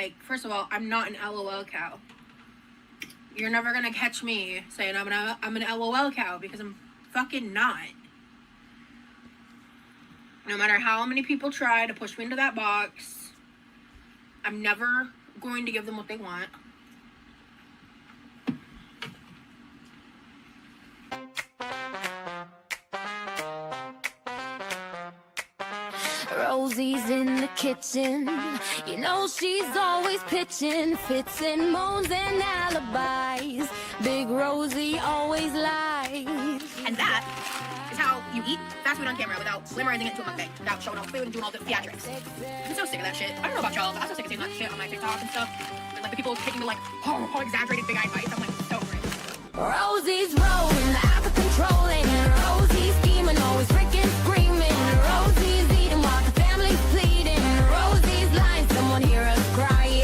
Like, first of all, I'm not an LOL cow. You're never gonna catch me saying I'm an LOL cow, because I'm fucking not. No matter how many people try to push me into that box, I'm never going to give them what they want. Rosie's in the kitchen, you know she's always pitching fits and moans and alibis. Big Rosie always lies. And that is how you eat fast food on camera without glamorizing it into a mukbang, without showing off food and doing all the theatrics. I'm so sick of that shit. I don't know about y'all, but I'm so sick of seeing that shit on my TikTok and stuff. And like the people taking the like, oh, exaggerated big-eyed bites. I'm like, so cringe. Rosie's rolling out of control, and Rosie's scheming, always freaking screaming. Rosie's eating while the family's pleading. Rosie's lying, someone hear us crying.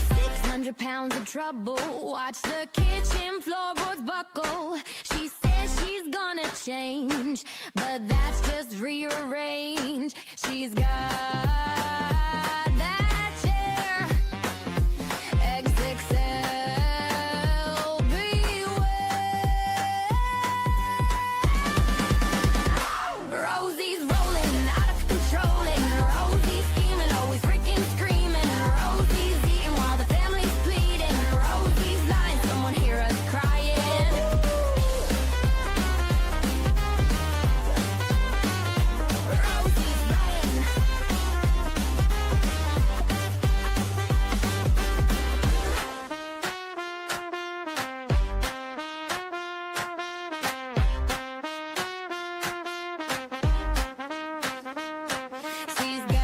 £600 of trouble, watch the kitchen floorboards buckle. She says she's gonna change, but that's just rearrange. She's got that chair, XXL, beware. Rosie's rolling out of control, and Rosie's scheming, always freaking screaming. Rosie's eating while the family's pleading. Rosie's lying, someone hear us crying. Rosie's lying. She's got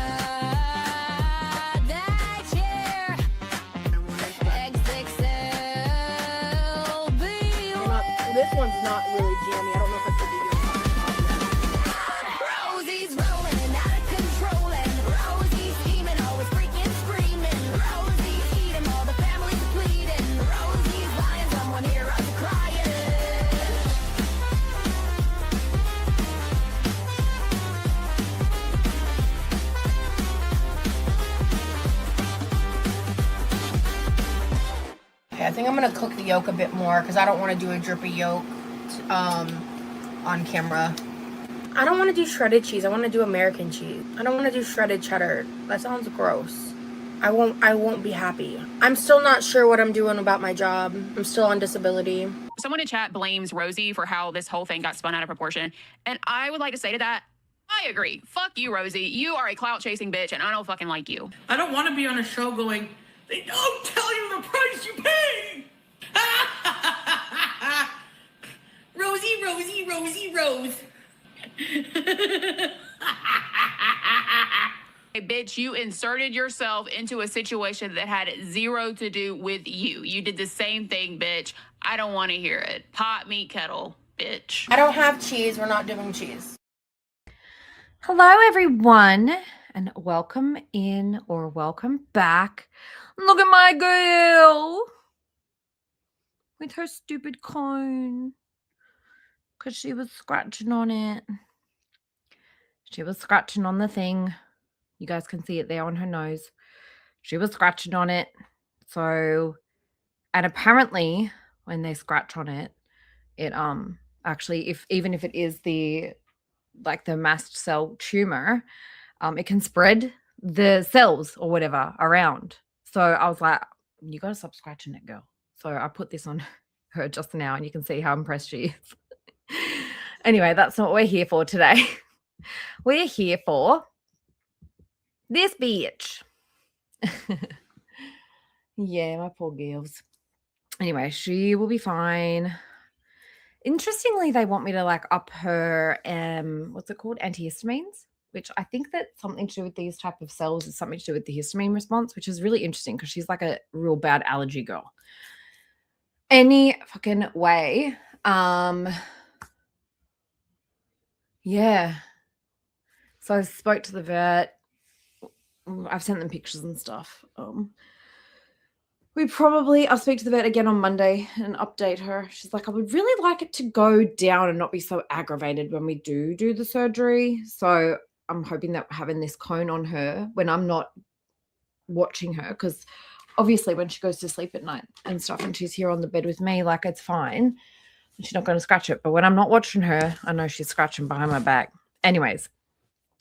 that chair, XXL, beware. This one's not really jammy. I don't know if I should be doing Rosie's rolling out of control, and Rosie's scheming, always freaking screaming. Rosie's eating, all the family's pleading. Rosie's lying, someone hear us crying. Okay, I think I'm gonna cook the yolk a bit more because I don't want to do a drippy yolk on camera. I don't want to do shredded cheese. I want to do American cheese. I don't want to do shredded cheddar. That sounds gross. I won't be happy. I'm still not sure what I'm doing about my job. I'm still on disability. Someone in chat blames Rosie for how this whole thing got spun out of proportion. And I would like to say to that, I agree. Fuck you, Rosie. You are a clout chasing bitch, and I don't fucking like you. I don't want to be on a show going, they don't tell you the price you pay. Rosie, Rosie, Rosie, Rose. Hey, bitch, you inserted yourself into a situation that had zero to do with you. You did the same thing, bitch. I don't want to hear it. Pot meat kettle, bitch. I don't have cheese. We're not doing cheese. Hello, everyone, and welcome in or welcome back. Look at my girl with her stupid cone because she was scratching on it. She was scratching on the thing. You guys can see it there on her nose. She was scratching on it. So, and apparently when they scratch on it, it actually, even if it is the mast cell tumor, it can spread the cells or whatever around. So I was like, you got to stop scratching it, girl. So I put this on her just now, and you can see how impressed she is. Anyway, that's not what we're here for today. We're here for this bitch. Yeah, my poor girls. Anyway, she will be fine. Interestingly, they want me to up her, what's it called? Antihistamines, which I think that something to do with these type of cells is something to do with the histamine response, which is really interesting because she's like a real bad allergy girl. Any fucking way. Yeah. So I spoke to the vet. I've sent them pictures and stuff. I'll speak to the vet again on Monday and update her. She's like, I would really like it to go down and not be so aggravated when we do the surgery. So I'm hoping that having this cone on her when I'm not watching her, because obviously when she goes to sleep at night and stuff and she's here on the bed with me, like it's fine. She's not going to scratch it. But when I'm not watching her, I know she's scratching behind my back. Anyways,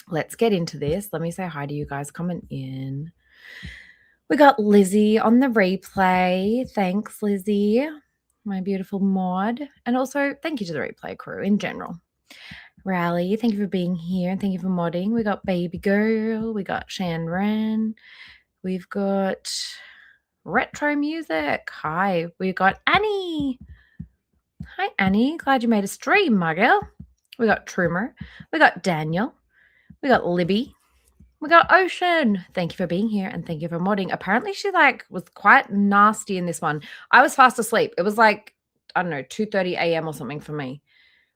let's get into this. Let me say hi to you guys coming in. We got Lizzie on the replay. Thanks, Lizzie, my beautiful mod. And also thank you to the replay crew in general. Rally, thank you for being here and thank you for modding. We got Baby Girl. We got Shan Ren. We've got Retro Music. Hi. We got Annie. Hi, Annie. Glad you made a stream, my girl. We got Trumer. We got Daniel. We got Libby. We got Ocean. Thank you for being here and thank you for modding. Apparently she was quite nasty in this one. I was fast asleep. It was like, I don't know, 2:30 a.m. or something for me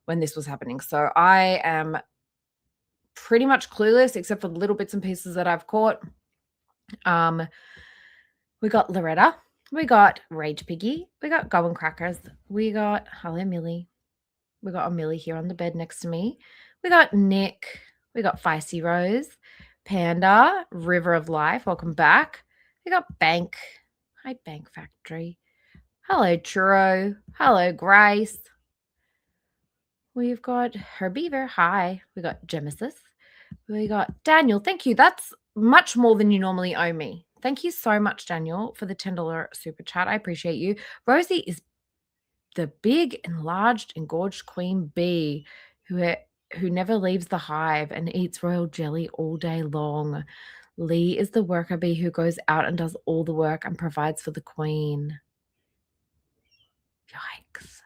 when this was happening. So I am pretty much clueless except for the little bits and pieces that I've caught. We got Loretta. We got Rage Piggy. We got Goblin Crackers. We got Hello Millie. We got a Millie here on the bed next to me. We got Nick. We got Feisty Rose. Panda, River of Life, welcome back. We got Bank. Hi, Bank Factory. Hello, Churro. Hello, Grace. We've got Her Beaver. Hi. We got Genesis. We got Daniel. Thank you. That's much more than you normally owe me. Thank you so much, Daniel, for the $10 super chat. I appreciate you. Rosie is the big, enlarged, engorged queen bee who never leaves the hive and eats royal jelly all day long. Lee is the worker bee who goes out and does all the work and provides for the queen. Yikes.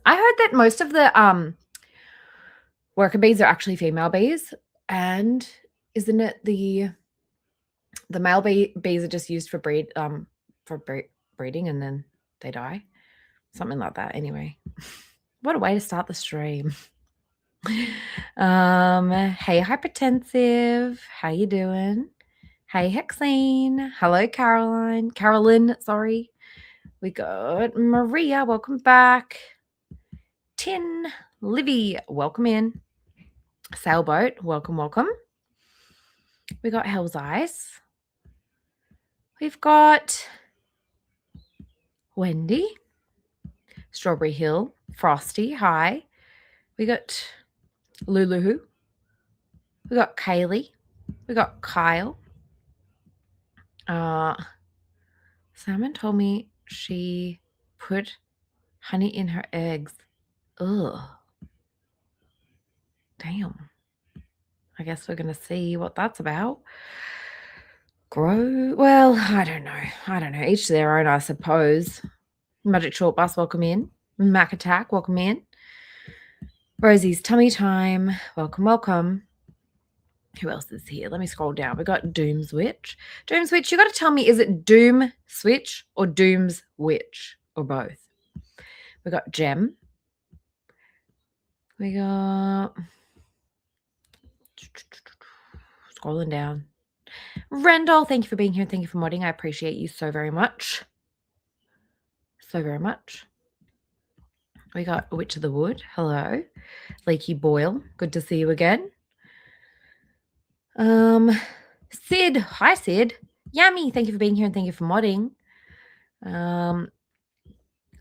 I heard that most of the worker bees are actually female bees, and isn't it the male bees are just used for breeding and then they die? Something like that. Anyway, what a way to start the stream. Hey, Hypertensive. How you doing? Hey, Hexane. Hello, Carolyn, sorry. We got Maria. Welcome back. Tin. Livy. Welcome in. Sailboat. Welcome. We got Hell's Ice. We've got Wendy. Strawberry Hill. Frosty. Hi. We got Lulu. We got Kaylee. We got Kyle. Salmon told me she put honey in her eggs. Ugh. Damn. I guess we're going to see what that's about. Well, I don't know. Each their own, I suppose. Magic Short Bus, welcome in. Mac Attack, welcome in. Rosie's Tummy Time, welcome. Who else is here? Let me scroll down. We got Doom's Witch. Doom's Witch, you got to tell me, is it Doom Switch or Doom's Witch or both? We got Gem. We got... Scrolling down. Rendell, thank you for being here. Thank you for modding. I appreciate you so very much. We got Witch of the Wood. Hello. Leaky Boyle. Good to see you again. Sid. Hi, Sid. Yummy. Thank you for being here and thank you for modding.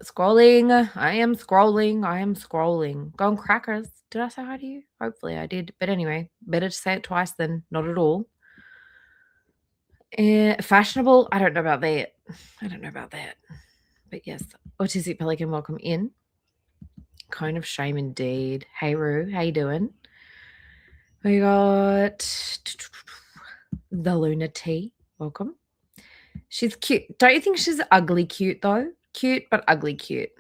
Scrolling. I am scrolling. Going Crackers. Did I say hi to you? Hopefully I did. But anyway, better to say it twice than not at all. Fashionable. I don't know about that. But yes. Autistic Pelican, welcome in. Cone of Shame indeed. Hey, Roo. How you doing? We got the Luna T. Welcome. She's cute. Don't you think she's ugly cute, though? Cute, but ugly cute.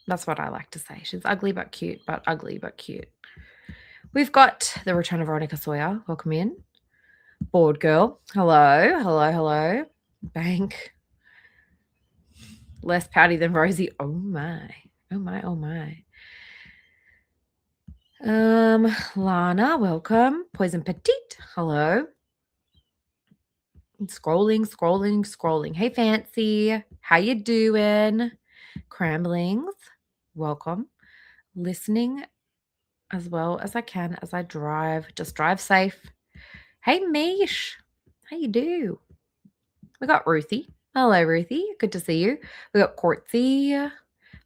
That's what I like to say. She's ugly but cute, but ugly but cute. We've got the return of Veronica Sawyer. Welcome in. Bored Girl. Hello. Bank. Less pouty than Rosie. Oh, my. Lana, welcome. Poison Petite. Hello. Scrolling. Hey, Fancy. How you doing? Cramblings. Welcome. Listening as well as I can as I drive. Just drive safe. Hey, Mish. How you do? We got Ruthie. Hello, Ruthie. Good to see you. We got Courtsy.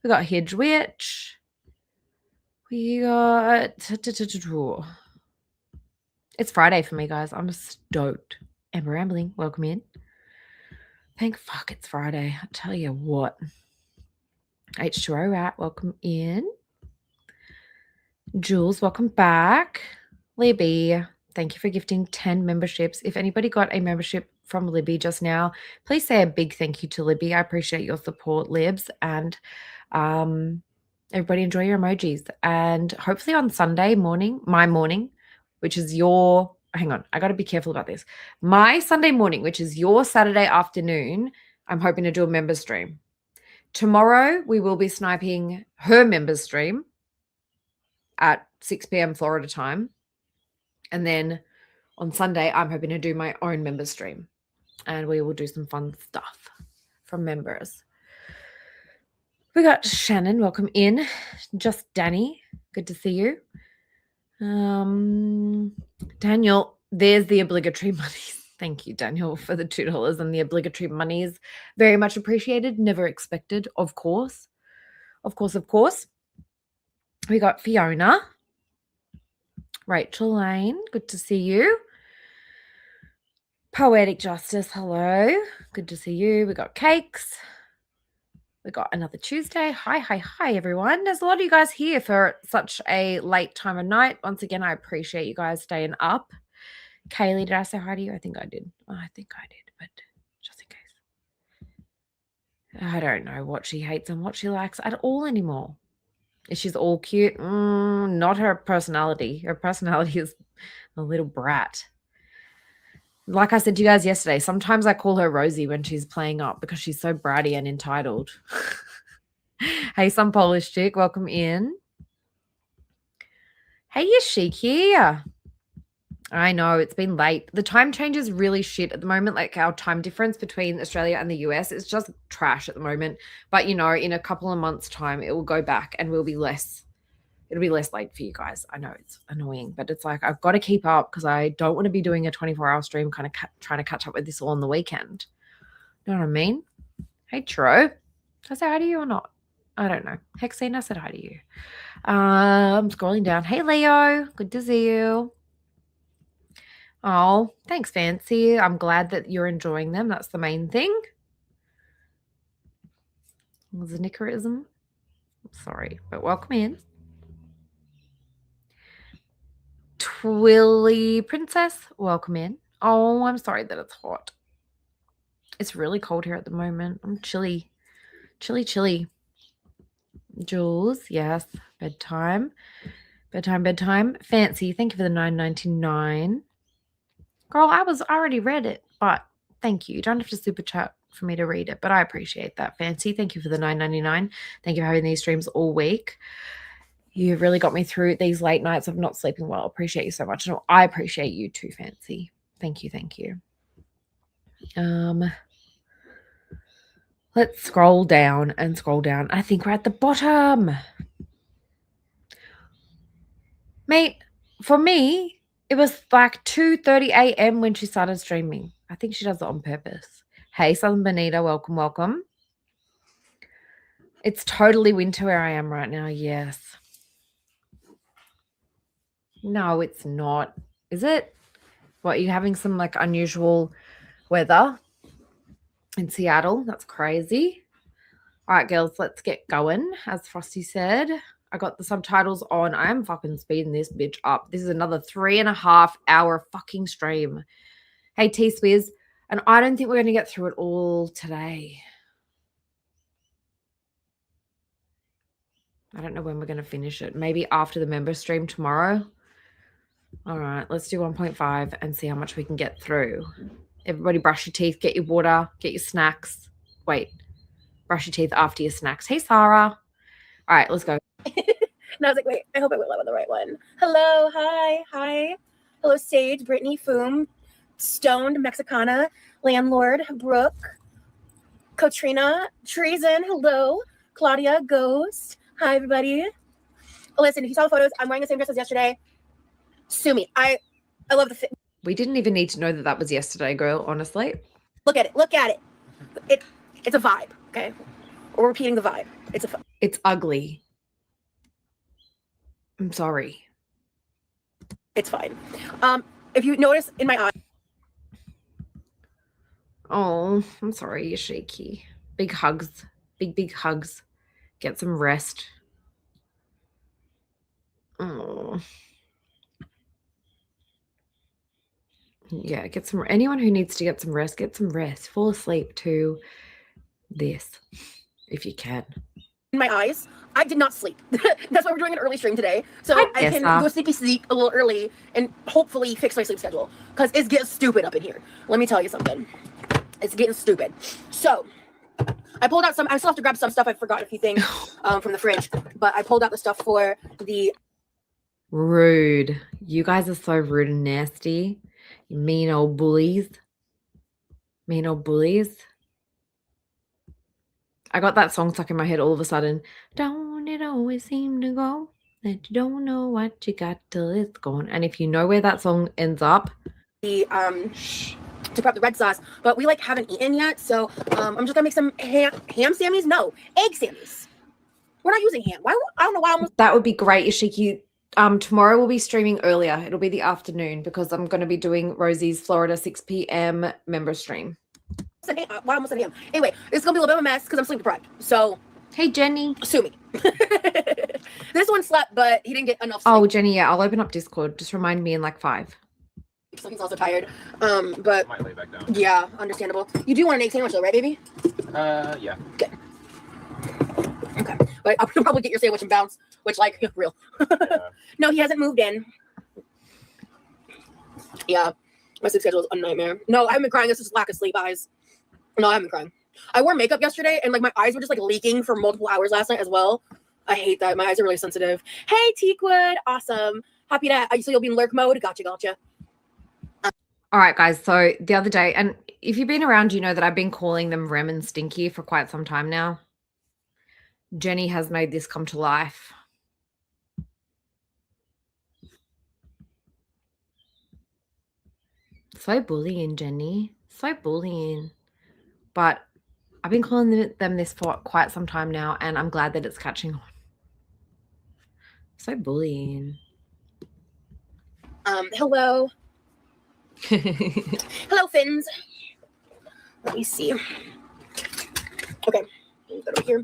We got Hedgewitch. We got... It's Friday for me, guys. I'm stoked. Amber Rambling, welcome in. Thank fuck it's Friday. I tell you what. H2O Rat, welcome in. Jules, welcome back. Libby, thank you for gifting 10 memberships. If anybody got a membership from Libby just now, please say a big thank you to Libby. I appreciate your support, Libs. And everybody enjoy your emojis. And hopefully on Sunday morning, my morning, which is your... Hang on, I got to be careful about this. My Sunday morning, which is your Saturday afternoon, I'm hoping to do a members stream. Tomorrow, we will be sniping her members stream at 6 p.m. Florida time. And then on Sunday, I'm hoping to do my own members stream. And we will do some fun stuff from members. We got Shannon, welcome in. Just Danny, good to see you. Daniel, there's the obligatory monies. Thank you, Daniel, for the $2 and the obligatory monies. Very much appreciated. Never expected, of course. Of course. We got Fiona. Rachel Lane, good to see you. Poetic Justice, hello. Good to see you. We got Cakes. We got another Tuesday. Hi, everyone. There's a lot of you guys here for such a late time of night. Once again, I appreciate you guys staying up. Kaylee, did I say hi to you? I think I did. I think I did, but just in case. I don't know what she hates and what she likes at all anymore. Is she's all cute? Not her personality. Her personality is a little brat. Like I said to you guys yesterday, sometimes I call her Rosie when she's playing up because she's so bratty and entitled. Hey, some Polish chick, welcome in. Hey, Yashiki. I know, it's been late. The time change is really shit at the moment. Like our time difference between Australia and the US is just trash at the moment. But, you know, in a couple of months' time, it will go back and it'll be less late for you guys. I know it's annoying, but it's like I've got to keep up because I don't want to be doing a 24-hour stream kind of trying to catch up with this all on the weekend. You know what I mean? Hey, Tro. Did I say hi to you or not? I don't know. Hexine, I said hi to you. I'm scrolling down. Hey, Leo. Good to see you. Oh, thanks, Fancy. I'm glad that you're enjoying them. That's the main thing. Was a nickerism? Sorry, but welcome in. Twilly Princess, welcome in. Oh, I'm sorry that it's hot. It's really cold here at the moment. I'm chilly. Chilly. Jules, yes. Bedtime. Fancy, thank you for the $9.99. Girl, I already read it, but thank you. You don't have to super chat for me to read it, but I appreciate that, Fancy. Thank you for the $9.99. Thank you for having these streams all week. You've really got me through these late nights of not sleeping well. Appreciate you so much. And I appreciate you too, Fancy. Thank you. Let's scroll down. I think we're at the bottom. Mate, for me, it was like 2:30 a.m. when she started streaming. I think she does it on purpose. Hey, Southern Bonita, welcome. It's totally winter where I am right now, yes. No, it's not. Is it? What, are you having some like unusual weather in Seattle? That's crazy. All right, girls, let's get going. As Frosty said, I got the subtitles on. I am fucking speeding this bitch up. This is another 3.5 hour fucking stream. Hey, T-Swizz, and I don't think we're going to get through it all today. I don't know when we're going to finish it. Maybe after the member stream tomorrow. All right, let's do 1.5 and see how much we can get through. Everybody brush your teeth, get your water, get your snacks. Wait, brush your teeth after your snacks. Hey, Sarah. All right, let's go. And I was like, wait, I hope I went live on the right one. Hello, hi. Hello, Sage, Brittany, Foom, Stoned, Mexicana, Landlord, Brooke, Katrina, Treason, hello, Claudia, Ghost, hi everybody. Listen, if you saw the photos, I'm wearing the same dress as yesterday. Sue me. I love the fit. We didn't even need to know that that was yesterday, girl, honestly. Look at it. Look at it. It's a vibe, okay? We're repeating the vibe. It's a vibe. It's ugly. I'm sorry. It's fine. If you notice in my eye. Oh, I'm sorry, you're shaky. Big hugs. Big hugs. Get some rest. Oh. Yeah, get some. Anyone who needs to get some rest, get some rest. Fall asleep to this, if you can. In my eyes, I did not sleep. That's why we're doing an early stream today. So Hi, I can Tessa. go sleepy sleep a little early and hopefully fix my sleep schedule. Because it's getting stupid up in here. Let me tell you something. It's getting stupid. So I pulled out some. I still have to grab some stuff. I forgot a few things from the fridge. But I pulled out the stuff for the. Rude. You guys are so rude and nasty. You mean old bullies. Mean old bullies. I got that song stuck in my head all of a sudden. Don't it always seem to go that you don't know what you got till it's gone? And if you know where that song ends up, To prep the red sauce, but we like haven't eaten yet, so I'm just gonna make some ham sammies. No, egg sammies. We're not using ham. Why? I don't know why. that would be great, Yoshiki. Tomorrow we'll be streaming earlier. It'll be the afternoon because I'm going to be doing Rosie's Florida 6 p.m. member stream. Why almost ham? Anyway, it's gonna be a little bit of a mess because I'm sleep deprived. So, Hey, Jenny. sue me. This one slept, but he didn't get enough sleep. Oh, Jenny, yeah, I'll open up Discord. Just remind me in like 5. So he's also tired. But Might lay back down. yeah, understandable. You do want an egg sandwich though, right, baby? Yeah. Okay. But I'll probably get your sandwich and bounce, which like real. No, he hasn't moved in. Yeah, my sleep schedule is a nightmare. No, I haven't been crying. It's just lack of sleep, eyes. No, I haven't been crying. I wore makeup yesterday, and like my eyes were just like leaking for multiple hours last night as well. I hate that. My eyes are really sensitive. Hey, Teakwood, awesome. Happy to. So you'll be in lurk mode. Gotcha. All right, guys. So the other day, and if you've been around, you know that I've been calling them Rem and Stinky for quite some time now. Jenny has made this come to life. So bullying, Jenny. So bullying. But I've been calling them this for quite some time now, and I'm glad that it's catching on. So bullying. Hello. Hello, Fins. Let me see. Okay, go over here.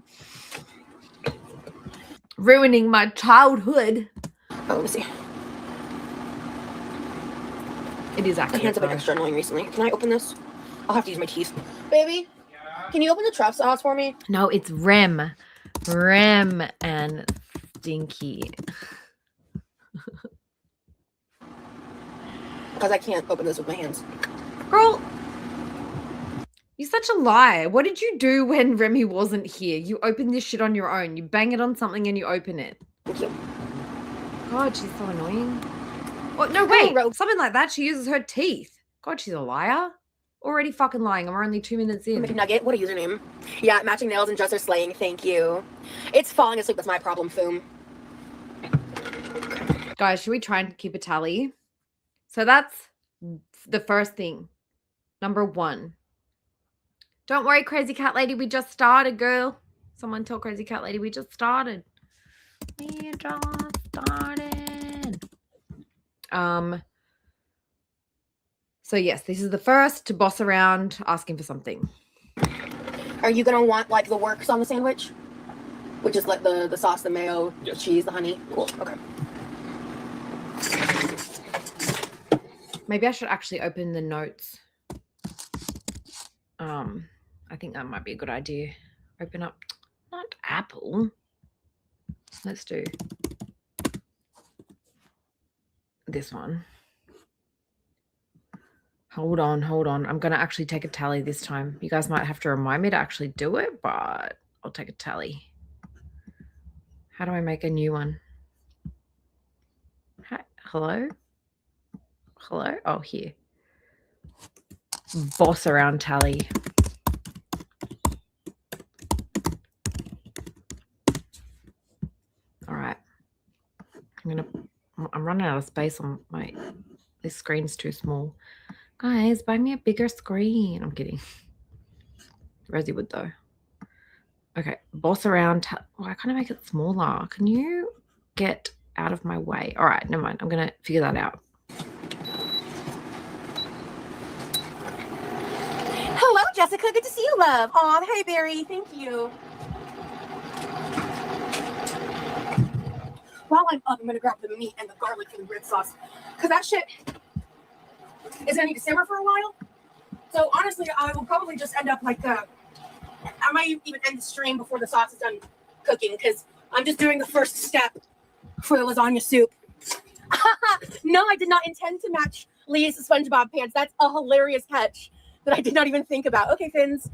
Ruining my childhood. Oh, let me see. It is My actually. hands have been extra annoying recently. Can I open this? I'll have to use my teeth. Baby, can you open the trap sauce for me? No, it's Rem. Rem and Stinky. Because I can't open this with my hands. Girl, you're such a lie. What did you do when Remy wasn't here? You open this shit on your own. You bang it on something and you open it. Thank you. God, she's so annoying. Oh, no, Hey, wait. Rogue. Something like that. She uses her teeth. God, she's a liar. Already fucking lying. I'm only 2 minutes in. McNugget, what a username. Yeah, matching nails and dress are slaying. Thank you. It's falling asleep. That's my problem, Foom. Guys, should we try and keep a tally? So that's the first thing. Number 1. Don't worry, Crazy Cat Lady. We just started, girl. Someone tell Crazy Cat Lady we just started. We just started. So yes, this is the first to boss around asking for something. Are you going to want, like, the works on the sandwich? Which is, like, the sauce, the mayo, the cheese, the honey? Cool. Okay. Maybe I should actually open the notes. I think that might be a good idea. Open up, not Apple. Let's do this one. Hold on. I'm going to actually take a tally this time. You guys might have to remind me to actually do it, but I'll take a tally. How do I make a new one? Hi, hello? Oh, here. boss around tally. All right. I'm running out of space on this screen's too small. Guys, buy me a bigger screen. I'm kidding. Rosie would though. Okay, boss around. Why can't I make it smaller? Can you get out of my way? All right, never mind. I'm going to figure that out. Hello, Jessica. Good to see you, love. Aw, hey, Barry. Thank you. While I'm up, I'm going to grab the meat and the garlic for the red sauce. Because that shit is going to need to simmer for a while. So, honestly, I will probably just end up like I might even end the stream before the sauce is done cooking. Because I'm just doing the first step for the lasagna soup. No, I did not intend to match Lee's SpongeBob pants. That's a hilarious catch that I did not even think about. Okay, Fins.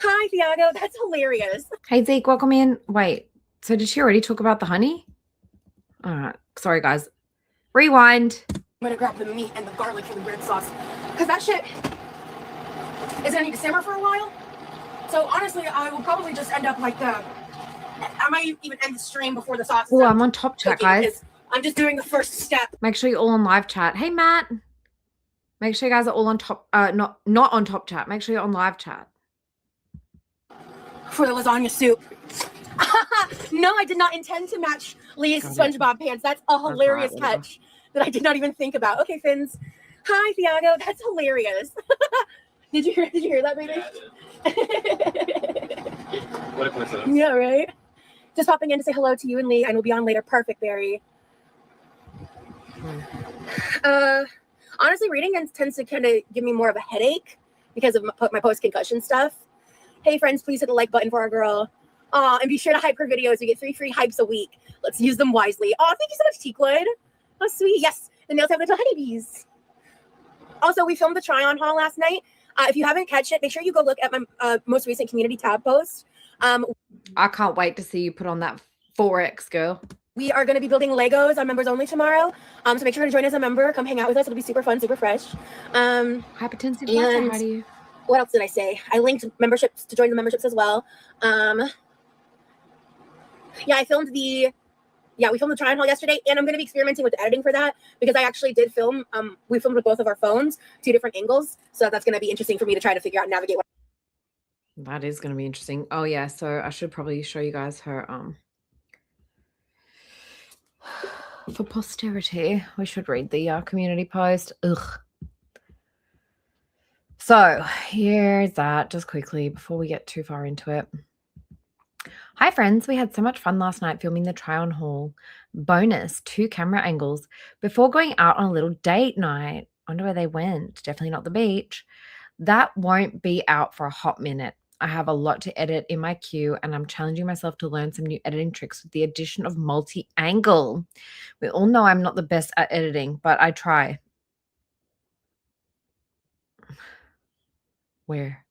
Hi, Thiago. That's hilarious. Hey, Zeke, welcome in. Wait, so did she already talk about the honey? All right. Sorry, guys. Rewind. I'm going to grab the meat and the garlic for the red sauce. Because that shit is going to need to simmer for a while. So, honestly, I will probably just end up like I might even end the stream before the sauce is Oh, done I'm on top chat, cooking, guys. because I'm just doing the first step. Make sure you're all on live chat. Hey, Matt. Make sure you guys are all on top, not on top chat. Make sure you're on live chat. For the lasagna soup. No, I did not intend to match Lee's SpongeBob pants. That's a hilarious catch that I did not even think about. Okay, Fins. Hi, Thiago. That's hilarious. Did you hear that, baby? Yeah. What a coincidence. Yeah, right? Just popping in to say hello to you and Lee, and we'll be on later. Perfect, Barry. Honestly, reading tends to kind of give me more of a headache because of my post-concussion stuff. Hey, friends, please hit the like button for our girl. And be sure to hype her videos. We get 3 free hypes a week. Let's use them wisely. Oh, thank you so much, Teakwood. Oh, sweet. Yes, the nails have little honeybees. Also, we filmed the try-on haul last night. If you haven't catch it, make sure you go look at my most recent community tab post. I can't wait to see you put on that 4X, girl. We are going to be building Legos on members only tomorrow. So make sure to join as a member. Come hang out with us. It'll be super fun, super fresh. Hypertensive latte, how do you? What else did I say? I linked memberships to join the memberships as well. Yeah, we filmed the try-on haul yesterday, and I'm going to be experimenting with the editing for that because I actually did film. We filmed with both of our phones, 2 different angles. So that's going to be interesting for me to try to figure out and navigate. That is going to be interesting. Oh, yeah. So I should probably show you guys her, for posterity. We should read the community post. Ugh. So here's that just quickly before we get too far into it. Hi, friends. We had so much fun last night filming the try-on haul. Bonus, 2 camera angles before going out on a little date night. Wonder where they went. Definitely not the beach. That won't be out for a hot minute. I have a lot to edit in my queue, and I'm challenging myself to learn some new editing tricks with the addition of multi-angle. We all know I'm not the best at editing, but I try. Where?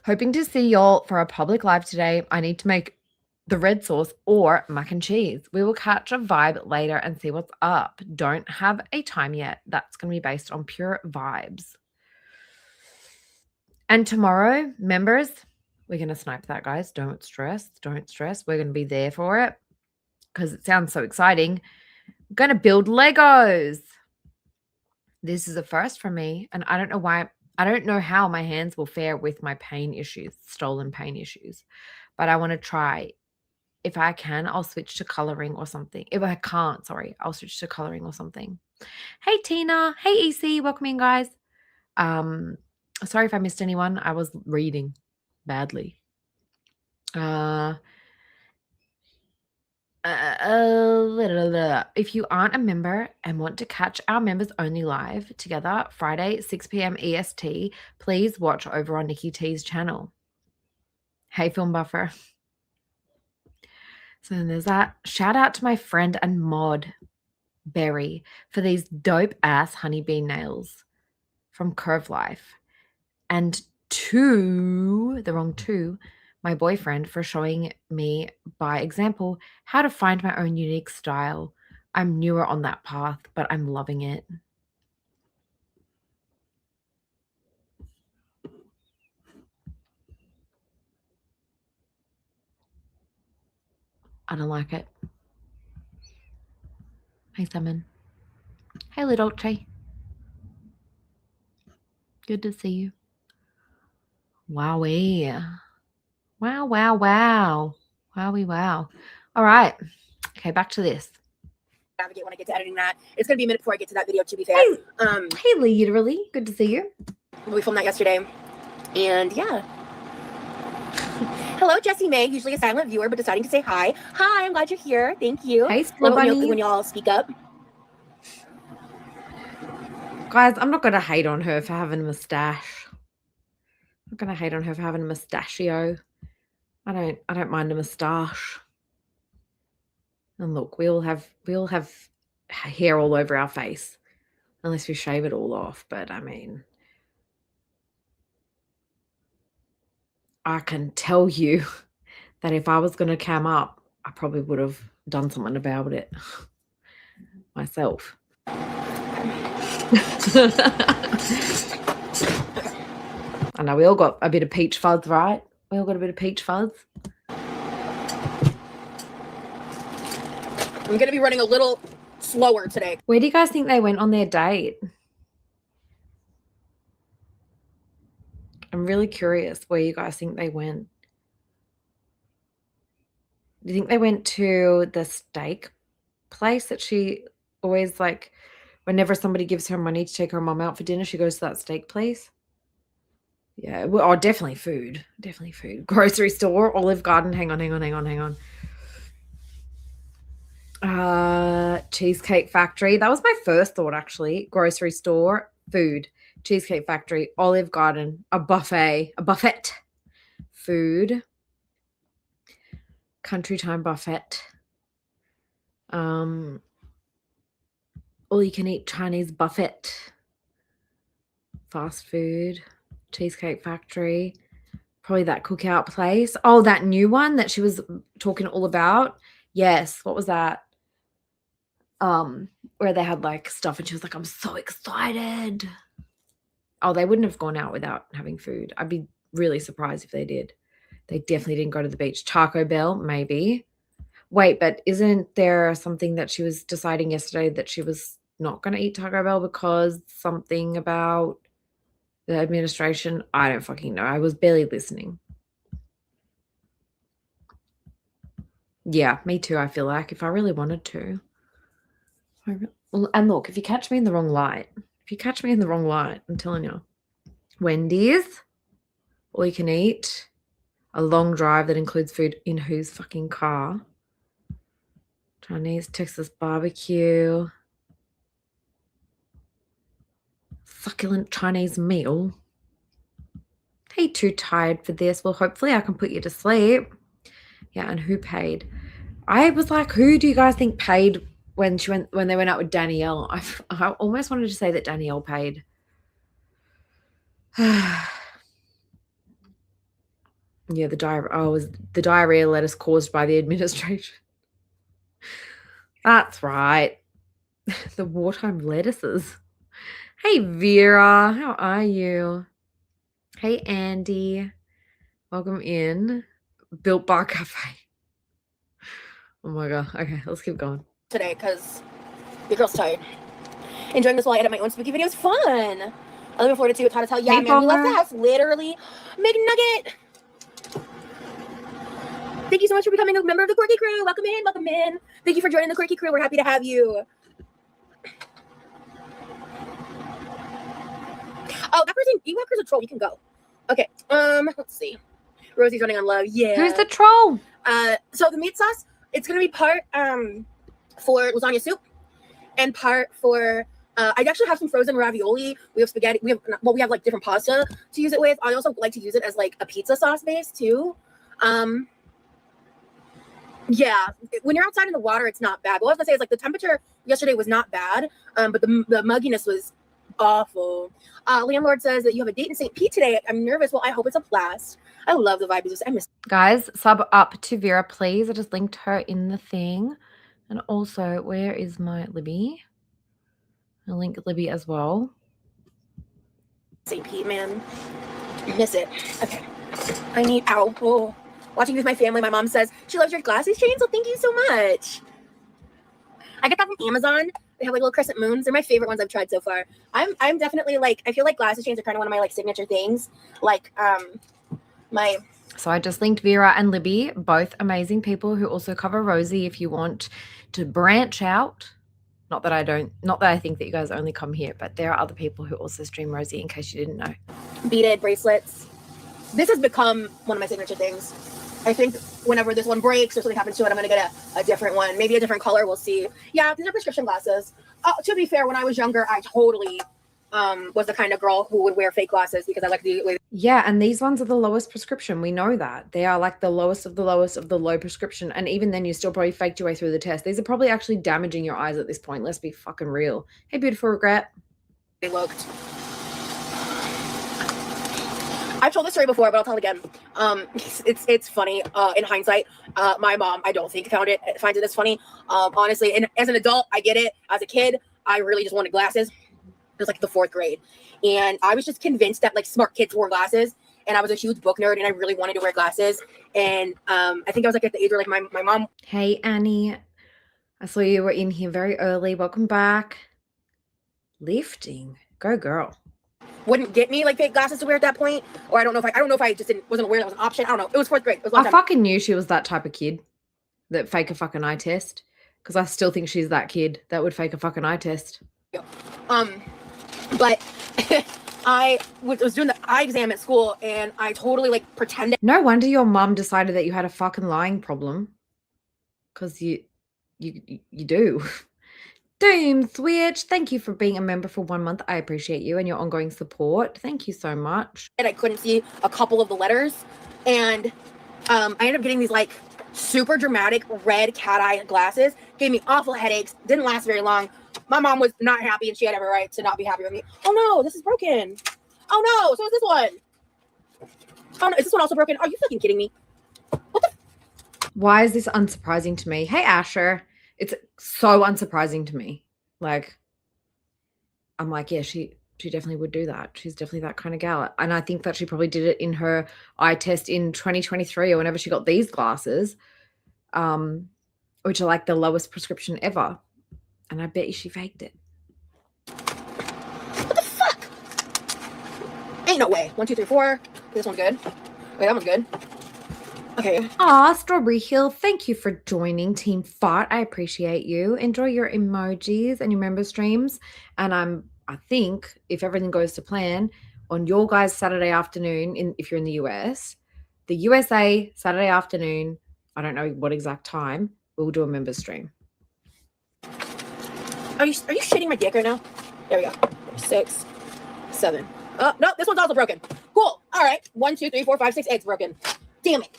Hoping to see y'all for a public live today. I need to make the red sauce or mac and cheese. We will catch a vibe later and see what's up. Don't have a time yet. That's going to be based on pure vibes. And tomorrow, members, we're going to snipe that, guys. Don't stress. Don't stress. We're going to be there for it because it sounds so exciting. I'm going to build Legos. This is a first for me, and I don't know why. I don't know how my hands will fare with my pain issues, stolen pain issues, but I want to try. If I can, I'll switch to coloring or something. If I can't, sorry, I'll switch to coloring or something. Hey, Tina. Hey, EC. Welcome in, guys. Sorry if I missed anyone. I was reading badly. If you aren't a member and want to catch our members only live together Friday 6 p.m. EST, please watch over on Nikki T's channel. Hey, Film Buffer. So then there's that. Shout out to my friend and mod Berry for these dope ass honeybee nails from Curve Life, and my boyfriend for showing me by example how to find my own unique style. I'm newer on that path, but I'm loving it. I don't like it. Hey, Simon. Hey, little Dolce. Good to see you. Wowee. Wow, wow, wow. Wowie, wow. All right. Okay, back to this. Navigate when I get to editing that. It's gonna be a minute before I get to that video, to be fair. Hey, literally. Good to see you. We filmed that yesterday. And yeah. Hello, Jessie May, usually a silent viewer, but deciding to say hi. Hi, I'm glad you're here. Thank you. Hey, Love it Bunny. when y'all speak up. Guys, I'm not going to hate on her for having a mustache. I'm not going to hate on her for having a mustachio. I don't mind a mustache. And look, we all have hair all over our face, unless we shave it all off. But I mean, I can tell you that if I was going to cam up, I probably would have done something about it myself. I know we all got a bit of peach fuzz, right? We all got a bit of peach fuzz. I'm gonna be running a little slower today. Where do you guys think they went on their date? I'm really curious where you guys think they went. Do you think they went to the steak place that she always, like, whenever somebody gives her money to take her mom out for dinner, she goes to that steak place? Yeah, well, oh, definitely food. Definitely food. Grocery store, Olive Garden. Hang on. Cheesecake Factory. That was my first thought, actually. Grocery store, food, Cheesecake Factory, Olive Garden, a buffet, food, Country Time buffet, all you can eat Chinese buffet, fast food, Cheesecake Factory, probably that cookout place. Oh, that new one that she was talking all about. Yes, what was that? Where they had like stuff and she was like, I'm so excited. Oh, they wouldn't have gone out without having food. I'd be really surprised if they did. They definitely didn't go to the beach. Taco Bell, maybe. Wait, but isn't there something that she was deciding yesterday that she was not going to eat Taco Bell because something about the administration? I don't fucking know. I was barely listening. Yeah, me too, I feel like, if I really wanted to. And look, if you catch me in the wrong light, I'm telling you. Wendy's, all you can eat, a long drive that includes food in whose fucking car? Chinese Texas barbecue, succulent Chinese meal. Are you too tired for this? Well, hopefully I can put you to sleep. Yeah, and who paid? I was like, who do you guys think paid when they went out with Danielle? I almost wanted to say that Danielle paid. Yeah, the diarrhea. Oh, it was the diarrhea lettuce caused by the administration. That's right. The wartime lettuces. Hey, Vera. How are you? Hey, Andy. Welcome in. Built Bar Cafe. Oh, my God. Okay, let's keep going. Today, because your girl's tired. Enjoying this while I edit my own spooky videos. Fun. I'm looking forward to it. How to tell. Yeah, Hey, man. We left Palmer. the house literally. McNugget. Thank you so much for becoming a member of the Quirky Crew. Welcome in. Thank you for joining the Quirky Crew. We're happy to have you. Oh, that person, Ewalker's a troll. You can go. Okay. Let's see. Rosie's running on love. Yeah. Who's the troll? So the meat sauce, it's gonna be part for lasagna soup and part for I actually have some frozen ravioli. We have spaghetti. We have like different pasta to use it with. I also like to use it as like a pizza sauce base too. Yeah, when you're outside in the water, it's not bad. But what I was gonna say is like the temperature yesterday was not bad, but the mugginess was awful. Landlord says that you have a date in St. Pete today. I'm nervous. Well, I hope it's a blast. I love the vibe. I miss. Guys, sub up to Vera, please. I just linked her in the thing. And also, where is my Libby? I'll link Libby as well. St. Pete, man. I miss it. Okay. I need. Ow. Oh. watching with my family. My mom says she loves your glasses chain, so thank you so much. I get that from Amazon. They have like little crescent moons. They're my favorite ones I've tried so far. I'm definitely like, I feel like glasses chains are kind of one of my like signature things. Like my. So I just linked Vera and Libby, both amazing people who also cover Rosie if you want to branch out. Not that I think that you guys only come here, but there are other people who also stream Rosie in case you didn't know. Beaded bracelets. This has become one of my signature things. I think whenever this one breaks or something happens to it, I'm going to get a different one. Maybe a different color. We'll see. Yeah, these are prescription glasses. To be fair, when I was younger, I totally was the kind of girl who would wear fake glasses because I like the. Yeah, and these ones are the lowest prescription. We know that. They are like the lowest of the low prescription. And even then, you still probably faked your way through the test. These are probably actually damaging your eyes at this point. Let's be fucking real. Hey, beautiful regret. They looked. I've told this story before, but I'll tell it again. It's funny. In hindsight, my mom, I don't think finds it as funny. Honestly, and as an adult, I get it. As a kid, I really just wanted glasses. It was like the 4th grade, and I was just convinced that like smart kids wore glasses. And I was a huge book nerd, and I really wanted to wear glasses. And I think I was like at the age where like my mom. Hey Annie, I saw you were in here very early. Welcome back. Lifting, go girl. Wouldn't get me like fake glasses to wear at that point, or I don't know if I just wasn't aware that was an option. I don't know. It was 4th grade. It was a long I time. fucking knew she was that type of kid that fake a fucking eye test, because I still think she's that kid that would fake a fucking eye test. But I was doing the eye exam at school, and I totally like pretended. No wonder your mom decided that you had a fucking lying problem, because you do. Doom Switch, thank you for being a member for 1 month. I appreciate you and your ongoing support. Thank you so much. And I couldn't see a couple of the letters, and I ended up getting these like super dramatic red cat eye glasses. Gave me awful headaches. Didn't last very long. My mom was not happy, and she had every right to not be happy with me. Oh no, this is broken. Oh no, so is this one. Oh no, is this one also broken? Are you fucking kidding me? Why is this unsurprising to me? Hey Asher, it's so unsurprising to me. Like, I'm like, yeah, she definitely would do that. She's definitely that kind of gal. And I think that she probably did it in her eye test in 2023 or whenever she got these glasses, which are like the lowest prescription ever. And I bet you she faked it. What the fuck? Ain't no way. 1, 2, 3, 4. This one's good. Wait, that one's good. Okay. Aw, Strawberry Hill, thank you for joining Team Fart. I appreciate you. Enjoy your emojis and your member streams. And I think if everything goes to plan, on your guys' Saturday afternoon, if you're in the US, the USA Saturday afternoon, I don't know what exact time, we'll do a member stream. Are you shitting my dick right now? There we go. 6, 7. Oh, no, this one's also broken. Cool. All right. 1, 2, 3, 4, 5, 6, 8's broken. Damn it.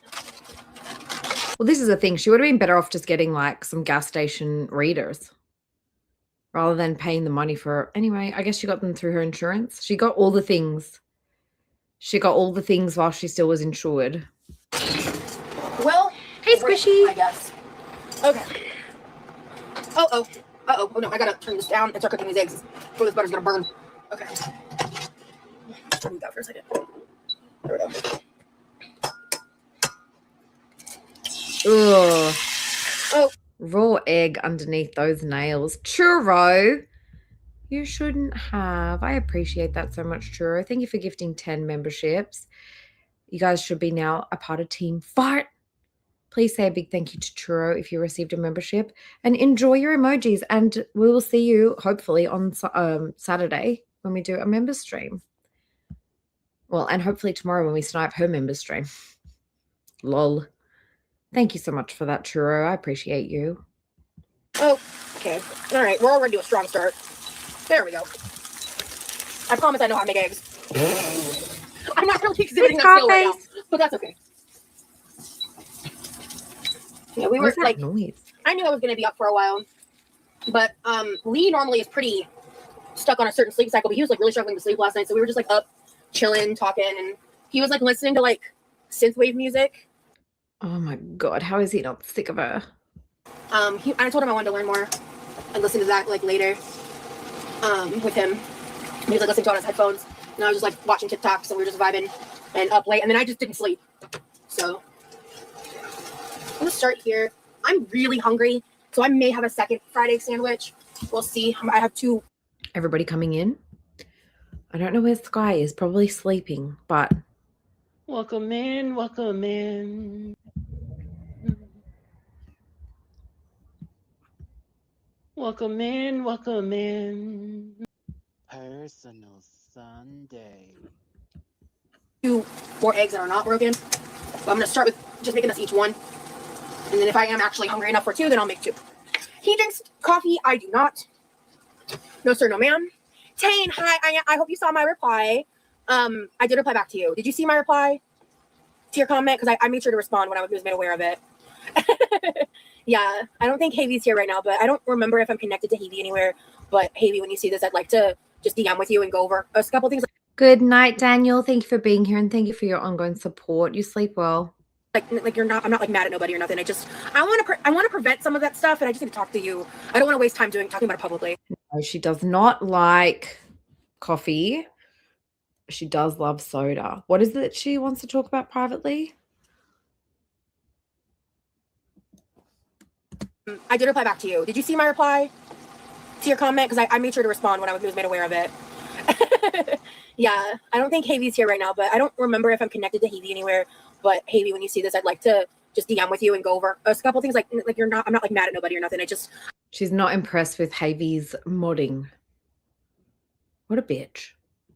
Well, this is the thing. She would have been better off just getting like some gas station readers rather than paying the money for. Anyway, I guess she got them through her insurance. She got all the things. She got all the things while she still was insured. Well, hey, Squishy. I guess. Okay. Oh no, I gotta turn this down and start cooking these eggs before this butter's gonna burn. Okay. Let's move that for a second. There we go. Ugh. Oh. Raw egg underneath those nails. Churro. You shouldn't have. I appreciate that so much, Churro. Thank you for gifting 10 memberships. You guys should be now a part of Team Fart. Please say a big thank you to Churro if you received a membership, and enjoy your emojis. And we will see you hopefully on Saturday when we do a member stream. Well, and hopefully tomorrow when we snipe her member stream. Lol. Thank you so much for that, Churro. I appreciate you. Oh, okay. All right, we're already to a strong start. There we go. I promise I know how to make eggs. I'm not really exhibiting that skill right now, but that's okay. Yeah, we were like, noise? I knew I was going to be up for a while, but Lee normally is pretty stuck on a certain sleep cycle, but he was like really struggling to sleep last night, so we were just like up, chilling, talking, and he was like listening to like synthwave music. Oh my god, how is he not sick of her? I told him I wanted to learn more and listen to that like later with him. He was like listening to it on his headphones, and I was just like watching TikTok, so we were just vibing and up late, and then I just didn't sleep. So I'm gonna start here. I'm really hungry, so I may have a second fried egg sandwich. We'll see. I have 2. Everybody coming in. I don't know where Sky is, probably sleeping, but Welcome in, welcome in. Welcome in, welcome in. Personal Sunday. 2 more eggs that are not broken. So I'm gonna start with just making us each one. And then if I am actually hungry enough for 2, then I'll make 2. He drinks coffee. I do not. No, sir, no, ma'am. Tane, hi. I hope you saw my reply. I did reply back to you. Did you see my reply to your comment? Because I made sure to respond when I was made aware of it. Yeah, I don't think Havy's here right now, but I don't remember if I'm connected to Havy anywhere. But Havy, when you see this, I'd like to just DM with you and go over a couple things. good night, Daniel. Thank you for being here and thank you for your ongoing support. You sleep well. Like you're not. I'm not like mad at nobody or nothing. I want to prevent some of that stuff, and I just need to talk to you. I don't want to waste time talking about it publicly. No, she does not like coffee. She does love soda. What is it that she wants to talk about privately? I did reply back to you. Did you see my reply to your comment? Because I made sure to respond when I was made aware of it. Yeah, I don't think Havy's here right now, but I don't remember if I'm connected to Havy anywhere. But Havy, when you see this, I'd like to just DM with you and go over a couple things. Like you're not. I'm not like mad at nobody or nothing. She's not impressed with Havy's modding. What a bitch.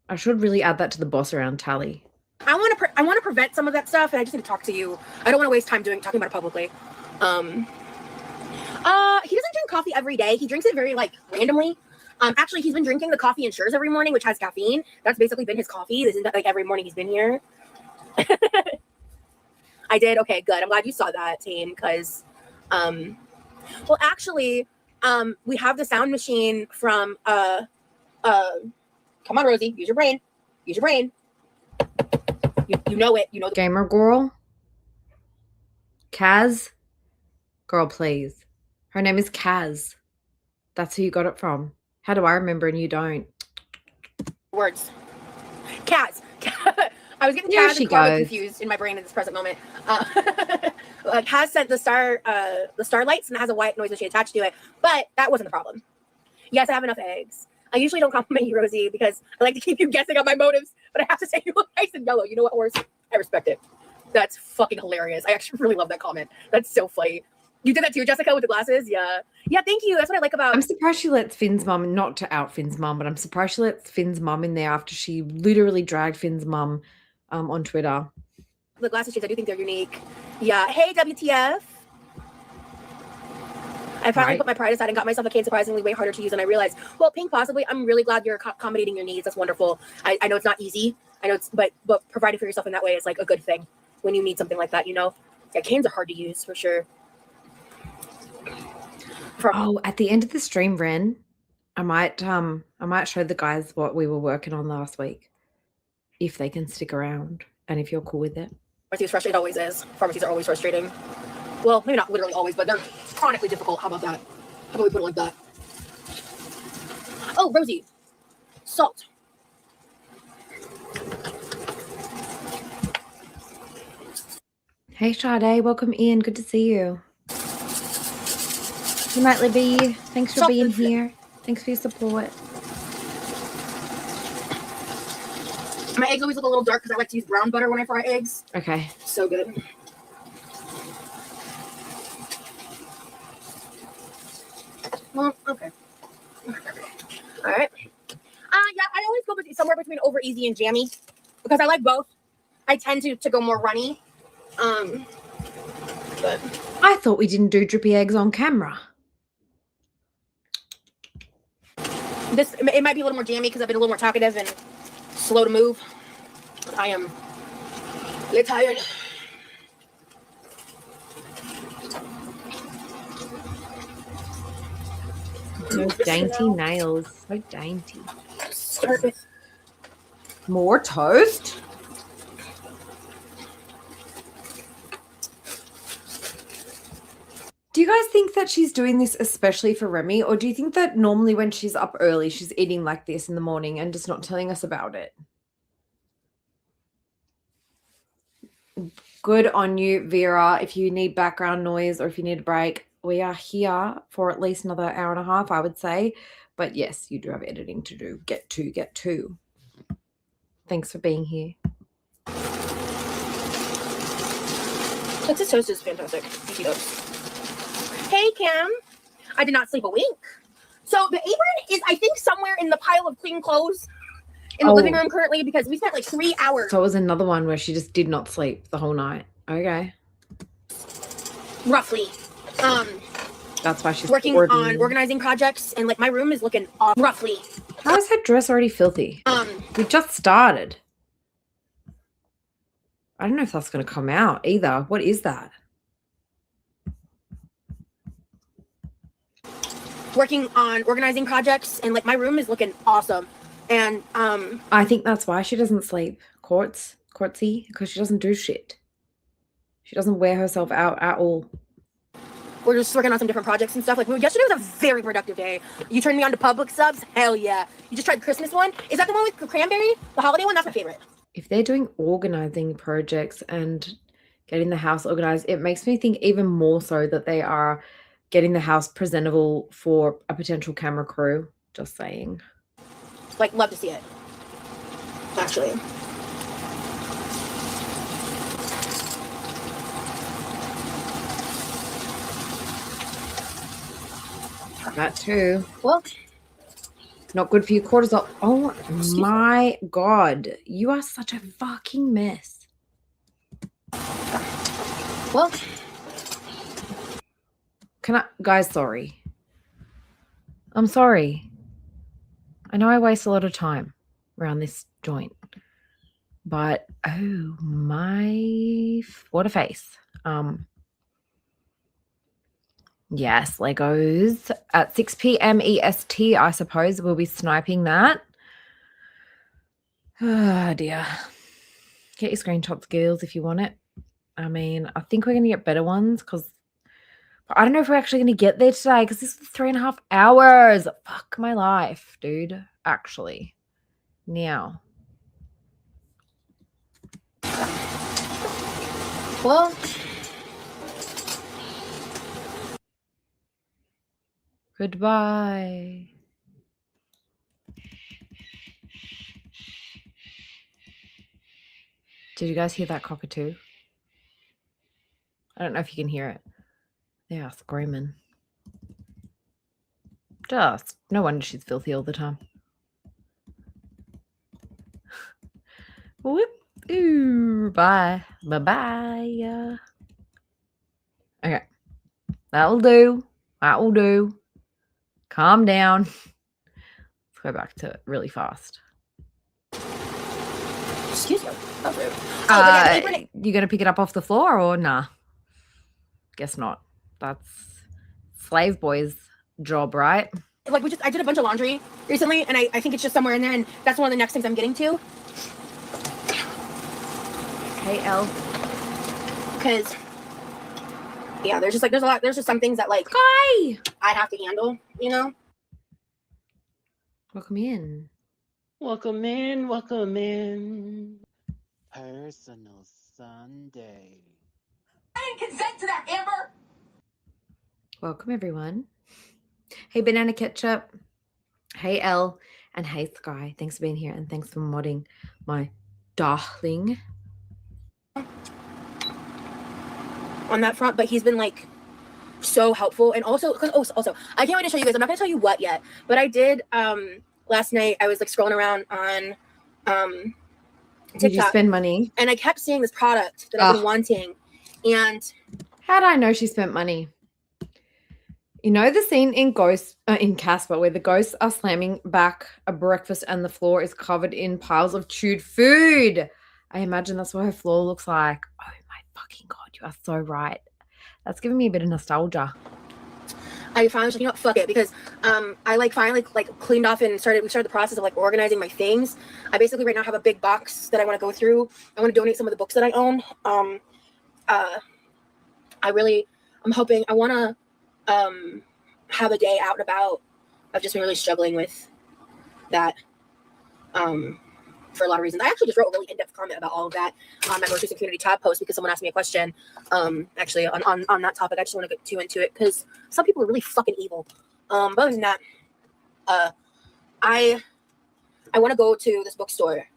I should really add that to the boss around tally. I want to prevent some of that stuff, and I just need to talk to you. I don't want to waste time talking about it publicly. He doesn't drink coffee every day. He drinks it very like randomly. Actually, he's been drinking the coffee Ensures every morning, which has caffeine. That's basically been his coffee. This is like every morning he's been here. I did. Okay, good. I'm glad you saw that, Tane, because, well, actually, we have the sound machine from, come on, Rosie, use your brain. Use your brain. You know it. You know the Gamer girl. Kaz. Girl, please. Her name is Kaz. That's who you got it from. How do I remember and you don't? words. Kaz. I was getting There Kaz she and Carla goes. confused in my brain at this present moment. Kaz sent the starlights and it has a white noise machine attached to it, but that wasn't the problem. Yes, I have enough eggs. I usually don't compliment you, Rosie, because I like to keep you guessing on my motives, but I have to say you look nice and yellow. You know what, Horse? I respect it. That's fucking hilarious. I actually really love that comment. That's so funny. You did that too, Jessica, with the glasses? Yeah. Yeah, thank you. That's what I like about... I'm surprised she lets Finn's mum, not to out Finn's mum, but I'm surprised she lets Finn's mum in there after she literally dragged Finn's mum on Twitter. The glasses shades, I do think they're unique. Yeah. Hey, WTF. I finally put my pride aside and got myself a cane surprisingly way harder to use than I realized. Well, Pink, possibly. I'm really glad you're accommodating your needs. That's wonderful. I know it's not easy. I know it's, but providing for yourself in that way is like a good thing when you need something like that, you know? Yeah, canes are hard to use for sure. At the end of the stream, Ren, I might show the guys what we were working on last week, if they can stick around and if you're cool with it. Pharmacies frustrated always is. Pharmacies are always frustrating. Well, maybe not literally always, but they're chronically difficult. How about that? How about we put it like that? Oh, Rosie. Salt. Hey, Sade, welcome in. Good to see you. Good night, Libby. Thanks for being here. Thanks for your support. My eggs always look a little dark because I like to use brown butter when I fry eggs. Okay. So good. Well, okay. All right. Yeah, I always go somewhere between over easy and jammy because I like both. I tend to go more runny. But I thought we didn't do drippy eggs on camera. It might be a little more jammy because I've been a little more talkative and slow to move. I am a little tired. Those dainty nails. So dainty. Start with more toast. Do you guys think that she's doing this especially for Remy, or do you think that normally when she's up early, she's eating like this in the morning and just not telling us about it? Good on you, Vera. If you need background noise or if you need a break, we are here for at least another hour and a half, I would say. But yes, you do have editing to do. Get to. Thanks for being here. Texas toast is fantastic. Thank you, guys. Hey, Cam. I did not sleep a wink. So the apron is, I think, somewhere in the pile of clean clothes in the living room currently because we spent like 3 hours. So it was another one where she just did not sleep the whole night. Okay. Roughly. That's why she's working on organizing projects, and like my room is looking roughly. How is her dress already filthy? We just started. I don't know if that's going to come out either. What is that? Working on organizing projects, and like my room is looking awesome. And I think that's why she doesn't sleep. Quartzy, because she doesn't do shit. She doesn't wear herself out at all. We're just working on some different projects and stuff. Like yesterday was a very productive day. You turned me on to public subs. Hell yeah. You just tried the Christmas one. Is that the one with the cranberry? The holiday one? That's my favorite. If they're doing organizing projects and getting the house organized, it makes me think even more so that they are getting the house presentable for a potential camera crew. Just saying. Like, love to see it. Actually. That too. Well, not good for your cortisol. Oh my God. You are such a fucking mess. Well, guys, sorry. I'm sorry. I know I waste a lot of time around this joint, but oh my, what a face. Yes, Legos at 6 p.m. EST, I suppose we'll be sniping that. Oh dear. Get your screenshots, girls, if you want it. I mean, I think we're going to get better ones because I don't know if we're actually going to get there today because this is 3.5 hours. Fuck my life, dude. Actually. Now. well. Goodbye. Did you guys hear that cockatoo? I don't know if you can hear it. They are screaming. Just no wonder she's filthy all the time. Whoop. Ooh, bye. Bye-bye. Okay. That'll do. That will do. Calm down. Let's go back to it really fast. Excuse me. You gonna pick it up off the floor or nah? Guess not. That's slave boy's job, right? Like I did a bunch of laundry recently, and I think it's just somewhere in there, and that's one of the next things I'm getting to. Hey, L. Because yeah, there's just some things that like Hi. I have to handle, you know. Welcome in. Welcome in, welcome in. Personal Sunday. I didn't consent to that, Amber. Welcome, everyone. Hey, Banana Ketchup. Hey, Elle. And hey, Sky. Thanks for being here and thanks for modding my darling. On that front, but he's been like so helpful, and also I can't wait to show you guys. I'm not gonna tell you what yet, but I did last night. I was like scrolling around on TikTok. Did you spend money? And I kept seeing this product that I've been wanting, and how did I know she spent money? You know the scene in in Casper where the ghosts are slamming back a breakfast and the floor is covered in piles of chewed food. I imagine that's what her floor looks like. Oh my fucking God, you are so right. That's giving me a bit of nostalgia. I finally was like, you know what, fuck it, because I finally cleaned off and we started the process of organizing my things. I basically right now have a big box that I want to go through. I want to donate some of the books that I own. I'm hoping I want to have a day out and about. I've just been really struggling with that for a lot of reasons. I actually just wrote a really in-depth comment about all of that on my most recent community tab post because someone asked me a question actually on that topic. I just want to get too into it because some people are really fucking evil. But other than that, I want to go to this bookstore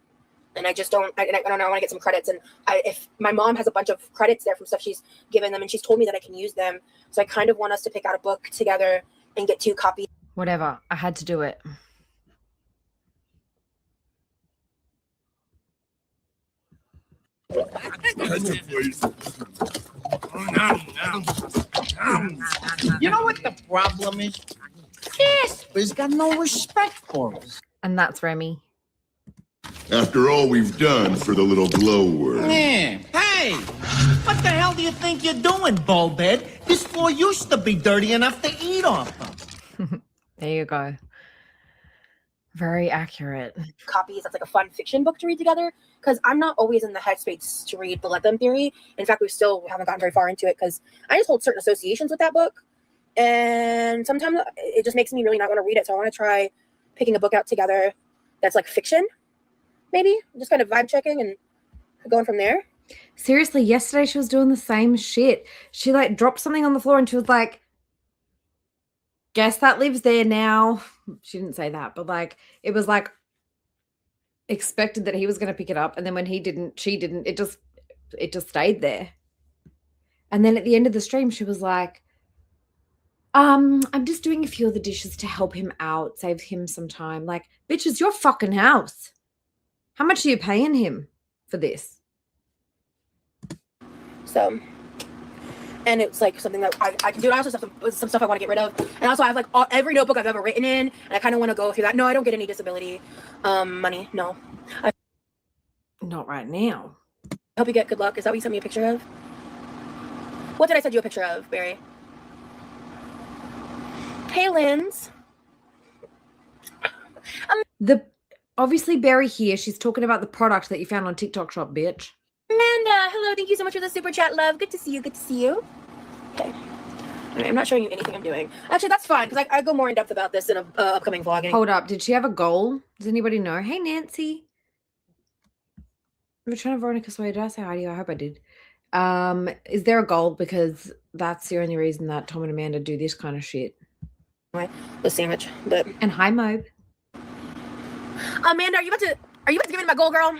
and I just don't, I don't know, I want to get some credits. And if my mom has a bunch of credits there from stuff she's given them and she's told me that I can use them. So I kind of want us to pick out a book together and get 2 copies. Whatever. I had to do it. You know what the problem is? Jasper's got no respect for us. And that's Remy. After all we've done for the little glowworm. Yeah. Hey, what the hell do you think you're doing, Bullbed? This floor used to be dirty enough to eat off of. There you go. Very accurate. Copies that's like a fun fiction book to read together because I'm not always in the headspace to read the Let Them theory. In fact, we still haven't gotten very far into it because I just hold certain associations with that book, and sometimes it just makes me really not want to read it. So I want to try picking a book out together that's like fiction, maybe just kind of vibe checking and going from there. Seriously, yesterday she was doing the same shit. She like dropped something on the floor and she was like, guess that lives there now. She didn't say that, but like it was like expected that he was going to pick it up, and then when he didn't, she didn't. It just stayed there. And then at the end of the stream, she was like, I'm just doing a few of the dishes to help him out, save him some time. Like, bitch, it's your fucking house. How much are you paying him for this? So, and it's like something that I can do. I also have some stuff I want to get rid of. And also I have like every notebook I've ever written in. And I kind of want to go through that. No, I don't get any disability money. No. Not right now. I hope you get good luck. Is that what you sent me a picture of? What did I send you a picture of, Barry? Hey, Linz. Obviously Barry here. She's talking about the product that you found on TikTok Shop, bitch. Amanda, hello. Thank you so much for the super chat, love. Good to see you. Good to see you. Okay. Right, I'm not showing you anything I'm doing. Actually, that's fine because I go more in depth about this in a upcoming vlogging. Hold up. Did she have a goal? Does anybody know? Hey, Nancy. Return of Veronica Sawyer. Did I say hi to you? I hope I did. Is there a goal? Because that's the only reason that Tom and Amanda do this kind of shit. The sandwich. But and hi, Mobe. Amanda, are you about to give me my goal, girl?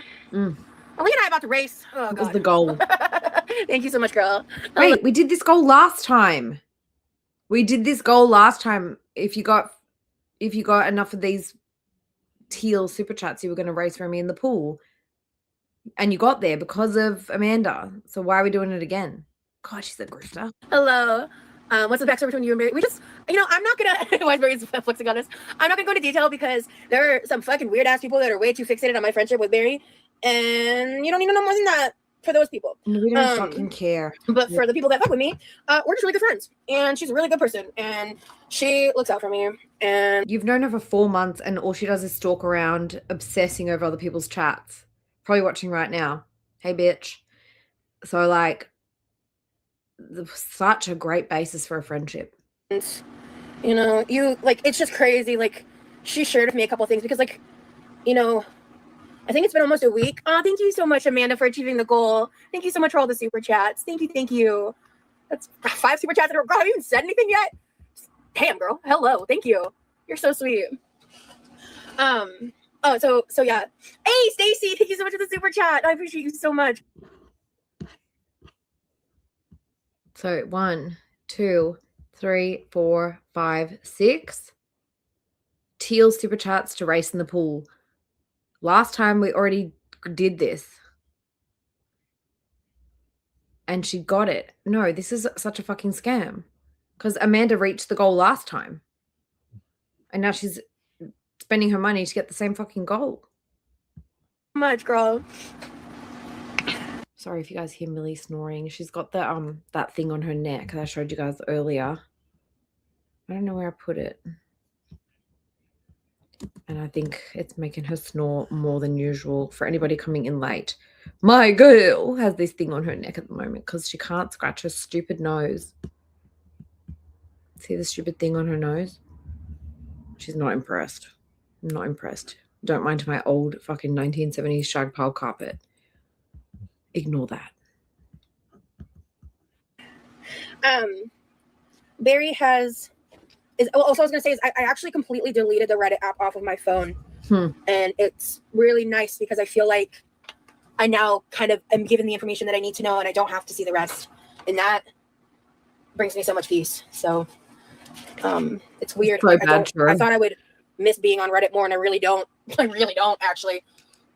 Are we and I about to race? Oh, God. What was the goal? Thank you so much, girl. Wait, we did this goal last time. If you got enough of these teal super chats, you were going to race Remy in the pool. And you got there because of Amanda. So why are we doing it again? God, she's a grifter. Hello. What's the backstory between you and Barry? We just, I'm not going to, why is Barry flexing on this? I'm not going to go into detail because there are some fucking weird ass people that are way too fixated on my friendship with Barry. And you don't need to know more than that for those people. We don't fucking care. But for the people that fuck with me, we're just really good friends. And she's a really good person. And she looks out for me. And you've known her for 4 months and all she does is stalk around, obsessing over other people's chats. Probably watching right now. Hey, bitch. So, like, such a great basis for a friendship. And, it's just crazy. Like, she shared with me a couple of things because, like, I think it's been almost a week. Oh, thank you so much, Amanda, for achieving the goal. Thank you so much for all the super chats. Thank you. That's 5 super chats. Girl, have you even said anything yet? Damn, girl. Hello. Thank you. You're so sweet. So yeah. Hey, Stacy, thank you so much for the super chat. I appreciate you so much. So 1, 2, 3, 4, 5, 6 teal super chats to race in the pool. Last time we already did this. And she got it. No, this is such a fucking scam. Because Amanda reached the goal last time. And now she's spending her money to get the same fucking goal. Much, girl. Sorry if you guys hear Millie snoring. She's got the that thing on her neck that I showed you guys earlier. I don't know where I put it. And I think it's making her snore more than usual for anybody coming in late. My girl has this thing on her neck at the moment because she can't scratch her stupid nose. See the stupid thing on her nose? She's not impressed. I'm not impressed. Don't mind my old fucking 1970s shag pile carpet. Ignore that. Barry has also I was gonna say is I actually completely deleted the Reddit app off of my phone. And it's really nice because I feel like I now kind of am given the information that I need to know and I don't have to see the rest. And that brings me so much peace. So it's weird. So Like, bad, I thought I would miss being on Reddit more and I really don't. I really don't actually.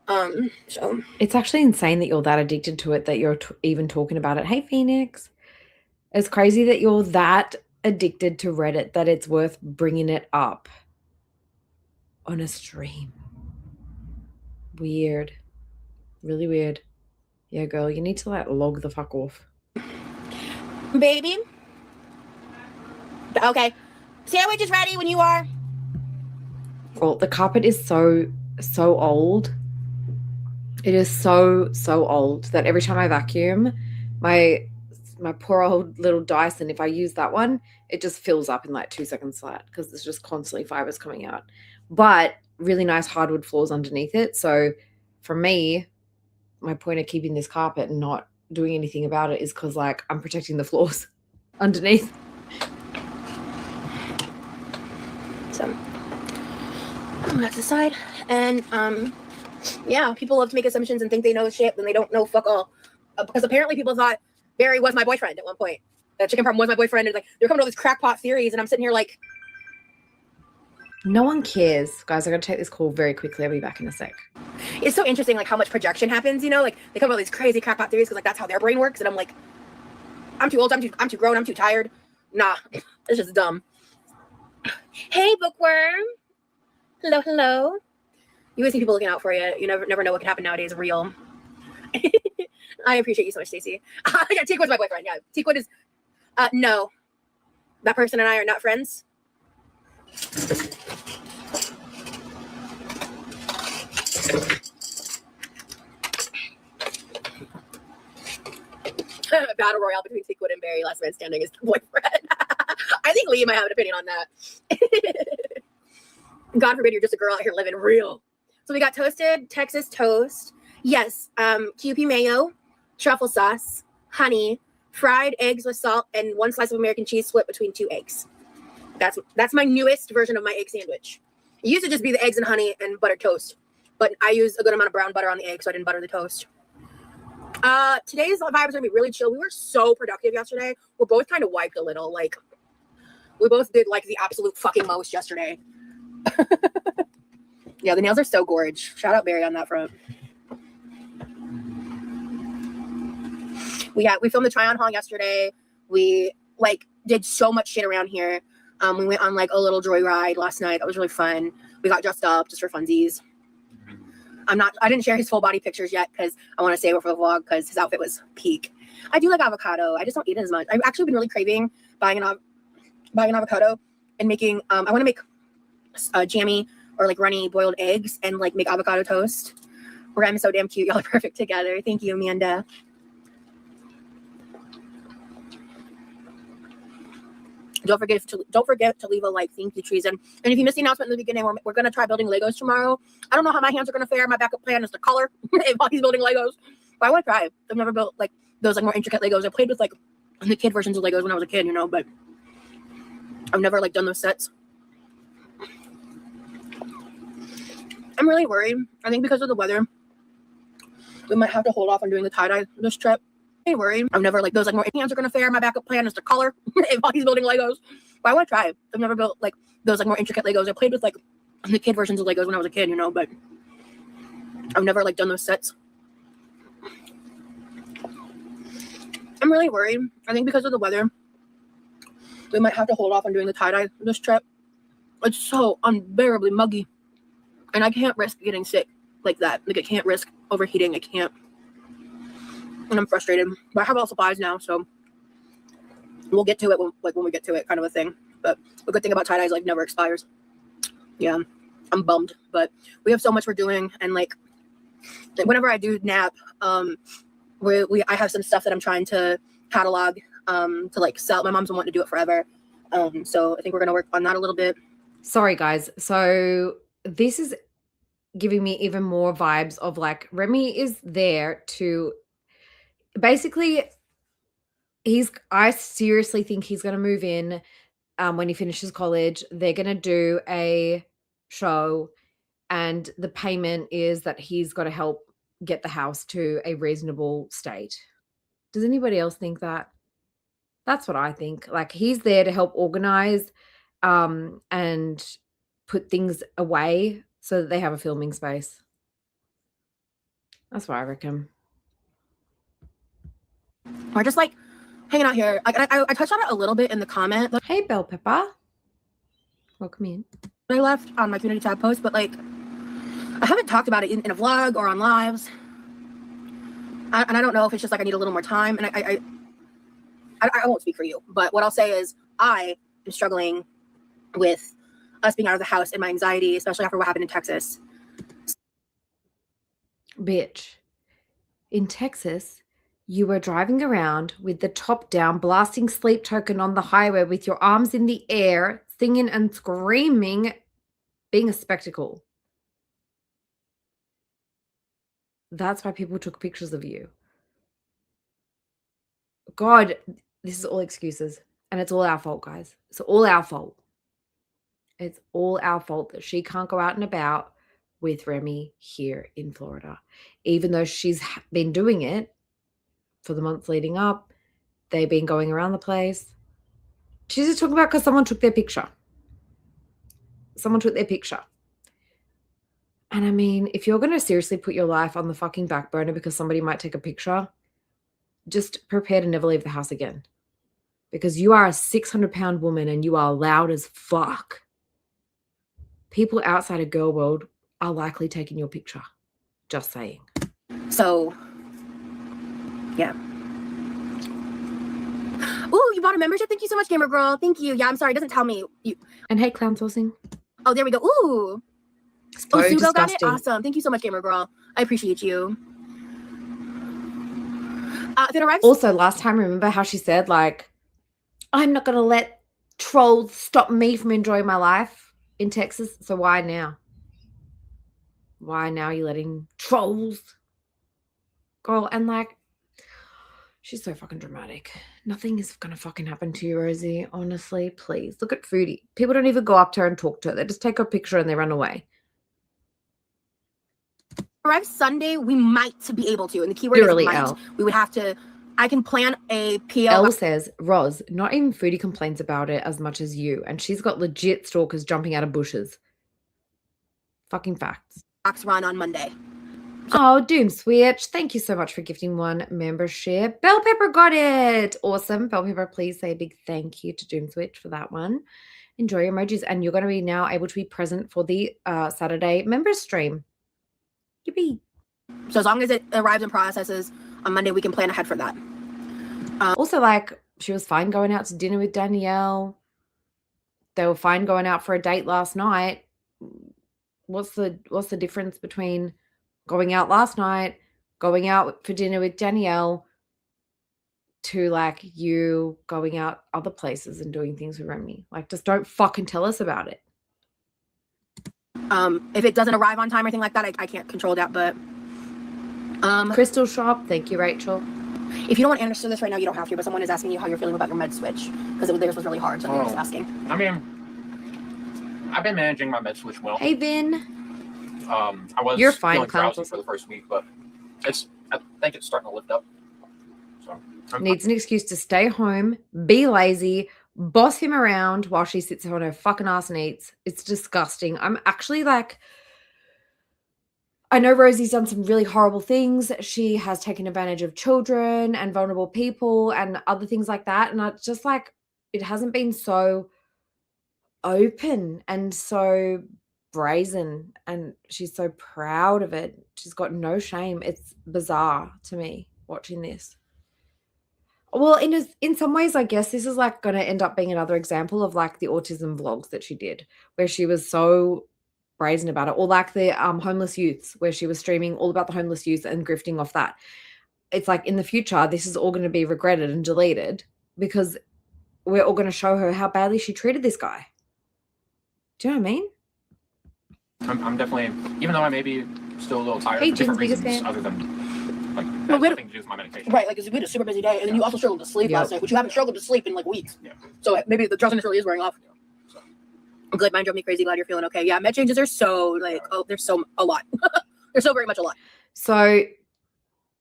So it's actually insane that you're that addicted to it that you're even talking about it. Hey, Phoenix. It's crazy that you're that addicted to Reddit that it's worth bringing it up on a stream. Weird. Really weird. Yeah, girl, you need to like log the fuck off. Baby. Okay. Sandwich is ready when you are. Well, the carpet is so old. It is so old that every time I vacuum, my poor old little Dyson, if I use that one, it just fills up in like 2 seconds flat because there's just constantly fibers coming out. But really nice hardwood floors underneath it. So for me, my point of keeping this carpet and not doing anything about it is because like I'm protecting the floors underneath. So that's the side. And yeah, people love to make assumptions and think they know shit when they don't know fuck all. Because apparently people thought Barry was my boyfriend at one point. That chicken farm was my boyfriend. And like they're coming to all these crackpot theories, and I'm sitting here like, no one cares. Guys, I gotta take this call very quickly. I'll be back in a sec. It's so interesting like how much projection happens, you know? Like they come up with these crazy crackpot theories because like that's how their brain works. And I'm like, I'm too old, I'm too grown, I'm too tired. Nah, it's just dumb. Hey, bookworm. Hello, hello. You always see people looking out for you. You never know what can happen nowadays. Real. I appreciate you so much, Stacey. Yeah, Teakwood's my boyfriend. Yeah, Teakwood is. No, that person and I are not friends. Battle royale between Teakwood and Barry. Last man standing is the boyfriend. I think Lee might have an opinion on that. God forbid you're just a girl out here living real. So we got toasted Texas toast. Yes, QP mayo, truffle sauce, honey, fried eggs with salt, and 1 slice of American cheese split between 2 eggs. That's my newest version of my egg sandwich. It used to just be the eggs and honey and buttered toast, but I use a good amount of brown butter on the egg, so I didn't butter the toast. Today's vibes are gonna be really chill. We were so productive yesterday. We're both kind of wiped a little. Like, we both did like the absolute fucking most yesterday. Yeah, the nails are so gorge. Shout out Barry on that front. We filmed the try-on haul yesterday. We like did so much shit around here. We went on like a little joyride last night. That was really fun. We got dressed up just for funsies. I didn't share his full body pictures yet because I want to save it for the vlog because his outfit was peak. I do like avocado. I just don't eat it as much. I've actually been really craving buying an avocado and making. I want to make jammy or like runny boiled eggs and like make avocado toast. We're so damn cute. Y'all are perfect together. Thank you, Amanda. Don't forget to leave a like. Thank you, trees. And if you missed the announcement in the beginning, we're gonna try building Legos tomorrow. I don't know how my hands are gonna fare. My backup plan is to color while he's building Legos. But I want to try. I've never built like those like more intricate Legos. I played with like the kid versions of Legos when I was a kid, you know, but I've never like done those sets. I'm really worried. I think because of the weather, we might have to hold off on doing the tie-dye this trip. I'm worried. I've never like those like more hands are gonna fare. My backup plan is to color while he's building Legos. But I want to try. I've never built like those like more intricate Legos. I played with like the kid versions of Legos when I was a kid, you know, but I've never like done those sets. I'm really worried. I think because of the weather, we might have to hold off on doing the tie-dye this trip. It's so unbearably muggy. And I can't risk getting sick like that. Like I can't risk overheating. I can't. And I'm frustrated. But I have all supplies now, so we'll get to it when we get to it, kind of a thing. But the good thing about tie-dye is like never expires. Yeah, I'm bummed. But we have so much we're doing, and like whenever I do nap, I have some stuff that I'm trying to catalog to like sell. My mom's been wanting to do it forever. So I think we're gonna work on that a little bit. Sorry, guys. So this is giving me even more vibes of like Remy is there to basically I seriously think he's going to move in when he finishes college. They're going to do a show and the payment is that he's got to help get the house to a reasonable state. Does anybody else think that? That's what I think. Like he's there to help organize and put things away so that they have a filming space. That's what I reckon. We're just like hanging out here. I touched on it a little bit in the comment. Hey, Bell Pepper. Welcome in. I left on my community tab post, but like I haven't talked about it in a vlog or on lives. And I don't know if it's just like I need a little more time. And I won't speak for you, but what I'll say is I am struggling with us being out of the house and my anxiety, especially after what happened in Texas. Bitch. In Texas, you were driving around with the top down, blasting Sleep Token on the highway with your arms in the air, singing and screaming, being a spectacle. That's why people took pictures of you. God, this is all excuses. And it's all our fault, guys. It's all our fault. It's all our fault that she can't go out and about with Remy here in Florida. Even though she's been doing it for the months leading up. They've been going around the place. She's just talking about because someone took their picture. Someone took their picture. And I mean, if you're going to seriously put your life on the fucking back burner because somebody might take a picture, just prepare to never leave the house again. Because you are a 600-pound woman and you are loud as fuck. People outside of girl world are likely taking your picture. Just saying. So, yeah. Ooh, you bought a membership? Thank you so much, Gamer Girl. Thank you. Yeah, I'm sorry. It doesn't tell me. And hey, clown sourcing. Oh, there we go. Ooh. So oh, Sugo got it? disgusting. Awesome. Thank you so much, Gamer Girl. I appreciate you. If it arrives... Also, last time, remember how she said, like, I'm not going to let trolls stop me from enjoying my life in Texas. So why now? Why now are you letting trolls go? And like, she's so fucking dramatic. Nothing is going to fucking happen to you, Rosie. Honestly, please. Look at Foodie. People don't even go up to her and talk to her. They just take a picture and they run away. Arrives Sunday, we might be able to. And the keyword Literally, is might. L. We would have to... I can plan a PO. Elle says, Roz, not even Foodie complains about it as much as you. And she's got legit stalkers jumping out of bushes. Fucking facts. Run on Monday. Oh, Doom Switch. Thank you so much for gifting one membership. Bell Pepper got it. Awesome. Bell Pepper, please say a big thank you to Doom Switch for that one. Enjoy your emojis. And you're going to be now able to be present for the Saturday members stream. Yippee. So as long as it arrives and processes on Monday, we can plan ahead for that. Also, like, she was fine going out to dinner with Danielle. They were fine going out for a date last night. What's the difference between going out last night, going out for dinner with Danielle, to like you going out other places and doing things with Remy? Like, just don't fucking tell us about it. If it doesn't arrive on time or anything like that, I can't control that, but Crystal Shop, thank you, Rachel. If you don't want to answer this right now, you don't have to, but someone is asking you how you're feeling about your med switch, because theirs was really hard, so they're just asking. I mean, I've been managing my med switch well. Hey, Vin. I was You're fine, feeling drowsy Council. for the first week, but I think it's starting to lift up. So Needs an excuse to stay home, be lazy, boss him around while she sits on her fucking ass and eats. It's disgusting. I'm actually like, I know Rosie's done some really horrible things. She has taken advantage of children and vulnerable people and other things like that. And it's just like, it hasn't been so open and so brazen. And she's so proud of it. She's got no shame. It's bizarre to me watching this. Well, in some ways, I guess this is like going to end up being another example of like the autism vlogs that she did, where she was so brazen about it, or like the homeless youths, where she was streaming all about the homeless youth and grifting off that. It's like in the future, this is all going to be regretted and deleted because we're all going to show her how badly she treated this guy. Do you know what I mean? I'm definitely, even though I may be still a little tired Hey, for different Jen's biggest reasons fan. other than like Well, that we nothing to do with my medication. Right, like, 'cause we had a super busy day, and then you also struggled to sleep Yep. last night, which you haven't struggled to sleep in like weeks. Yeah. So maybe the drowsiness really is wearing off. So, I'm glad mine drove me crazy. Glad you're feeling okay. Yeah, med changes are so like, oh, there's so a lot. There's so very much a lot. So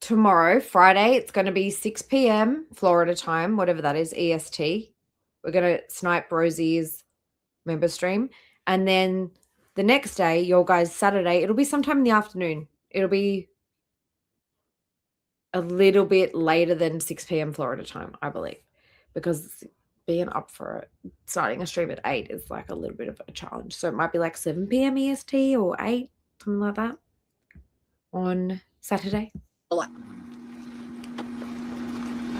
tomorrow, Friday, it's going to be 6 p.m. Florida time, whatever that is, EST. We're going to snipe Rosie's member stream. And then the next day, your guys' Saturday, it'll be sometime in the afternoon. It'll be a little bit later than 6 p.m. Florida time, I believe, because being up for it, starting a stream at 8 is like a little bit of a challenge. So it might be like 7 p.m. EST or 8, something like that on Saturday. A lot.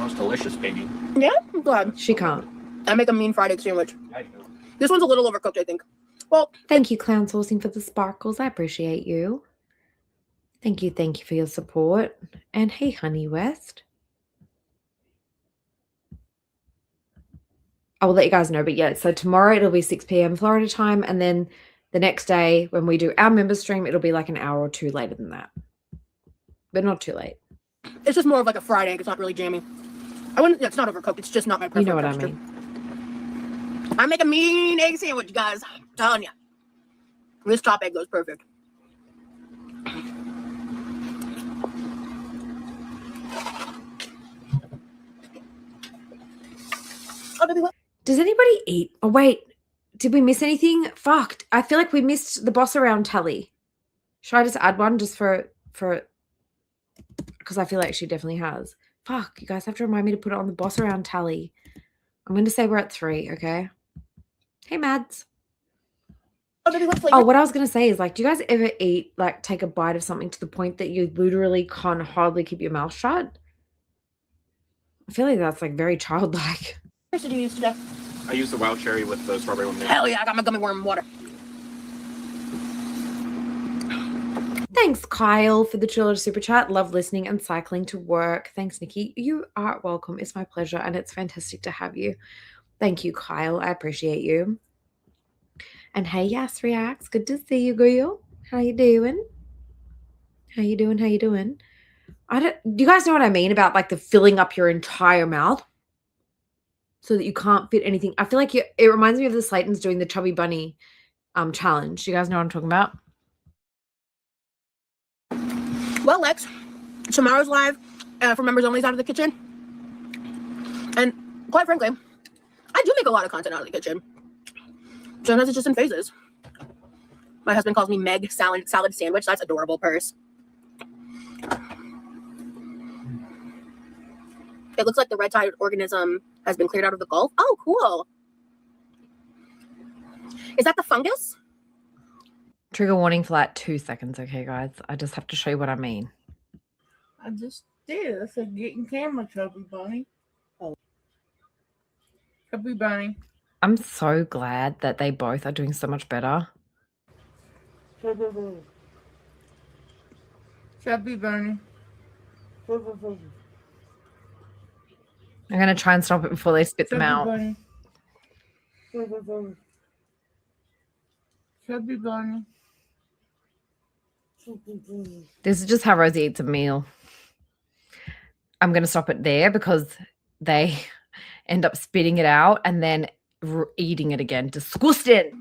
most delicious, baby. Yeah, I'm glad. She can't. I make a mean fried egg sandwich. Yeah, you do. This one's a little overcooked, I think. Well, Thank you, Clown Sourcing, for the sparkles. I appreciate you. Thank you for your support. And hey, Honey West. I will let you guys know, but yeah, so tomorrow it'll be 6 p.m. Florida time, and then the next day when we do our member stream, it'll be like an hour or two later than that. But not too late. it's just more of like a fried egg. It's not really jammy. I wouldn't. It's not overcooked. It's just not my You preferred know what texture. I mean. I make a mean egg sandwich, guys. I'm telling you. This top egg goes perfect. Oh, baby, what? Does anybody eat? Oh, wait. Did we miss anything? Fucked. I feel like we missed the boss around tally. Should I just add one just for because I feel like she definitely has. Fuck, you guys have to remind me to put it on the boss around tally. I'm going to say we're at 3, okay? Hey, Mads. Oh, baby, what flavor? Oh, what I was going to say is, like, do you guys ever eat, like, take a bite of something to the point that you literally can't hardly keep your mouth shut? I feel like that's, like, very childlike. What did you use today? I used the wild cherry with the strawberry lemonade. Hell yeah, I got my gummy worm water. Thanks, Kyle, for the $2 super chat. Love listening and cycling to work. Thanks, Nikki. You are welcome. It's my pleasure, and it's fantastic to have you. Thank you, Kyle. I appreciate you. And hey, Yas Reacts. Good to see you, girl. How you doing? How you doing? How you doing? Do you guys know what I mean about, like, the filling up your entire mouth so that you can't fit anything? I feel like it reminds me of the Slaytons doing the Chubby Bunny challenge. Do you guys know what I'm talking about? Well, Lex, tomorrow's live for members only out of the kitchen. And quite frankly, I do make a lot of content out of the kitchen. Sometimes it's just in phases. My husband calls me Meg Salad Sandwich. That's adorable, purse. It looks like the red-tide organism has been cleared out of the Gulf. Oh, cool. Is that the fungus? Trigger warning for like 2 seconds, okay, guys? I just have to show you what I mean. I just did. I said, get in camera, Chubby Bunny. Oh. Chubby Bunny. I'm so glad that they both are doing so much better. Chubby Bunny. I'm going to try and stop it before they spit them out. Bunny. Chubby Bunny. This is just how Rosie eats a meal. I'm going to stop it there because they end up spitting it out and then eating it again. Disgusting.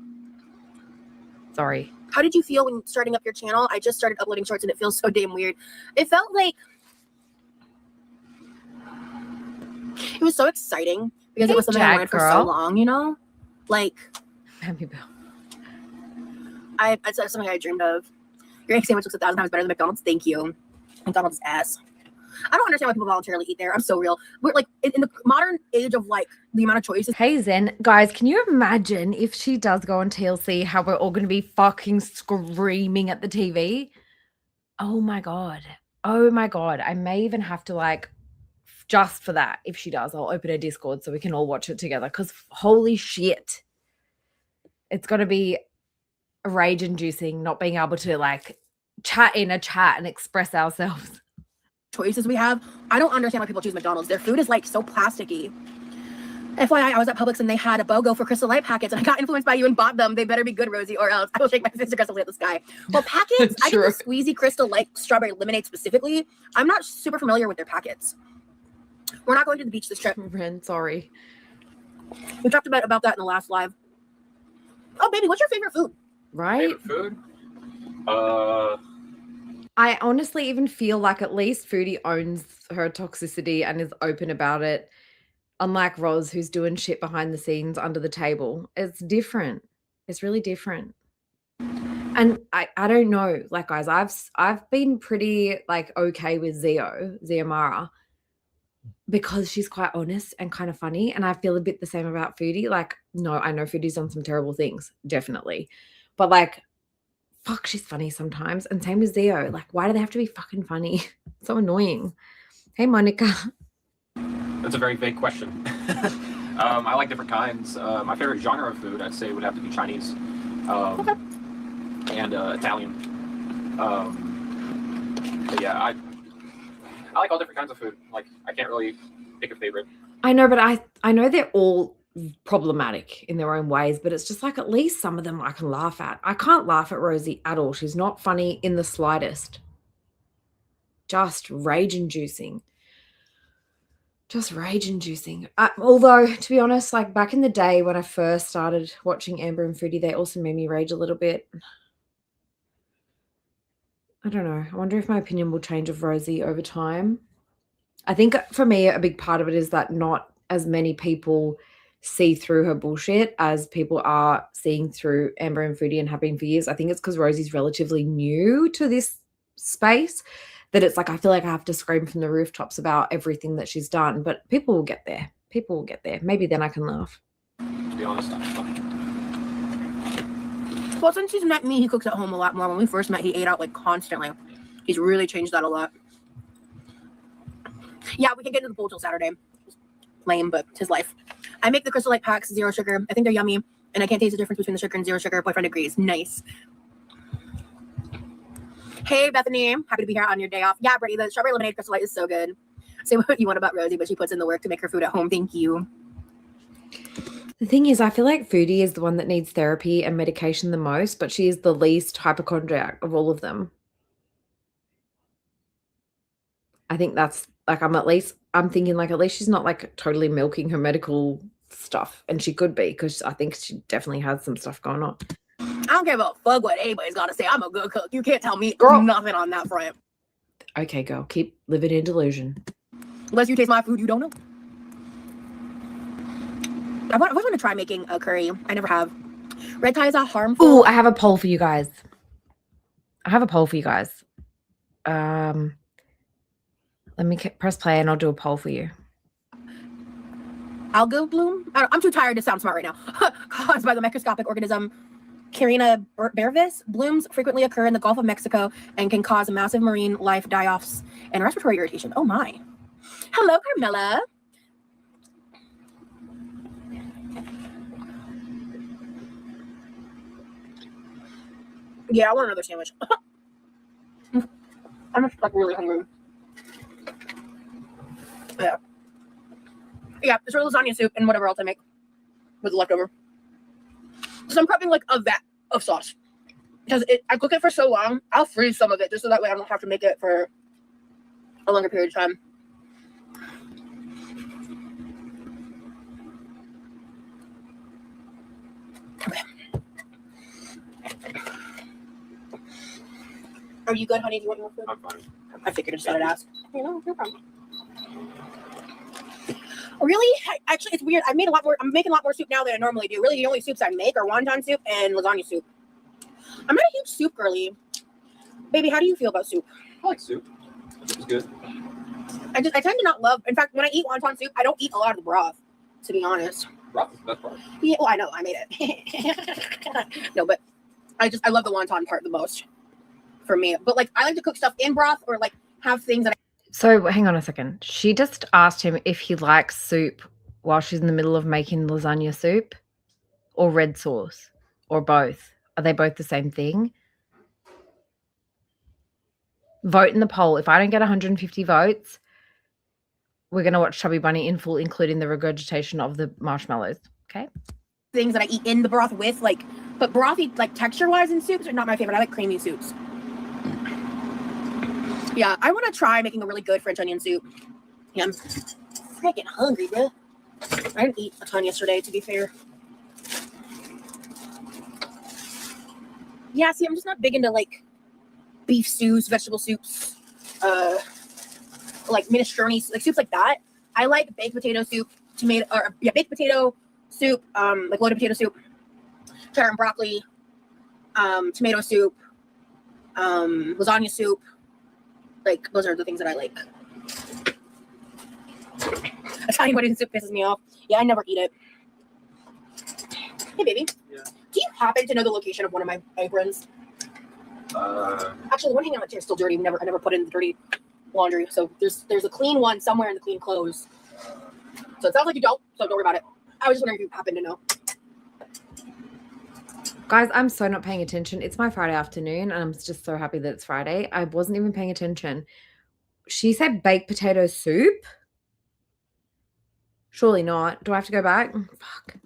Sorry. How did you feel when starting up your channel? I just started uploading shorts and it feels so damn weird. It felt like it was so exciting because it was something I wanted for so long, you know? Like, Happy Bell. it's something I dreamed of. Your egg sandwich looks 1,000 times better than McDonald's. Thank you. McDonald's ass. I don't understand why people voluntarily eat there. I'm so real. We're like in the modern age of like the amount of choices. Hey Zen, guys, can you imagine if she does go on TLC, how we're all going to be fucking screaming at the TV? Oh my God. Oh my God. I may even have to, like, just for that, if she does, I'll open a Discord so we can all watch it together because holy shit. It's going to be rage inducing not being able to, like, chat in a chat and express FYI, I was at Publix and they had a BOGO for Crystal Light packets, and I got influenced by you and bought them. They better be good, Rosie, or else I will shake my fist aggressively at the sky. Well, packets, I get the squeezy Crystal Light strawberry lemonade specifically. I'm not super familiar with their packets. We're not going to the beach this trip. Ren, sorry. We talked about that in the last live. Oh, baby, what's your favorite food? Right? Favorite food? I honestly even feel like at least Foodie owns her toxicity and is open about it. Unlike Roz, who's doing shit behind the scenes under the table. It's different. It's really different. And I don't know, like, guys, I've been pretty like okay with Zia Mara, because she's quite honest and kind of funny. And I feel a bit the same about Foodie. Like, no, I know Foodie's done some terrible things, definitely. But like, fuck, she's funny sometimes. And same with Zio. Like, why do they have to be fucking funny? So annoying. Hey, Monica. That's a very vague question. I like different kinds. My favorite genre of food, I'd say, would have to be Chinese and Italian. But yeah, I like all different kinds of food. Like, I can't really pick a favorite. I know, but I know they're all problematic in their own ways, but it's just like at least some of them I can laugh at. I can't laugh at Rosie at all. She's not funny in the slightest. Just rage-inducing. Just rage-inducing. Although, to be honest, like back in the day when I first started watching Amber and Foodie, they also made me rage a little bit. I don't know. I wonder if my opinion will change of Rosie over time. I think for me, a big part of it is that not as many people see through her bullshit as people are seeing through Amber and Foodie and have been for years. I think it's because Rosie's relatively new to this space that it's like I feel like I have to scream from the rooftops about everything that she's done. But people will get there. People will get there. Maybe then I can laugh. To be honest, Well, since he's met me, he cooks at home a lot more. When we first met, he ate out like constantly. He's really changed that a lot. Yeah, we can get into the pool till Saturday. Lame, but it's his life. I make the Crystal Light packs, 0 sugar. I think they're yummy, and I can't taste the difference between the sugar and 0 sugar. Boyfriend agrees. Nice. Hey, Bethany. Happy to be here on your day off. Yeah, Brittany, the strawberry lemonade Crystal Light is so good. Say what you want about Rosie, but she puts in the work to make her food at home. Thank you. The thing is, I feel like Foodie is the one that needs therapy and medication the most, but she is the least hypochondriac of all of them. I think that's like, I'm thinking like at least she's not like totally milking her medical stuff, and she could be, because I think she definitely has some stuff going on. I don't give a fuck what anybody's got to say. I'm a good cook. You can't tell me nothing on that front. Okay, girl, keep living in delusion. Unless you taste my food, you don't know. I always want to try making a curry. I never have. Red ties are harmful. Oh, I have a poll for you guys. Let me press play and I'll do a poll for you. Algal bloom? I'm too tired to sound smart right now. Caused by the microscopic organism Carina brevis. Blooms frequently occur in the Gulf of Mexico and can cause massive marine life die-offs and respiratory irritation. Oh my. Hello, Carmela. Yeah, I want another sandwich. I'm just like really hungry. Yeah. Yeah, it's real lasagna soup and whatever else I make with the leftover. So I'm prepping like a vat of sauce. Because I cook it for so long, I'll freeze some of it just so that way I don't have to make it for a longer period of time. Okay. Are you good, honey? Do you want more food? I'm fine. I figured I just thought I'd ask. You know, no problem. Really? Actually, it's weird. I'm making a lot more soup now than I normally do. Really, the only soups I make are wonton soup and lasagna soup. I'm not a huge soup girly. Baby, how do you feel about soup? I like soup. It's good. I tend to not love. In fact, when I eat wonton soup, I don't eat a lot of the broth, to be honest. Broth is the best part. Yeah, well, I know. I made it. No, but I love the wonton part the most for me. But like, I like to cook stuff in broth or like have things that So hang on a second. She just asked him if he likes soup while she's in the middle of making lasagna soup, or red sauce, or both. Are they both the same thing? Vote in the poll. If I don't get 150 votes, we're going to watch Chubby Bunny in full, including the regurgitation of the marshmallows. Okay. Things that I eat in the broth with, like, but brothy, like, texture-wise in soups are not my favorite. I like creamy soups. Yeah, I want to try making a really good French onion soup. Yeah, I'm freaking hungry, bro. I didn't eat a ton yesterday, to be fair. Yeah, see, I'm just not big into, like, beef stews, vegetable soups, like minestrone, like soups like that. I like baked potato soup, baked potato soup, like loaded potato soup, cheddar and broccoli, tomato soup, lasagna soup. Like, those are the things that I like. Italian wedding soup pisses me off. Yeah, I never eat it. Hey, baby. Yeah. Do you happen to know the location of one of my aprons? Actually, the one hanging on my chair is still dirty. I never put it in the dirty laundry. So there's a clean one somewhere in the clean clothes. So it sounds like you don't, so don't worry about it. I was just wondering if you happen to know. Guys, I'm so not paying attention. It's my Friday afternoon, and I'm just so happy that it's Friday. I wasn't even paying attention. She said baked potato soup? Surely not. Do I have to go back? Fuck.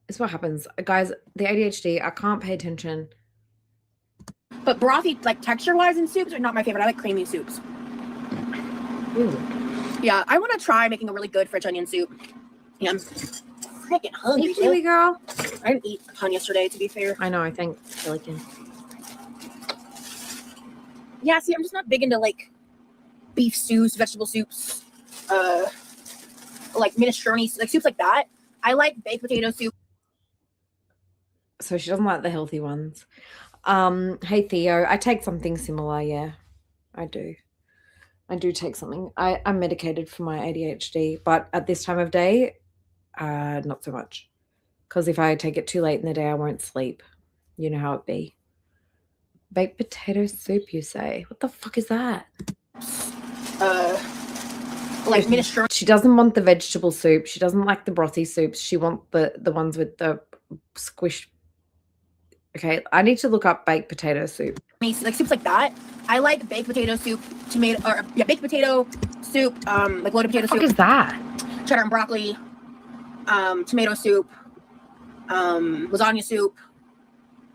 It's what happens. Guys, the ADHD, I can't pay attention. But brothy, like, texture-wise in soups are not my favorite. I like creamy soups. Ooh. Yeah, I want to try making a really good French onion soup. Yeah, I'm freaking hungry. Hey, Kiwi girl. I didn't eat a ton yesterday, to be fair. I know, I think Silicon. Yeah, see, I'm just not big into, like, beef stews, vegetable soups, like minestrone, like soups like that. I like baked potato soup. So she doesn't like the healthy ones. Hey, Theo, I take something similar, yeah. I do. I do take something. I'm medicated for my ADHD, but at this time of day, not so much. Because if I take it too late in the day, I won't sleep. You know how it be. Baked potato soup, you say? What the fuck is that? Like minestrone. She doesn't want the vegetable soup. She doesn't like the brothy soups. She wants the ones with the squish. Okay, I need to look up baked potato soup. Like soups like that. I like baked potato soup, baked potato soup, like loaded potato soup. What is that? Cheddar and broccoli, tomato soup, lasagna soup.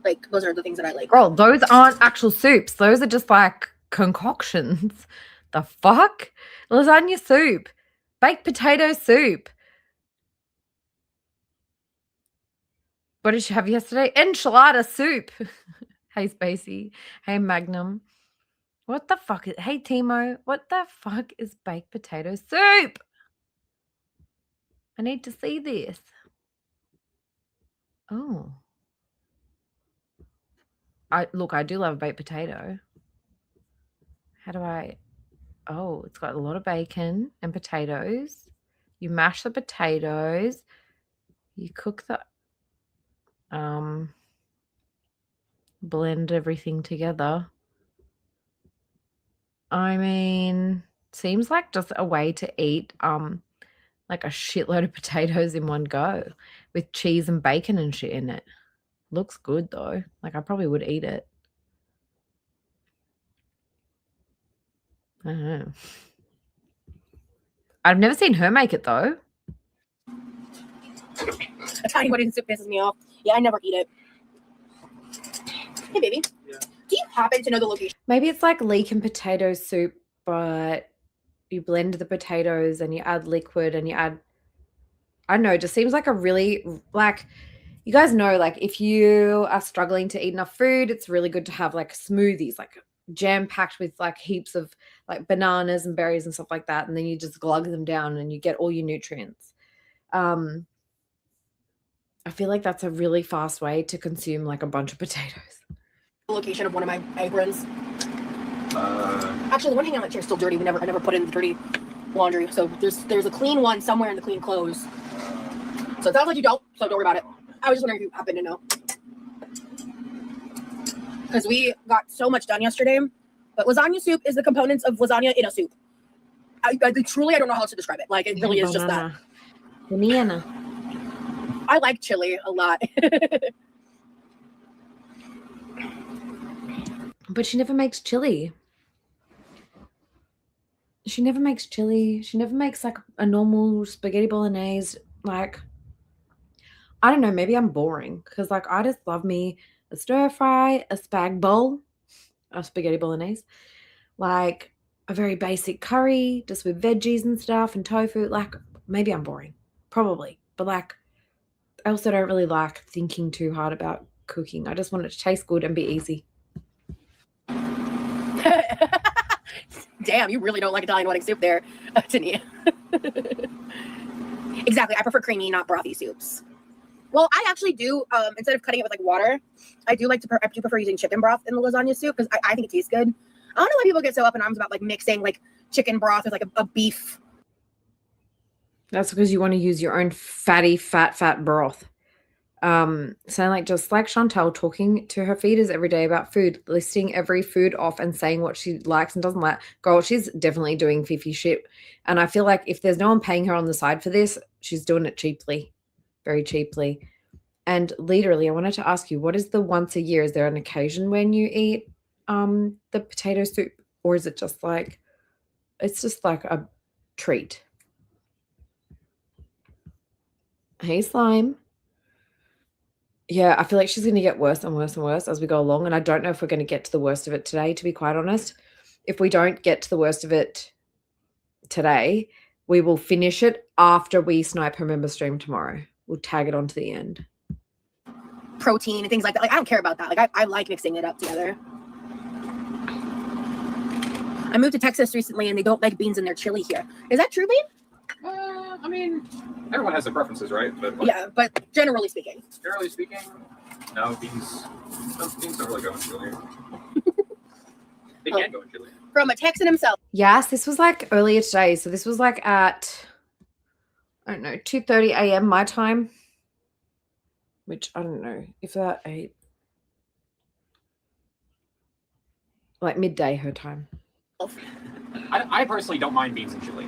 Like, those are the things that I like. Girl, those aren't actual soups. Those are just like concoctions. The fuck? Lasagna soup, baked potato soup. What did she have yesterday? Enchilada soup. Hey, Spacey. Hey, Magnum. What the fuck is... Hey, Timo. What the fuck is baked potato soup? I need to see this. Oh. Look, I do love baked potato. How do I... Oh, it's got a lot of bacon and potatoes. You mash the potatoes. You cook the... blend everything together. I mean, seems like just a way to eat like a shitload of potatoes in one go with cheese and bacon and shit in it. Looks good though. Like, I probably would eat it. I don't know. I've never seen her make it though. Italian wedding soup pisses me off. Yeah, I never eat it. Hey, baby. Yeah. Do you happen to know the location? Maybe it's like leek and potato soup, but you blend the potatoes and you add liquid and you add, I don't know, it just seems like a really, like, you guys know, like, if you are struggling to eat enough food, it's really good to have like smoothies, like jam-packed with like heaps of like bananas and berries and stuff like that, and then you just glug them down and you get all your nutrients. I feel like that's a really fast way to consume like a bunch of potatoes. The location of one of my aprons. Actually, the one hanging on my chair is still dirty. I never put it in the dirty laundry. So there's a clean one somewhere in the clean clothes. So it sounds like you don't, so don't worry about it. I was just wondering if you happen to know. Because we got so much done yesterday. But lasagna soup is the components of lasagna in a soup. I truly, I don't know how else to describe it. Like, it really is just that. Banana. I like chili a lot. But she never makes chili. She never makes chili. She never makes like a normal spaghetti bolognese. Like, I don't know, maybe I'm boring because like I just love me a stir fry, a spag bowl, a spaghetti bolognese, like a very basic curry just with veggies and stuff and tofu. Like, maybe I'm boring. Probably. But like, I also don't really like thinking too hard about cooking. I just want it to taste good and be easy. Damn, you really don't like Italian wedding soup there, Tania. Exactly. I prefer creamy, not brothy soups. Well, I actually do, instead of cutting it with like water, I do prefer using chicken broth in the lasagna soup because I think it tastes good. I don't know why people get so up in arms about like mixing like chicken broth with like a beef. That's because you want to use your own fatty, fat broth. Sound like just like Chantal talking to her feeders every day about food, listing every food off and saying what she likes and doesn't like. Girl, she's definitely doing fifi shit. And I feel like if there's no one paying her on the side for this, she's doing it cheaply, very cheaply. And literally, I wanted to ask you, what is the once a year? Is there an occasion when you eat the potato soup, or is it just like it's just like a treat? Hey, Slime. Yeah, I feel like she's going to get worse and worse and worse as we go along. And I don't know if we're going to get to the worst of it today, to be quite honest. If we don't get to the worst of it today, we will finish it after we snipe her member stream tomorrow. We'll tag it on to the end. Protein and things like that. Like, I don't care about that. Like, I like mixing it up together. I moved to Texas recently and they don't like beans in their chili here. Is that true, babe? I mean, everyone has their preferences, right? But like, yeah, but generally speaking, no, beans don't really go in chili. They can go in chili. From a Texan himself. Yes, this was like earlier today. So this was like at, I don't know, 2:30 a.m. my time, which I don't know if that like midday her time. I personally don't mind beans and chili.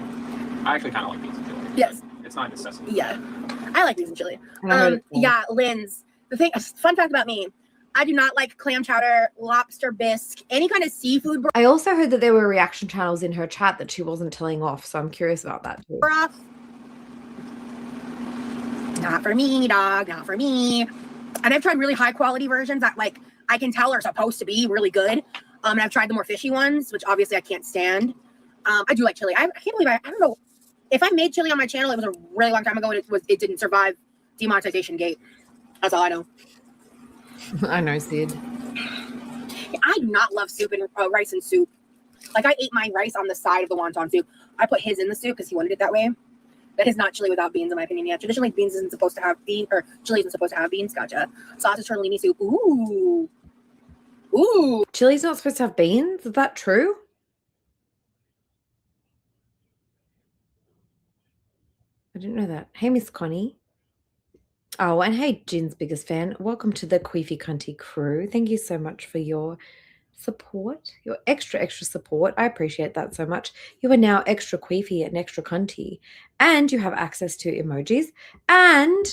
I actually kind of like beans and chili. Yes. It's not a necessity. Yeah. I like beans and chili. Yeah, Lynn's. Fun fact about me, I do not like clam chowder, lobster bisque, any kind of seafood. I also heard that there were reaction channels in her chat that she wasn't telling off, so I'm curious about that too. Broth. Not for me, dog. Not for me. And I've tried really high quality versions that like I can tell are supposed to be really good. And I've tried the more fishy ones, which obviously I can't stand. I do like chili. I can't believe I don't know. If I made chili on my channel, it was a really long time ago and it didn't survive demonetization gate. That's all I know. I know, Sid. I do not love soup and rice and soup. Like, I ate my rice on the side of the wonton soup. I put his in the soup because he wanted it that way. That is not chili without beans, in my opinion. Yeah, traditionally beans isn't supposed to have beans, or chili isn't supposed to have beans. Gotcha. Sausage tortellini soup. Ooh. Ooh. Chili's not supposed to have beans? Is that true? I didn't know that. Hey, Miss Connie. Oh, and hey, Jin's biggest fan. Welcome to the Queefy Cunty crew. Thank you so much for your support, your extra support. I appreciate that so much. You are now extra queefy and extra cunty, and you have access to emojis, and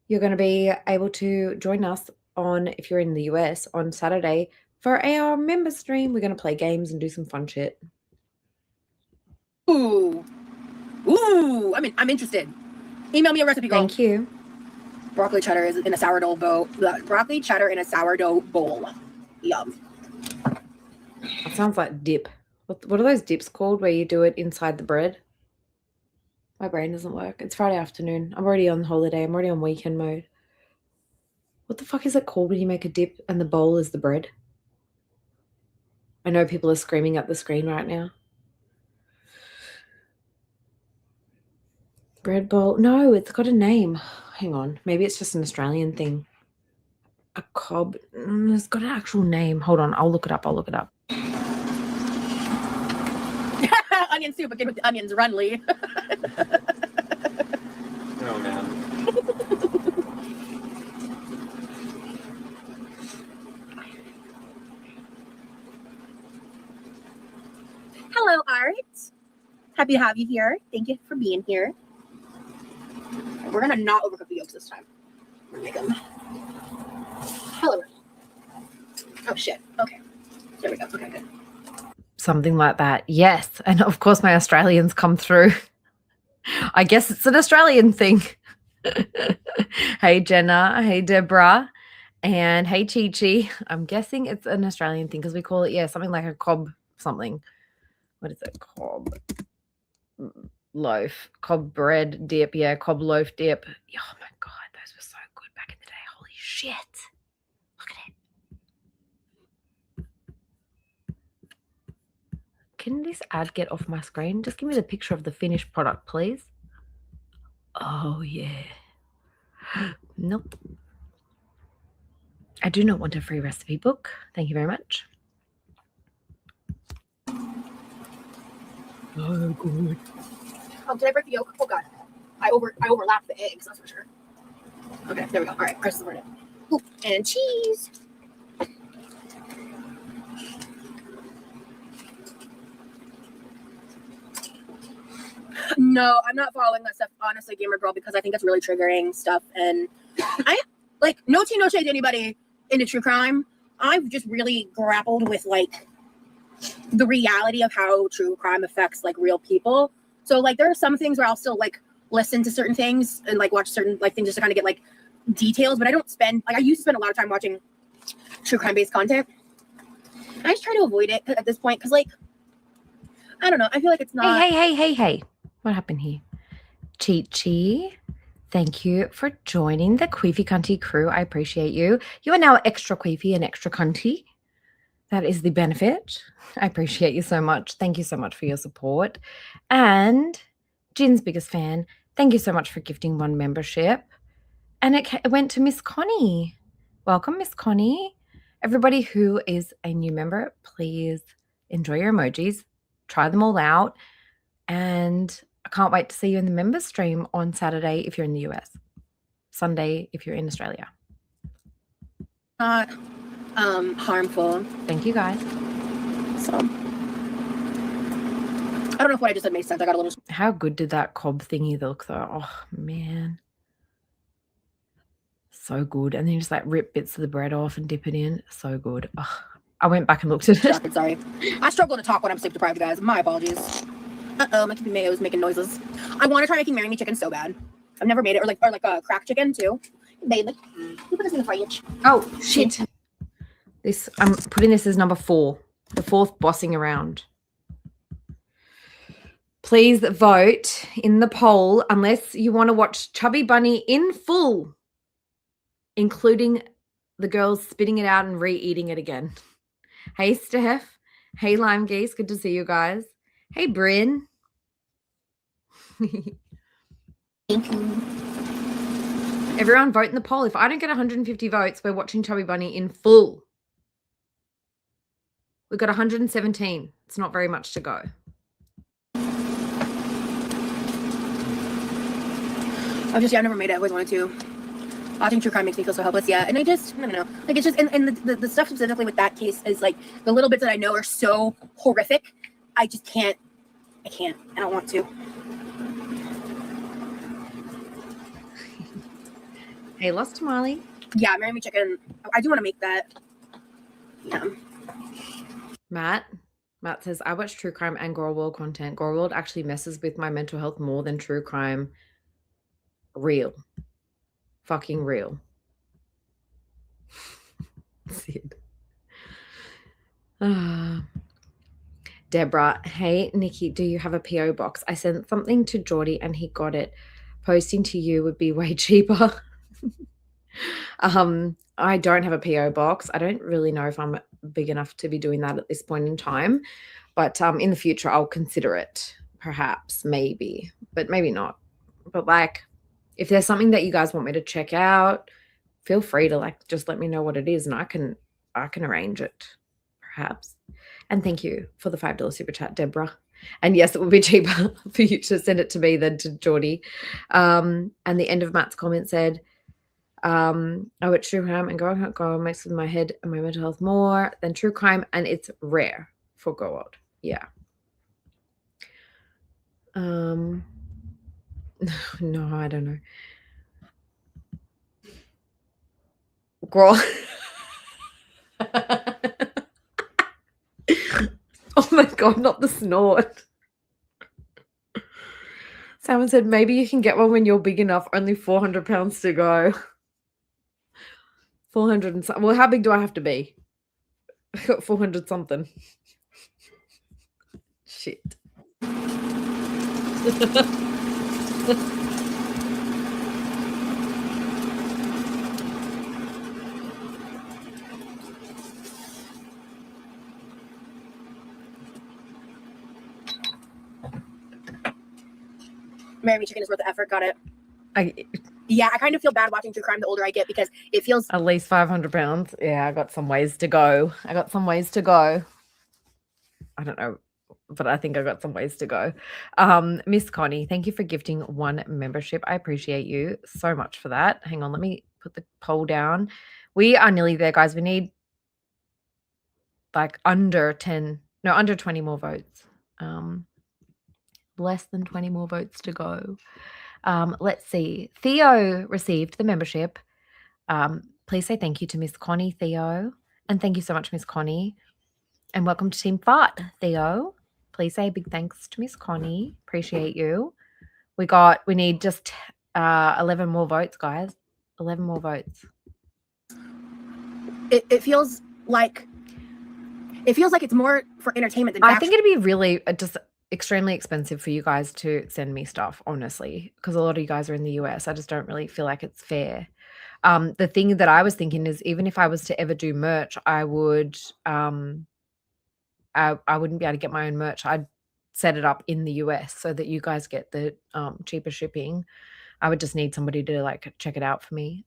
you're going to be able to join us on, if you're in the US, on Saturday for our member stream. We're going to play games and do some fun shit. Ooh. Ooh. I'm interested. Email me a recipe, girl. Thank you. Broccoli cheddar is in a sourdough bowl. Broccoli cheddar in a sourdough bowl. Yum. That sounds like dip. What are those dips called where you do it inside the bread? My brain doesn't work. It's Friday afternoon. I'm already on holiday. I'm already on weekend mode. What the fuck is it called when you make a dip and the bowl is the bread? I know people are screaming at the screen right now. Bread bowl. No, it's got a name. Hang on. Maybe it's just an Australian thing. A cob. It's got an actual name. Hold on. I'll look it up. Onion soup again with the onions, Remilee. Oh, man. Hello, Art. Happy to have you here. Thank you for being here. We're going to not overcook the yolks this time. We're going to make them. Hello. Oh, shit. Okay. There we go. Okay, good. Something like that. Yes. And of course, my Australians come through. I guess it's an Australian thing. Hey, Jenna. Hey, Deborah. And hey, Chi Chi. I'm guessing it's an Australian thing because we call it, something like a cob something. What is it? Cob loaf. Cob bread dip. Yeah, cob loaf dip. Oh, my God. Those were so good back in the day. Holy shit. Look at it. Can this ad get off my screen? Just give me the picture of the finished product, please. Oh, yeah. Nope. I do not want a free recipe book. Thank you very much. Oh, good. Did I break the yolk? Oh god, I overlapped the eggs. That's for sure. Okay, there we go. All right, press the button. Ooh, and cheese. No, I'm not following that stuff, honestly, Gamer Girl, because I think it's really triggering stuff. And I like no tea, no shade to anybody into true crime. I've just really grappled with like the reality of how true crime affects like real people. So like there are some things where I'll still like listen to certain things and like watch certain like things just to kind of get like details, but I don't spend like I used to spend a lot of time watching true crime based content. I just try to avoid it at this point because like I don't know, I feel like it's not. Hey. What happened here? Chi Chi, thank you for joining the Queefy Cunty crew. I appreciate you. You are now extra queefy and extra cunty. That is the benefit. I appreciate you so much. Thank you so much for your support. And Jin's biggest fan, thank you so much for gifting 1 membership. And it went to Miss Connie. Welcome, Miss Connie. Everybody who is a new member, please enjoy your emojis. Try them all out. And I can't wait to see you in the member stream on Saturday if you're in the US. Sunday if you're in Australia. Not harmful. Thank you, guys. So I don't know if what I just said made sense. I got a little. How good did that cob thingy look though? Oh man. So good. And then you just like rip bits of the bread off and dip it in. So good. Oh, I went back and looked at it. Sorry. I struggle to talk when I'm sleep deprived, guys. My apologies. My mayo is making noises. I want to try making Marry Me chicken so bad. I've never made it, or like a crack chicken too. Babe, like, you put this in the fridge. Oh shit! This I'm putting this as number 4, the 4th bossing around. Please vote in the poll unless you want to watch Chubby Bunny in full, including the girls spitting it out and re-eating it again. Hey Steph. Hey Lime Geese. Good to see you guys. Hey Bryn. Thank you. Everyone vote in the poll. If I don't get 150 votes, we're watching Chubby Bunny in full. We've got 117. It's not very much to go. I've never made it. I always wanted to. Watching true crime makes me feel so helpless. Yeah, and I don't know. Like it's just, and the stuff specifically with that case is like the little bits that I know are so horrific. I just can't. I can't. I don't want to. Hey, Lost Tamale. Yeah, Marry Me chicken. I do want to make that. Yeah. Matt says, I watch true crime and Gore World content. Gore World actually messes with my mental health more than true crime. Real. Fucking real. Sid. Deborah, hey, Nikki, do you have a P.O. box? I sent something to Geordie and he got it. Posting to you would be way cheaper. I don't have a P.O. box. I don't really know if I'm big enough to be doing that at this point in time. But in the future, I'll consider it. Perhaps, maybe. But maybe not. But like, if there's something that you guys want me to check out, feel free to like just let me know what it is and I can arrange it. Perhaps. And thank you for the $5 super chat, Deborah. And yes, it would be cheaper for you to send it to me than to Geordie. And the end of Matt's comment said, I watch true crime and go makes with my head and my mental health more than true crime, and it's rare for Go World. Yeah. No, I don't know. Girl. Oh my God, not the snort. Someone said maybe you can get one when you're big enough. Only 400 pounds to go. 400 and something. Well, how big do I have to be? I got 400 something. Shit. Marry Me Chicken is worth the effort. Got it. I Yeah, I kind of feel bad watching true crime the older I get because it feels at least 500 pounds. Yeah, I got some ways to go. I don't know, but I think I got some ways to go. Miss Connie, thank you for gifting 1 membership. I appreciate you so much for that. Hang on, let me put the poll down. We are nearly there, guys. We need like under 20 more votes. Less than 20 more votes to go. Let's see. Theo received the membership. Please say thank you to Miss Connie, Theo. And thank you so much, Miss Connie. And welcome to Team Fart, Theo. Please say a big thanks to Miss Connie. Appreciate you. We need just 11 more votes, guys. 11 more votes. it feels like it's more for entertainment than I think it'd be really just extremely expensive for you guys to send me stuff, honestly, because a lot of you guys are in the US. I just don't really feel like it's fair. The thing that I was thinking is even if I was to ever do merch, I would I wouldn't be able to get my own merch. I'd set it up in the US so that you guys get the cheaper shipping. I would just need somebody to like check it out for me.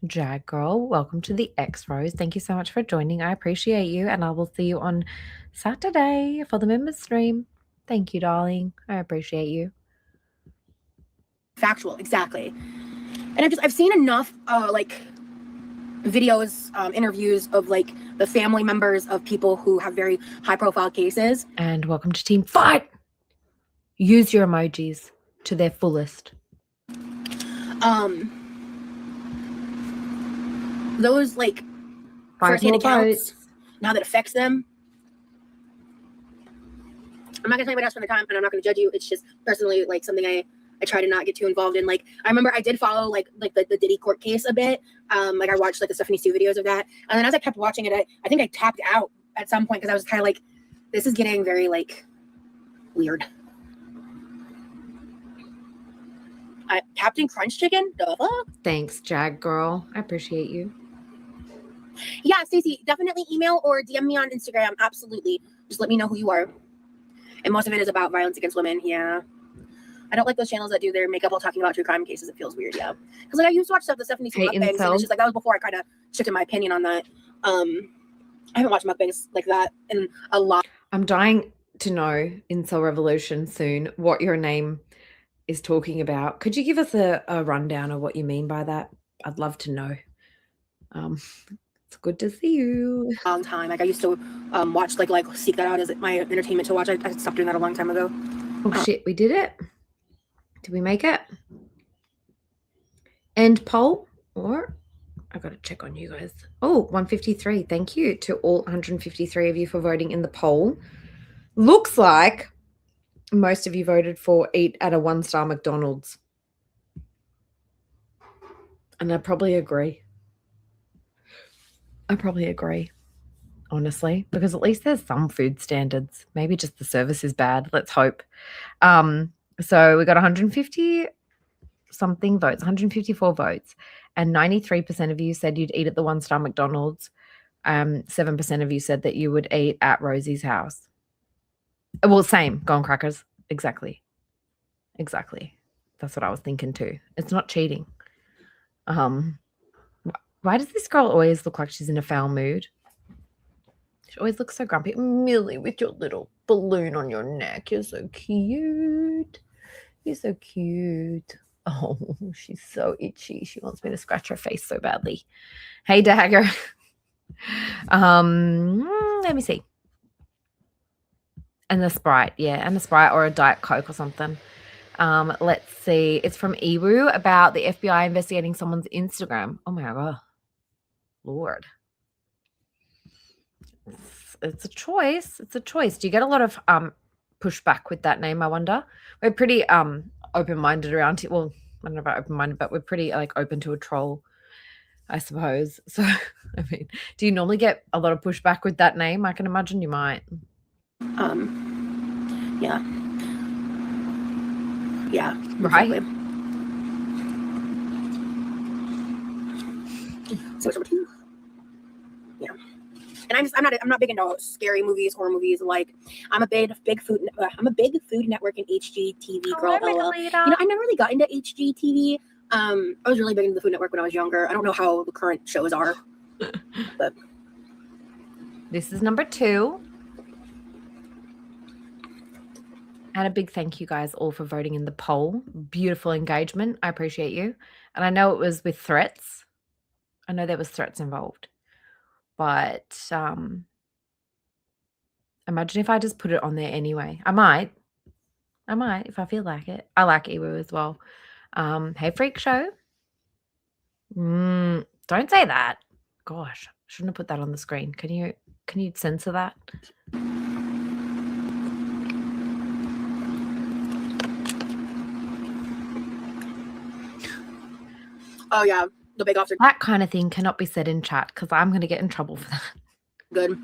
Jag Girl, welcome to the X Rose. Thank you so much for joining. I appreciate you, and I will see you on Saturday for the members stream. Thank you, darling. I appreciate you. factual, exactly. And I've seen enough like videos, interviews of like the family members of people who have very high profile cases. And welcome to Team Fight. Use your emojis to their fullest. Those like first-hand accounts, now that affects them. I'm not gonna tell you what else from the time, and I'm not gonna judge you. It's just personally like something I try to not get too involved in. Like I remember I did follow like the Diddy court case a bit. Like I watched like the Stephanie Sue videos of that, and then as I kept watching it, I think I tapped out at some point because I was kind of like, this is getting very like weird. Captain Crunch Chicken, the fuck? Thanks, Jag Girl. I appreciate you. Yeah, Stacey, definitely email or DM me on Instagram. Absolutely, just let me know who you are. And most of it is about violence against women. Yeah. I don't like those channels that do their makeup while talking about true crime cases. It feels weird, yeah. Because like I used to watch stuff the Stephanie Sue mukbangs, and it's just like that was before I kind of shifted my opinion on that. I haven't watched mukbangs like that in a lot. I'm dying to know Incel Revolution soon what your name is talking about. Could you give us a rundown of what you mean by that? I'd love to know. It's good to see you. Long time. Like I used to watch like seek that out as my entertainment to watch. I stopped doing that a long time ago. Oh shit, we did it. Did we make it? End poll? Or I gotta check on you guys. Oh, 153. Thank you to all 153 of you for voting in the poll. Looks like most of you voted for eat at a 1-star McDonald's. And I probably agree. Honestly, because at least there's some food standards. Maybe just the service is bad. Let's hope. So we got 150 something votes, 154 votes, and 93% of you said you'd eat at the 1-star McDonald's. 7% of you said that you would eat at Rosie's house. Well, same. Go on crackers. Exactly. That's what I was thinking too. It's not cheating. Why does this girl always look like she's in a foul mood? She always looks so grumpy. Millie, with your little balloon on your neck. You're so cute. You're so cute. Oh, she's so itchy. She wants me to scratch her face so badly. Hey, Dagger. Let me see. And the Sprite. Yeah, and the Sprite or a Diet Coke or something. Let's see. It's from Ewu about the FBI investigating someone's Instagram. Oh, my God. Lord. it's a choice. It's a choice. Do you get a lot of pushback with that name, I wonder? We're pretty open-minded around it. Well, I don't know about open-minded, but we're pretty like open to a troll, I suppose. So, I mean, do you normally get a lot of pushback with that name? I can imagine you might. Yeah. Yeah. Right. Exactly. So number 2. Yeah. And I'm not big into scary movies, horror movies. Like I'm a big Food Network and HGTV girl. LOL. You know, I never really got into HGTV. I was really big into the Food Network when I was younger. I don't know how the current shows are, but this is number 2. And a big thank you guys all for voting in the poll. Beautiful engagement. I appreciate you. And I know it was with threats. I know there was threats involved. But imagine if I just put it on there anyway. I might if I feel like it. I like Ewu as well. Hey, Freak Show. Don't say that. Gosh, shouldn't have put that on the screen. Can you censor that? oh yeah, the Bake Offs are That kind of thing cannot be said in chat because I'm going to get in trouble for that. good.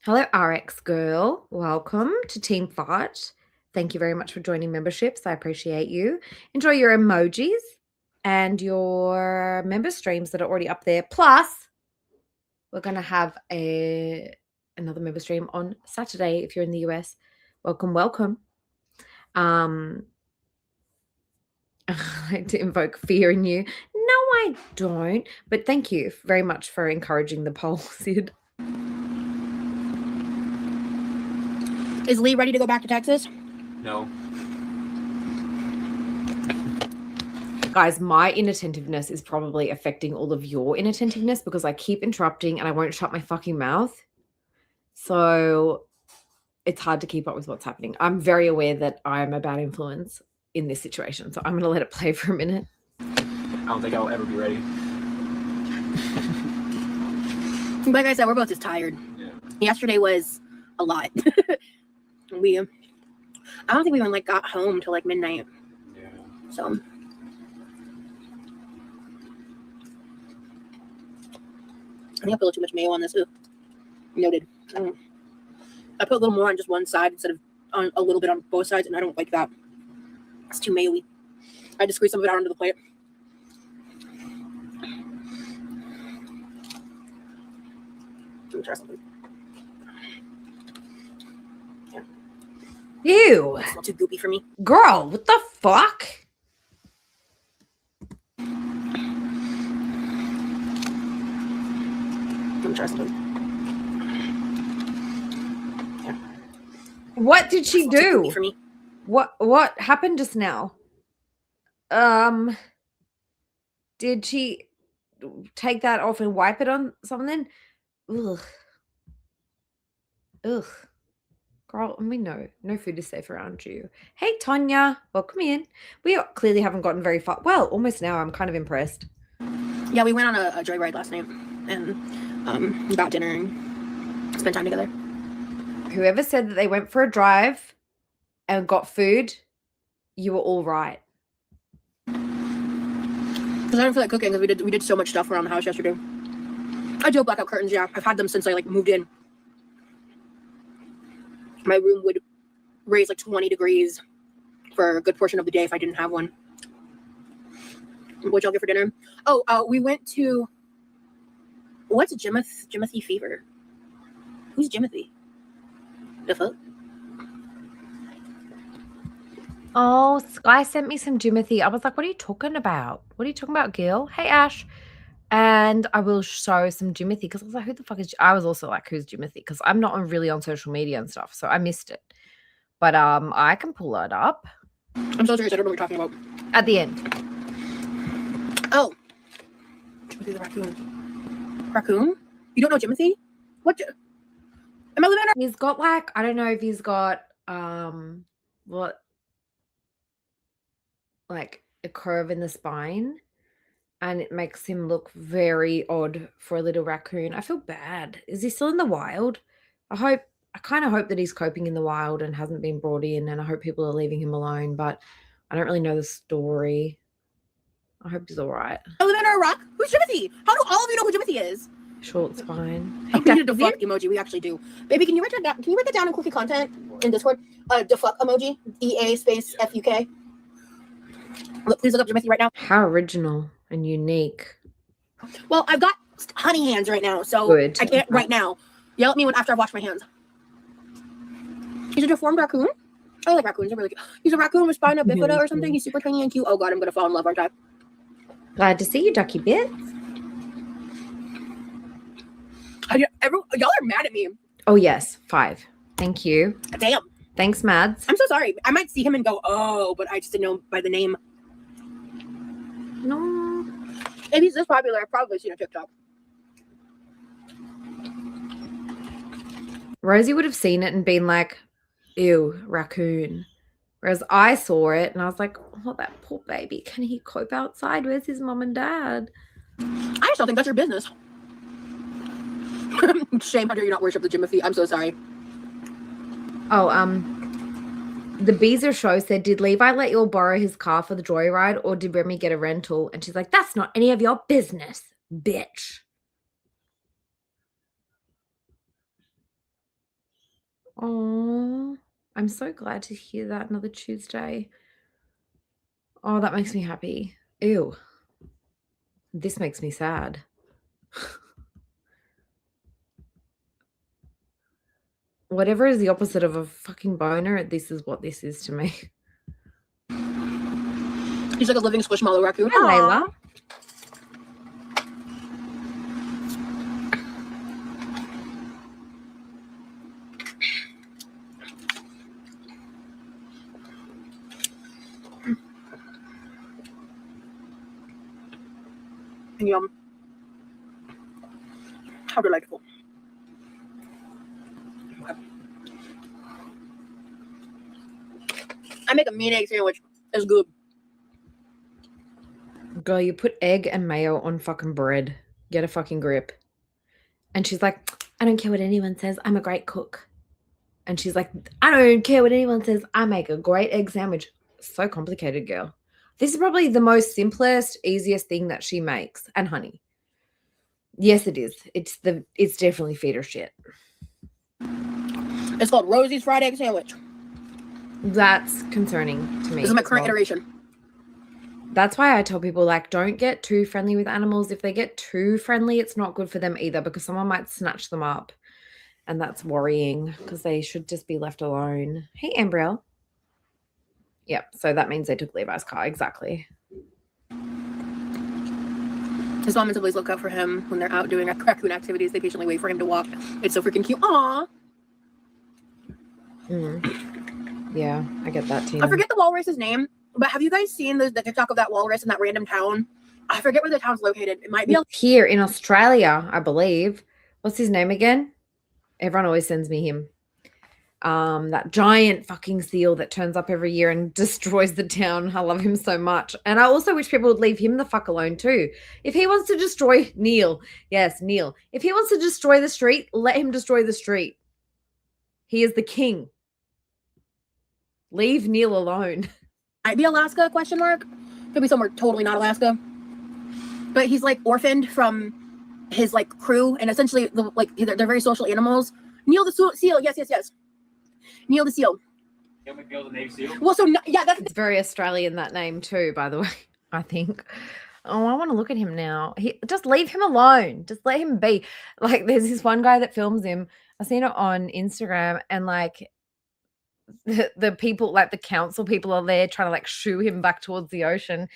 Hello, RX girl. Welcome to Team Fight. Thank you very much for joining memberships. I appreciate you. Enjoy your emojis and your member streams that are already up there. Plus, we're going to have another member stream on Saturday if you're in the US. Welcome, welcome. I like to invoke fear in you. No, I don't. But thank you very much for encouraging the poll, Sid. Is Lee ready to go back to Texas? No. Guys, my inattentiveness is probably affecting all of your inattentiveness because I keep interrupting and I won't shut my fucking mouth. So it's hard to keep up with what's happening. I'm very aware that I'm a bad influence in this situation. So I'm going to let it play for a minute. I don't think I'll ever be ready. Like I said, we're both just tired. Yeah. Yesterday was a lot. I don't think we even like got home till like midnight. Yeah. So I think I put a little too much mayo on this. Ooh. Noted. I put a little more on just one side instead of on a little bit on both sides, and I don't like that. It's too mayo-y. I just squeeze some of it out onto the plate. Let me try something. Yeah. Ew. It's not too goopy for me. Girl, what the fuck? Let me try something. Yeah. What did she It's not too do? goopy for me. What happened just now? Did she take that off and wipe it on something? Ugh. Ugh. Girl, we know no food is safe around you. Hey, Tonya, welcome in. We clearly haven't gotten very far. Well, almost now. I'm kind of impressed. Yeah, we went on a joyride last night and got dinner and spent time together. Whoever said that they went for a drive and got food, you were all right. Because I don't feel like cooking because we did so much stuff around the house yesterday. I do have blackout curtains, yeah. I've had them since I like moved in. My room would raise like 20 degrees for a good portion of the day if I didn't have one. What'd y'all get for dinner? Oh, we went to what's Jimothy Fever? Who's Jimothy? The fuck? Oh, Sky sent me some Jimothy. I was like, what are you talking about? What are you talking about, Gil? Hey, Ash. And I will show some Jimothy because I was like, who the fuck is... I was also like, who's Jimothy? Because I'm not really on social media and stuff, so I missed it. But I can pull it up. I'm so serious. I don't know what you're talking about. At the end. Oh. Jimothy the raccoon. Raccoon? You don't know Jimothy? What? Am I living in He's got like, I don't know if he's got, what? Like a curve in the spine. and it makes him look very odd for a little raccoon. I feel bad. Is he still in the wild? I kind of hope that he's coping in the wild and hasn't been brought in, and I hope people are leaving him alone, but I don't really know the story. I hope he's all right. I live under a rock. Who's Jimothy? How do all of you know who Jimothy is? Sure, it's fine. We need a defuck emoji. We actually do. Baby, can you write that down? Can you write that down in quickie content in Discord? Defuck emoji. EA space FUK. Look, please look up Jimothy right now. How original and unique. Well, I've got honey hands right now, so Good. I can't right now. Yell at me after I've washed my hands. He's a deformed raccoon. I like raccoons. They're really cute. He's a raccoon with spina bifida or something. He's super tiny and cute. Oh god, I'm gonna fall in love, aren't I? Glad to see you, Ducky Bits. Y'all are mad at me. Oh, yes. 5. Thank you. Damn. Thanks, Mads. I'm so sorry. I might see him and go, oh, but I just didn't know by the name. No. If he's this popular, I've probably seen a TikTok. Rosie would have seen it and been like, ew, raccoon. Whereas I saw it and I was like, oh, that poor baby. Can he cope outside? Where's his mom and dad? I just don't think that's your business. Shame, how dare you not worship the Jimothy. I'm so sorry. Oh, the Beezer show said, did Levi let you all borrow his car for the joyride or did Remy get a rental? And she's like, that's not any of your business, bitch. Oh, I'm so glad to hear that. Another Tuesday. Oh, that makes me happy. Ew. This makes me sad. Whatever is the opposite of a fucking boner, this is what this is to me. He's like a living squishmallow raccoon. Hi, Layla. Yum. How delightful. Okay. I make a mean egg sandwich. It's good. Girl, you put egg and mayo on fucking bread. Get a fucking grip. And she's like, I don't care what anyone says. I'm a great cook. And she's like, I don't care what anyone says. I make a great egg sandwich. So complicated, girl. This is probably the most simplest, easiest thing that she makes. And honey. Yes, it is. It's definitely feeder shit. It's called Rosie's fried egg sandwich. That's concerning to me. This is my current iteration. That's why I tell people, like, don't get too friendly with animals. If they get too friendly, it's not good for them either because someone might snatch them up. And that's worrying because they should just be left alone. Hey, Ambrielle. Yep, so that means they took Levi's car. Exactly. His mom and siblings look out for him when they're out doing raccoon activities. They patiently wait for him to walk. It's so freaking cute. Aww. Yeah, I get that too. I forget the walrus's name, but have you guys seen the TikTok of that walrus in that random town? I forget where the town's located. It might be here in Australia, I believe. What's his name again? Everyone always sends me him. That giant fucking seal that turns up every year and destroys the town. I love him so much. And I also wish people would leave him the fuck alone too. If he wants to destroy Neil, yes, Neil. If he wants to destroy the street, let him destroy the street. He is the king. Leave Neil alone. Might be Alaska, question mark. Could be somewhere totally not Alaska. But he's like orphaned from his like crew and essentially they're very social animals. Neil the seal, yes. Neil the seal. Neil McNeil the Navy SEAL. Well, so yeah, it's very Australian, that name too, by the way, I think. Oh, I want to look at him now. Just leave him alone. Just let him be. Like, there's this one guy that films him. I've seen it on Instagram, and like the people, like the council people are there trying to like shoo him back towards the ocean.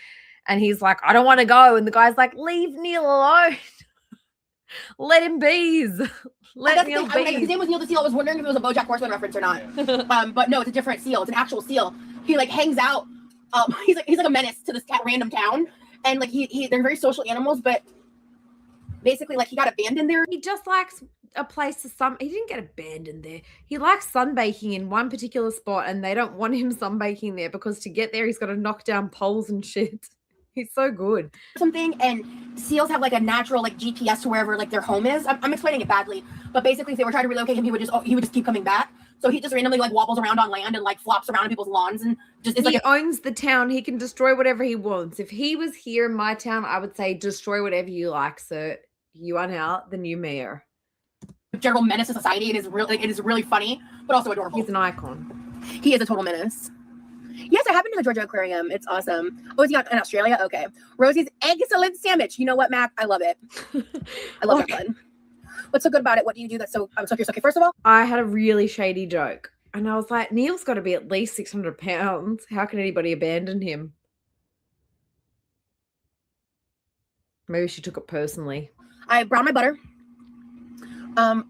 And he's like, I don't want to go. And the guy's like, leave Neil alone. Let him be. Let Neil be. His name was Neil the Seal. I was wondering if it was a BoJack Horseman reference or not. But no, it's a different seal. It's an actual seal. He like hangs out. He's like a menace to this random town. And like they're very social animals, but basically like he got abandoned there. He just likes a place to he didn't get abandoned there. He likes sunbaking in one particular spot and they don't want him sunbaking there because to get there he's got to knock down poles and shit. He's so good. Something, and seals have like a natural like GPS to wherever like their home is. I'm explaining it badly, but basically if they were trying to relocate him, he would just keep coming back. So he just randomly like wobbles around on land and like flops around in people's lawns and just is He like owns the town. He can destroy whatever he wants. If he was here in my town, I would say destroy whatever you like, sir. You are now the new mayor. a general menace to society. It is really funny, but also adorable. He's an icon. He is a total menace. Yes, I have been to the Georgia Aquarium. It's awesome. Oh, is he in Australia? Okay. Rosie's excellent sandwich. You know what, Mac? I love it. I love that one. What's so good about it? What do you do that's so curious? Okay, first of all, I had a really shady joke. And I was like, Neil's got to be at least 600 pounds. How can anybody abandon him? Maybe she took it personally. I brown my butter. I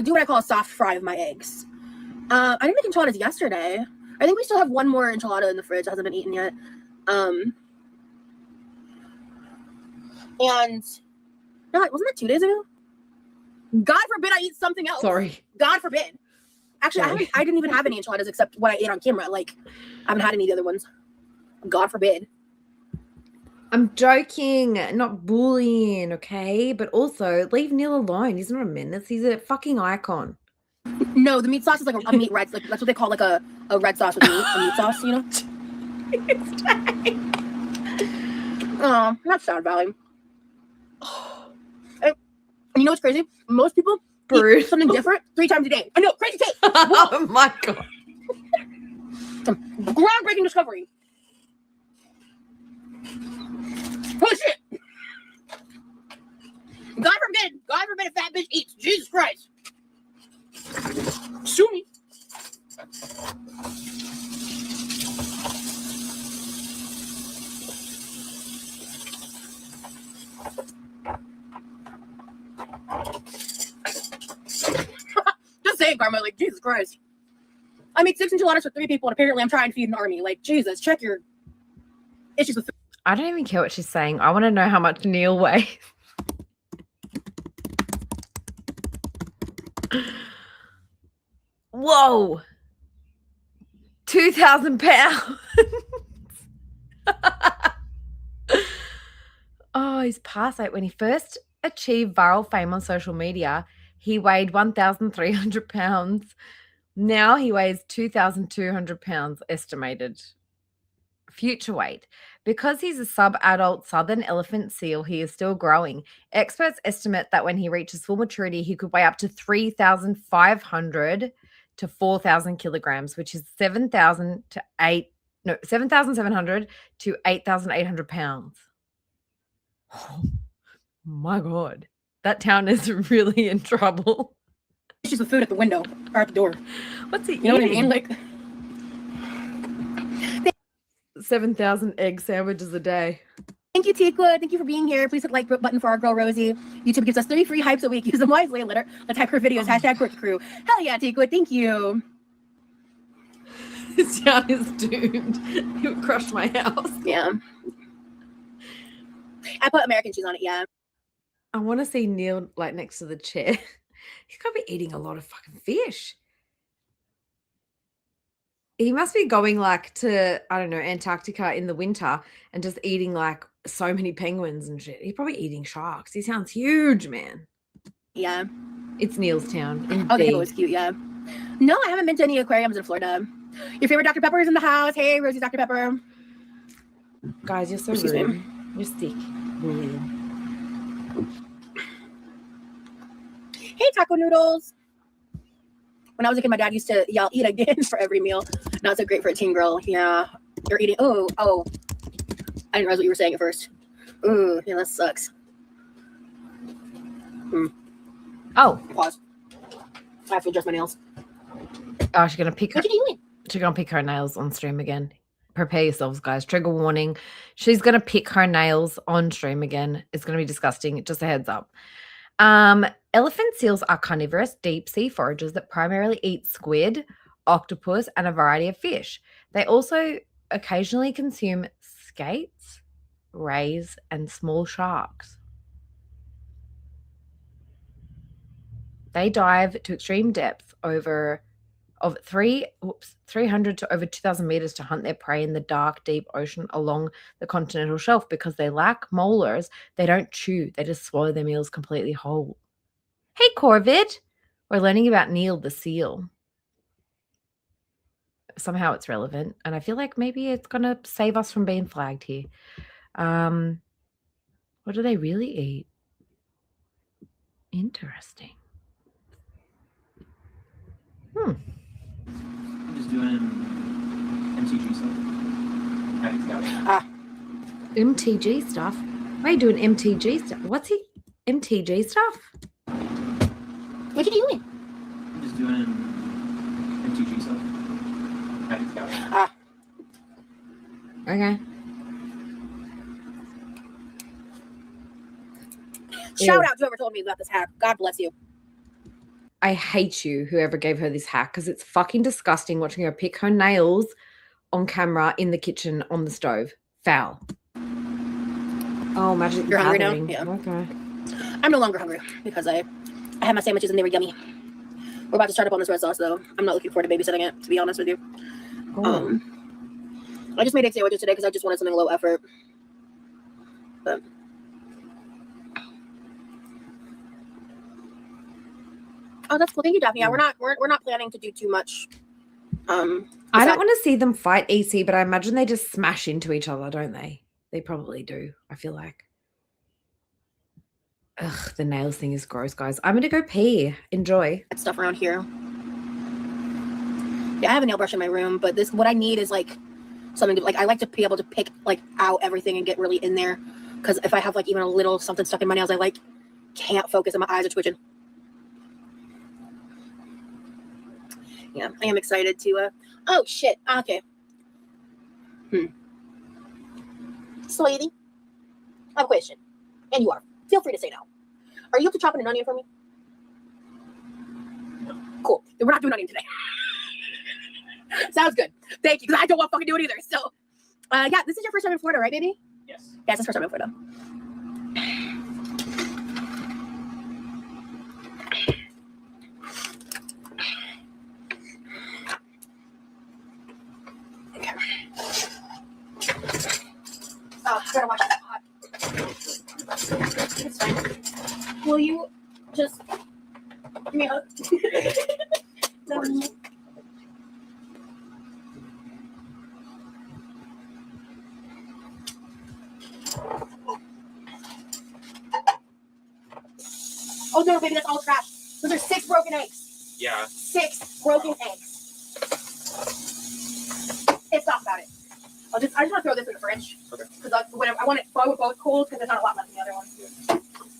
do what I call a soft fry of my eggs. I didn't make enchiladas yesterday. I think we still have one more enchilada in the fridge that hasn't been eaten yet. And no, wasn't that 2 days ago? God forbid I eat something else. Sorry. God forbid. Actually, I didn't even have any enchiladas except what I ate on camera. Like, I haven't had any of the other ones. God forbid. I'm joking, not bullying, okay? But also, leave Neil alone. He's not a menace. He's a fucking icon. No, the meat sauce is like a meat red. Like that's what they call like a red sauce with meat, a meat sauce, you know? Oh, that's sad, Valley. And you know what's crazy? Most people eat something different 3 times a day. I know, crazy take. Oh my God. Groundbreaking discovery. Holy shit. God forbid a fat bitch eats. Jesus Christ. Sue me. Just saying, Karma, like, Jesus Christ. I made 6 enchiladas for 3 people, and apparently I'm trying to feed an army. Like, Jesus, check your issues with food. I don't even care what she's saying. I want to know how much Neil weighs. Whoa. 2,000 pounds. Oh, he's past it. When he first achieved viral fame on social media, he weighed 1,300 pounds. Now he weighs 2,200 pounds estimated future weight. Because he's a sub-adult southern elephant seal, he is still growing. Experts estimate that when he reaches full maturity, he could weigh up to 3,500 to 4,000 kilograms, which is 7,700 to 8,800 pounds. Oh my God. That town is really in trouble. Issues with food at the window or at the door. What's he You know what I mean? Like 7,000 egg sandwiches a day. Thank you, Tikwa. Thank you for being here. Please hit the like button for our girl Rosie. YouTube gives us 30 free hypes a week. Use them wisely and let's hype her videos. Hashtag Quirky Crew. Hell yeah, Tikwa. Thank you. This town is doomed. He would crush my house. Yeah. I put American cheese on it, yeah. I want to see Neil like next to the chair. He's got to be eating a lot of fucking fish. He must be going like to, I don't know, Antarctica in the winter and just eating like so many penguins and shit. He's probably eating sharks. He sounds huge, man. Yeah. It's Neil's town. Oh, the hill was cute, yeah. No, I haven't been to any aquariums in Florida. Your favorite Dr. Pepper is in the house. Hey, Rosie's Dr. Pepper. Guys, you're so Excuse rude. me. You're sick. Bullying. Hey, taco noodles. When I was a kid, my dad used to yell, eat again for every meal. Not so great for a teen girl. Yeah. You're eating. Oh. I didn't realize what you were saying at first. Ooh, yeah, that sucks. Oh. Pause. I have to adjust my nails. Oh, she's going to pick her. What are you doing? She's going to pick her nails on stream again. Prepare yourselves, guys. Trigger warning. She's going to pick her nails on stream again. It's going to be disgusting. Just a heads up. Elephant seals are carnivorous deep sea foragers that primarily eat squid, octopus, and a variety of fish. They also occasionally consume skates, rays, and small sharks. They dive to extreme depths over of 300 to over 2,000 meters to hunt their prey in the dark, deep ocean along the continental shelf. Because they lack molars, they don't chew. They just swallow their meals completely whole. Hey, Corvid. We're learning about Neil the seal. Somehow it's relevant, and I feel like maybe it's going to save us from being flagged here. What do they really eat? Interesting. I'm just doing MTG stuff. MTG stuff? Why are you doing MTG stuff? What's he? MTG stuff? What are you doing? I'm just doing MTG stuff. Okay. Shout out to whoever told me about this hack. God bless you. I hate you, whoever gave her this hack, because it's fucking disgusting watching her pick her nails on camera in the kitchen on the stove. Foul. Oh, magic. You're hungry now? Yeah. Okay. I'm no longer hungry because I had my sandwiches and they were yummy. We're about to start up on this red sauce, though. I'm not looking forward to babysitting it, to be honest with you. Oh. I just made egg sandwiches today because I just wanted something low effort. But oh, that's cool. Thank you, Daphne. Yeah, we're not planning to do too much. I don't want to see them fight EC, but I imagine they just smash into each other, don't they? They probably do, I feel like. Ugh, the nails thing is gross, guys. I'm going to go pee. Enjoy. Stuff around here. Yeah, I have a nail brush in my room, but what I need is like something to, like, I like to be able to pick like out everything and get really in there. Because if I have like even a little something stuck in my nails, I like can't focus and my eyes are twitching. Yeah, I am excited to, oh shit, okay. Sweetie, I have a question. And you are. Feel free to say no. Are you up to chopping an onion for me? No. Cool. Then we're not doing onion today. Sounds good. Thank you, because I don't want to fucking do it either. So, yeah, this is your first time in Florida, right, baby? Yes. Yeah, it's his first time in Florida. Okay. Oh, I gotta wash that pot. It's fine. Will you just give me a hug? Oh no, baby, that's all trash. Those are 6 broken eggs. Yeah. 6 broken eggs. It's not about it. I just want to throw this in the fridge. Okay. Because I want it both cold because there's not a lot left in the other ones too.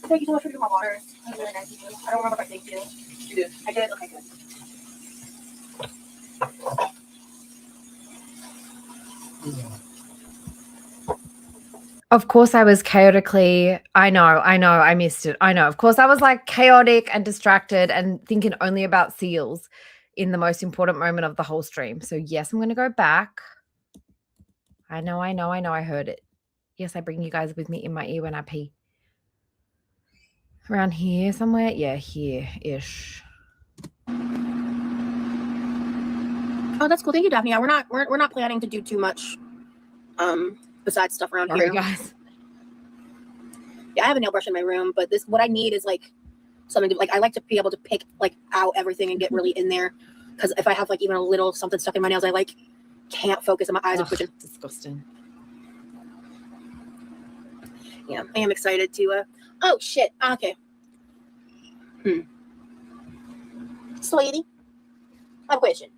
Thank you so much for doing my water. That was really nice of you. I don't remember if I thanked you. You did. I did? Okay, good. Of course, I was chaotically. I know, I missed it. I know. Of course, I was like chaotic and distracted and thinking only about seals in the most important moment of the whole stream. So, yes, I'm going to go back. I know. I heard it. Yes, I bring you guys with me in my ear when I pee. Around here somewhere? Yeah, here-ish. Oh, that's cool. Thank you, Daphne. Yeah, we're not planning to do too much besides stuff around here. Guys. Yeah, I have a nail brush in my room, but what I need is like something to, like, I like to be able to pick like out everything and get really in there. Because if I have like even a little something stuck in my nails, I like can't focus and my eyes are twitching. Disgusting. Yeah, I am excited to, oh shit, okay. Sweetie, I have a question.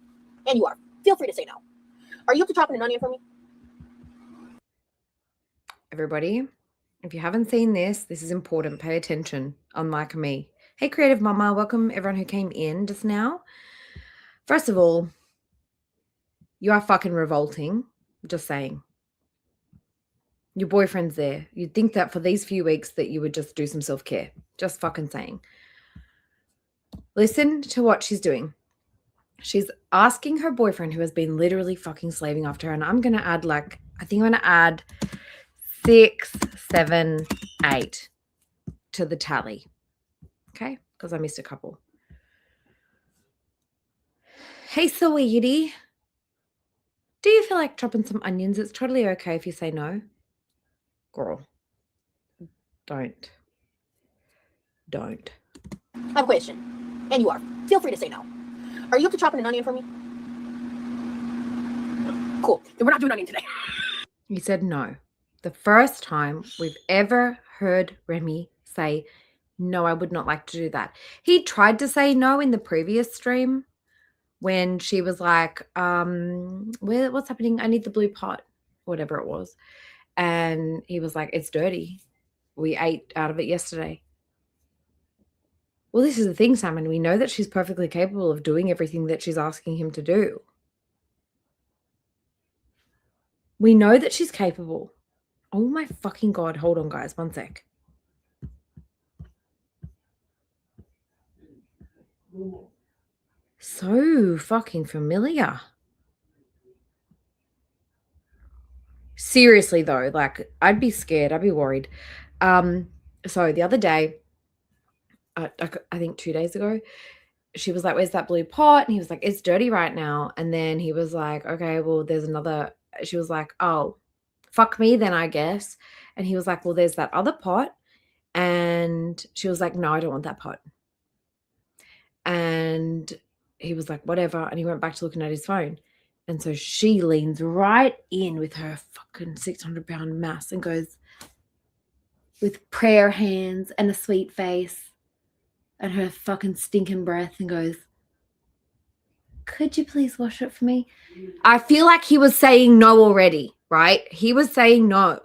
And you are. Feel free to say no. Are you up to chopping an onion for me? Everybody, if you haven't seen this is important. Pay attention, unlike me. Hey, Creative Mama, welcome everyone who came in just now. First of all, you are fucking revolting. Just saying. Your boyfriend's there. You'd think that for these few weeks that you would just do some self-care. Just fucking saying. Listen to what she's doing. She's asking her boyfriend, who has been literally fucking slaving after her, and I'm going to add like, I think I'm going to add 6, 7, 8 to the tally. Okay? Because I missed a couple. Hey, sweetie. Do you feel like chopping some onions? It's totally okay if you say no. Girl, don't. Don't. I have a question. And you are. Feel free to say no. Are you up to chopping an onion for me? Cool. Then we're not doing onion today. He said no. The first time we've ever heard Remy say, no, I would not like to do that. He tried to say no in the previous stream when she was like, what's happening? I need the blue pot, whatever it was. And he was like, it's dirty. We ate out of it yesterday. Well, this is the thing, Simon. We know that she's perfectly capable of doing everything that she's asking him to do. We know that she's capable. Oh my fucking God. Hold on, guys. One sec. So fucking familiar. Seriously, though, like, I'd be scared. I'd be worried. So the other day, I think 2 days ago, she was like, where's that blue pot? And he was like, it's dirty right now. And then he was like, okay, well, there's another. She was like, oh, fuck me then, I guess. And he was like, well, there's that other pot. And she was like, no, I don't want that pot. And he was like, whatever. And he went back to looking at his phone. And so she leans right in with her fucking 600-pound mass and goes, with prayer hands and a sweet face and her fucking stinking breath, and goes, could you please wash it for me? I feel like he was saying no already, right? He was saying no.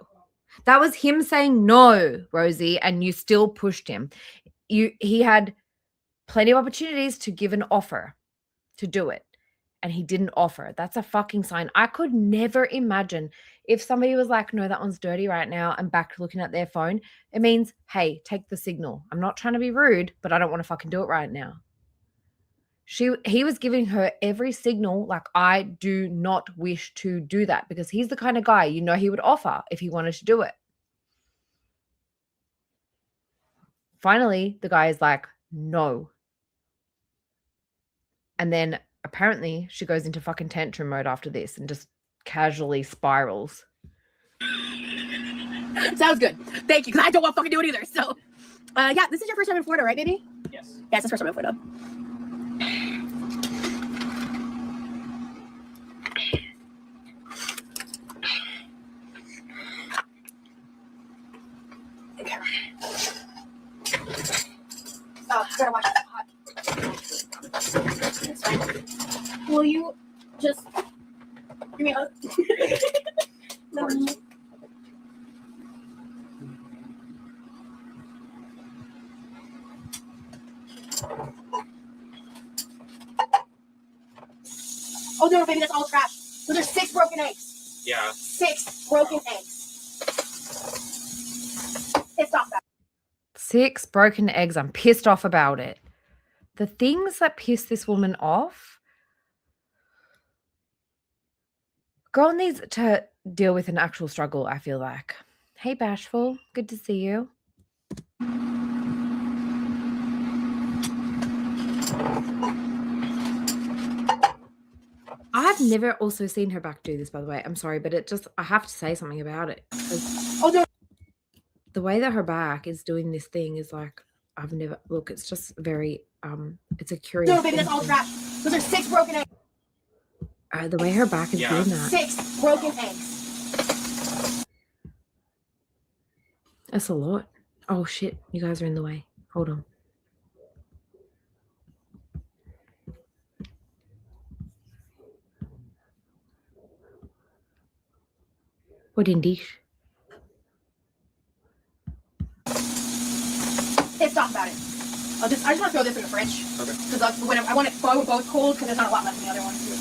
That was him saying no, Rosie, and you still pushed him. He had plenty of opportunities to give an offer to do it, and he didn't offer. That's a fucking sign. I could never imagine if somebody was like, no, that one's dirty right now, and back to looking at their phone. It means, hey, take the signal. I'm not trying to be rude, but I don't want to fucking do it right now. He was giving her every signal, like, I do not wish to do that, because he's the kind of guy, you know, he would offer if he wanted to do it. Finally, the guy is like, no. And then apparently she goes into fucking tantrum mode after this and just casually spirals. Sounds good. Thank you, because I don't want to fucking do it either. So, yeah, this is your first time in Florida, right, baby? Yes. Yeah, it's the first time in Florida. Okay. Oh, I gotta watch that pot. It's fine. Will you just give me a hug? No. Oh no, baby, that's all trash. Those are 6 broken eggs. Yeah. 6 broken eggs. It's not that. 6 broken eggs. I'm pissed off about it. The things that piss this woman off, girl needs to deal with an actual struggle, I feel like. Hey, Bashful. Good to see you. I've never also seen her back do this, by the way. I'm sorry, but I have to say something about it. Oh no. The way that her back is doing this thing is like, look, it's just very, it's a curious No, baby, that's all trash. Those are 6 broken eggs. The way her back is doing that. 6 broken eggs. That's a lot. Oh, shit. You guys are in the way. Hold on. What in dish? It's not about it. I just want to throw this in the fridge. Okay. Because when I want it both cold, because there's not a lot left in the other one too.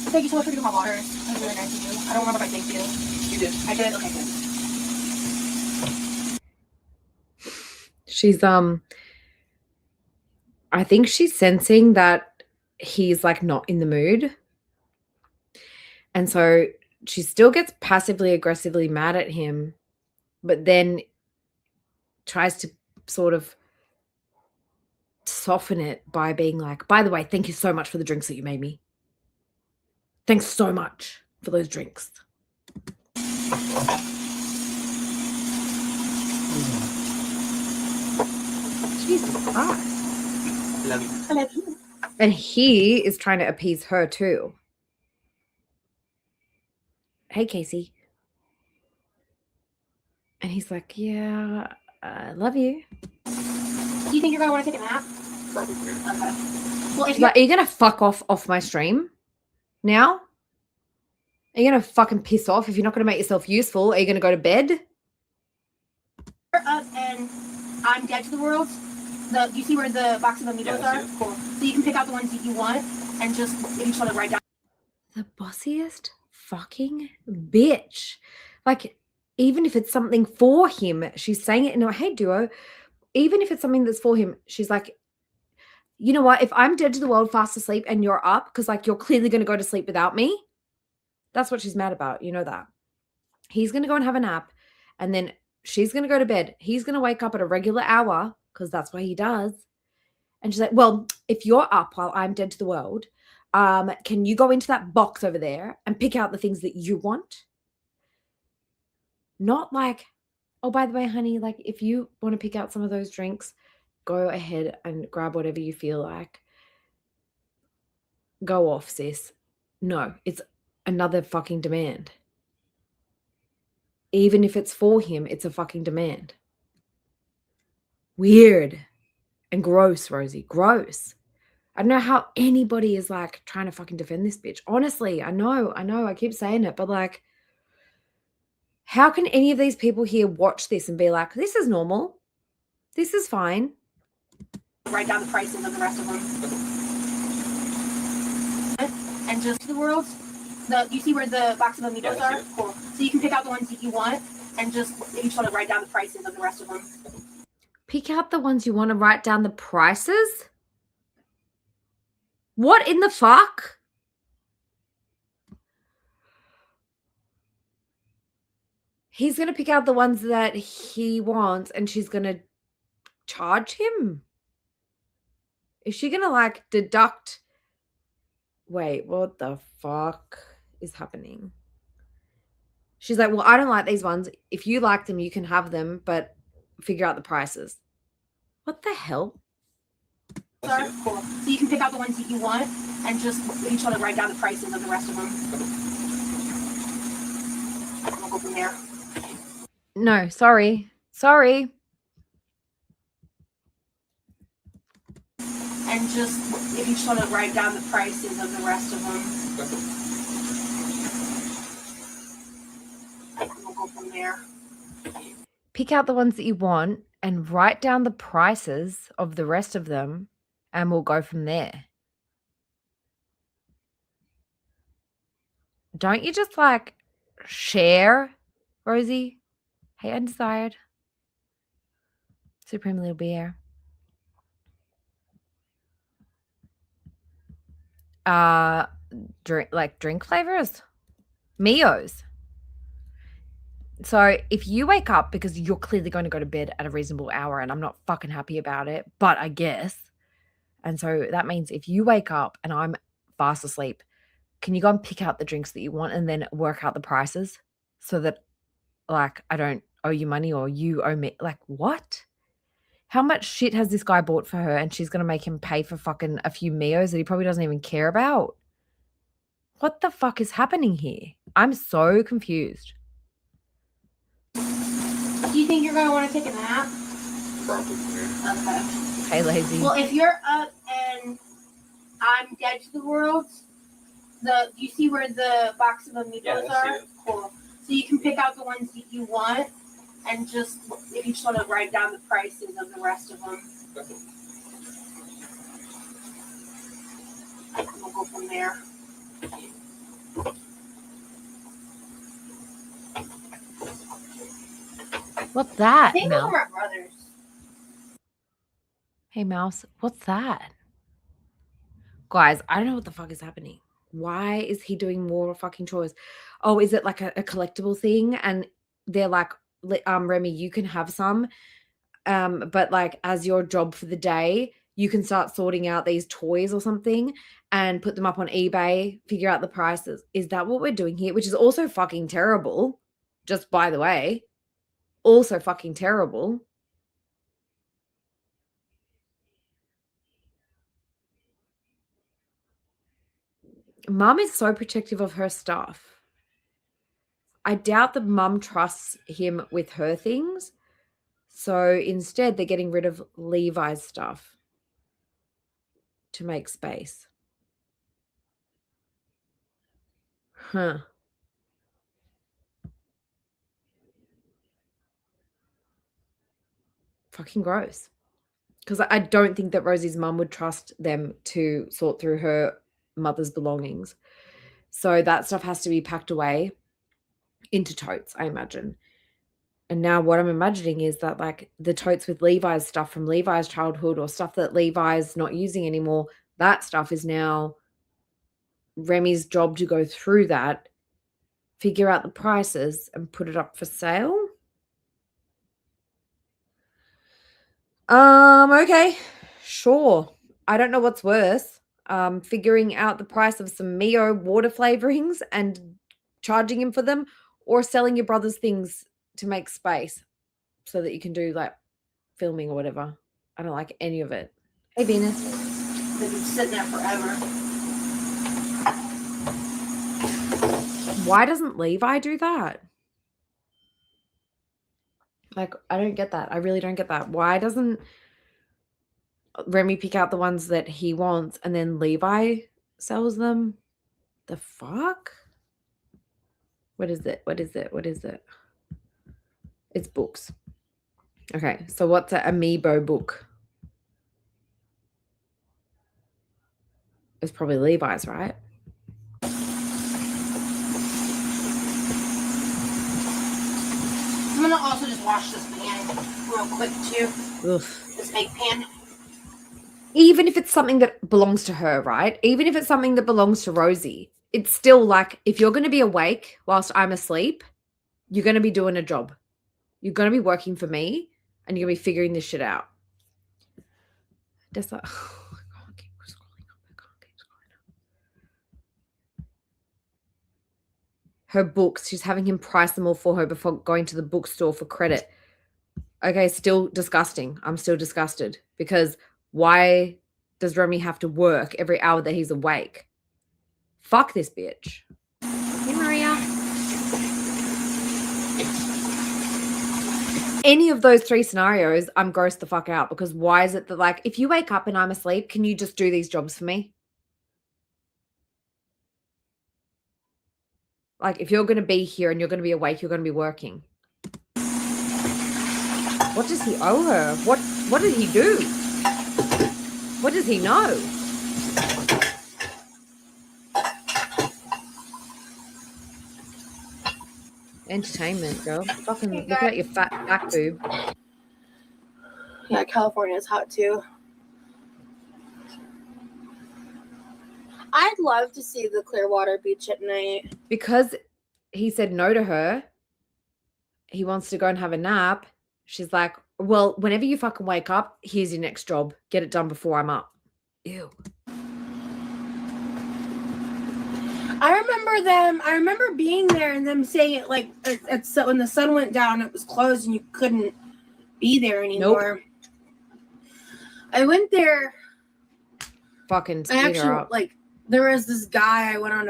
Thank you so much for doing my water. That was really nice of you. I don't remember if I thanked you. You did. I did? Okay, good. She's, I think she's sensing that he's like not in the mood. And so she still gets passively aggressively mad at him, but then tries to sort of soften it by being like, by the way, thank you so much for the drinks that you made me. Thanks so much for those drinks. Jesus Christ. Love you. I love you. And he is trying to appease her too. Hey, Casey. And he's like, yeah, I love you. Do you think you're gonna want to take a nap? Okay. Well, if She's like, are you going to fuck off my stream now? Are you going to fucking piss off if you're not going to make yourself useful? Are you going to go to bed? you're up and I'm dead to the world, do you see where the box of amigos are? Cool. So you can pick out the ones that you want and just maybe try to write down. The bossiest fucking bitch. Like, even if it's something for him, she's saying it in a, hey, duo, even if it's something that's for him, she's like, you know what? If I'm dead to the world, fast asleep, and you're up, because like you're clearly going to go to sleep without me, that's what she's mad about. You know that. He's going to go and have a nap, and then she's going to go to bed. He's going to wake up at a regular hour, because that's what he does. And she's like, well, if you're up while I'm dead to the world, can you go into that box over there and pick out the things that you want? Not like, oh, by the way, honey, like if you want to pick out some of those drinks, go ahead and grab whatever you feel like. Go off, sis. No, it's another fucking demand. Even if it's for him, it's a fucking demand. Weird and gross, Rosie. Gross. I don't know how anybody is like trying to fucking defend this bitch. Honestly, I know. I keep saying it, but like, how can any of these people here watch this and be like, this is normal? This is fine. Write down the prices of the rest of them. And just the world, you see where the box of amigos are? Cool. So you can pick out the ones that you want and just maybe try to write down the prices of the rest of them. Pick out the ones you want to write down the prices? What in the fuck? He's going to pick out the ones that he wants and she's going to charge him? Is she going to like deduct? Wait, what the fuck is happening? She's like, well, I don't like these ones. If you like them, you can have them, but figure out the prices. What the hell? Cool. So you can pick out the ones that you want and just maybe try to write down the prices of the rest of them. We'll go from there. No, sorry. Sorry. And just if you try to write down the prices of the rest of them. We'll go from there. Pick out the ones that you want and write down the prices of the rest of them, and we'll go from there. Don't you just like share, Rosie? Hey, Undesired. Supreme Little Bear. Drink flavors? Mios. So if you wake up because you're clearly going to go to bed at a reasonable hour, and I'm not fucking happy about it, but I guess. And so that means if you wake up and I'm fast asleep, can you go and pick out the drinks that you want and then work out the prices so that like I don't owe you money or you owe me? Like what? How much shit has this guy bought for her and she's going to make him pay for fucking a few Mios that he probably doesn't even care about? What the fuck is happening here? I'm so confused. Do you think you're going to want to take a nap? Okay. Hey, lazy. Well, if you're up and I'm dead to the world, you see where the box of amigos are? Cool. So you can pick out the ones that you want and just if you sort of write down the prices of the rest of them. We'll go from there. What's that, I think Mouse? those are my brothers. Hey, Mouse. What's that? Guys, I don't know what the fuck is happening. Why is he doing more fucking chores? Oh, is it like a collectible thing? And they're like, Remy, you can have some. But like as your job for the day, you can start sorting out these toys or something and put them up on eBay, figure out the prices. Is that what we're doing here? Which is also fucking terrible, just by the way. Also fucking terrible. Mum is so protective of her stuff. I doubt that mum trusts him with her things. So instead, they're getting rid of Levi's stuff to make space. Huh. Fucking gross. Because I don't think that Rosie's mum would trust them to sort through her mother's belongings. So that stuff has to be packed away into totes, I imagine. And now what I'm imagining is that like the totes with Levi's stuff from Levi's childhood or stuff that Levi's not using anymore, that stuff is now Remy's job to go through that, figure out the prices and put it up for sale. Okay, sure. I don't know what's worse. Figuring out the price of some Mio water flavorings and charging him for them, or selling your brother's things to make space so that you can do like filming or whatever. I don't like any of it. Hey, Venus. They've been sitting there forever. Why doesn't Levi do that? Like, I don't get that. I really don't get that. Why doesn't Remy pick out the ones that he wants and then Levi sells them? The fuck? What is it? What is it? What is it? It's books. Okay, so what's an Amiibo book? It's probably Levi's, right? I'm gonna also just wash this pan real quick too. Oof. This fake pan. Even if it's something that belongs to her, right? Even if it's something that belongs to Rosie, it's still like, if you're going to be awake whilst I'm asleep, you're going to be doing a job. You're going to be working for me and you're going to be figuring this shit out. Just like, oh, I can't keep scrolling up. I can't keep scrolling up. Her books, she's having him price them all for her before going to the bookstore for credit. Okay, still disgusting. I'm still disgusted because why does Remy have to work every hour that he's awake? Fuck this bitch. Hey, Maria. Any of those three scenarios, I'm grossed the fuck out because why is it that, like, if you wake up and I'm asleep, can you just do these jobs for me? Like, if you're going to be here and you're going to be awake, you're going to be working. What does he owe her? What did he do? What does he know? Entertainment, girl. Fucking look at your fat back boob. Yeah, California is hot too. I'd love to see the Clearwater Beach at night. Because he said no to her, he wants to go and have a nap. She's like, well, whenever you fucking wake up, here's your next job. Get it done before I'm up. Ew. I remember being there and them saying it like, so when the sun went down, it was closed and you couldn't be there anymore. Nope. I went there. Fucking I actually, like, there was this guy I went on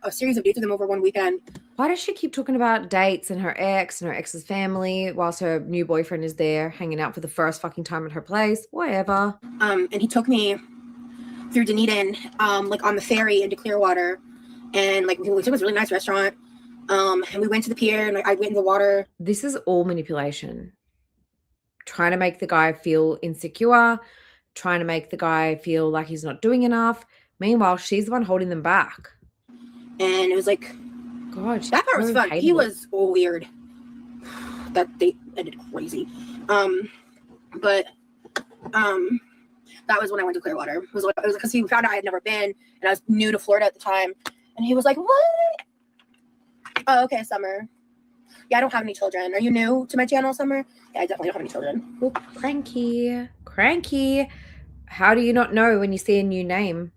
a series of dates with him over one weekend. Why does she keep talking about dates and her ex and her ex's family whilst her new boyfriend is there hanging out for the first fucking time at her place? Whatever. And he took me through Dunedin, like on the ferry into Clearwater, and like we took this really nice restaurant. And we went to the pier and I went in the water. This is all manipulation. Trying to make the guy feel insecure, trying to make the guy feel like he's not doing enough. Meanwhile, she's the one holding them back. And it was like, God, that part was fun. He was weird. That date ended crazy. But that was when I went to Clearwater. It was because he found out I had never been, and I was new to Florida at the time. And he was like, "What? Oh, okay, Summer. Yeah, I don't have any children. Are you new to my channel, Summer? Yeah, I definitely don't have any children." Ooh, cranky. How do you not know when you see a new name?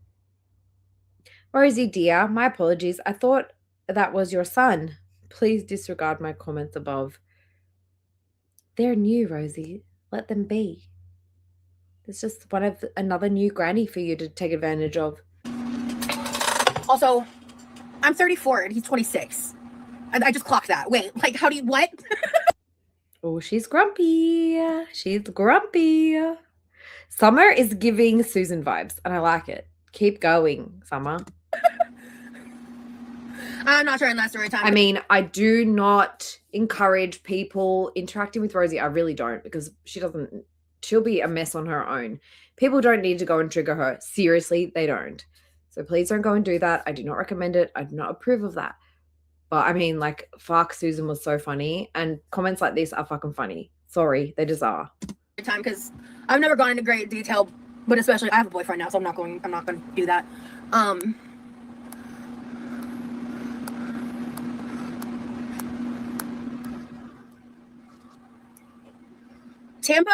Rosie, dear, my apologies. I thought that was your son. Please disregard my comments above. They're new, Rosie. Let them be. It's just another new granny for you to take advantage of. Also, I'm 34 and he's 26. And I just clocked that. Wait, like, how do you, what? Oh, she's grumpy. She's grumpy. Summer is giving Susan vibes, and I like it. Keep going, Summer. I'm not trying that story time. I mean, I do not encourage people interacting with Rosie. I really don't, because she'll be a mess on her own. People don't need to go and trigger her. Seriously, they don't. So please don't go and do that. I do not recommend it. I do not approve of that. But I mean, like, fuck, Susan was so funny. And comments like this are fucking funny. Sorry, they just are. Time, because I've never gone into great detail, but especially I have a boyfriend now, so I'm not going to do that. Tampa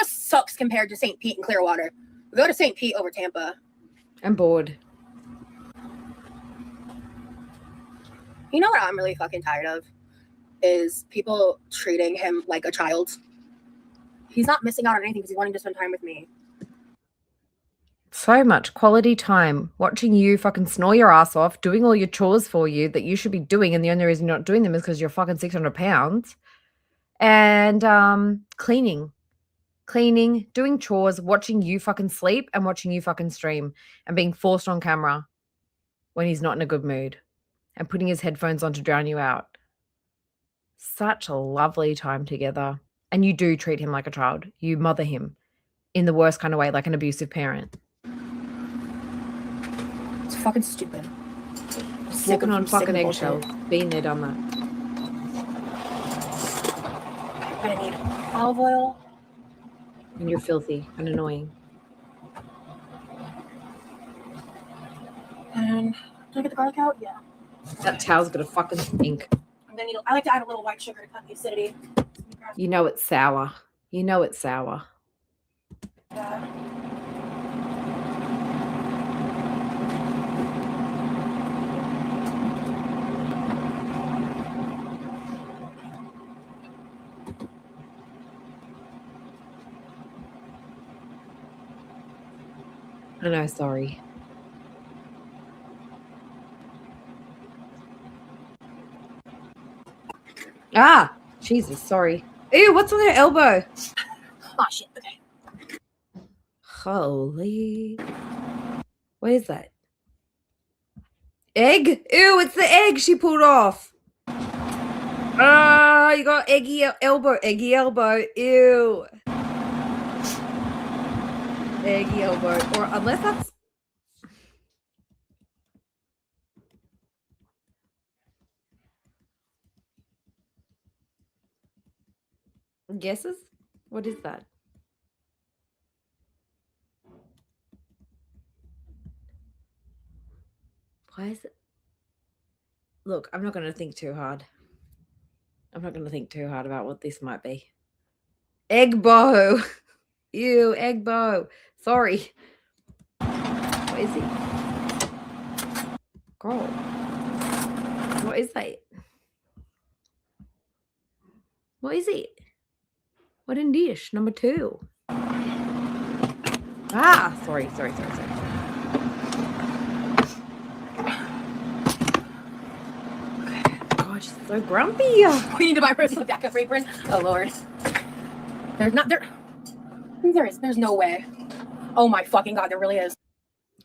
sucks compared to St. Pete and Clearwater. We go to St. Pete over Tampa. I'm bored. You know what I'm really fucking tired of? Is people treating him like a child. He's not missing out on anything because he's wanting to spend time with me. So much quality time watching you fucking snore your ass off, doing all your chores for you that you should be doing, and the only reason you're not doing them is because you're fucking 600 pounds. And cleaning, doing chores, watching you fucking sleep and watching you fucking stream and being forced on camera when he's not in a good mood and putting his headphones on to drown you out. Such a lovely time together. And you do treat him like a child. You mother him in the worst kind of way, like an abusive parent. It's fucking stupid. Walking on fucking eggshells. Been there, done that. I need olive oil. And you're filthy and annoying. And did I get the garlic out? Yeah. That towel's gonna fucking stink. I like to add a little white sugar to cut the acidity. You know it's sour. You know it's sour. I know, sorry. Ah, Jesus, sorry. Ew, what's on her elbow? Oh, shit, okay. Holy. What is that? Egg? Ew, it's the egg she pulled off. Ah, you got eggy elbow. Eggy elbow. Ew. Eggy elbow. Or unless that's... Guesses? What is that? Why is it? Look, I'm not going to think too hard. I'm not going to think too hard about what this might be. Egg bow. Ew, egg bow. Sorry. What is it? Girl. What is that? What is it? What in dish? Number 2. Ah, sorry. God, she's so grumpy. We need to buy Rosie a backup apron. Oh, Lord. There's no way. Oh, my fucking God, there really is.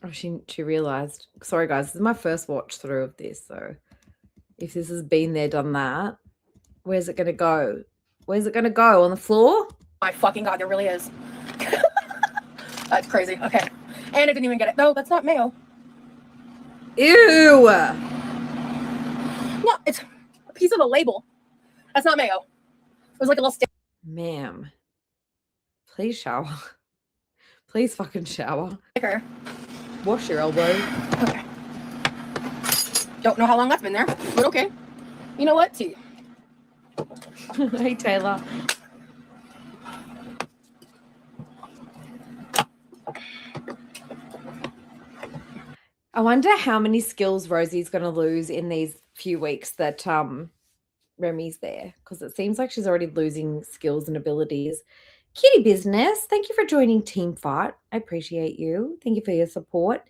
Oh, she realized. Sorry, guys. This is my first watch through of this, so if this has been there, done that, where's it going to go? Where's it going to go? On the floor? My fucking God, there really is. That's crazy. Okay. And I didn't even get it. No, that's not mayo. Ew. No, it's a piece of a label. That's not mayo. It was like a little stick. Ma'am, please shower. Please fucking shower. Sticker. Wash your elbow. Okay. Don't know how long that's been there, but okay. You know what? Tea. Hey, Taylor. I wonder how many skills Rosie's going to lose in these few weeks that Remy's there, because it seems like she's already losing skills and abilities. Kitty Business, thank you for joining Team Fight. I appreciate you. Thank you for your support.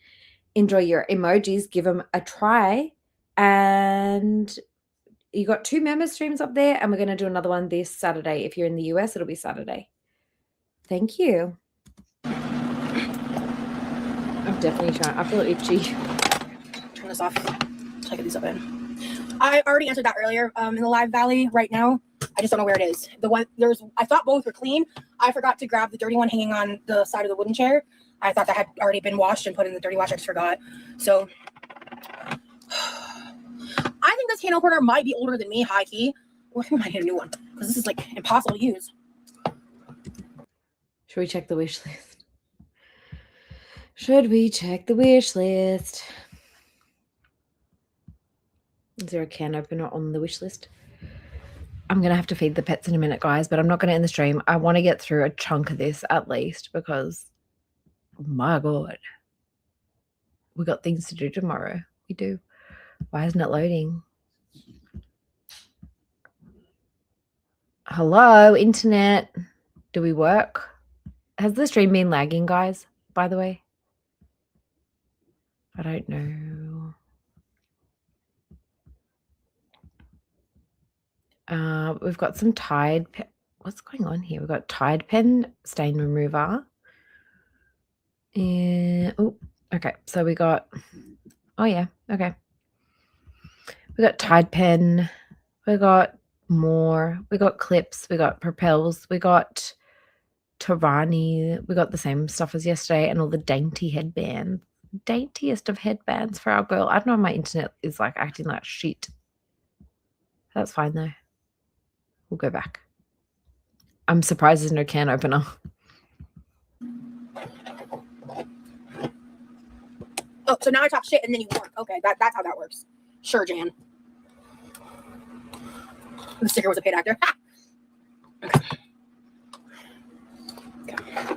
Enjoy your emojis. Give them a try. And you got 2 member streams up there, and we're going to do another one this Saturday. If you're in the US, it'll be Saturday. Thank you. I'm definitely trying. I feel itchy. Turn this off so I get these up in. I already answered that earlier in the live valley. Right now, I just don't know where it is. The one I thought both were clean. I forgot to grab the dirty one hanging on the side of the wooden chair. I thought that had already been washed and put in the dirty wash. I just forgot. So I think this can opener might be older than me, high key. Well, I might get a new one because this is like impossible to use. Should we check the wish list? Should we check the wish list? Is there a can opener on the wish list? I'm going to have to feed the pets in a minute, guys, but I'm not going to end the stream. I want to get through a chunk of this at least because, my God, we got things to do tomorrow. We do. Why isn't it loading? Hello, internet. Do we work? Has the stream been lagging, guys, by the way? I don't know. We've got some Tide. What's going on here? We've got Tide Pen stain remover. And oh, okay. So we got. Oh yeah. Okay. We got Tide Pen. We got more. We got clips. We got propels. We got Tarani. We got the same stuff as yesterday, and all the dainty headbands. Daintiest of headbands for our girl. I don't know if my internet is like acting like shit. That's fine though. We'll go back. I'm surprised there's no can opener. Oh, so now I talk shit and then you work. Okay, that's how that works. Sure, Jan. The sticker was a paid actor. Ha! Okay.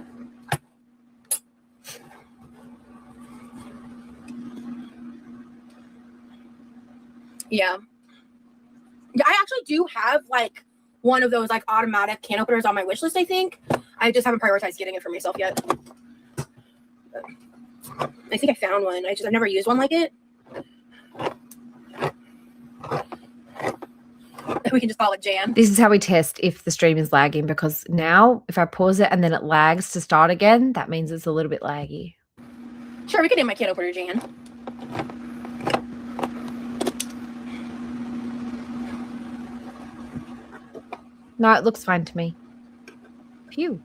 Yeah. Yeah, I actually do have like one of those like automatic can openers on my wish list, I think. I just haven't prioritized getting it for myself yet. I think I found one. I've never used one like it. We can just call it Jan. This is how we test if the stream is lagging, because now if I pause it and then it lags to start again, that means it's a little bit laggy. Sure, we can name my can opener Jan. No, it looks fine to me. Phew.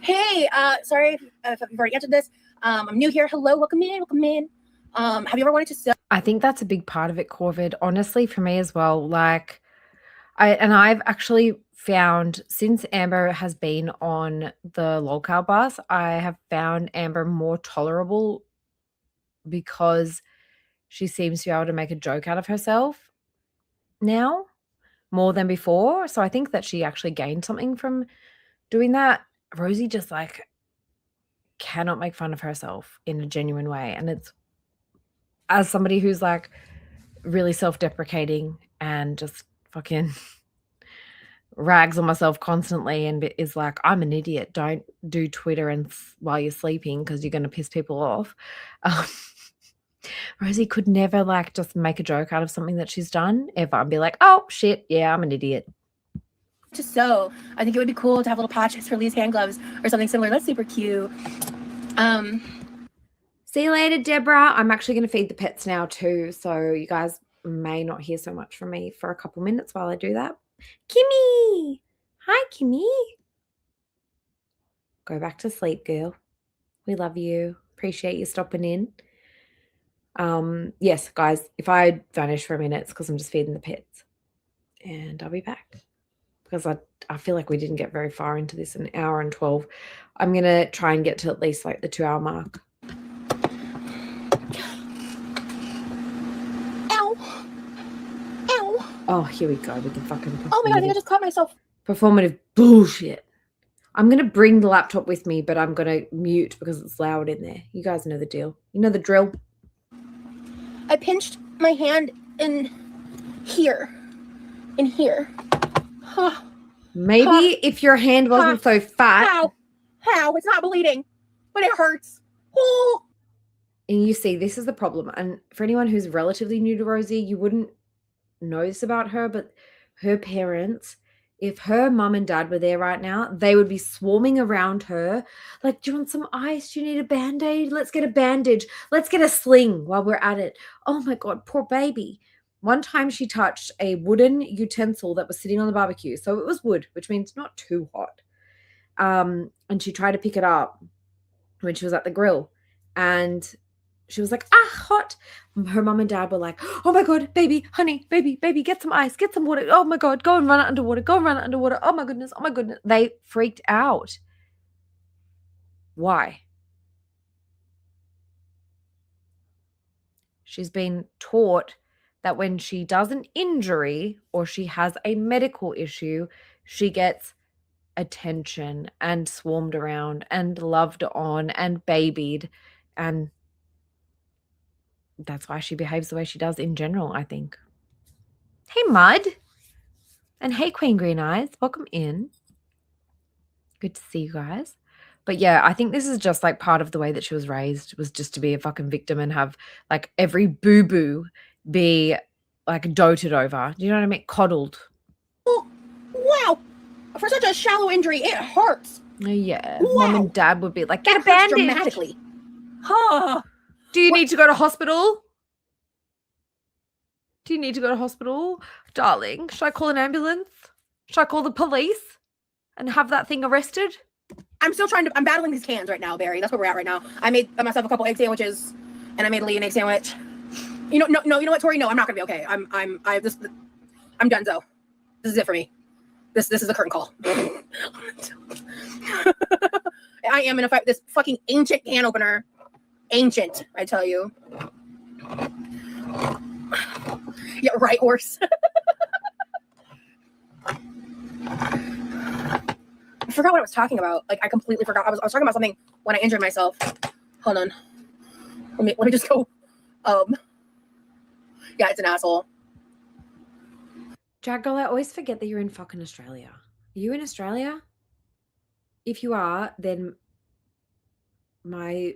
Hey, sorry if you've already answered this. I'm new here. Hello, welcome in, welcome in. Have you ever wanted to sell? I think that's a big part of it, Corvid. Honestly, for me as well. Like, I've actually found since Amber has been on the lolcow bus, I have found Amber more tolerable because she seems to be able to make a joke out of herself now more than before. So I think that she actually gained something from doing that. Rosie just like cannot make fun of herself in a genuine way. And it's, as somebody who's like really self-deprecating and just fucking rags on myself constantly and is like, I'm an idiot. Don't do Twitter and while you're sleeping because you're going to piss people off. Rosie could never like just make a joke out of something that she's done ever and be like, oh shit, yeah, I'm an idiot. To sew. I think it would be cool to have little patches for Lee's hand gloves or something similar. That's super cute. See you later, Deborah. I'm actually going to feed the pets now too, so you guys may not hear so much from me for a couple minutes while I do that. Kimmy! Hi, Kimmy. Go back to sleep, girl. We love you. Appreciate you stopping in. Yes, guys, if I vanish for a minute, it's because I'm just feeding the pets. And I'll be back. Because I feel like we didn't get very far into this, an hour and 12. I'm going to try and get to at least like the 2-hour mark. Ow. Ow. Oh, here we go with the fucking Oh my god, I think I just caught myself. performative bullshit. I'm going to bring the laptop with me, but I'm going to mute because it's loud in there. You guys know the deal. You know the drill. I pinched my hand in here. In here. Maybe if your hand wasn't so fat. How? It's not bleeding, but it hurts. Oh. And you see, this is the problem. And for anyone who's relatively new to Rosie, you wouldn't know this about her, but her parents, if her mum and dad were there right now, they would be swarming around her. Like, do you want some ice? Do you need a Band-Aid? Let's get a bandage. Let's get a sling while we're at it. Oh my God, poor baby. One time she touched a wooden utensil that was sitting on the barbecue. So it was wood, which means not too hot. And she tried to pick it up when she was at the grill. And she was like, hot. Her mom and dad were like, oh my God, baby, honey, baby, get some ice, get some water. Oh my God, go and run it underwater. Go and run it underwater. Oh my goodness. They freaked out. Why? She's been taught that when she does an injury or she has a medical issue, she gets attention and swarmed around and loved on and babied, and that's why she behaves the way she does in general, I think. Hey, Mud. And hey, Queen Green Eyes. Welcome in. Good to see you guys. But yeah, I think this is just like part of the way that she was raised, was just to be a fucking victim and have like every boo-boo be like doted over. Do you know what I mean? Coddled. Oh, wow. For such a shallow injury, it hurts. Yeah. Wow. Mom and dad would be like, get a bandage. Dramatically. Huh. Do you need to go to hospital? Do you need to go to hospital? Darling, should I call an ambulance? Should I call the police and have that thing arrested? I'm battling these cans right now, Barry. That's where we're at right now. I made myself a couple egg sandwiches, and I made Lee an egg sandwich. You know what, Tori? No, I'm not gonna be okay. I'm donezo. This is it for me. This is a curtain call. I am in a fight with this fucking ancient can opener. Ancient, I tell you. Yeah, right, horse. I forgot what I was talking about. Like, I completely forgot. I was talking about something when I injured myself. Hold on. Let me just go. Yeah, it's an asshole. Jack girl, I always forget that you're in fucking Australia. Are you in Australia? If you are, then my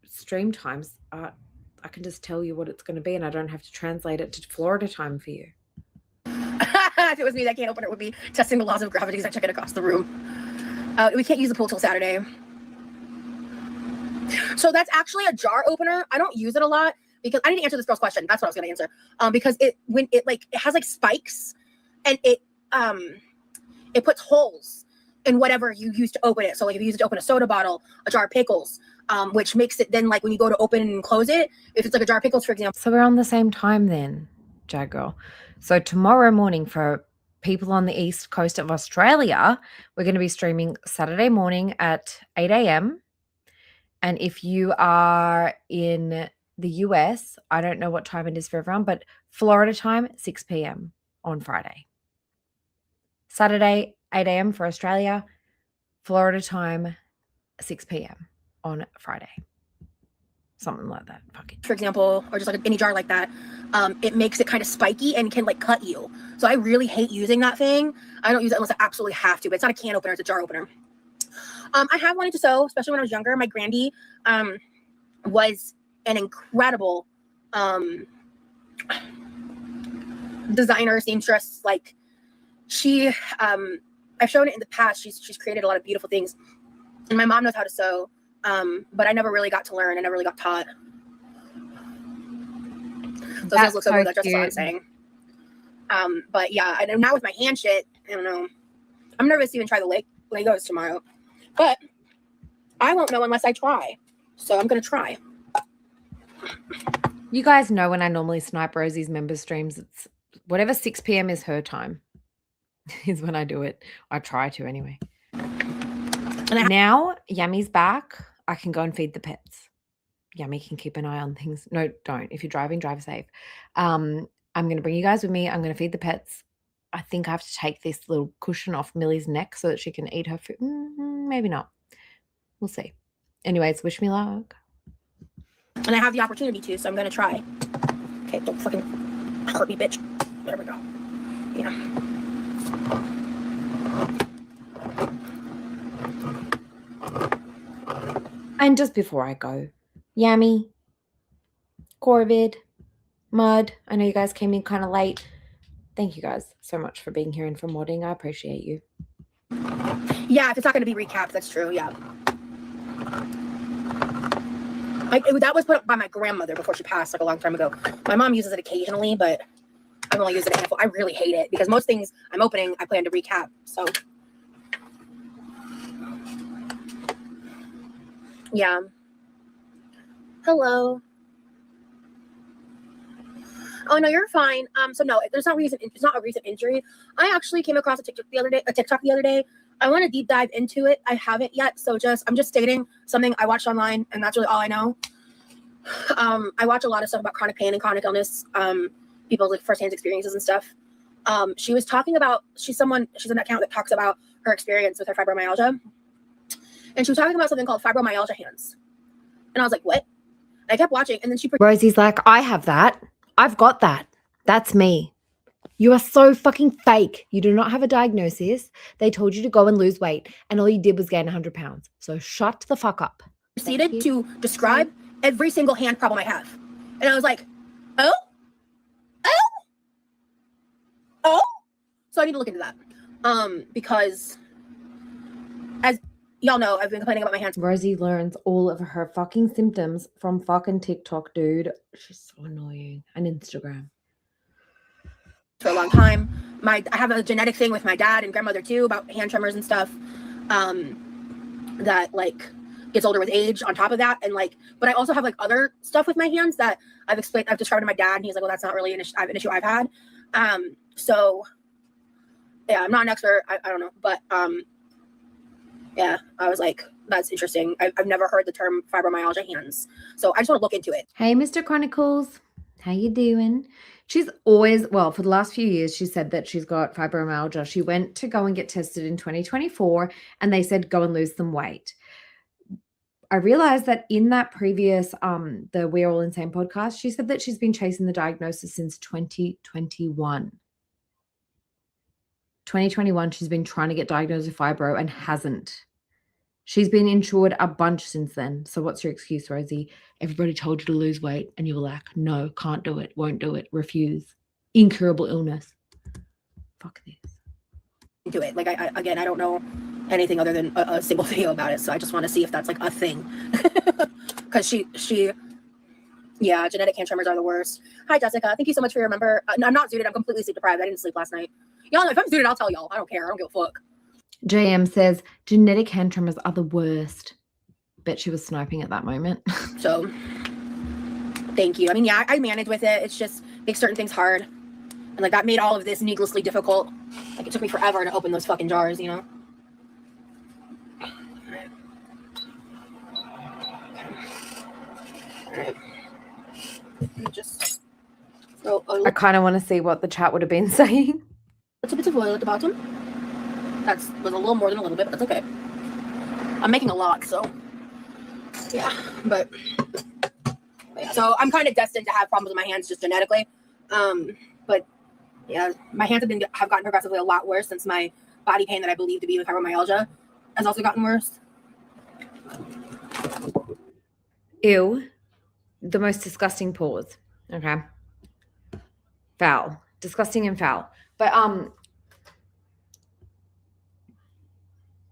stream times are, I can just tell you what it's going to be and I don't have to translate it to Florida time for you. If it was me, that can opener would be testing the laws of gravity as I check it across the room. We can't use the pool till Saturday. So that's actually a jar opener. I don't use it a lot because I didn't answer this girl's question. That's what I was going to answer. Because it has like spikes and it puts holes in whatever you use to open it. So like if you use it to open a soda bottle, a jar of pickles, which makes it then like when you go to open and close it, if it's like a jar of pickles, for example. So we're on the same time then, Jag girl. So tomorrow morning for people on the east coast of Australia, we're going to be streaming Saturday morning at 8 a.m. And if you are in the US, I don't know what time it is for everyone, but Florida time, 6 p.m. on Friday. Saturday, 8 a.m. for Australia, Florida time, 6 p.m. on Friday. Something like that. Fucking. For example, or just like any jar like that, it makes it kind of spiky and can like cut you. So I really hate using that thing. I don't use it unless I absolutely have to, but it's not a can opener, it's a jar opener. I have wanted to sew, especially when I was younger. My grandy was an incredible designer, seamstress. Like she, I've shown it in the past. She's created a lot of beautiful things, and my mom knows how to sew. But I never really got to learn. I never really got taught. So it does look so good. That's just what I'm saying. But yeah, I know now with my hand shit, I don't know. I'm nervous to even try the Legos tomorrow, but I won't know unless I try. So I'm gonna try. You guys know when I normally snipe Rosie's member streams, it's whatever 6 p.m. is her time is when I do it. I try to anyway. Now Yammy's back. I can go and feed the pets. Yummy can keep an eye on things. No, don't. If you're driving, drive safe. I'm going to bring you guys with me. I'm going to feed the pets. I think I have to take this little cushion off Millie's neck so that she can eat her food. maybe not. We'll see. Anyways, wish me luck. And I have the opportunity to, so I'm gonna try. Okay, don't fucking hurt me, bitch. There we go. Yeah. And just before I go, Yami, Corvid, Mud, I know you guys came in kind of late. Thank you guys so much for being here and for modding. I appreciate you. Yeah, if it's not going to be recapped, that's true. Yeah. That was put up by my grandmother before she passed, like a long time ago. My mom uses it occasionally, but I've only used it a handful. I really hate it because most things I'm opening, I plan to recap. So, yeah. Hello. Oh no, you're fine. So no, there's not reason. It's not a recent injury. I actually came across a TikTok the other day. I want to deep dive into it. I haven't yet. So I'm just stating something I watched online, and that's really all I know. I watch a lot of stuff about chronic pain and chronic illness. People's like firsthand experiences and stuff. She was talking about. She's an account that talks about her experience with her fibromyalgia, and she was talking about something called fibromyalgia hands. And I was like, what? I kept watching, and then Rosie's like, I have that. I've got that. That's me. You are so fucking fake. You do not have a diagnosis. They told you to go and lose weight, and all you did was gain 100 pounds. So shut the fuck up. Proceeded to describe every single hand problem I have. And I was like, oh? So I need to look into that. Because as y'all know, I've been complaining about my hands. Rosie learns all of her fucking symptoms from fucking TikTok, dude. She's so annoying. And Instagram. For a long time. I have a genetic thing with my dad and grandmother too about hand tremors and stuff. That like gets older with age on top of that. And like, but I also have like other stuff with my hands that I've described to my dad, and he's like, well, that's not really an issue I've had. So yeah, I'm not an expert. I don't know, but yeah, I was like, that's interesting. I've never heard the term fibromyalgia hands, so I just want to look into it. Hey, Mr. Chronicles, how you doing? She's always, well, for the last few years, she said that she's got fibromyalgia. She went to go and get tested in 2024, and they said, go and lose some weight. I realized that in that previous, the We're All Insane podcast, she said that she's been chasing the diagnosis since 2021. 2021, she's been trying to get diagnosed with fibro and hasn't. She's been insured a bunch since then. So what's your excuse, Rosie? Everybody told you to lose weight and you were like, no, can't do it, won't do it, refuse. Incurable illness. Fuck this. Do it. Like, I don't know anything other than a single video about it. So I just want to see if that's like a thing. Because yeah, genetic hand tremors are the worst. Hi, Jessica. Thank you so much for your number. No, I'm not zooted. I'm completely sleep deprived. I didn't sleep last night. Y'all, if I'm zooted, I'll tell y'all. I don't care. I don't give a fuck. JM says, genetic hand tremors are the worst. Bet she was sniping at that moment. So, thank you. I mean, yeah, I manage with it. It's just makes certain things hard. And like that made all of this needlessly difficult. Like it took me forever to open those fucking jars, you know? Alright. Just throw I kind of want to see what the chat would have been saying. a bit of oil at the bottom. Was a little more than a little bit, but that's okay. I'm making a lot, so yeah. But yeah, so I'm kind of destined to have problems with my hands just genetically. But yeah, my hands have gotten progressively a lot worse since my body pain that I believe to be with fibromyalgia has also gotten worse. Ew. The most disgusting pause. Okay. Foul. Disgusting and foul. But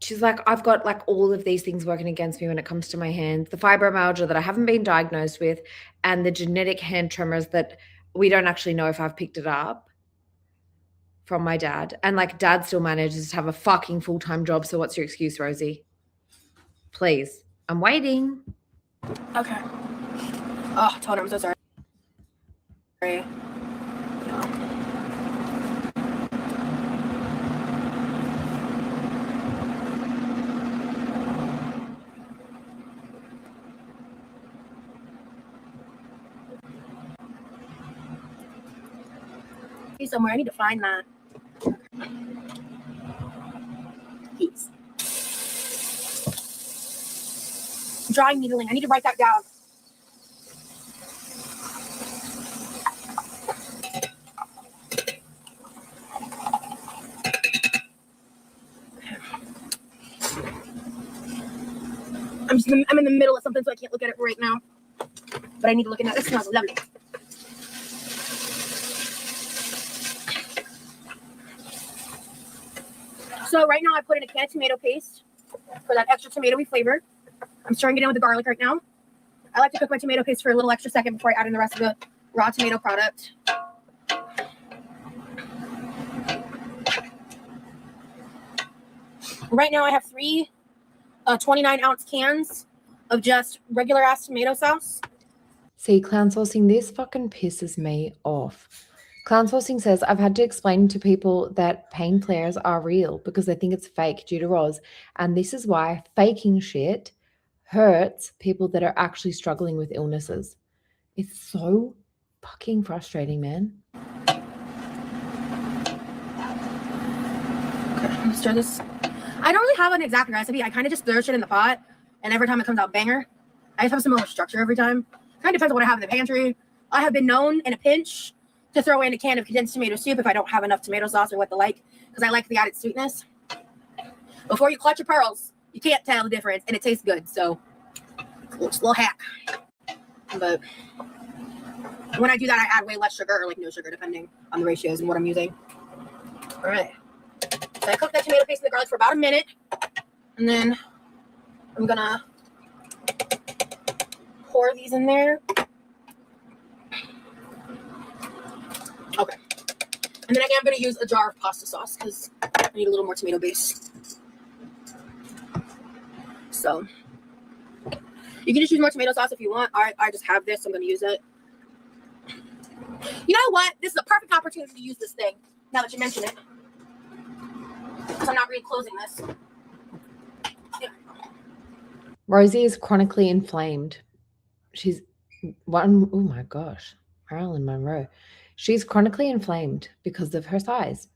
she's like, I've got like all of these things working against me when it comes to my hands. The fibromyalgia that I haven't been diagnosed with, and the genetic hand tremors that we don't actually know if I've picked it up from my dad. And like dad still manages to have a fucking full-time job. So what's your excuse, Rosie? Please. I'm waiting. Okay. Oh, Tony, I'm so sorry. Somewhere I need to find that. Peace. dry needling. I need to write that down. I'm in the middle of something, so I can't look at it right now. But I need to look at it. It smells lovely. So right now I put in a can of tomato paste for that extra tomatoey flavor. I'm stirring it in with the garlic right now. I like to cook my tomato paste for a little extra second before I add in the rest of the raw tomato product. Right now I have 3 29-ounce cans of just regular ass tomato sauce. See, clown sourcing, this fucking pisses me off. Clown sourcing says, I've had to explain to people that pain flares are real because they think it's fake due to ROS. And this is why faking shit hurts people that are actually struggling with illnesses. It's so fucking frustrating, man. Okay, stir this. I don't really have an exact recipe. I kind of just throw shit in the pot, and every time it comes out banger. I just have similar structure every time. Kind of depends on what I have in the pantry. I have been known in a pinch to throw in a can of condensed tomato soup if I don't have enough tomato sauce or what the like, because I like the added sweetness. Before you clutch your pearls, you can't tell the difference, and it tastes good. So, it's a little hack. But when I do that, I add way less sugar or like no sugar, depending on the ratios and what I'm using. All right. So I cook that tomato paste and the garlic for about a minute, and then I'm gonna pour these in there. Okay. And then I am going to use a jar of pasta sauce because I need a little more tomato base. So you can just use more tomato sauce if you want. I just have this, so I'm going to use it. You know what? This is a perfect opportunity to use this thing now that you mention it. Because I'm not re-closing this. Yeah. Rosie is chronically inflamed. She's one, oh my gosh, Marilyn Monroe. She's chronically inflamed because of her size.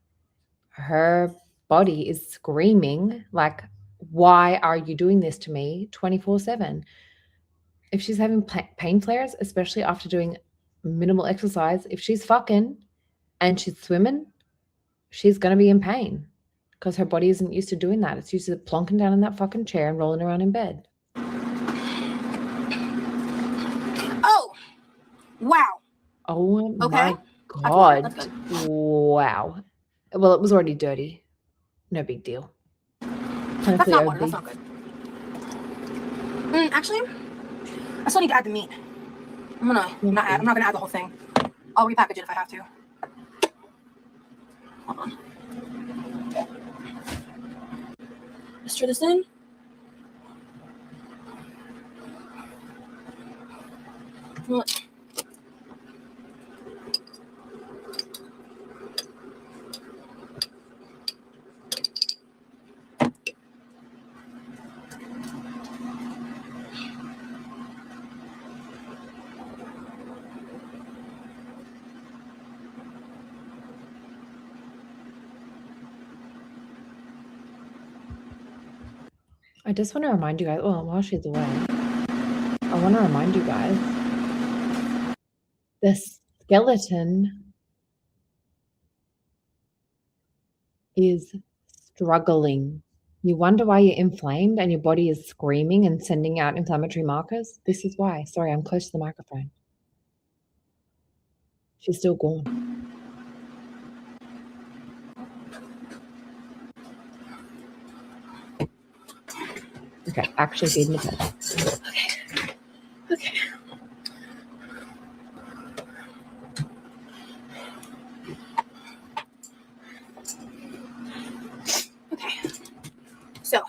Her body is screaming like, why are you doing this to me 24/7? If she's having pain flares, especially after doing minimal exercise, if she's fucking and she's swimming, she's going to be in pain because her body isn't used to doing that. It's used to plonking down in that fucking chair and rolling around in bed. Oh, wow. Oh okay. My God. That's wow. Well, it was already dirty. No big deal. That's not water. That's not good. Actually, I still need to add the meat. I'm not gonna add the whole thing. I'll repackage it if I have to. Hold on. Stir this in. What? I just want to remind you guys, well, while she's away, I want to remind you guys, the skeleton is struggling. You wonder why you're inflamed and your body is screaming and sending out inflammatory markers? This is why. Sorry, I'm close to the microphone. She's still gone. Okay, actually feeding the pet. Okay. Okay. So.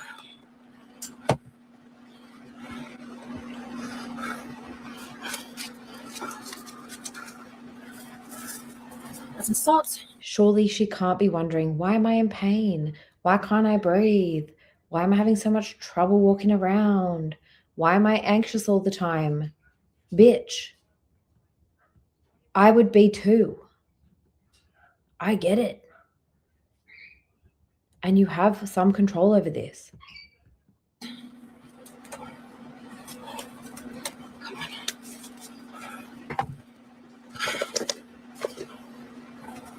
Add some salt. Surely she can't be wondering, why am I in pain? Why can't I breathe? Why am I having so much trouble walking around? Why am I anxious all the time? Bitch. I would be too. I get it. And you have some control over this.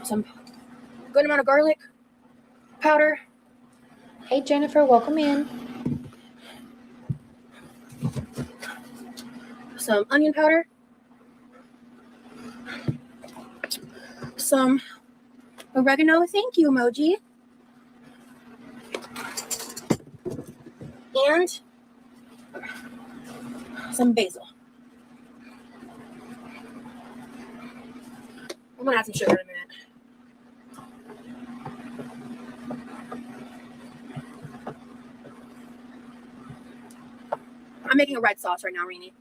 Some good amount of garlic powder. Hey, Jennifer, welcome in. Some onion powder. Some oregano. Thank you, emoji. And some basil. I'm gonna add some sugar in a minute. I'm making a red sauce right now, Rainey.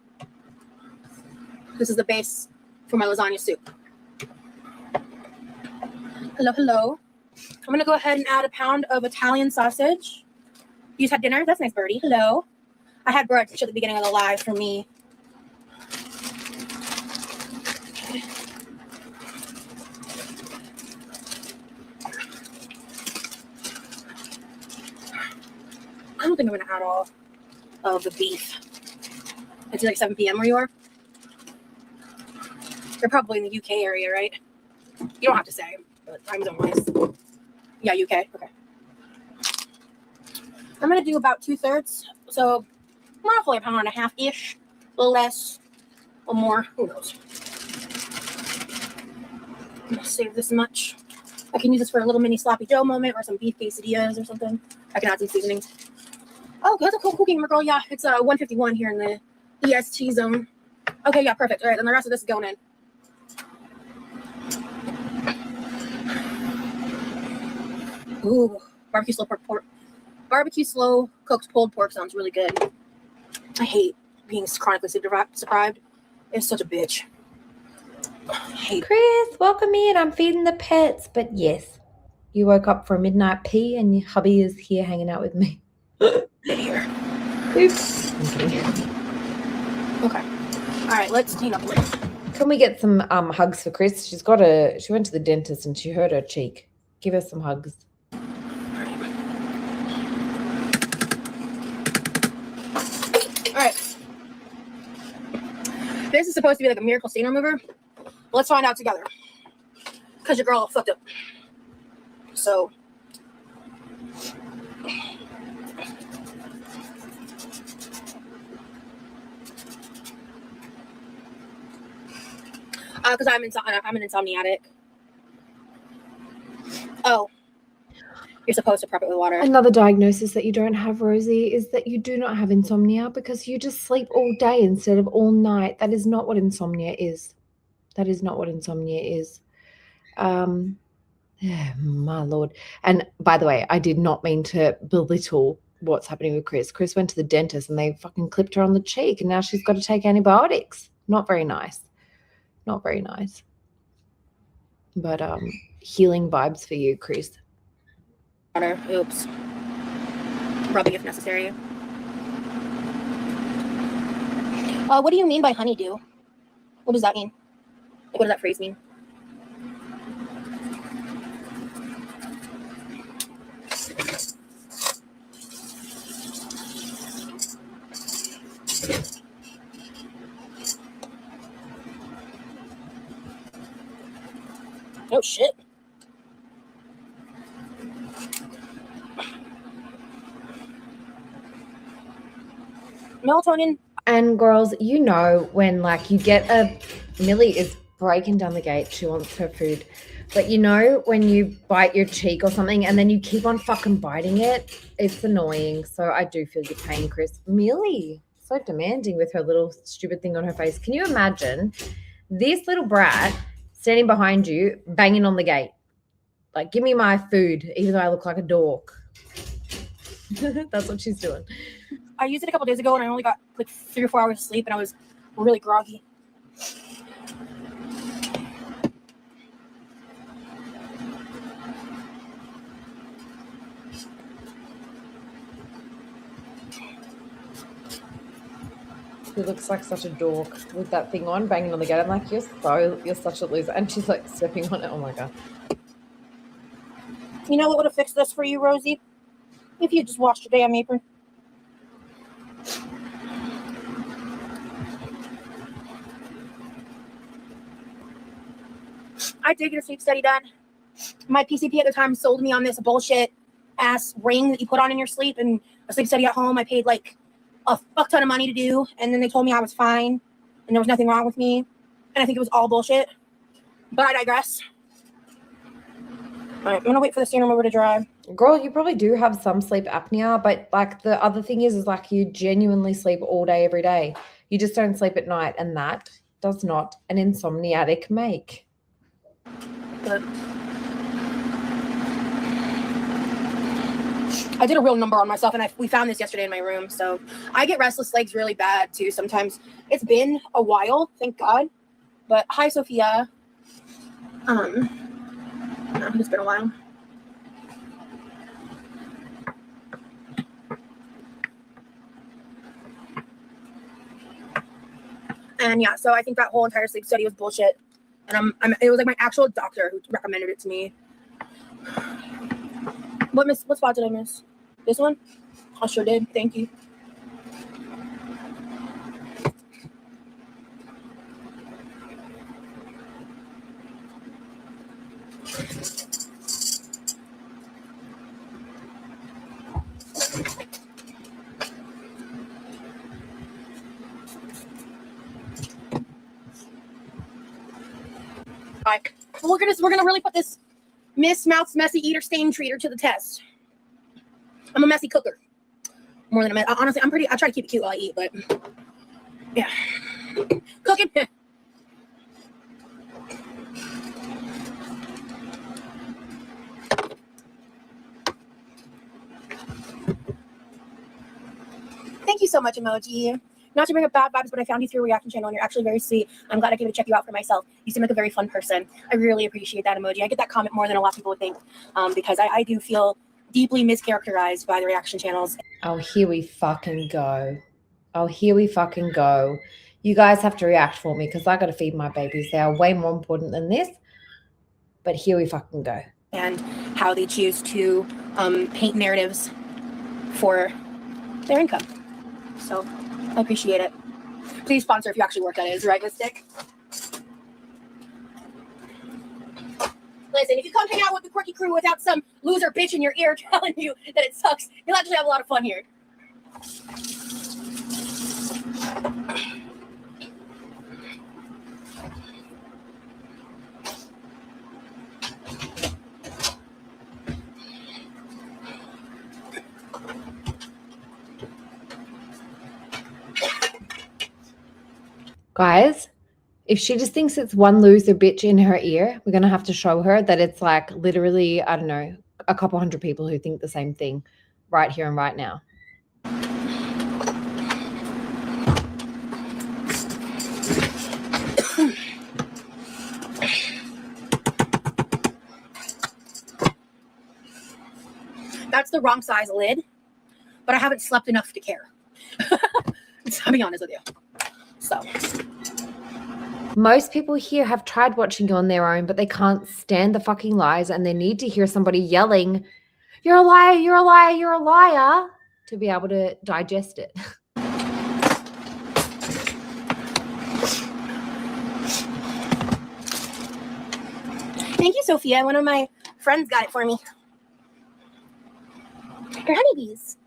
This is the base for my lasagna soup. Hello, hello. I'm gonna go ahead and add a pound of Italian sausage. You just had dinner? That's nice, birdie. Hello. I had brunch at the beginning of the live for me. I don't think I'm gonna add all of the beef. It's like 7 p.m. where you are. You're probably in the UK area, right? You don't have to say, but time zone wise. Yeah, UK. Okay. I'm gonna do about 2/3, so roughly a pound and a half ish, a little less, a little more. Who knows? I'm gonna save this much. I can use this for a little mini sloppy Joe moment or some beef quesadillas or something. I can add some seasonings. Oh, that's a cool cooking, girl. Yeah, it's 151 here in the EST zone. Okay, yeah, perfect. All right, then the rest of this is going in. Ooh, barbecue slow cooked pulled pork sounds really good. I hate being chronically sleep deprived. It's such a bitch. I hate it. Chris, welcome in. I'm feeding the pets, but yes, you woke up for a midnight pee and your hubby is here hanging out with me. Get here. Oops. I'm kidding. Okay. All right, let's clean up a little. Can we get some hugs for Chris? She went to the dentist and she hurt her cheek. Give her some hugs. All right. This is supposed to be like a miracle stain remover. Let's find out together. Because your girl fucked up. So. Because I'm an insomniatic. Oh. You're supposed to prep it with water. Another diagnosis that you don't have, Rosie, is that you do not have insomnia because you just sleep all day instead of all night. That is not what insomnia is. That is not what insomnia is. Yeah, my Lord. And by the way, I did not mean to belittle what's happening with Chris. Chris went to the dentist and they fucking clipped her on the cheek and now she's got to take antibiotics. Not very nice. Not very nice. But healing vibes for you, Chris. Water. Oops. Rubbing if necessary. What do you mean by honeydew? What does that mean? Like, what does that phrase mean? Oh shit. Melatonin. And girls, you know when like you get Millie is breaking down the gate. She wants her food. But you know when you bite your cheek or something and then you keep on fucking biting it, it's annoying. So I do feel your pain, Chris. Millie, so demanding with her little stupid thing on her face. Can you imagine this little brat standing behind you, banging on the gate? Like, give me my food, even though I look like a dork. That's what she's doing. I used it a couple days ago and I only got like 3 or 4 hours of sleep and I was really groggy. He looks like such a dork with that thing on, banging on the gate. I'm like, you're such a loser. And she's like stepping on it. Oh my God. You know what would have fixed this for you, Rosie? If you just washed your damn apron. I did get a sleep study done. My PCP at the time sold me on this bullshit ass ring that you put on in your sleep and a sleep study at home. I paid like a fuck ton of money to do, and then they told me I was fine and there was nothing wrong with me, and I think it was all bullshit. But I digress. All right, I'm gonna wait for the steering over to dry. Girl, you probably do have some sleep apnea, but like the other thing is like you genuinely sleep all day, every day. You just don't sleep at night, and that does not an insomniatic make. But I did a real number on myself, and we found this yesterday in my room. So I get restless legs really bad too sometimes. It's been a while, thank God. But hi, Sophia. It's been a while. And yeah, so I think that whole entire sleep study was bullshit. And it was like my actual doctor who recommended it to me. What spot did I miss? This one? I sure did. Thank you. All right. Well, we're gonna really put this Miss Mouth's messy eater stain treater to the test. I'm a messy cooker. More than honestly, I try to keep it cute while I eat, but yeah. Cooking. Thank you so much, emoji. Not to bring up bad vibes, but I found you through a reaction channel and you're actually very sweet. I'm glad I came to check you out for myself. You seem like a very fun person. I really appreciate that emoji. I get that comment more than a lot of people would think, because I do feel deeply mischaracterized by the reaction channels. Oh, here we fucking go. Oh, here we fucking go. You guys have to react for me because I got to feed my babies. They are way more important than this. But here we fucking go. And how they choose to paint narratives for their income. So I appreciate it. Please sponsor if you actually work at it. Is right, Mystic? Listen, if you come hang out with the quirky crew without some loser bitch in your ear telling you that it sucks, you'll actually have a lot of fun here. Guys, if she just thinks it's one loser bitch in her ear, we're going to have to show her that it's like literally, I don't know, a couple hundred people who think the same thing right here and right now. That's the wrong size lid, but I haven't slept enough to care. I'll be honest with you. So most people here have tried watching you on their own, but they can't stand the fucking lies and they need to hear somebody yelling, "You're a liar, you're a liar, you're a liar," to be able to digest it. Thank you, Sophia. One of my friends got it for me. They're honeybees.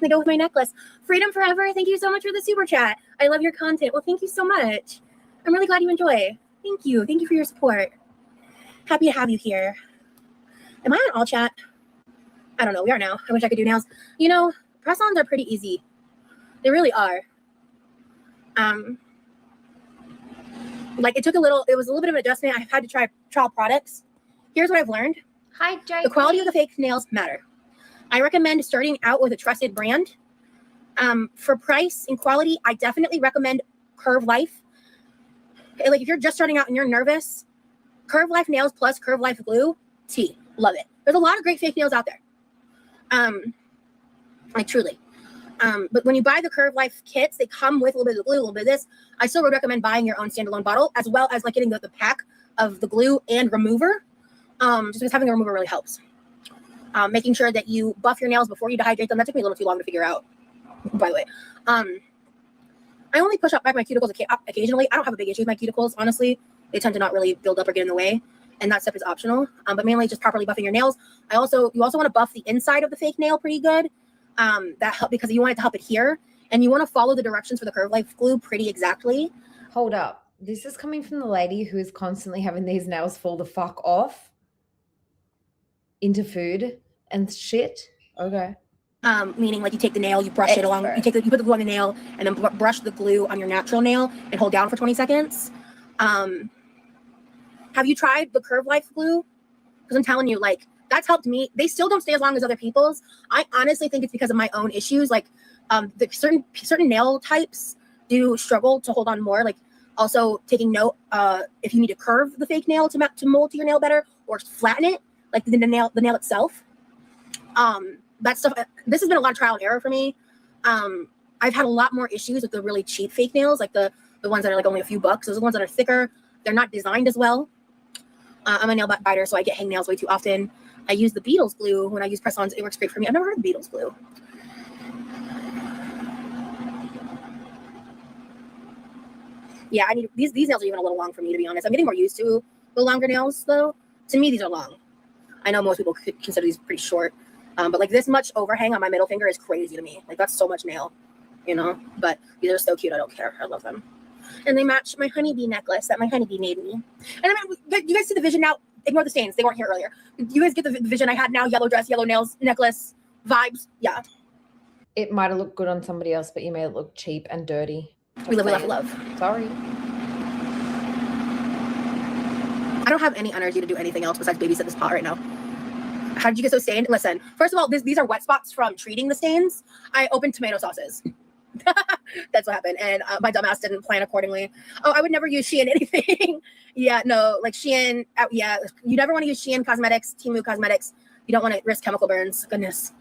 They go with my necklace. Freedom forever. Thank you so much for the super chat. I love your content. Well, thank you so much. I'm really glad you enjoy. Thank you. Thank you for your support. Happy to have you here. Am I on all chat? I don't know. We are now. I wish I could do nails. You know, press-ons are pretty easy. They really are. Like it was a little bit of an adjustment. I've had to try trial products. Here's what I've learned. Hi, Jay. The quality of the fake nails matter. I recommend starting out with a trusted brand. For price and quality, I definitely recommend Curve Life. Like if you're just starting out and you're nervous, Curve Life nails plus Curve Life glue, T. Love it. There's a lot of great fake nails out there. Like truly. But when you buy the Curve Life kits, they come with a little bit of glue, a little bit of this. I still would recommend buying your own standalone bottle, as well as like getting the pack of the glue and remover. Just because having a remover really helps. Making sure that you buff your nails before you dehydrate them. That took me a little too long to figure out, by the way. I only push up back my cuticles occasionally. I don't have a big issue with my cuticles, honestly. They tend to not really build up or get in the way. and that stuff is optional. But mainly just properly buffing your nails. You also want to buff the inside of the fake nail pretty good. That help because you want it to help adhere, and you want to follow the directions for the Curve Life glue pretty exactly. Hold up. This is coming from the lady who is constantly having these nails fall the fuck off into food and shit. Okay. Meaning like you take the nail, you brush it along, you put the glue on the nail, and then brush the glue on your natural nail and hold down for 20 seconds. Have you tried the Curve Life glue? Because I'm telling you, like, that's helped me. They still don't stay as long as other people's. I honestly think it's because of my own issues. Like, the certain nail types do struggle to hold on more. Like, also taking note, if you need to curve the fake nail to mold to your nail better, or flatten it, like the nail itself. That stuff. This has been a lot of trial and error for me. I've had a lot more issues with the really cheap fake nails, like the ones that are like only a few bucks. Those are the ones that are thicker. They're not designed as well. I'm a nail biter, so I get hangnails way too often. I use the Beatles glue when I use press-ons. It works great for me. I've never heard of the Beatles glue. Yeah, I need these nails are even a little long for me, to be honest. I'm getting more used to the longer nails, though. To me, these are long. I know most people could consider these pretty short, but like this much overhang on my middle finger is crazy to me. Like that's so much nail, you know. But these are so cute. I don't care. I love them, and they match my honeybee necklace that my honeybee made me. And I mean, you guys see the vision now. Ignore the stains; they weren't here earlier. You guys get the vision I had now. Yellow dress, yellow nails, necklace, vibes. Yeah. It might have looked good on somebody else, but you made it look cheap and dirty. We live, we love, we love. Sorry. I don't have any energy to do anything else besides babysit this pot right now. How did you get so stained? Listen, first of all, these are wet spots from treating the stains. I opened tomato sauces. That's what happened. And my dumbass didn't plan accordingly. Oh, I would never use Shein anything. Yeah, no, like Shein. Yeah, you never want to use Shein Cosmetics, Temu Cosmetics. You don't want to risk chemical burns. Goodness.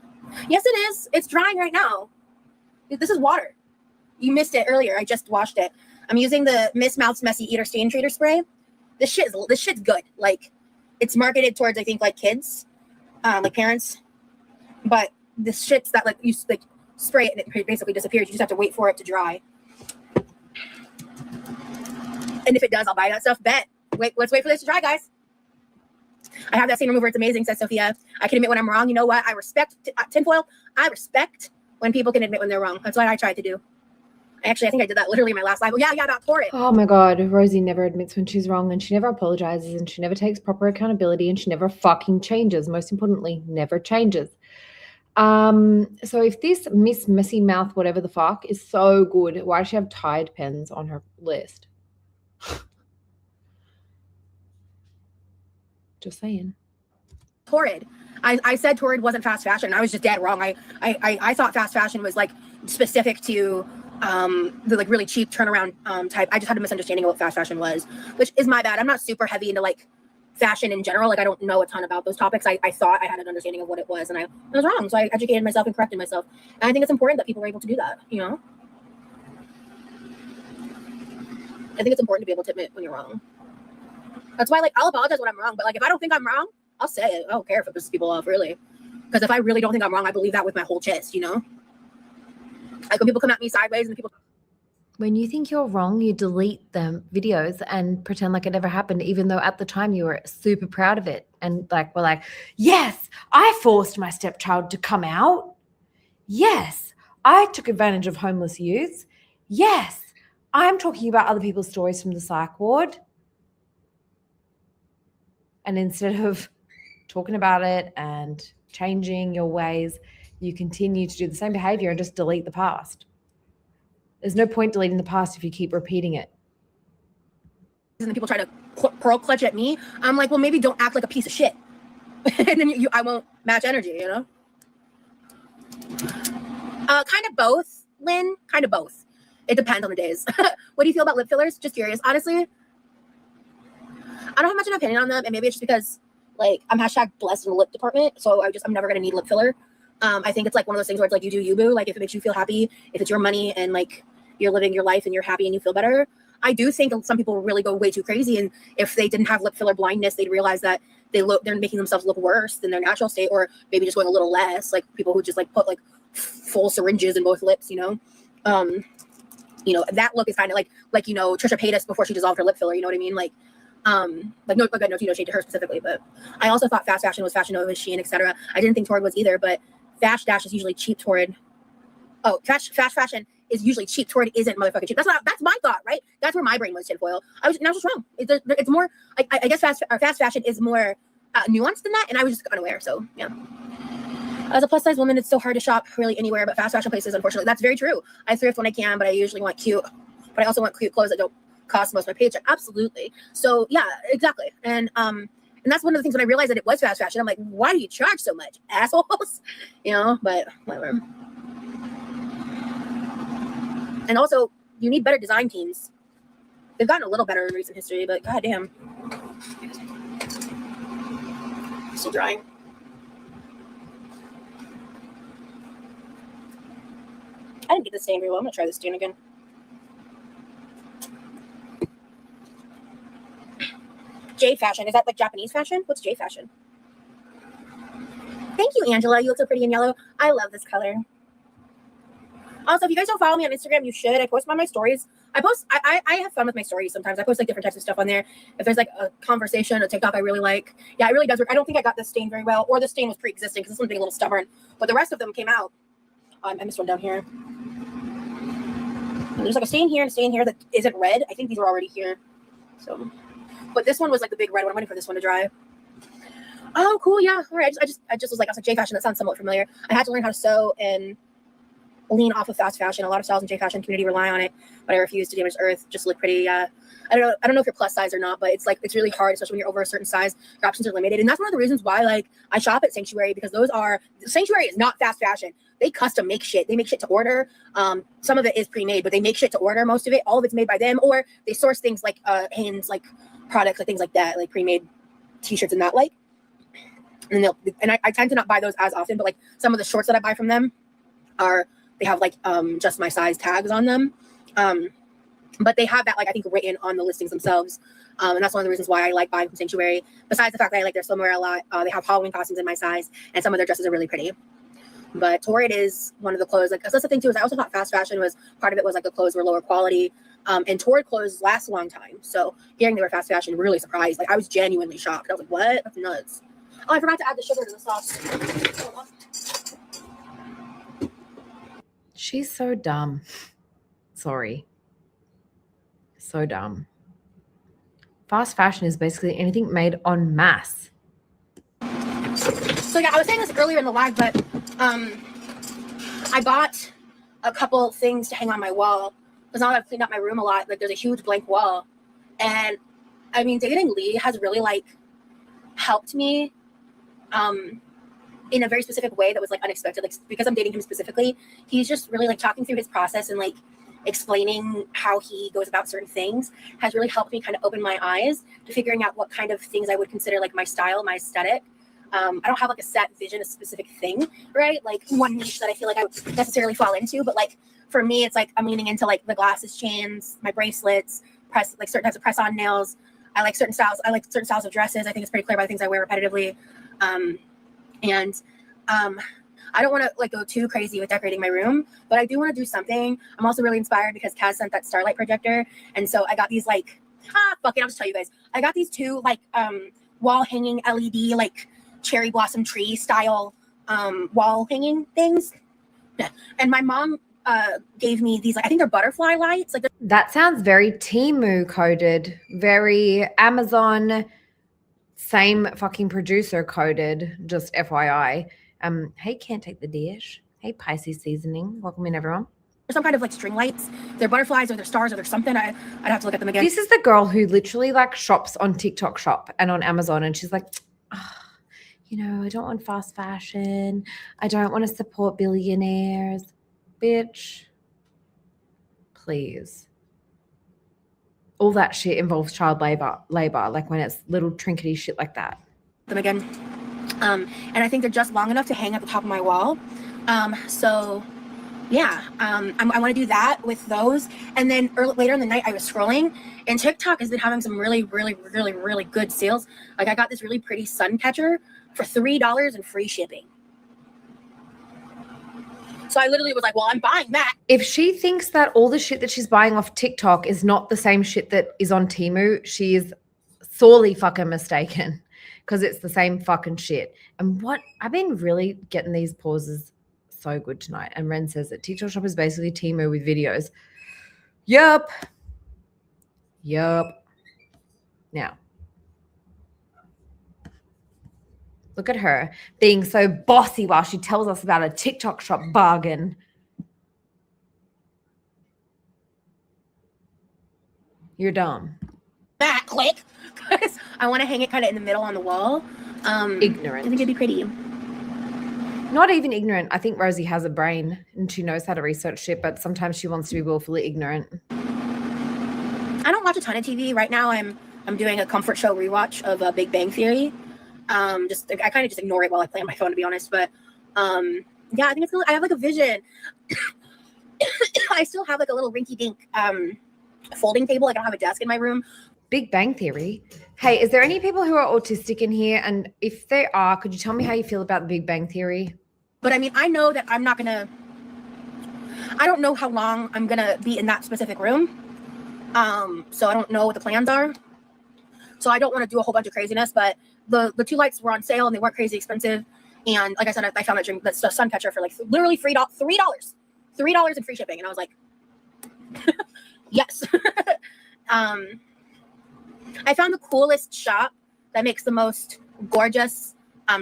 Yes, it is. It's drying right now. This is water. You missed it earlier. I just washed it. I'm using the Miss Mouth's Messy Eater Stain Treater spray. This shit's good. Like, it's marketed towards, I think, like kids, like parents. But this shit's that like you like spray it and it basically disappears. You just have to wait for it to dry. And if it does, I'll buy that stuff. Bet. Wait, let's wait for this to dry, guys. I have that stain remover. It's amazing, says Sophia. I can admit when I'm wrong. You know what? I respect tinfoil. I respect when people can admit when they're wrong. That's what I tried to do. Actually, I think I did that literally in my last live. Oh, yeah, about pour it. Oh my God. Rosie never admits when she's wrong, and she never apologizes, and she never takes proper accountability, and she never fucking changes. Most importantly, never changes. So if this Miss Messy Mouth, whatever the fuck, is so good, why does she have Tide pens on her list? Just saying. Torrid. I said Torrid wasn't fast fashion. I was just dead wrong. I thought fast fashion was like specific to the like really cheap turnaround type. I just had a misunderstanding of what fast fashion was, which is my bad. I'm not super heavy into like fashion in general. Like I don't know a ton about those topics. I thought I had an understanding of what it was, and I was wrong. So I educated myself and corrected myself. And I think it's important that people are able to do that, you know? I think it's important to be able to admit when you're wrong. That's why, like, I'll apologize when I'm wrong, but like if I don't think I'm wrong, I'll say it. I don't care if it pisses people off, really. Because if I really don't think I'm wrong, I believe that with my whole chest, you know? Like when people come at me sideways and people... When you think you're wrong, you delete the videos and pretend like it never happened, even though at the time you were super proud of it. And like, we're like, yes, I forced my stepchild to come out. Yes, I took advantage of homeless youths. Yes, I'm talking about other people's stories from the psych ward. And instead of talking about it and changing your ways, you continue to do the same behavior and just delete the past. There's no point deleting the past if you keep repeating it. And then people try to pearl clutch at me. I'm like, well, maybe don't act like a piece of shit. And then I won't match energy, you know? Kind of both, Lynn. Kind of both. It depends on the days. What do you feel about lip fillers? Just curious. Honestly, I don't have much of an opinion on them, and maybe it's just because, like, I'm # blessed in the lip department, so I'm never gonna need lip filler. I think it's like one of those things where it's like you do you, boo. Like if it makes you feel happy, if it's your money and like you're living your life and you're happy and you feel better. I do think some people really go way too crazy, and if they didn't have lip filler blindness, they'd realize that they're making themselves look worse than their natural state, or maybe just going a little less. Like people who just like put like full syringes in both lips, you know. You know, that look is kind of like you know Trisha Paytas before she dissolved her lip filler. You know what I mean? Like Like no shade to her specifically, but I also thought fast fashion was Fashion Nova, Shein, etc. I didn't think Torrid was either, but Fast Dash is usually cheap. Torrid, fast fashion is usually cheap. Torrid isn't motherfucking cheap. That's my thought, right? That's where my brain was, tinfoil. I was just wrong. It's more. I guess fast fashion is more nuanced than that, and I was just unaware. So yeah. As a plus size woman, it's so hard to shop really anywhere but fast fashion places. Unfortunately, that's very true. I thrift when I can, but I usually want cute. But I also want cute clothes that don't cost most of my paycheck. Absolutely. So yeah, exactly. And that's one of the things when I realized that it was fast fashion. I'm like, why do you charge so much, assholes? You know, but whatever. And also, you need better design teams. They've gotten a little better in recent history, but goddamn. Still drying. I didn't get this stain very well. I'm gonna try this stain again. J fashion. Is that like Japanese fashion? What's J fashion? Thank you, Angela. You look so pretty in yellow. I love this color. Also, if you guys don't follow me on Instagram, you should. I post on my stories. I have fun with my stories sometimes. I post like different types of stuff on there. If there's like a conversation, a TikTok I really like. Yeah, it really does work. I don't think I got this stain very well, or the stain was pre-existing because this one's being a little stubborn. But the rest of them came out. I missed one down here. And there's like a stain here and a stain here that isn't red. I think these were already here. So, but this one was like the big red one. I'm waiting for this one to dry. Oh, cool. Yeah. All right. I just was like, J fashion. That sounds somewhat familiar. I had to learn how to sew and lean off of fast fashion. A lot of styles in J fashion community rely on it, but I refuse to damage the earth just to look pretty. I don't know if you're plus size or not, but it's really hard, especially when you're over a certain size. Your options are limited, and that's one of the reasons why like I shop at Sanctuary, because Sanctuary is not fast fashion. They custom make shit. They make shit to order. Some of it is pre-made, but they make shit to order. Most of it, all of it's made by them, or they source things like Hanes, like products, like things like that, like pre-made T-shirts and that like. And I tend to not buy those as often, but like some of the shorts that I buy from them they have like just my size tags on them. But they have that like I think written on the listings themselves. And that's one of the reasons why I like buying from Sanctuary. Besides the fact that I like their swimwear a lot, they have Halloween costumes in my size, and some of their dresses are really pretty. But Torrid is one of the clothes, like that's the thing too, is I also thought fast fashion was part of it was like the clothes were lower quality. And Torrid clothes last a long time. So hearing they were fast fashion really surprised. Like I was genuinely shocked. I was like, what? That's nuts. Oh, I forgot to add the sugar to the sauce. She's so dumb. Sorry. So dumb. Fast fashion is basically anything made en masse. So yeah, I was saying this earlier in the live, but I bought a couple things to hang on my wall because now that I've cleaned up my room a lot, like there's a huge blank wall. And I mean, dating Lee has really like helped me in a very specific way that was like unexpected. Like because I'm dating him specifically, he's just really like talking through his process and like explaining how he goes about certain things has really helped me kind of open my eyes to figuring out what kind of things I would consider like my style, my aesthetic. I don't have like a set vision, a specific thing, right? Like one niche that I feel like I would necessarily fall into, but like for me, it's like I'm leaning into like the glasses, chains, my bracelets, like certain types of press-on nails. I like certain styles. I like certain styles of dresses. I think it's pretty clear by the things I wear repetitively. I don't want to like go too crazy with decorating my room, but I do want to do something. I'm also really inspired because Kaz sent that Starlight projector. And so I got these like, fuck it, I'll just tell you guys. I got these two like wall hanging LED, like cherry blossom tree style wall hanging things. And my mom gave me these, like, I think they're butterfly lights. Like that sounds very Temu coded, very Amazon, same fucking producer coded, just FYI. Hey, can't take the dish. Hey, Pisces seasoning. Welcome in, everyone. Some kind of like string lights. They're butterflies or they're stars or they're something. I'd have to look at them again. This is the girl who literally like shops on TikTok Shop and on Amazon, and she's like, you know, I don't want fast fashion. I don't want to support billionaires. Bitch, please. All that shit involves child labor, like when it's little trinkety shit like that. Them again. And I think they're just long enough to hang at the top of my wall. So yeah, I want to do that with those. And then later in the night, I was scrolling, and TikTok has been having some really, really, really, really good sales. Like I got this really pretty sun catcher for $3 and free shipping. So I literally was like, well, I'm buying that. If she thinks that all the shit that she's buying off TikTok is not the same shit that is on Temu, she is sorely fucking mistaken because it's the same fucking shit. And what I've been really getting these pauses so good tonight. And Ren says that TikTok Shop is basically Temu with videos. Yup. Now, look at her being so bossy while she tells us about a TikTok Shop bargain. You're dumb. That click. I want to hang it kind of in the middle on the wall. Ignorant. I think it'd be pretty. Not even ignorant. I think Rosie has a brain and she knows how to research shit, but sometimes she wants to be willfully ignorant. I don't watch a ton of TV right now. I'm doing a comfort show rewatch of Big Bang Theory. I kind of just ignore it while I play on my phone, to be honest. But yeah, I think it's cool. I have like a vision. I still have like a little rinky-dink folding table. Like I don't have a desk in my room. Big Bang Theory. Hey, is there any people who are autistic in here? And if they are, could you tell me how you feel about the Big Bang Theory? But I mean, I know that I don't know how long I'm gonna be in that specific room. So I don't know what the plans are. So I don't want to do a whole bunch of craziness, but the two lights were on sale and they weren't crazy expensive. And like I said, I found that sun catcher for like literally $3 and free shipping. And I was like, yes. I found the coolest shop that makes the most gorgeous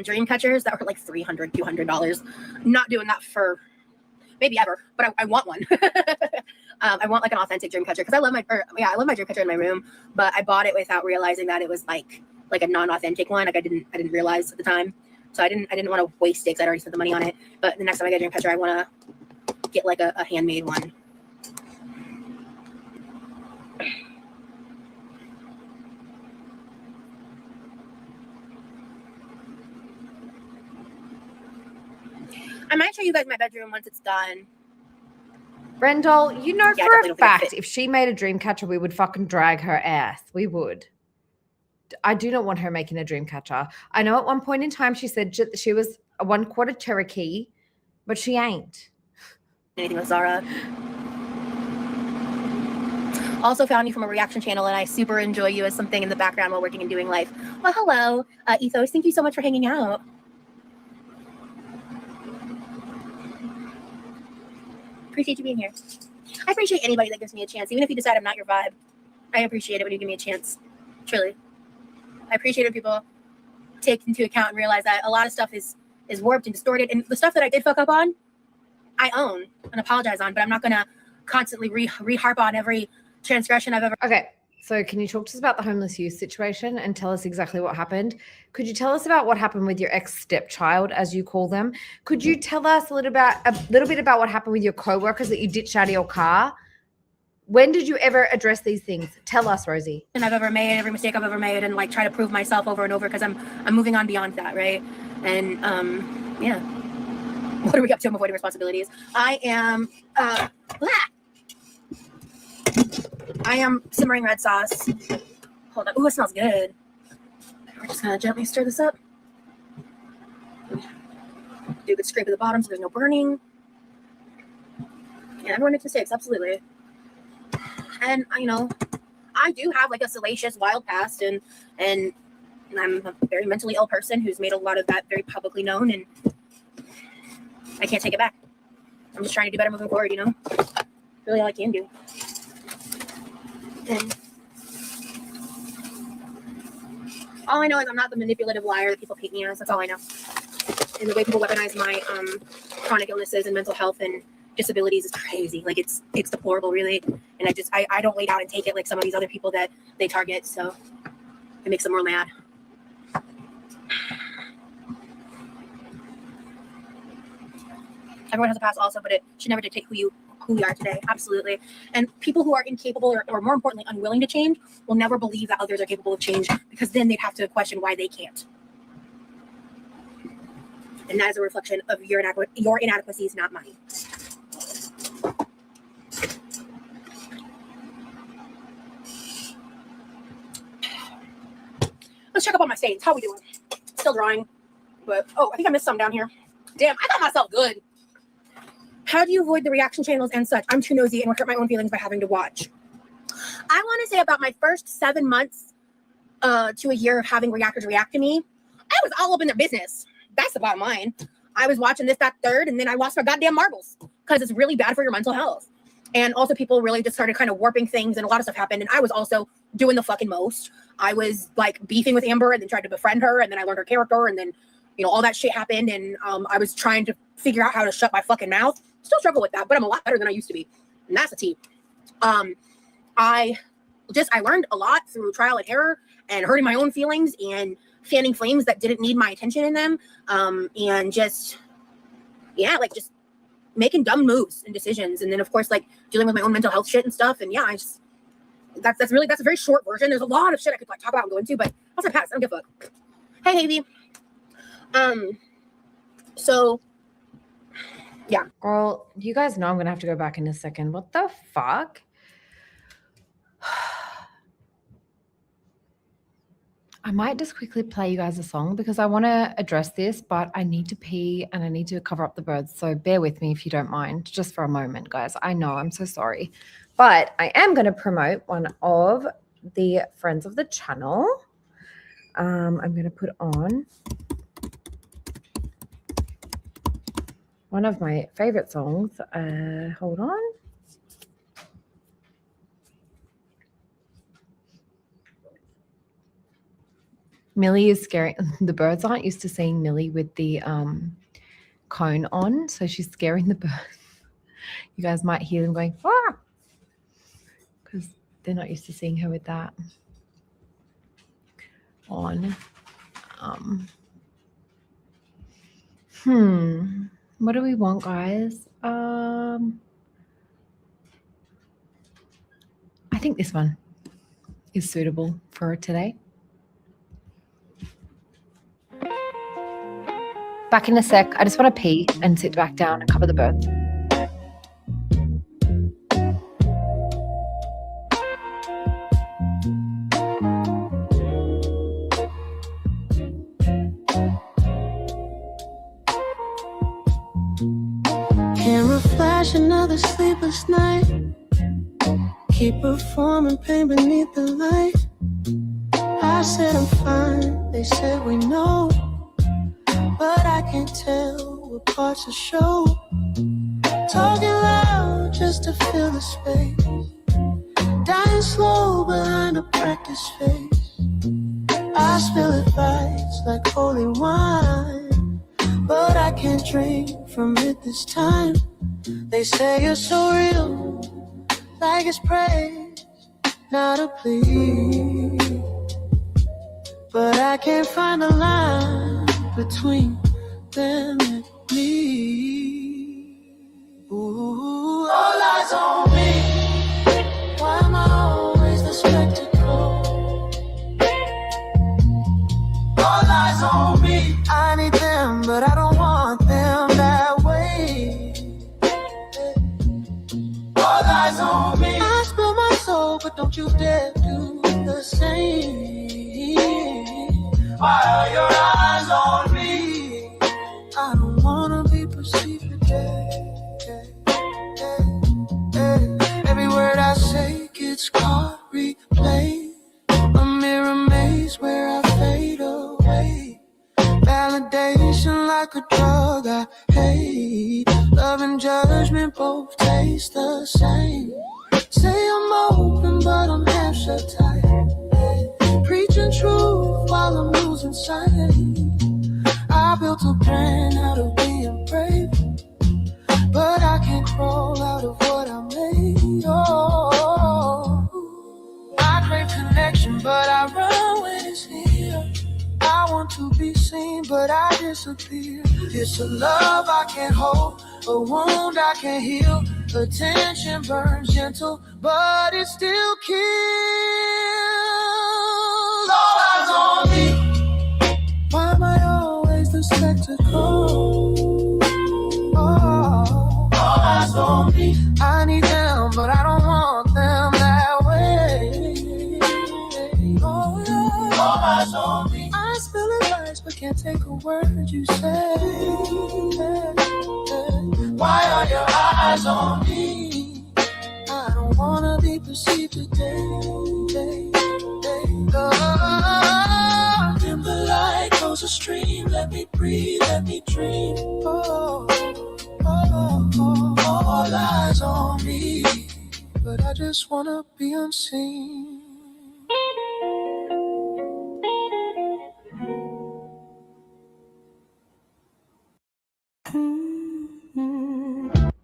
dream catchers that were like $300, $200. Not doing that for maybe ever, but I want one. I want like an authentic dream catcher because I love my dream catcher in my room, but I bought it without realizing that it was like a non-authentic one. Like I didn't realize at the time, so I didn't want to waste it because I'd already spent the money on it. But the next time I get a dream catcher, I want to get like a handmade one. I might show you guys my bedroom once it's done. Brendel, you know for a fact if she made a dream catcher, we would fucking drag her ass. We would. I do not want her making a dream catcher. I know at one point in time she said she was a 1/4 Cherokee, but she ain't. Anything with Zara. Also found you from a reaction channel, and I super enjoy you as something in the background while working and doing life. Well, hello, Ethos. Thank you so much for hanging out. Appreciate you being here. I appreciate anybody that gives me a chance, even if you decide I'm not your vibe. I appreciate it when you give me a chance. Truly. I appreciate when people take into account and realize that a lot of stuff is warped and distorted. And the stuff that I did fuck up on, I own and apologize on, but I'm not going to constantly re-harp on every transgression I've ever. Okay. So can you talk to us about the homeless youth situation and tell us exactly what happened? Could you tell us about what happened with your ex-stepchild, as you call them? Could you tell us a little bit about what happened with your co-workers that you ditched out of your car? When did you ever address these things? Tell us, Rosie. And I've ever made, every mistake I've ever made, and like try to prove myself over and over because I'm moving on beyond that, right? And yeah. What are we up to? I'm avoiding responsibilities. I am simmering red sauce. Hold on. Ooh, it smells good. We're just gonna gently stir this up. Do a good scrape at the bottom so there's no burning. Yeah, everyone makes mistakes, absolutely. And I do have like a salacious, wild past, and I'm a very mentally ill person who's made a lot of that very publicly known, and I can't take it back. I'm just trying to do better moving forward, really all I can do. And all I know is I'm not the manipulative liar that people paint me as. That's all I know. And the way people weaponize my chronic illnesses and mental health and disabilities is crazy. Like it's deplorable, really. And I don't lay down and take it like some of these other people that they target. So it makes them more mad. Everyone has a past also, but it should never dictate who we are today. Absolutely. And people who are incapable or more importantly unwilling to change will never believe that others are capable of change, because then they'd have to question why they can't. And that is a reflection of your inadequacies, not mine. Let's check up on my stains. How we doing? Still drawing, but I think I missed some down here. Damn, I got myself good. How do you avoid the reaction channels and such? I'm too nosy and would hurt my own feelings by having to watch. I want to say about my first 7 months, to a year of having reactors react to me, I was all up in their business. That's the bottom line. I was watching this, that, third, and then I lost my goddamn marbles because it's really bad for your mental health. And also people really just started kind of warping things, and a lot of stuff happened. And I was also doing the fucking most. I was like beefing with Amber and then tried to befriend her. And then I learned her character. And then, you know, all that shit happened. And I was trying to figure out how to shut my fucking mouth. Still struggle with that, but I'm a lot better than I used to be. And that's the tea. I learned a lot through trial and error and hurting my own feelings and fanning flames that didn't need my attention in them. And just making dumb moves and decisions. And then of course, like dealing with my own mental health shit and stuff. And yeah, that's a very short version. There's a lot of shit I could like talk about and go into, but I'll say pass. I don't give a fuck. Hey, Havy. So yeah. Girl, you guys know I'm gonna have to go back in a second. What the fuck? I might just quickly play you guys a song because I want to address this, but I need to pee and I need to cover up the birds. So bear with me if you don't mind, just for a moment, guys. I know, I'm so sorry. But I am going to promote one of the friends of the channel. I'm going to put on one of my favorite songs. Hold on. Millie is scaring. The birds aren't used to seeing Millie with the cone on, so she's scaring the birds. You guys might hear them going, ah, because they're not used to seeing her with that on. What do we want, guys? I think this one is suitable for today. Back in a sec. I just want to pee and sit back down and cover the birds. Camera flash, another sleepless night. Keep performing pain beneath the light. I said I'm fine, they said we know, but I can't tell what parts to show. Talking loud just to fill the space. Dying slow behind a practice face. I spill advice like holy wine, but I can't drink from it this time. They say you're so real, like it's praise, not a plea. But I can't find a line between them and me. Ooh, all eyes on me. Why am I always the spectacle? All eyes on me. I need them, but I don't want them that way. All eyes on me. I spill my soul, but don't you dare do the same. Why are your eyes on me? I don't wanna be perceived today. Every word I say gets caught, replayed. A mirror maze where I fade away. Validation like a drug I hate. Love and judgment both taste the same. Say I'm open, but I'm half shut tight. Preaching truth while I'm losing sight. I built a brand out of being brave, but I can't crawl out of what I made. Oh, I crave connection, but I run when it's here. I want to be seen, but I disappear. It's a love I can't hold, a wound I can't heal. Attention burns gentle, but it still kills. All eyes on me. Why am I always the spectacle? Oh, all eyes on me. I need them, but I don't want them that way. Oh, yeah. All eyes on me. I spill advice, but can't take a word you say. Why are your eyes on me? I don't wanna be perceived today. Oh, in the light goes a stream. Let me breathe, let me dream. Oh, all eyes on me, but I just wanna be unseen.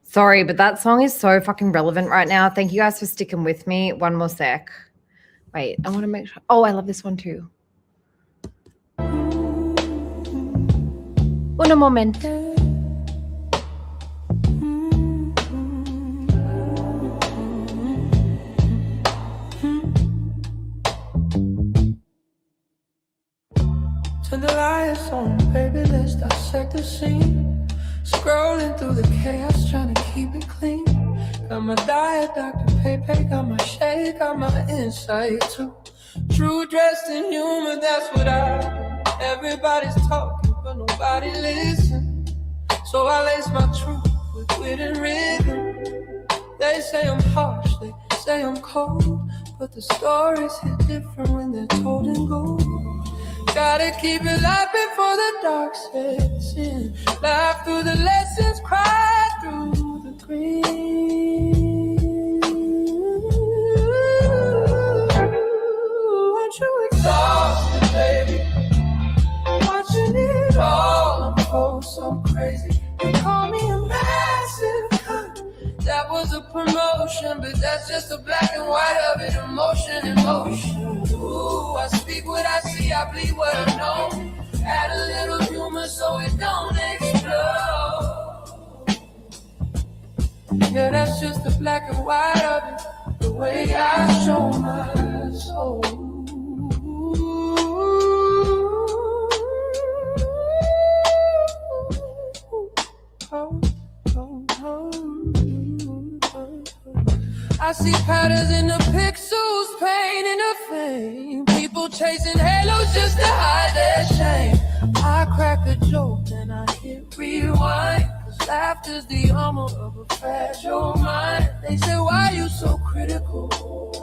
Sorry, but that song is so fucking relevant right now. Thank you guys for sticking with me. One more sec. Wait, I want to make sure. Oh, I love this one too. Un momento. Turn the lights on, baby, let's dissect the scene. Scrolling through the chaos, trying to keep it clean. Got my diet, Dr. Pepe, got my shade, got my insight too. True dressed in humor, that's what I do. Everybody's talking, but nobody listens. So I lace my truth with wit and rhythm. They say I'm harsh, they say I'm cold, but the stories hit different when they're told in gold. Gotta keep it light before the dark sets in. Laugh through the lessons, cry through the grief. Aren't you exhausted, baby? Watching it all unfold so crazy. They call me a massive cunt. That was a promotion, but that's just a black and white of it. Emotion, emotion. Ooh, I speak what I see, I bleed what I know. Add a little humor so it don't explode. Yeah, that's just the black and white of it. The way I show my soul. I see patterns in the pixels, pain in the fame. People chasing halos just to hide their shame. I crack a joke and I hit rewind, 'cause laughter's the armor of a fragile mind. They say, why you so critical?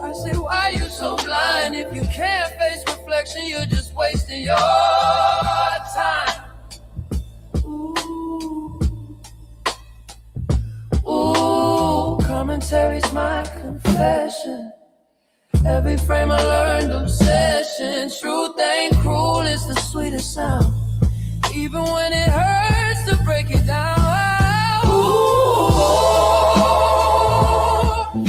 I say, why you so blind? If you can't face reflection, you're just wasting your time. Ooh, commentary's my confession. Every frame I learned obsession. Truth ain't cruel, it's the sweetest sound. Even when it hurts to break it down. Ooh,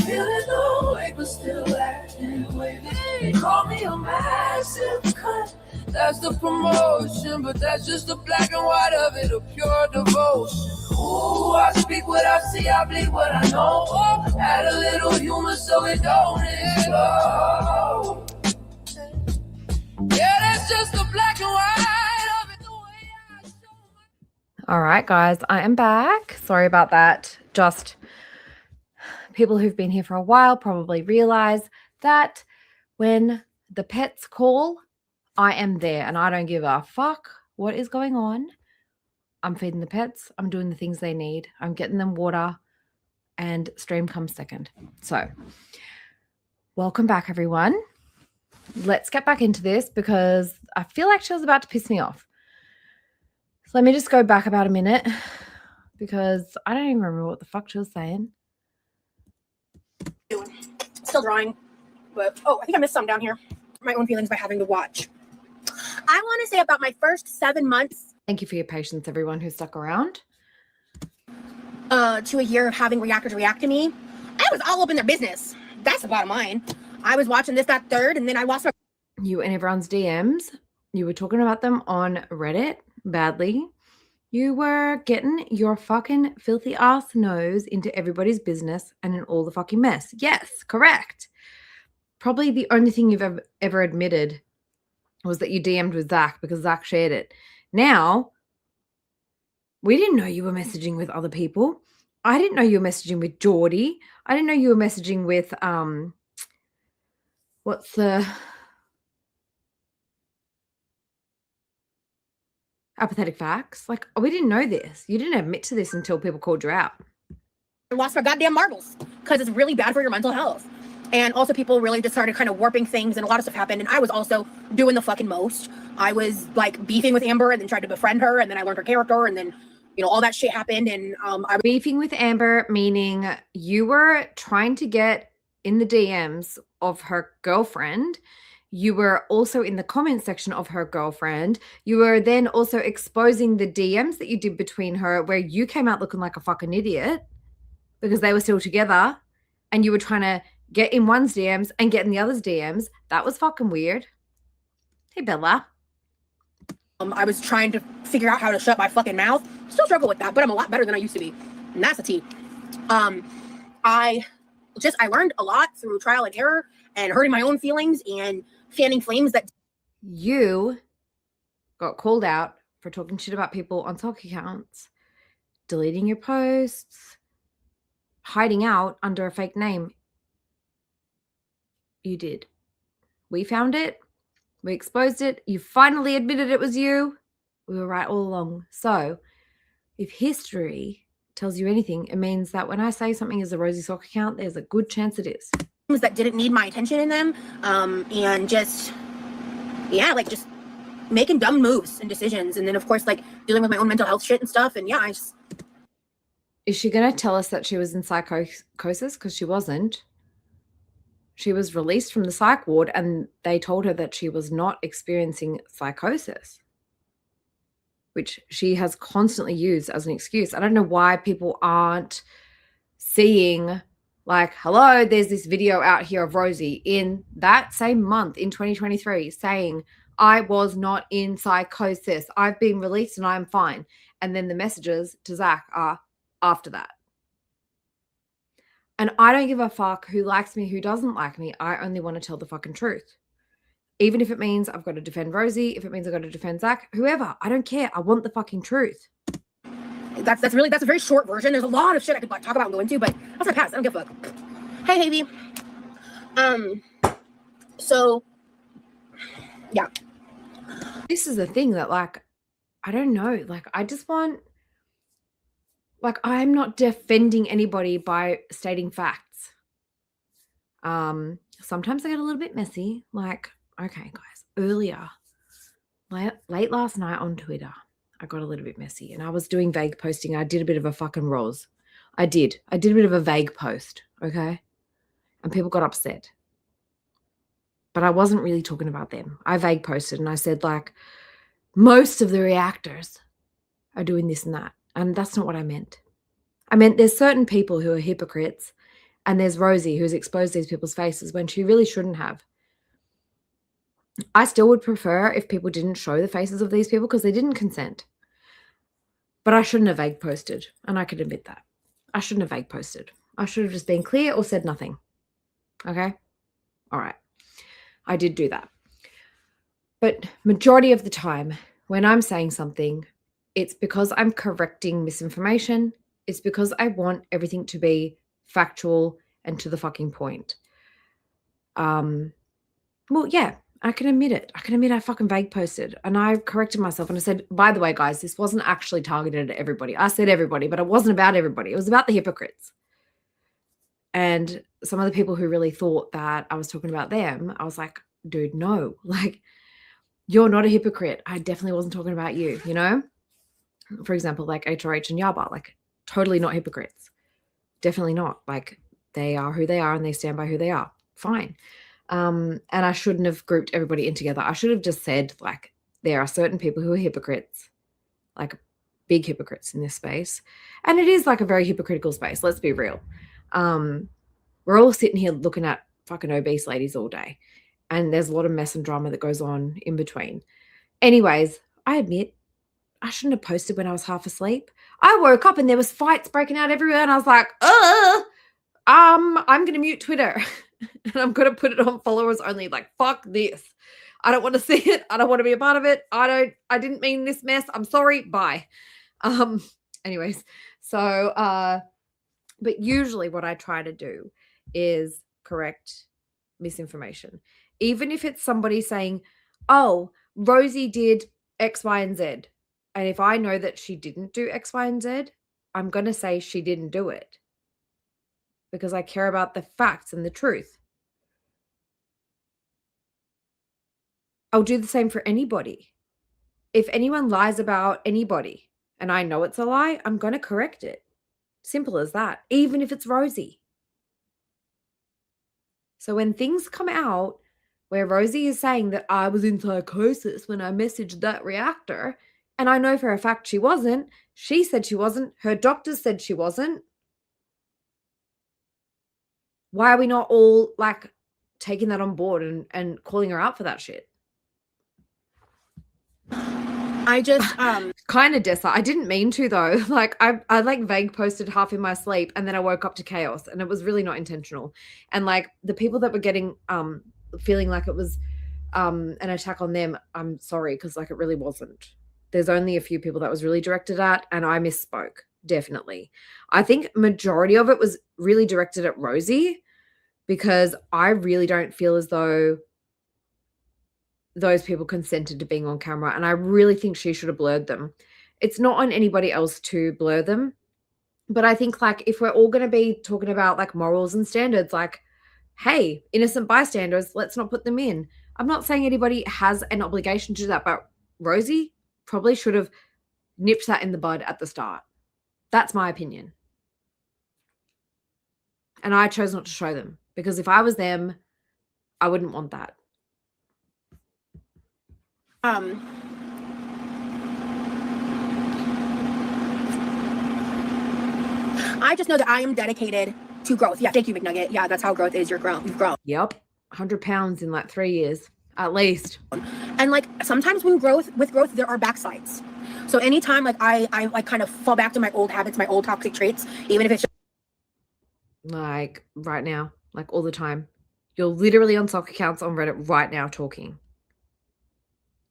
feeling no way but still acting wavy. They call me a massive cunt. That's the promotion, but that's just the black and white of it, a pure devotion. Ooh, I speak what I see, I bleed what I know. Oh, add a little humor so it don't explode. Yeah, that's just the black and white of it, the way I show my... All right, guys, I am back. Sorry about that. Just people who've been here for a while probably realize that when the pets call, I am there and I don't give a fuck what is going on. I'm feeding the pets. I'm doing the things they need. I'm getting them water, and stream comes second. So welcome back, everyone. Let's get back into this because I feel like she was about to piss me off. So let me just go back about a minute because I don't even remember what the fuck she was saying. Still drawing, but I think I missed some down here. My own feelings by having to watch. I want to say about my first 7 months. Thank you for your patience, everyone who stuck around. To a year of having reactors react to me. I was all up in their business. That's the bottom line. I was watching this, that, third, and then I lost my... You and everyone's DMs. You were talking about them on Reddit badly. You were getting your fucking filthy ass nose into everybody's business and in all the fucking mess. Yes, correct. Probably the only thing you've ever admitted was that you DM'd with Zach because Zach shared it. Now, we didn't know you were messaging with other people. I didn't know you were messaging with Geordie. I didn't know you were messaging with, what's the... Apathetic Facts. Like, we didn't know this. You didn't admit to this until people called you out. I lost my goddamn marbles because it's really bad for your mental health. And also people really just started kind of warping things, and a lot of stuff happened, and I was also doing the fucking most. I was like beefing with Amber and then tried to befriend her, and then I learned her character, and then, you know, all that shit happened. And I was beefing with Amber, meaning you were trying to get in the DMs of her girlfriend. You were also in the comment section of her girlfriend. You were then also exposing the DMs that you did between her, where you came out looking like a fucking idiot because they were still together, and you were trying to get in one's DMs and get in the other's DMs. That was fucking weird. Hey, Bella. I was trying to figure out how to shut my fucking mouth. Still struggle with that, but I'm a lot better than I used to be. And that's the tea. I learned a lot through trial and error and hurting my own feelings and fanning flames that... You got called out for talking shit about people on sock accounts, deleting your posts, hiding out under a fake name. You did. We found it. We exposed it. You finally admitted it was you. We were right all along. So if history tells you anything, it means that when I say something is a Rosie sock account, there's a good chance it is. That didn't need my attention in them. And just, yeah, like just making dumb moves and decisions. And then, of course, like dealing with my own mental health shit and stuff. And yeah, I just... Is she going to tell us that she was in psychosis? Because she wasn't. She was released from the psych ward and they told her that she was not experiencing psychosis, which she has constantly used as an excuse. I don't know why people aren't seeing, like, hello, there's this video out here of Rosie in that same month in 2023 saying, I was not in psychosis. I've been released and I'm fine. And then the messages to Zach are after that. And I don't give a fuck who likes me, who doesn't like me. I only want to tell the fucking truth. Even if it means I've got to defend Rosie, if it means I've got to defend Zach, whoever, I don't care. I want the fucking truth. That's a very short version. There's a lot of shit I could like talk about and go into, but that's my past. I don't give a fuck. Hey, Havy. So, yeah. This is the thing that, like, I don't know. Like, I just want... Like, I'm not defending anybody by stating facts. Sometimes I get a little bit messy. Like, okay, guys, earlier, late last night on Twitter, I got a little bit messy and I was doing vague posting. I did a bit of a fucking Ros. I did a bit of a vague post, okay? And people got upset. But I wasn't really talking about them. I vague posted and I said, like, most of the reactors are doing this and that. And that's not what I meant. I meant there's certain people who are hypocrites and there's Rosie who's exposed these people's faces when she really shouldn't have. I still would prefer if people didn't show the faces of these people because they didn't consent. But I shouldn't have vague posted, and I can admit that. I shouldn't have vague posted. I should have just been clear or said nothing. Okay? All right. I did do that. But majority of the time when I'm saying something, it's because I'm correcting misinformation. It's because I want everything to be factual and to the fucking point. Well, yeah, I can admit it. I can admit I fucking vague posted and I corrected myself and I said, by the way, guys, this wasn't actually targeted at everybody. I said everybody, but it wasn't about everybody. It was about the hypocrites. And some of the people who really thought that I was talking about them, I was like, dude, no, like, you're not a hypocrite. I definitely wasn't talking about you, you know? For example, like HRH and Yaba, like totally not hypocrites. Definitely not. Like they are who they are and they stand by who they are. Fine. And I shouldn't have grouped everybody in together. I should have just said, like, there are certain people who are hypocrites, like big hypocrites in this space. And it is like a very hypocritical space. Let's be real. We're all sitting here looking at fucking obese ladies all day. And there's a lot of mess and drama that goes on in between. Anyways, I admit I shouldn't have posted when I was half asleep. I woke up and there was fights breaking out everywhere and I was like, I'm going to mute Twitter and I'm going to put it on followers only. Like, fuck this. I don't want to see it. I don't want to be a part of it. I didn't mean this mess. I'm sorry. Bye. Anyways, so, but usually what I try to do is correct misinformation. Even if it's somebody saying, oh, Rosie did X, Y, and Z. And if I know that she didn't do X, Y, and Z, I'm going to say she didn't do it. Because I care about the facts and the truth. I'll do the same for anybody. If anyone lies about anybody and I know it's a lie, I'm going to correct it. Simple as that, even if it's Rosie. So when things come out where Rosie is saying that I was in psychosis when I messaged that reactor, and I know for a fact she wasn't, she said she wasn't, her doctors said she wasn't, why are we not all like taking that on board and calling her out for that shit? I just kind of Dessa. I didn't mean to though. Like I like vague posted half in my sleep and then I woke up to chaos and it was really not intentional. And like the people that were getting feeling like it was an attack on them, I'm sorry, because like it really wasn't. There's only a few people that was really directed at, and I misspoke. Definitely. I think majority of it was really directed at Rosie, because I really don't feel as though those people consented to being on camera, and I really think she should have blurred them. It's not on anybody else to blur them, but I think like if we're all going to be talking about like morals and standards, like, hey, innocent bystanders, let's not put them in. I'm not saying anybody has an obligation to do that, but Rosie probably should have nipped that in the bud at the start. That's my opinion. And I chose not to show them, because if I was them, I wouldn't want that. I just know that I am dedicated to growth. Yeah, thank you, McNugget. Yeah, that's how growth is. You've grown. Yep. 100 pounds in like 3 years, at least. And like sometimes with growth, there are backsides. So anytime like I like kind of fall back to my old habits, my old toxic traits, even if it's just like right now, like all the time. You're literally on sock accounts on Reddit right now talking.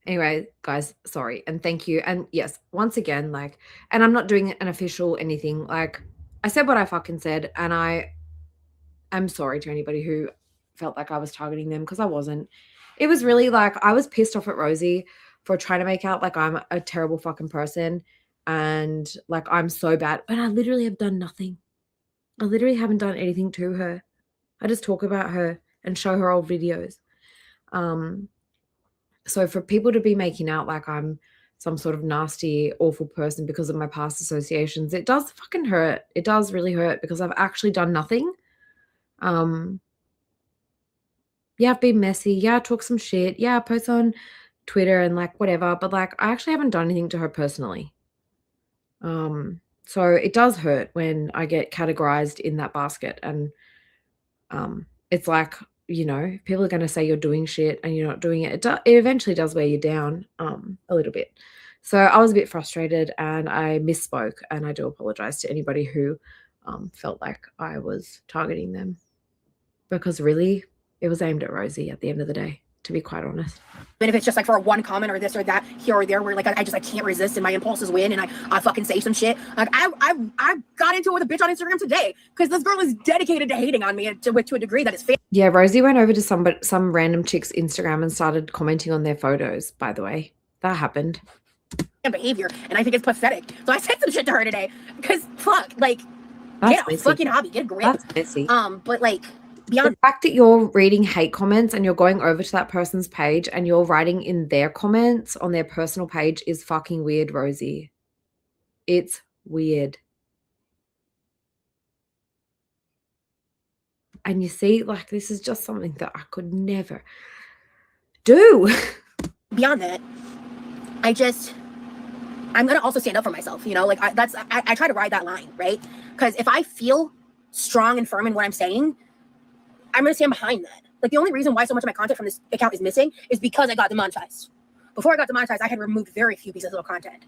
Anyway, guys, sorry. And thank you. And yes, once again, like, and I'm not doing an official anything. Like, I said what I fucking said, and I am sorry to anybody who felt like I was targeting them, because I wasn't. It was really like, I was pissed off at Rosie for trying to make out like I'm a terrible fucking person and like I'm so bad. But I literally have done nothing. I literally haven't done anything to her. I just talk about her and show her old videos. So for people to be making out like I'm some sort of nasty, awful person because of my past associations, it does fucking hurt. It does really hurt, because I've actually done nothing. Yeah, I've been messy. Yeah, I talk some shit. Yeah, I post on Twitter and like whatever, but like I actually haven't done anything to her personally. So it does hurt when I get categorized in that basket, and it's like, you know, people are going to say you're doing shit and you're not doing it. It eventually does wear you down a little bit. So I was a bit frustrated and I misspoke, and I do apologize to anybody who felt like I was targeting them, because really it was aimed at Rosie at the end of the day, to be quite honest. Even if it's just like for one comment or this or that here or there, where like I can't resist and my impulses win and I fucking say some shit. Like I got into it with a bitch on Instagram today because this girl is dedicated to hating on me to a degree that is fair. Yeah, Rosie went over to some random chick's Instagram and started commenting on their photos, by the way. That happened. Behavior, and I think it's pathetic. So I said some shit to her today because fuck, like, That's get a messy. fucking hobby, get a grip. That's messy. But like, The fact that you're reading hate comments and you're going over to that person's page and you're writing in their comments on their personal page is fucking weird, Rosie. It's weird. And you see, like, this is just something that I could never do. Beyond that, I'm gonna also stand up for myself, you know, like I try to ride that line, right? Because if I feel strong and firm in what I'm saying, I'm gonna stand behind that. Like the only reason why so much of my content from this account is missing is because I got demonetized. Before I got demonetized, I had removed very few pieces of content.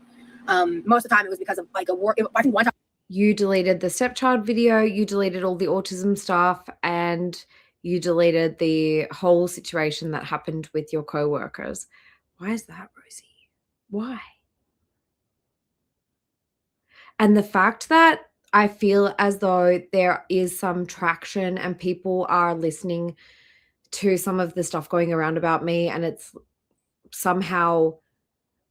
Most of the time it was because of like a war. I think one time You deleted the stepchild video, you deleted all the autism stuff, and you deleted the whole situation that happened with your co-workers. Why is that, Rosie? Why? And the fact that I feel as though there is some traction and people are listening to some of the stuff going around about me, and it's somehow,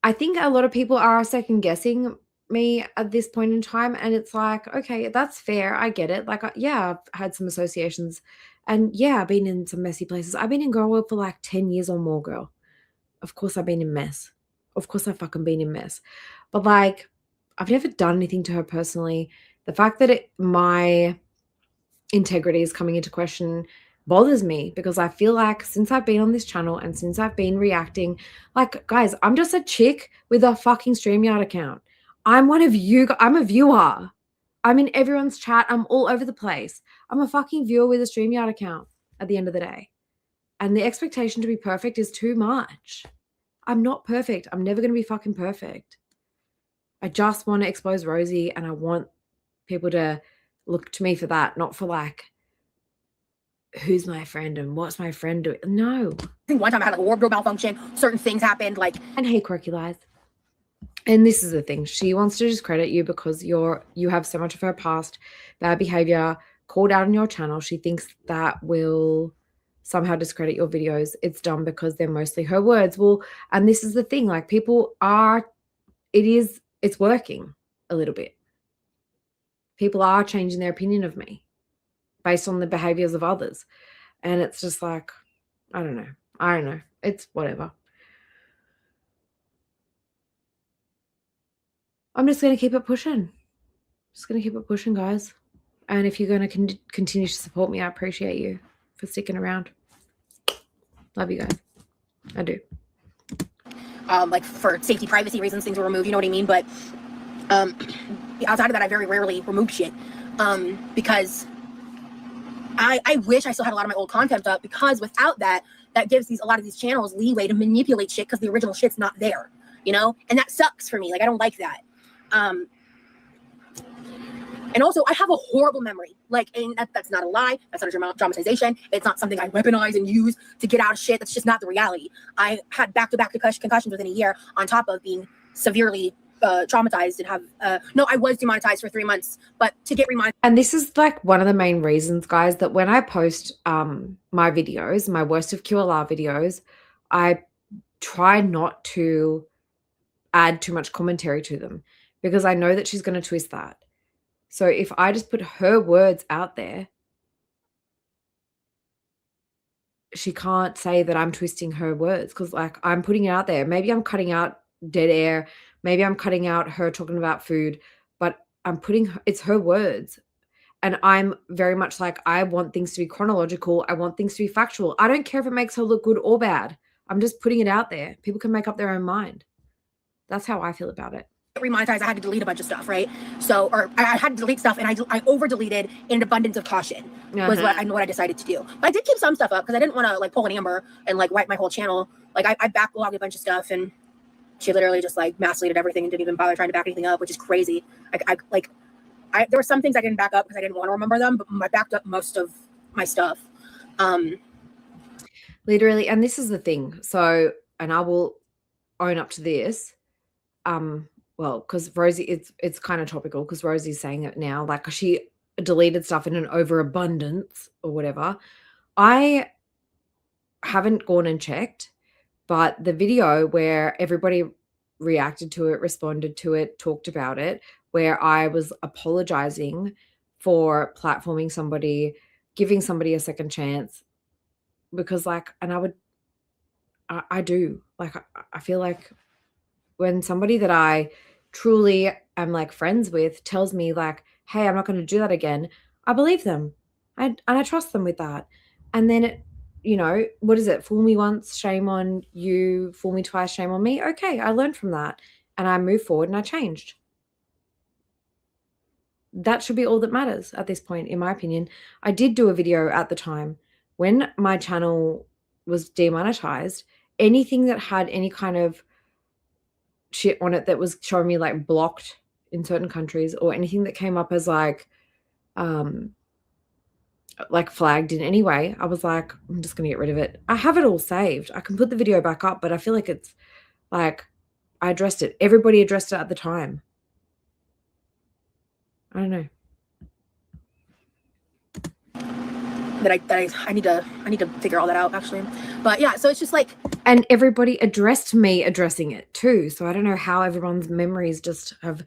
I think a lot of people are second guessing me at this point in time, and it's like, okay, that's fair. I get it. Like, yeah, I've had some associations, and yeah, I've been in some messy places. I've been in Girl World for like 10 years or more, girl. Of course I've been in mess. Of course I've fucking been in mess. But like, I've never done anything to her personally. The fact that my integrity is coming into question bothers me, because I feel like since I've been on this channel and since I've been reacting, like, guys, I'm just a chick with a fucking StreamYard account. I'm one of you. I'm a viewer. I'm in everyone's chat. I'm all over the place. I'm a fucking viewer with a StreamYard account at the end of the day. And the expectation to be perfect is too much. I'm not perfect. I'm never going to be fucking perfect. I just want to expose Rosie, and I want people to look to me for that, not for like, who's my friend and what's my friend doing. No. I think one time I had like a wardrobe malfunction. Certain things happened, like. And hey, Quirky Lies. And this is the thing. She wants to discredit you because you have so much of her past bad behavior called out on your channel. She thinks that will somehow discredit your videos. It's done because they're mostly her words. Well, and this is the thing. Like, people are, it's working a little bit. People are changing their opinion of me based on the behaviors of others. And it's just like, I don't know. It's whatever. I'm just going to keep it pushing. Just going to keep it pushing, guys. And if you're going to continue to support me, I appreciate you for sticking around. Love you guys. I do. Like for safety, privacy reasons, things were removed, you know what I mean? But outside of that, I very rarely removed shit. Because I wish I still had a lot of my old content up, because without that, that gives a lot of these channels leeway to manipulate shit because the original shit's not there, you know? And that sucks for me. Like, I don't like that. And also, I have a horrible memory. Like, and that's not a lie. That's not a dramatization. It's not something I weaponize and use to get out of shit. That's just not the reality. I had back-to-back concussions within a year, on top of being severely traumatized and have no, I was demonetized for 3 months, but to get reminded. And this is like one of the main reasons, guys, that when I post my videos, my worst of QLR videos, I try not to add too much commentary to them, because I know that she's going to twist that. So if I just put her words out there, she can't say that I'm twisting her words, because like, I'm putting it out there. Maybe I'm cutting out dead air. Maybe I'm cutting out her talking about food, but I'm putting it's her words. And I'm very much like, I want things to be chronological. I want things to be factual. I don't care if it makes her look good or bad. I'm just putting it out there. People can make up their own mind. That's how I feel about it. Remonetized, I had to delete a bunch of stuff, right? So, or I had to delete stuff, and I over deleted in an abundance of caution, was what I decided to do. But I did keep some stuff up because I didn't want to like pull an Amber and like wipe my whole channel. Like, I backlogged a bunch of stuff, and she literally just like mass deleted everything and didn't even bother trying to back anything up, which is crazy. There were some things I didn't back up because I didn't want to remember them, but I backed up most of my stuff. Literally, and this is the thing. So, and I will own up to this. Well, because Rosie, it's kind of topical because Rosie's saying it now. Like, she deleted stuff in an overabundance or whatever. I haven't gone and checked, but the video where everybody reacted to it, responded to it, talked about it, where I was apologizing for platforming somebody, giving somebody a second chance, because like, and I do, like, I feel like when somebody that I truly am like friends with tells me like, hey, I'm not going to do that again, I believe them. And I trust them with that. And then, you know, what is it? Fool me once, shame on you. Fool me twice, shame on me. Okay, I learned from that and I moved forward and I changed. That should be all that matters at this point, in my opinion. I did do a video at the time when my channel was demonetized. Anything that had any kind of shit on it that was showing me like blocked in certain countries, or anything that came up as like flagged in any way, I was like, I'm just gonna get rid of it. I have it all saved. I can put the video back up, but I feel like it's like, I addressed it. Everybody addressed it at the time. I don't know. That I need to figure all that out, actually. But yeah, so it's just like, and everybody addressed me addressing it too. So I don't know how everyone's memories just have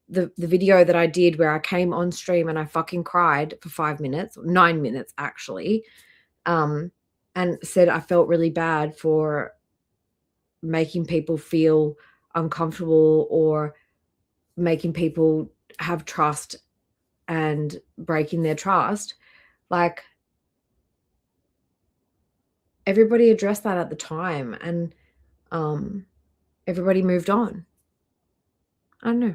the video that I did where I came on stream and I fucking cried for 5 minutes, 9 minutes actually, and said I felt really bad for making people feel uncomfortable or making people have trust and breaking their trust, like everybody addressed that at the time, and everybody moved on. I don't know.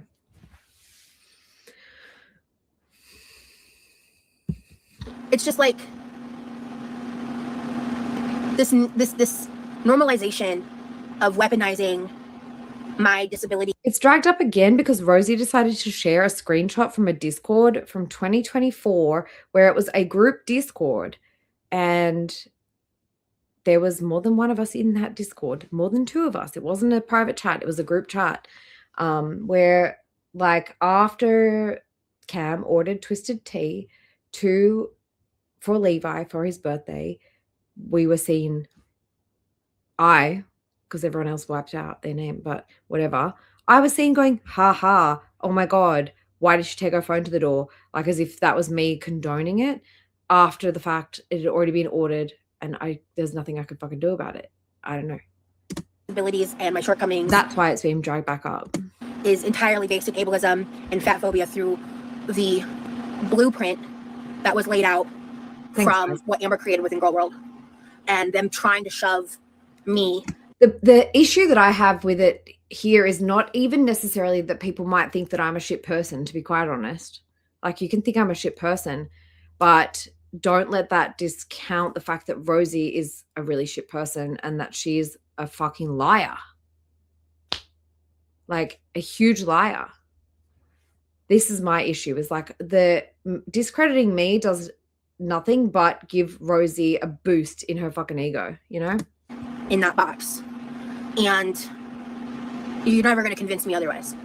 It's just like this normalization of weaponizing my disability. It's dragged up again because Rosie decided to share a screenshot from a Discord from 2024 where it was a group Discord, and there was more than one of us in that Discord, more than two of us. It wasn't a private chat, it was a group chat, where like after Cam ordered Twisted Tea for Levi for his birthday, we were seeing, because everyone else wiped out their name, but whatever, I was seeing going, ha ha, oh my God, why did she take her phone to the door? Like as if that was me condoning it after the fact it had already been ordered and there's nothing I could fucking do about it. I don't know. Abilities and my shortcomings. That's why it's being dragged back up. Is entirely based in ableism and fat phobia through the blueprint that was laid out from what Amber created within Girl World, and them trying to shove me. The issue that I have with it here is not even necessarily that people might think that I'm a shit person, to be quite honest. Like you can think I'm a shit person, but don't let that discount the fact that Rosie is a really shit person and that she's a fucking liar. Like a huge liar. This is my issue, is like the discrediting me does nothing but give Rosie a boost in her fucking ego, you know? In that box. And you're never going to convince me otherwise.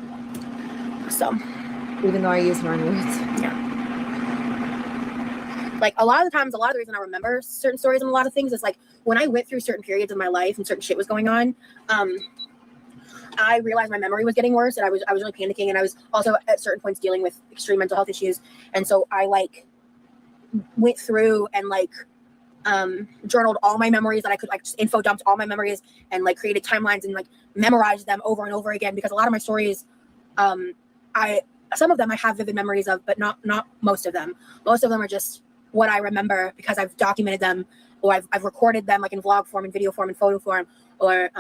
So. Even though I use my own words. Yeah. Like a lot of the times, a lot of the reason I remember certain stories and a lot of things is like when I went through certain periods of my life and certain shit was going on, I realized my memory was getting worse and I was really panicking, and I was also at certain points dealing with extreme mental health issues. And so I like went through and like journaled all my memories that I could, like just info dumped all my memories and like created timelines and like memorized them over and over again, because a lot of my stories, some of them I have vivid memories of, but not most of them. Most of them are just what I remember because I've documented them, or I've recorded them like in vlog form, in video form, in photo form, or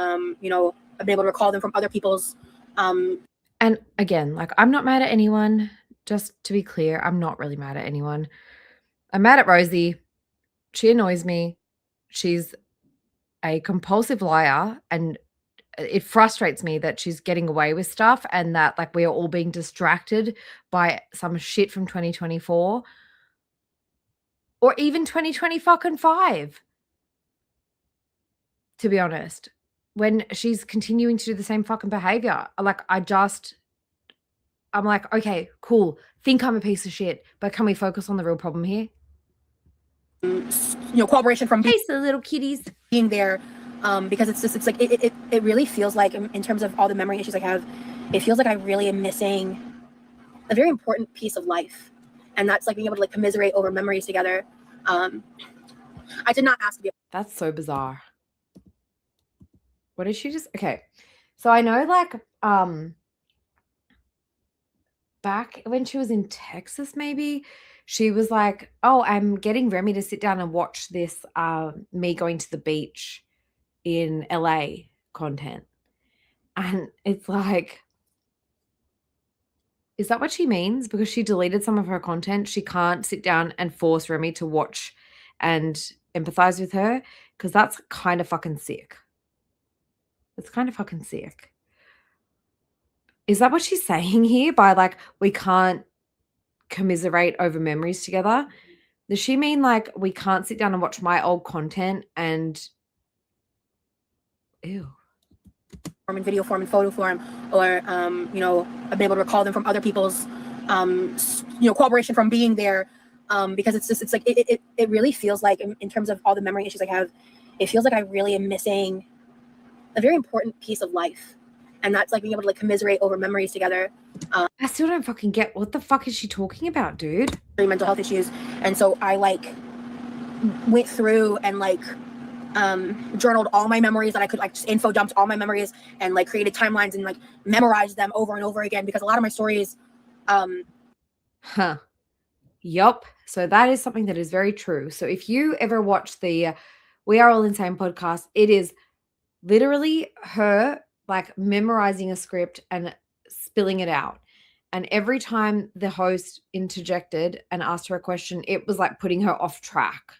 you know, I've been able to recall them from other people's. And again, like I'm not mad at anyone. Just to be clear, I'm not really mad at anyone. I'm mad at Rosie. She annoys me. She's a compulsive liar, and it frustrates me that she's getting away with stuff and that like we are all being distracted by some shit from 2024 or even 2025. To be honest, when she's continuing to do the same fucking behavior, like I'm like, okay, cool. Think I'm a piece of shit, but can we focus on the real problem here? You know, cooperation from the little kitties being there, because it's like it really feels like in terms of all the memory issues I have, it feels like I really am missing a very important piece of life, and that's like being able to like commiserate over memories together. I did not ask to be. That's so bizarre. What did she just? Okay, so I know like back when she was in Texas, maybe. She was like, oh, I'm getting Remy to sit down and watch this me going to the beach in LA content. And it's like, is that what she means? Because she deleted some of her content. She can't sit down and force Remy to watch and empathize with her, because that's kind of fucking sick. It's kind of fucking sick. Is that what she's saying here by like, we can't commiserate over memories together? Does she mean like we can't sit down and watch my old content and ew, in video form, in photo form, or you know, I've been able to recall them from other people's you know, cooperation from being there, because it's like it really feels like in terms of all the memory issues I have, it feels like I really am missing a very important piece of life, and that's like being able to like commiserate over memories together. I still don't fucking get what the fuck is she talking about, dude? Mental health issues, and so I like went through and like journaled all my memories that I could, like, just info dumped all my memories and like created timelines and like memorized them over and over again, because a lot of my stories Yup. So that is something that is very true. So if you ever watch the We Are All Insane podcast, it is literally her like memorizing a script and spilling it out. And every time the host interjected and asked her a question, it was like putting her off track.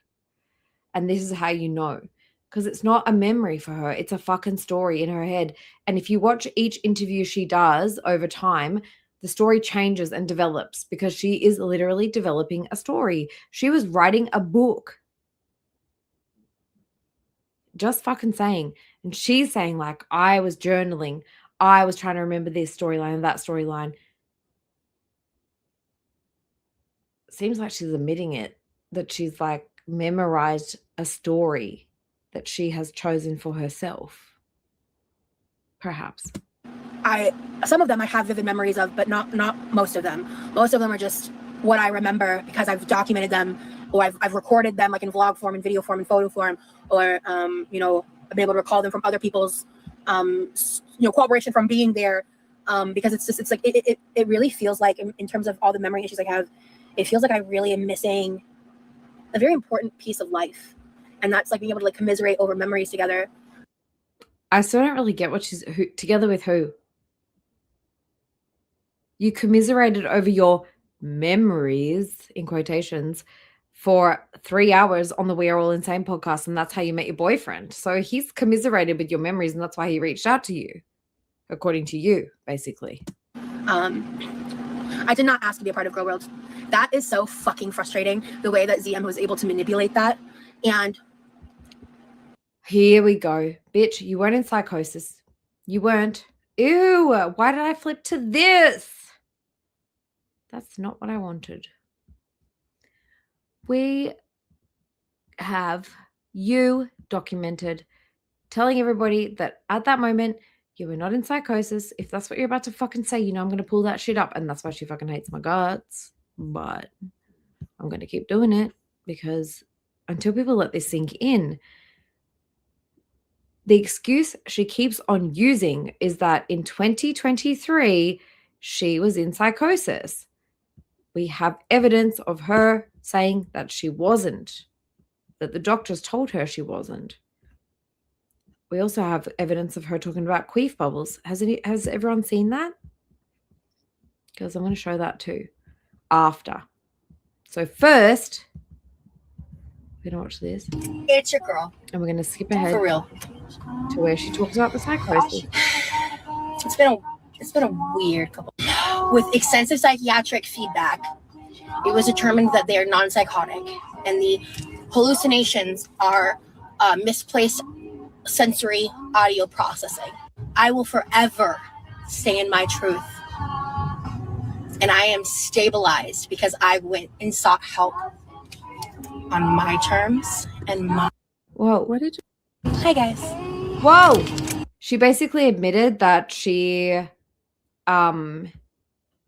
And this is how you know, because it's not a memory for her. It's a fucking story in her head. And if you watch each interview she does over time, the story changes and develops because she is literally developing a story. She was writing a book. Just fucking saying. And she's saying, like, I was journaling. I was trying to remember this storyline and that storyline. Seems like she's admitting it, that she's like memorized a story that she has chosen for herself. Perhaps. Some of them I have vivid memories of, but not most of them. Most of them are just what I remember because I've documented them, or I've recorded them like in vlog form, in video form, in photo form, or I've been able to recall them from other people's cooperation from being there, because it's like it really feels like in terms of all the memory issues I have, it feels like I really am missing a very important piece of life, and that's like being able to like commiserate over memories together. I still don't really get what together with who. You commiserated over your memories, in quotations, for 3 hours on the We Are All Insane podcast, and that's how you met your boyfriend. So he's commiserated with your memories, and that's why he reached out to you, according to you, basically. I did not ask to be a part of Girl World. That is so fucking frustrating, the way that ZM was able to manipulate that. And here we go. Bitch, you weren't in psychosis. You weren't. Ew, why did I flip to this? That's not what I wanted. We have you documented telling everybody that at that moment you were not in psychosis. If that's what you're about to fucking say, you know I'm going to pull that shit up, and that's why she fucking hates my guts. But I'm going to keep doing it because until people let this sink in, the excuse she keeps on using is that in 2023, she was in psychosis. We have evidence of her saying that she wasn't, that the doctors told her she wasn't. We also have evidence of her talking about queef bubbles. Has everyone seen that? Because I'm going to show that too after. So first, we're going to watch this. It's your girl. And we're going to skip ahead for real to where she talks about the psychosis. It's been a weird couple. With extensive psychiatric feedback, it was determined that they are non-psychotic, and the hallucinations are misplaced sensory audio processing. I will forever stay in my truth, and I am stabilized because I went and sought help on my terms and my. Whoa, what did you? Hi guys. Whoa, she basically admitted that she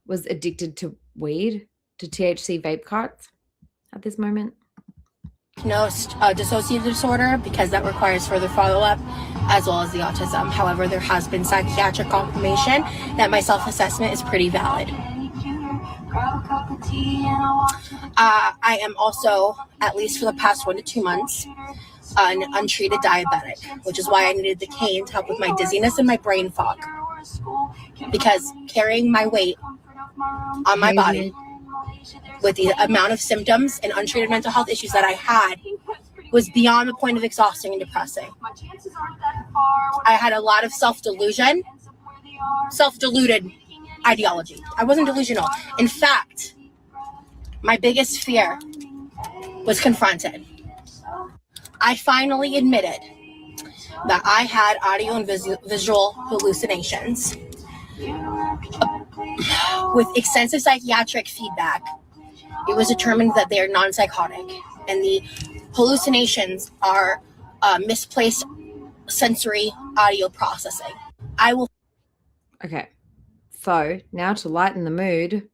was addicted to weed, to THC vape carts at this moment. Dissociative disorder, because that requires further follow-up, as well as the autism. However, there has been psychiatric confirmation that my self-assessment is pretty valid. I am also, at least for the past 1 to 2 months, an untreated diabetic, which is why I needed the cane to help with my dizziness and my brain fog. Because carrying my weight on my body with the amount of symptoms and untreated mental health issues that I had was beyond the point of exhausting and depressing. I had a lot of self-deluded ideology. I wasn't delusional. In fact, my biggest fear was confronted. I finally admitted that I had audio and visual hallucinations. With extensive psychiatric feedback, it was determined that they are non-psychotic, and the hallucinations are misplaced sensory audio processing. Okay, so now to lighten the mood.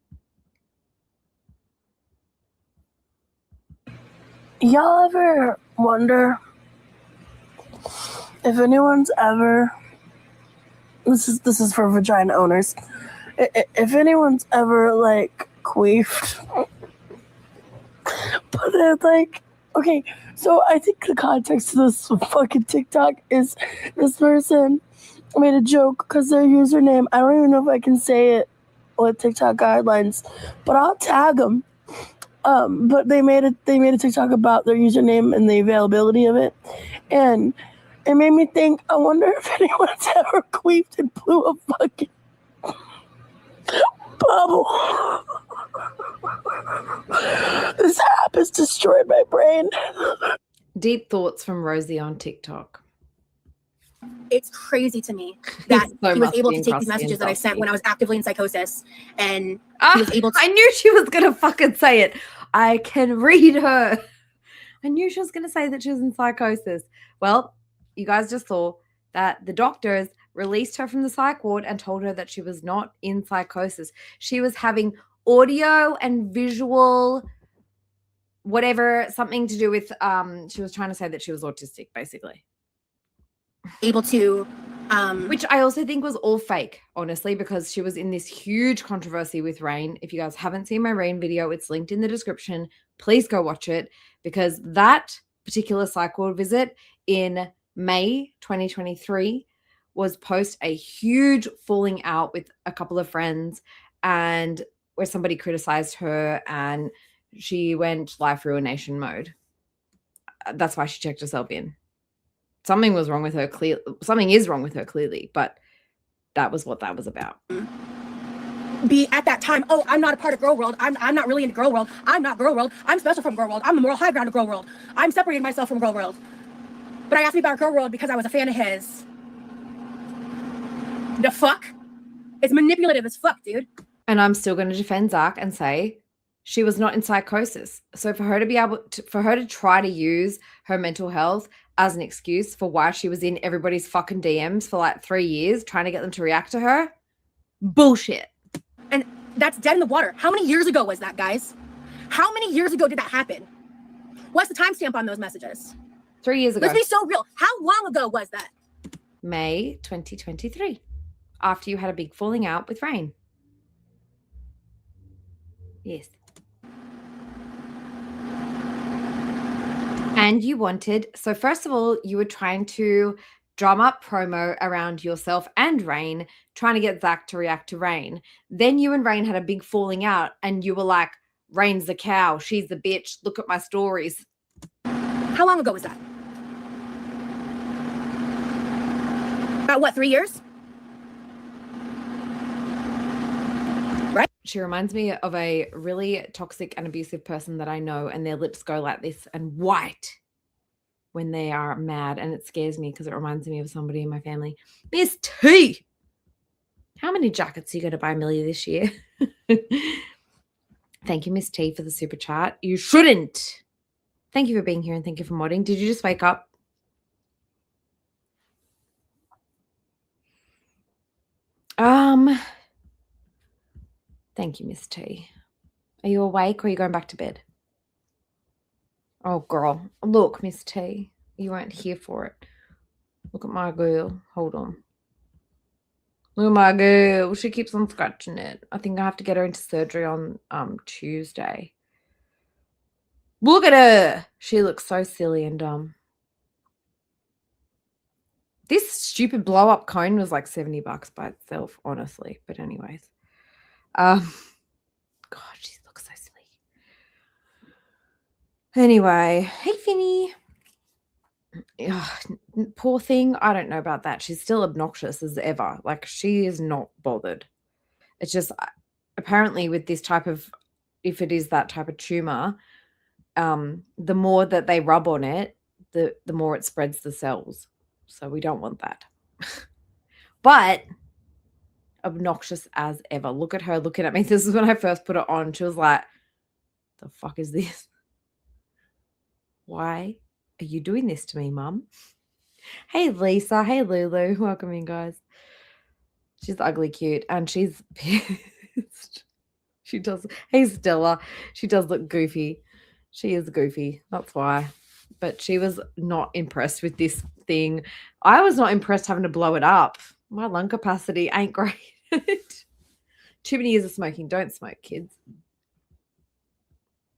Y'all ever wonder if anyone's ever, this is for vagina owners. If anyone's ever like queefed, but then like, okay, so I think the context of this fucking TikTok is this person made a joke because their username, I don't even know if I can say it with TikTok guidelines, but I'll tag them. But they made a TikTok about their username and the availability of it, and it made me think, I wonder if anyone's ever queefed and blew a fucking bubble. This app has destroyed my brain. Deep thoughts from Rosie on TikTok. It's crazy to me that So he was able musty to and take these crusty messages and that I sent dusty. when I was actively in psychosis, and he was able to. I knew she was gonna fucking say it. I can read her. I knew she was gonna say that she was in psychosis. Well, you guys just saw that the doctors released her from the psych ward and told her that she was not in psychosis. She was having audio and visual, whatever, something to do with she was trying to say that she was autistic, basically. Able to which I also think was all fake, honestly, because she was in this huge controversy with RAINE. If you guys haven't seen my RAINE video, it's linked in the description. Please go watch it, because that particular psych ward visit in May 2023 was post a huge falling out with a couple of friends, and where somebody criticized her and she went life ruination mode. That's why she checked herself in. Something was wrong with her. Something is wrong with her, clearly, but that was what that was about. Be at that time, oh, I'm not a part of Girl World. I'm not really in Girl World. I'm not Girl World. I'm special from Girl World. I'm the moral high ground of Girl World. I'm separating myself from Girl World. But I asked me about Girl World because I was a fan of his. The fuck? It's manipulative as fuck, dude. And I'm still going to defend Zach and say she was not in psychosis. So for her to be able to, for her to try to use her mental health as an excuse for why she was in everybody's fucking DMs for like 3 years, trying to get them to react to her, bullshit. And that's dead in the water. How many years ago was that, guys? How many years ago did that happen? What's the timestamp on those messages? 3 years ago. Let's be so real. How long ago was that? May 2023, after you had a big falling out with RAINE. Yes. And you wanted, so first of all, you were trying to drum up promo around yourself and RAINE, trying to get Zach to react to RAINE. Then you and RAINE had a big falling out, and you were like, RAINE's the cow, she's the bitch, look at my stories. How long ago was that? About what, 3 years? Right? She reminds me of a really toxic and abusive person that I know, and their lips go like this and white when they are mad, and it scares me because it reminds me of somebody in my family. Miss T! How many jackets are you going to buy Millie this year? Thank you, Miss T, for the super chat. You shouldn't. Thank you for being here, and thank you for modding. Did you just wake up? Thank you, Miss T. Are you awake or are you going back to bed? Oh, girl. Look, Miss T, you weren't here for it. Look at my girl. Hold on. Look at my girl. She keeps on scratching it. I think I have to get her into surgery on Tuesday. Look at her. She looks so silly and dumb. This stupid blow-up cone was like $70 by itself, honestly. But anyways. God, she looks so silly. Anyway, hey, Finny. Ugh, poor thing. I don't know about that. She's still obnoxious as ever. Like, she is not bothered. It's just, apparently with this type of, if it is that type of tumor, the more that they rub on it, the more it spreads the cells. So we don't want that. But obnoxious as ever. Look at her looking at me. This is when I first put it on. She was like, the fuck is this? Why are you doing this to me, Mum? Hey, Lisa. Hey, Lulu. Welcome in, guys. She's ugly cute, and she's pissed. She does. Hey, Stella. She does look goofy. She is goofy. That's why. But she was not impressed with this thing. I was not impressed having to blow it up. My lung capacity ain't great. Too many years of smoking. Don't smoke, kids.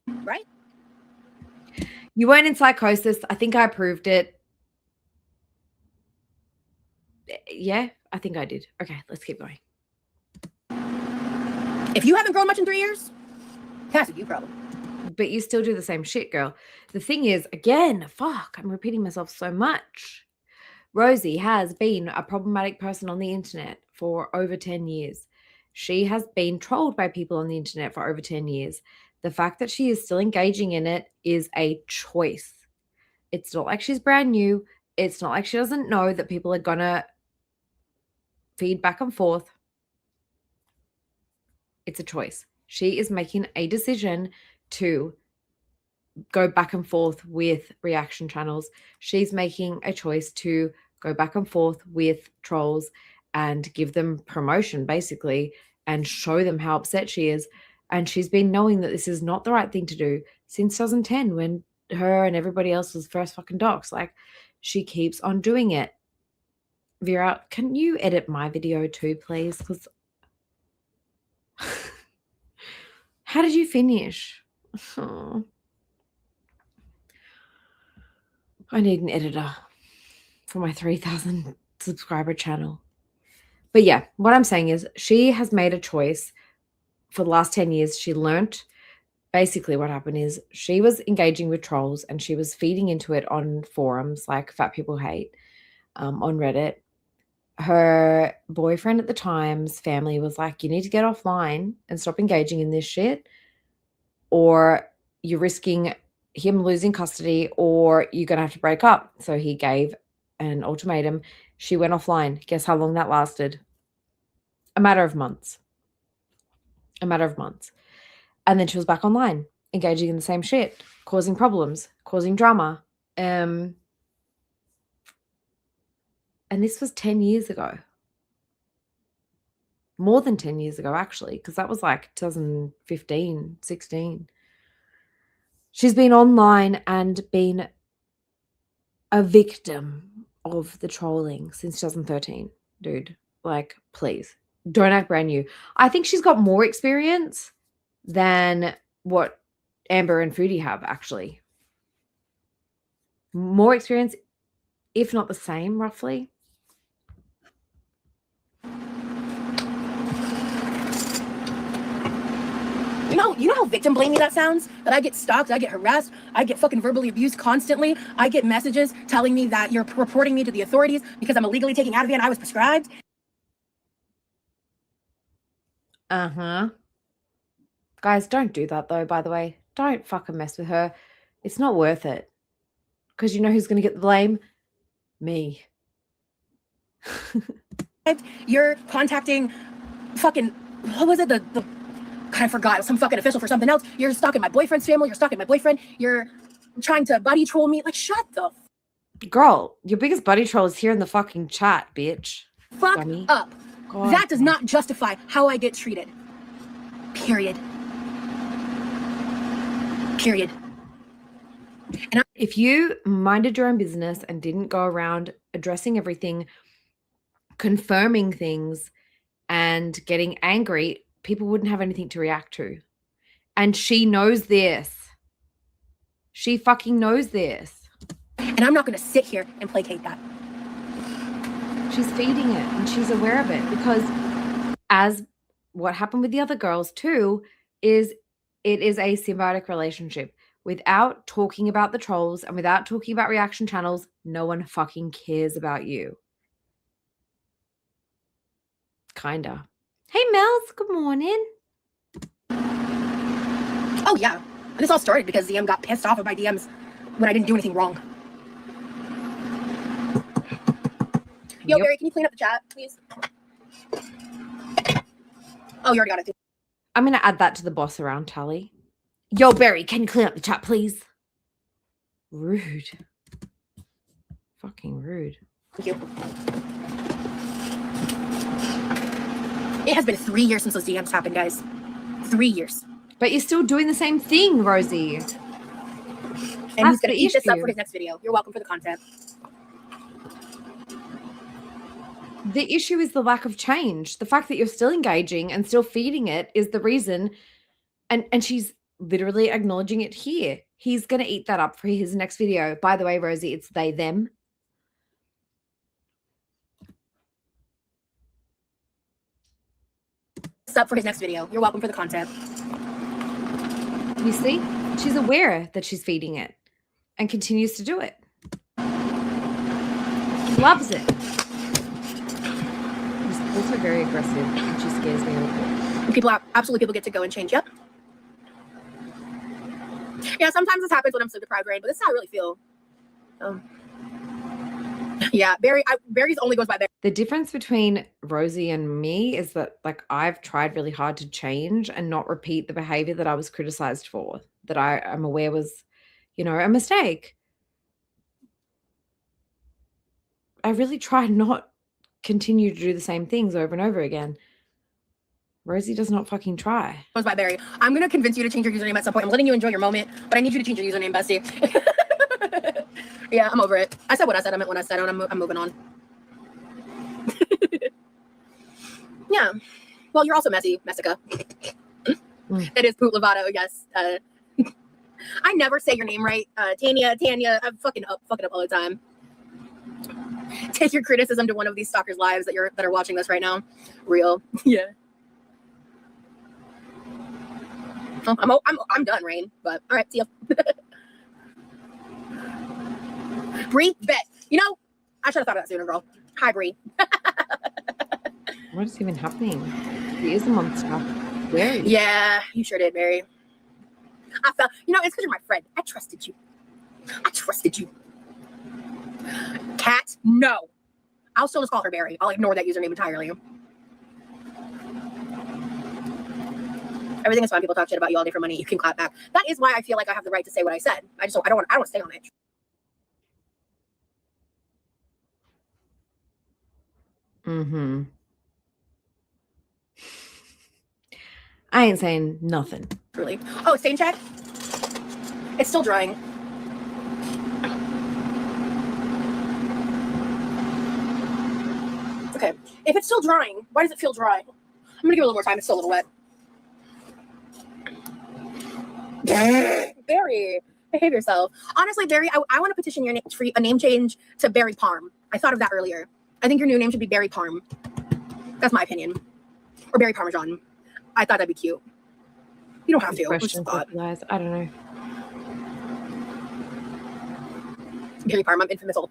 Right? You weren't in psychosis. I think I proved it. Yeah, I think I did. Okay, let's keep going. If you haven't grown much in 3 years, that's a you problem. But you still do the same shit, girl. The thing is, again, fuck, I'm repeating myself so much. Rosie has been a problematic person on the internet for over 10 years. She has been trolled by people on the internet for over 10 years. The fact that she is still engaging in it is a choice. It's not like she's brand new. It's not like she doesn't know that people are gonna feed back and forth. It's a choice. She is making a decision to go back and forth with reaction channels. She's making a choice to go back and forth with trolls and give them promotion, basically, and show them how upset she is. And she's been knowing that this is not the right thing to do since 2010 when her and everybody else was first fucking docs. Like, she keeps on doing it. Vera, can you edit my video too, please? Because how did you finish? Oh. I need an editor for my 3,000 subscriber channel. But yeah, what I'm saying is she has made a choice for the last 10 years. She learnt basically what happened is she was engaging with trolls and she was feeding into it on forums like Fat People Hate on Reddit. Her boyfriend at the time's family was like, you need to get offline and stop engaging in this shit, or you're risking him losing custody, or you're going to have to break up. So he gave an ultimatum. She went offline. Guess how long that lasted? A matter of months. A matter of months. And then she was back online, engaging in the same shit, causing problems, causing drama. And this was 10 years ago. More than 10 years ago, actually, because that was like 2015, 16. She's been online and been a victim of the trolling since 2013. Dude, like, please, don't act brand new. I think she's got more experience than what Amber and Foodie have, actually. More experience, if not the same, roughly. You know how victim blaming that sounds? That I get stalked, I get harassed, I get fucking verbally abused constantly. I get messages telling me that you're reporting me to the authorities because I'm illegally taking Ativan and I was prescribed. Uh-huh. Guys, don't do that though, by the way. Don't fucking mess with her. It's not worth it. Because you know who's going to get the blame? Me. You're contacting fucking, what was it? God, I forgot. It was some fucking official for something else. You're stalking my boyfriend's family. You're stalking my boyfriend. You're trying to buddy troll me. Like, shut the girl, your biggest buddy troll is here in the fucking chat, bitch. fuck Dummy. up. God. That does not justify how I get treated. Period. Period. And if you minded your own business and didn't go around addressing everything, confirming things, and getting angry, people wouldn't have anything to react to. And she knows this. She fucking knows this. And I'm not going to sit here and placate that. She's feeding it and she's aware of it, because as what happened with the other girls too, is it is a symbiotic relationship. Without talking about the trolls and without talking about reaction channels, no one fucking cares about you. Kinda. Hey, Mels, good morning. Oh, yeah. And this all started because ZM got pissed off at my DMs when I didn't do anything wrong. Yo, Yep. Barry, can you clean up the chat, please? Oh, you already got it. I'm going to add that to the boss around tally. Yo, Barry, can you clean up the chat, please? Rude. Fucking rude. Thank you. It has been 3 years since those DMs happened, guys. 3 years. But you're still doing the same thing, Rosie. And he's going to eat this up for his next video. You're welcome for the content. The issue is the lack of change. The fact that you're still engaging and still feeding it is the reason. And she's literally acknowledging it here. He's going to eat that up for his next video. By the way, Rosie, it's they, them. Up for his next video. You're welcome for the content. You see? She's aware that she's feeding it and continues to do it. Loves it. She's also very aggressive and she scares me a little bit. People get to go and change. Yep. Yeah, sometimes this happens when I'm sleep deprived, Rain, but this is how I really feel. Yeah, Barry's only goes by Barry. The difference between Rosie and me is that, like, I've tried really hard to change and not repeat the behavior that I was criticized for, that I am aware was, you know, a mistake. I really tried not continue to do the same things over and over again. Rosie does not fucking try. Goes by Barry. I'm going to convince you to change your username at some point. I'm letting you enjoy your moment, but I need you to change your username, bestie. Yeah, I'm over it. I said what I said. I meant what I said. I'm moving on. Yeah. Well, you're also messy, Messica. It is Poot Lovato, yes. I never say your name right. Tanya, I'm fucking up all the time. Take your criticism to one of these stalkers' lives that are watching this right now. Real. Yeah. I'm done, Rain. But all right, see ya. Bree, bet. You know, I should have thought of that sooner, girl. Hi, Bree. What is even happening? He is a monster. Where is he? Yeah, you sure did, Barry. I felt, you know, it's because you're my friend. I trusted you. Cat, no. I'll still just call her Barry. I'll ignore that username entirely. Everything is fine. People talk shit about you all day for money. You can clap back. That is why I feel like I have the right to say what I said. I don't want to stay on it. Mm-hmm. I ain't saying nothing. Really. Oh, stain check. It's still drying. Okay. If it's still drying, why does it feel dry? I'm gonna give it a little more time. It's still a little wet. Barry, behave yourself. Honestly, Barry, I want to petition your name for a name change to Barry Parm. I thought of that earlier. I think your new name should be Barry Parm. That's my opinion. Or Barry Parmesan. I thought that'd be cute. You don't have to. I don't know. Barry Parm, I'm infamous old.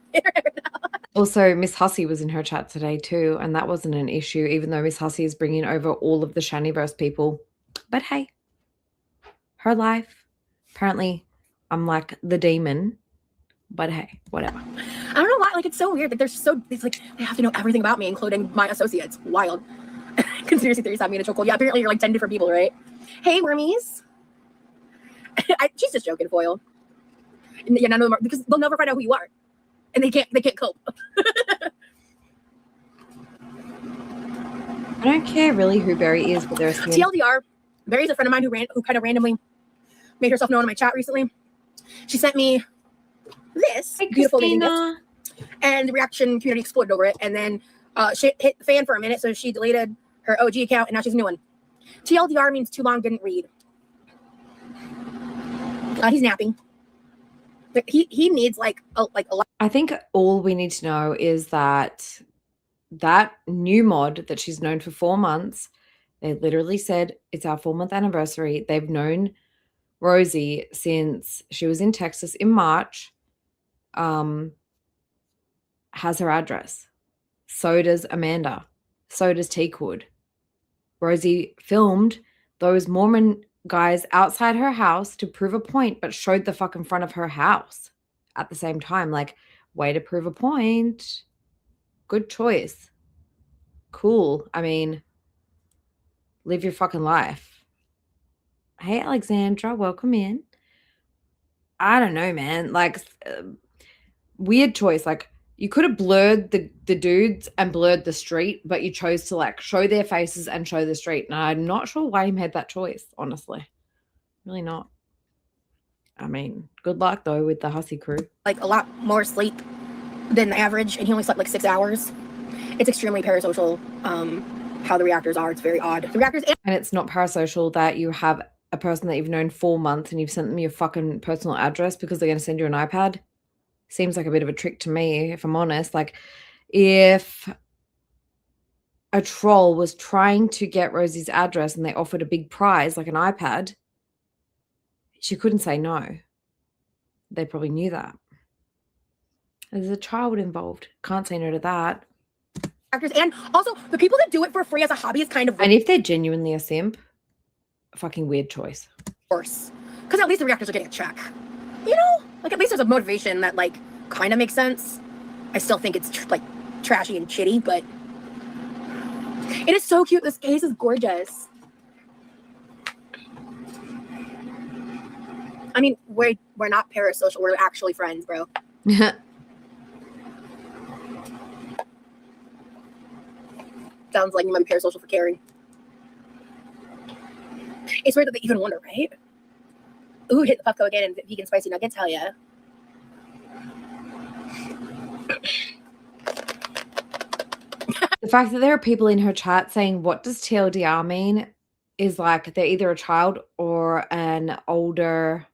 Also, Miss Hussey was in her chat today too, and that wasn't an issue, even though Miss Hussey is bringing over all of the Shaniverse people. But hey, her life. Apparently, I'm like the demon. But hey, whatever. I don't know why. Like, it's so weird. Like, it's like they have to know everything about me, including my associates. Wild. Conspiracy theories have me in a chokehold. Yeah, apparently you're like 10 different people, right? Hey, wormies. She's just joking, Foil. And, yeah, none of them are, because they'll never find out who you are, and they can't cope. I don't care really who Barry is, but there's TLDR. Barry's a friend of mine who kind of randomly made herself known in my chat recently. She sent me this beautiful gift, and the reaction community exploded over it, and then shit hit the fan for a minute, so she deleted her OG account, and now she's a new one. TLDR means too long didn't read. He's napping. He needs like a lot. I think all we need to know is that new mod that she's known for 4 months, they literally said it's our 4-month anniversary. They've known Rosie since she was in Texas in March. Has her address. So does Amanda. So does Teakwood. Rosie filmed those Mormon guys outside her house to prove a point, but showed the fucking front of her house at the same time. Like, way to prove a point. Good choice. Cool. I mean, live your fucking life. Hey, Alexandra, welcome in. I don't know, man. Like, weird choice. Like, you could have blurred the dudes and blurred the street, but you chose to like show their faces and show the street. And I'm not sure why you made that choice, honestly. Really not. I mean, good luck though with the Hussey crew. Like a lot more sleep than the average, and he only slept like 6 hours. It's extremely parasocial, how the reactors are. It's very odd. The reactors And it's not parasocial that you have a person that you've known 4 months and you've sent them your fucking personal address because they're going to send you an iPad. Seems like a bit of a trick to me, if I'm honest. Like, if a troll was trying to get Rosie's address and they offered a big prize, like an iPad, she couldn't say no. They probably knew that. There's a child involved. Can't say no to that. and also the people that do it for free as a hobby is kind of And if they're genuinely a simp, a fucking weird choice. worse. Because at least the reactors are getting a check. You know? Like, at least there's a motivation that, like, kind of makes sense. I still think it's, like, trashy and shitty, but it is so cute. This case is gorgeous. I mean, we're not parasocial. We're actually friends, bro. Sounds like you might be parasocial for caring. It's weird that they even wonder, right? Ooh, hit the Puffco again and vegan spicy nuggets. Hell yeah. The fact that there are people in her chat saying, what does TLDR mean? Is like they're either a child or an older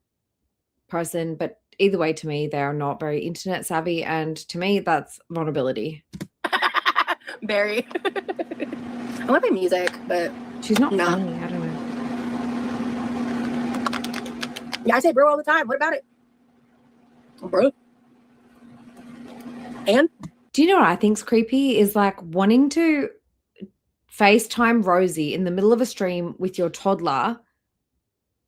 person. But either way, to me, they are not very internet savvy. And to me, that's vulnerability. Very. I want to play music, but she's not funny. I don't know. Yeah, I say bro all the time. What about it? Bro. And? Do you know what I think's creepy? Is like wanting to FaceTime Rosie in the middle of a stream with your toddler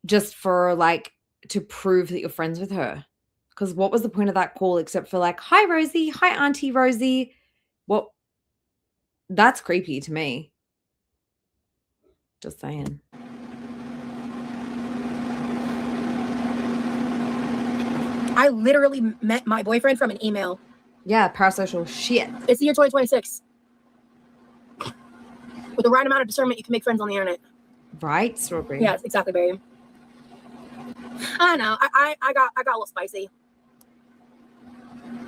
just for like to prove that you're friends with her. Because what was the point of that call except for like, hi Rosie, hi Auntie Rosie. What? That's creepy to me. Just saying. I literally met my boyfriend from an email. Yeah, parasocial shit. It's the year 2026. With the right amount of discernment, you can make friends on the internet. Right, Strawberry? Yes, exactly, Barry. I know. I got a little spicy.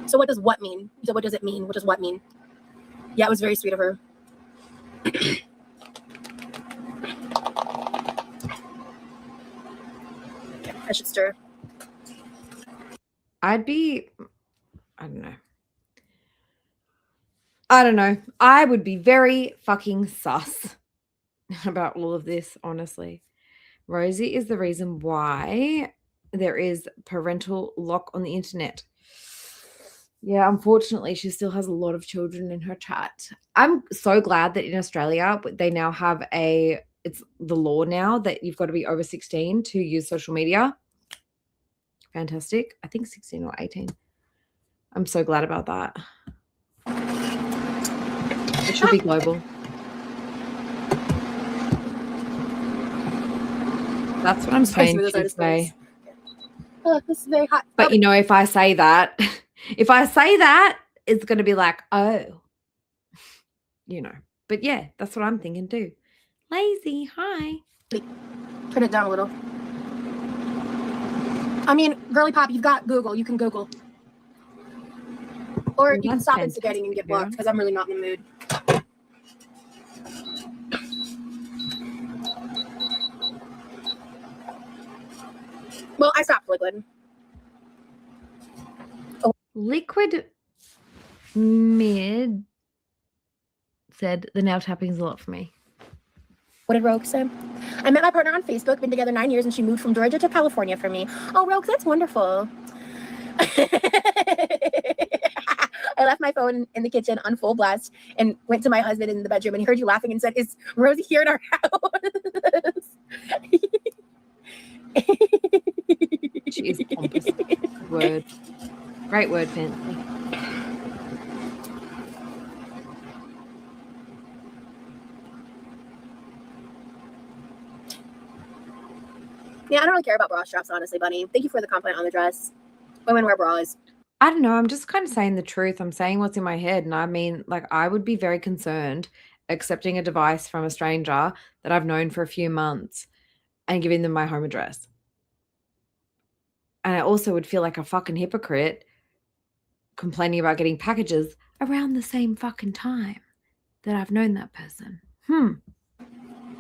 So what does what mean? So what does it mean? What does what mean? Yeah, it was very sweet of her. I should stir. I don't know. I would be very fucking sus about all of this, honestly. Rosie is the reason why there is parental lock on the internet. Yeah, unfortunately, she still has a lot of children in her chat. I'm so glad that in Australia, they now have it's the law now that you've got to be over 16 to use social media. Fantastic. I think 16 or 18. I'm so glad about that. It should be global. That's what I'm saying to say. Oh, this is very hot. But you know, if I say that, it's going to be like, oh, you know. But yeah, that's what I'm thinking too. Lazy, hi. Turn it down a little. I mean, girly pop, you've got Google. You can Google. Or you can stop instigating and get blocked because I'm really not in the mood. Well, I stopped liquid. Oh. Liquid Mid said the nail tapping is a lot for me. What did Rogue say? I met my partner on Facebook, been together 9 years, and she moved from Georgia to California for me. Oh, Rogue, that's wonderful. I left my phone in the kitchen on full blast and went to my husband in the bedroom, and he heard you laughing and said, is Rosie here in our house? Jeez, pompous word. Great word, Fancy. Yeah, I don't really care about bra straps, honestly, Bunny. Thank you for the compliment on the dress. Women wear bras. I don't know. I'm just kind of saying the truth. I'm saying what's in my head. And I mean, like, I would be very concerned accepting a device from a stranger that I've known for a few months and giving them my home address. And I also would feel like a fucking hypocrite complaining about getting packages around the same fucking time that I've known that person.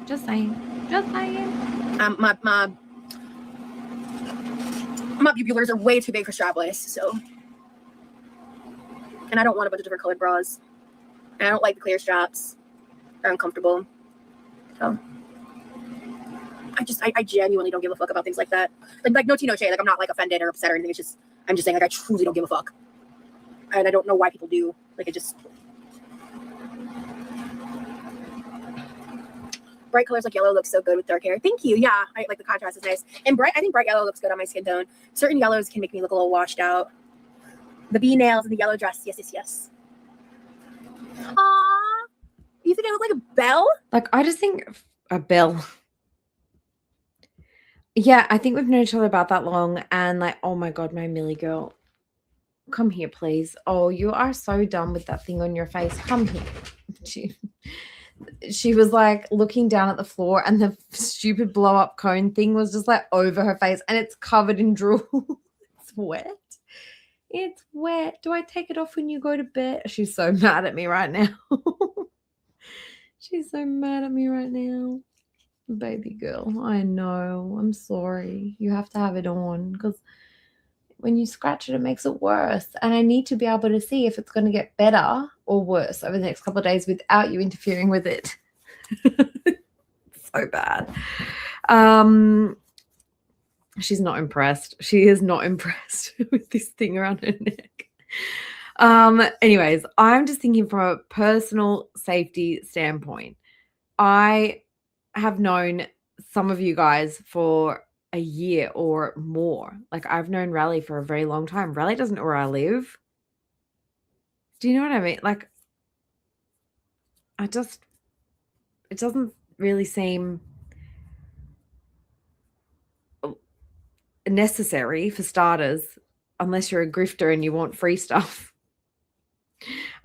Just saying. Just saying. My pupillars are way too big for strapless, so. And I don't want a bunch of different colored bras. And I don't like the clear straps. They're uncomfortable. So. I genuinely don't give a fuck about things like that. Like no tea, no shade. Like I'm not like offended or upset or anything. It's just, I'm just saying like I truly don't give a fuck. And I don't know why people do. Like it just. Bright colors like yellow looks so good with dark hair. Thank you. Yeah, I like the contrast is nice. And I think bright yellow looks good on my skin tone. Certain yellows can make me look a little washed out. The bee nails and the yellow dress. Yes. Aww. You think I look like a belle? Like, I just think a belle. Yeah, I think we've known each other about that long. And like, oh my God, my Millie girl. Come here, please. Oh, you are so done with that thing on your face. Come here. She was like looking down at the floor and the stupid blow up cone thing was just like over her face and it's covered in drool. It's wet. It's wet. Do I take it off when you go to bed? She's so mad at me right now. She's so mad at me right now. Baby girl, I know. I'm sorry. You have to have it on because when you scratch it, it makes it worse. And I need to be able to see if it's going to get better or worse over the next couple of days without you interfering with it. So bad. She's not impressed. She is not impressed with this thing around her neck. Anyways, I'm just thinking from a personal safety standpoint. I have known some of you guys for a year or more. Like I've known Raleigh for a very long time. Raleigh doesn't know where I live. Do you know what I mean? Like it doesn't really seem necessary for starters, unless you're a grifter and you want free stuff.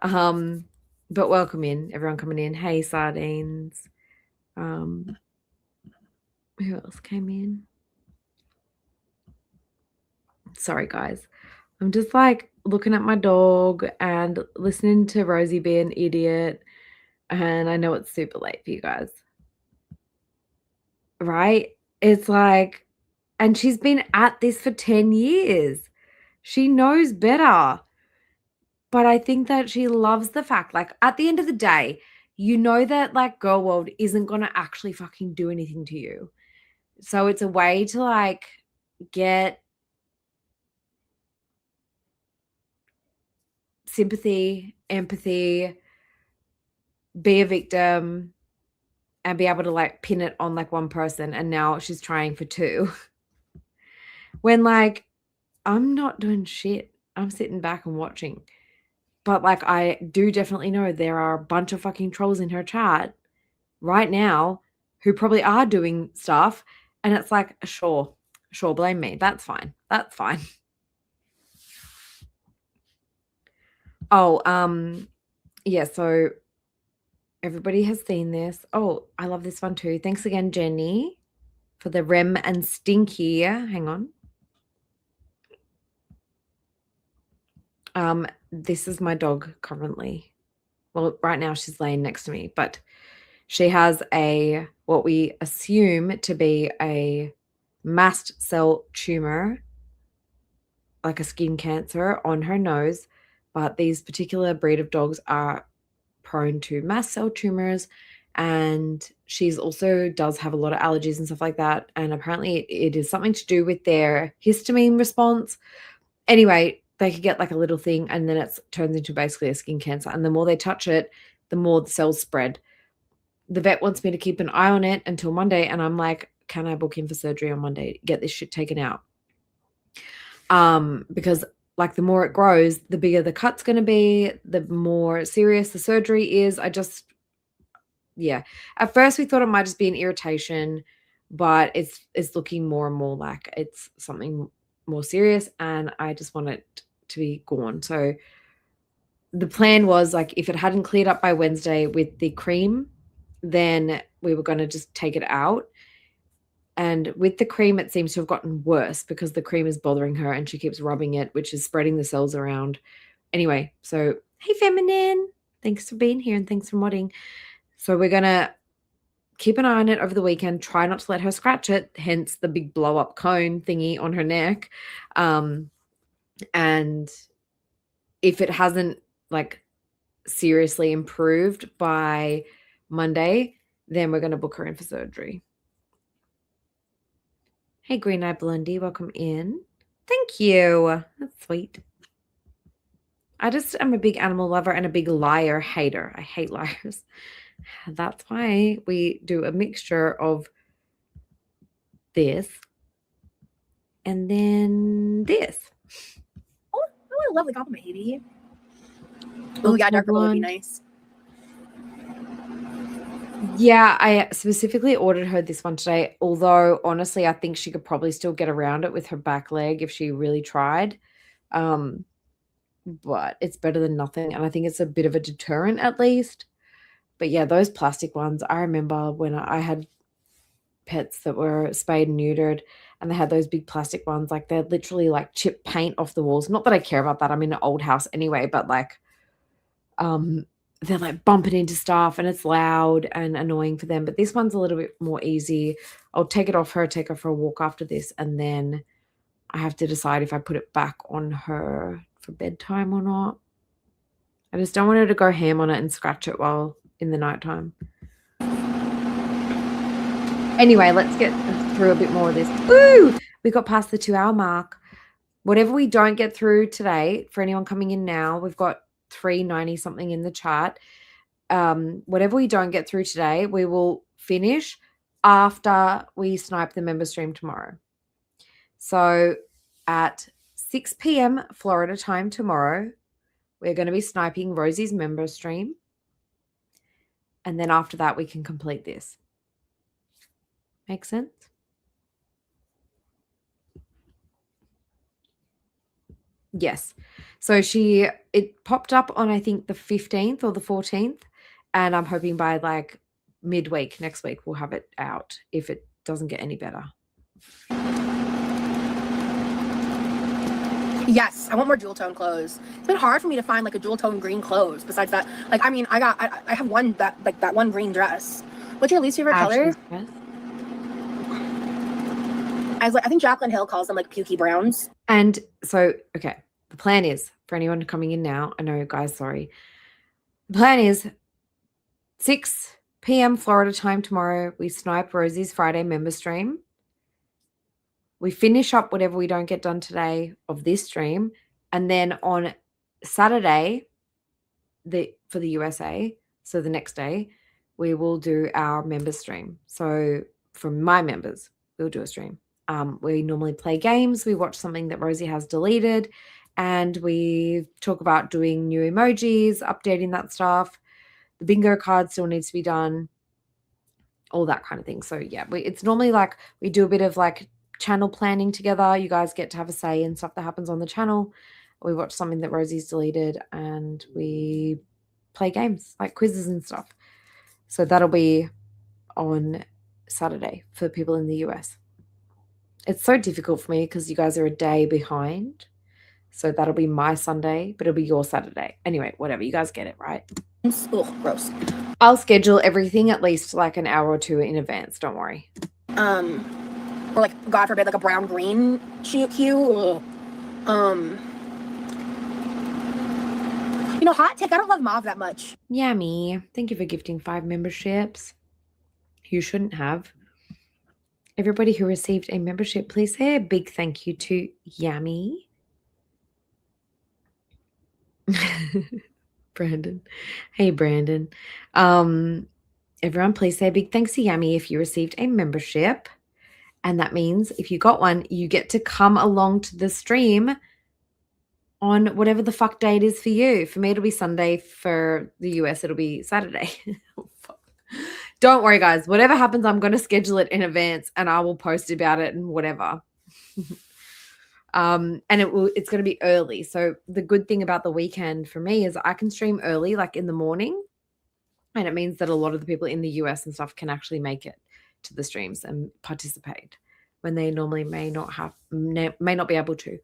But welcome in, everyone coming in. Hey, sardines. Who else came in? Sorry, guys. I'm just like looking at my dog and listening to Rosie be an idiot. And I know it's super late for you guys. Right? It's like, and she's been at this for 10 years. She knows better. But I think that she loves the fact, like, at the end of the day, you know that, like, Girl World isn't going to actually fucking do anything to you. So it's a way to, like, get sympathy, empathy, be a victim, and be able to, like, pin it on, like, one person. And now she's trying for two. When, like, I'm not doing shit. I'm sitting back and watching. But, like, I do definitely know there are a bunch of fucking trolls in her chat right now who probably are doing stuff. And it's like, sure, blame me. That's fine. That's fine. Oh, yeah, so everybody has seen this. Oh, I love this one too. Thanks again, Jenny, for the Rem and Stinky. Hang on. This is my dog currently. Well, right now she's laying next to me, but she has what we assume to be a mast cell tumor, like a skin cancer on her nose. But these particular breed of dogs are prone to mast cell tumors, and she's also does have a lot of allergies and stuff like that. And apparently it is something to do with their histamine response. Anyway, they could get like a little thing and then it turns into basically a skin cancer. And the more they touch it, the more the cells spread. The vet wants me to keep an eye on it until Monday. And I'm like, can I book in for surgery on Monday? Get this shit taken out. Because like the more it grows, the bigger the cut's going to be, the more serious the surgery is. Yeah. At first we thought it might just be an irritation, but it's looking more and more like it's something more serious, and I just want it to be gone. So the plan was, like, if it hadn't cleared up by Wednesday with the cream, then we were going to just take it out. And with the cream, it seems to have gotten worse because the cream is bothering her and she keeps rubbing it, which is spreading the cells around. Anyway, so Hey, Feminine. Thanks for being here and thanks for modding. So we're going to keep an eye on it over the weekend. Try not to let her scratch it, hence the big blow-up cone thingy on her neck. And if it hasn't, like, seriously improved by Monday, then we're going to book her in for surgery. Hey, Green Eye Blondie, welcome in. Thank you. That's sweet. I just am a big animal lover and a big liar hater. I hate liars. That's why we do a mixture of this and then this. Oh, a lovely compliment, Evie. Oh, yeah, dark purple would be nice. Yeah, I specifically ordered her this one today, although honestly, I think she could probably still get around it with her back leg if she really tried. But it's better than nothing, and I think it's a bit of a deterrent at least. But yeah, those plastic ones, I remember when I had pets that were spayed and neutered and they had those big plastic ones, like they'd literally like chip paint off the walls. Not that I care about that. I'm in an old house anyway, but like they're like bumping into stuff and it's loud and annoying for them. But this one's a little bit more easy. I'll take it off her, take her for a walk after this, and then I have to decide if I put it back on her for bedtime or not. I just don't want her to go ham on it and scratch it while in the nighttime. Anyway, let's get through a bit more of this. Woo! We got past the 2-hour mark. Whatever we don't get through today, for anyone coming in now, we've got 390 something in the chat. Whatever we don't get through today, we will finish after we snipe the member stream tomorrow. So at 6 p.m. Florida time tomorrow, we're going to be sniping Rosie's member stream. And then after that, we can complete this. Make sense? Yes. So it popped up on, I think, the 15th or the 14th. And I'm hoping by like midweek next week, we'll have it out if it doesn't get any better. Yes, I want more dual tone clothes. It's been hard for me to find like a dual tone green clothes. Besides that, like I mean, I have one that one green dress. What's your least favorite color? I think Jaclyn Hill calls them like pukey browns. And so, okay, the plan is for anyone coming in now. I know, guys, sorry. The plan is 6 p.m. Florida time tomorrow. We snipe Rosie's Friday member stream. We finish up whatever we don't get done today of this stream. And then on Saturday, for the USA, so the next day, we will do our member stream. So for my members, we'll do a stream. We normally play games. We watch something that Rosie has deleted. And we talk about doing new emojis, updating that stuff. The bingo card still needs to be done. All that kind of thing. So yeah, it's normally like we do a bit of like channel planning together. You guys get to have a say in stuff that happens on the channel. We watch something that Rosie's deleted and we play games like quizzes and stuff. So that'll be on Saturday for people in the US. It's so difficult for me because you guys are a day behind. So that'll be my Sunday, but it'll be your Saturday. Anyway, whatever. You guys get it, right? Ugh, gross. I'll schedule everything at least like an hour or two in advance. Don't worry. Or like, God forbid, like a brown green hue. You know, hot take, I don't love mauve that much. Yummy. Thank you for gifting 5 memberships. You shouldn't have. Everybody who received a membership, please say a big thank you to Yummy. Brandon. Hey, Brandon. Everyone, please say a big thanks to Yummy if you received a membership. And that means if you got one, you get to come along to the stream on whatever the fuck day it is for you. For me, it'll be Sunday. For the US, it'll be Saturday. Oh, fuck. Don't worry, guys. Whatever happens, I'm going to schedule it in advance and I will post about it and whatever. And it's going to be early. So the good thing about the weekend for me is I can stream early, like in the morning. And it means that a lot of the people in the US and stuff can actually make it to the streams and participate when they normally may not be able to.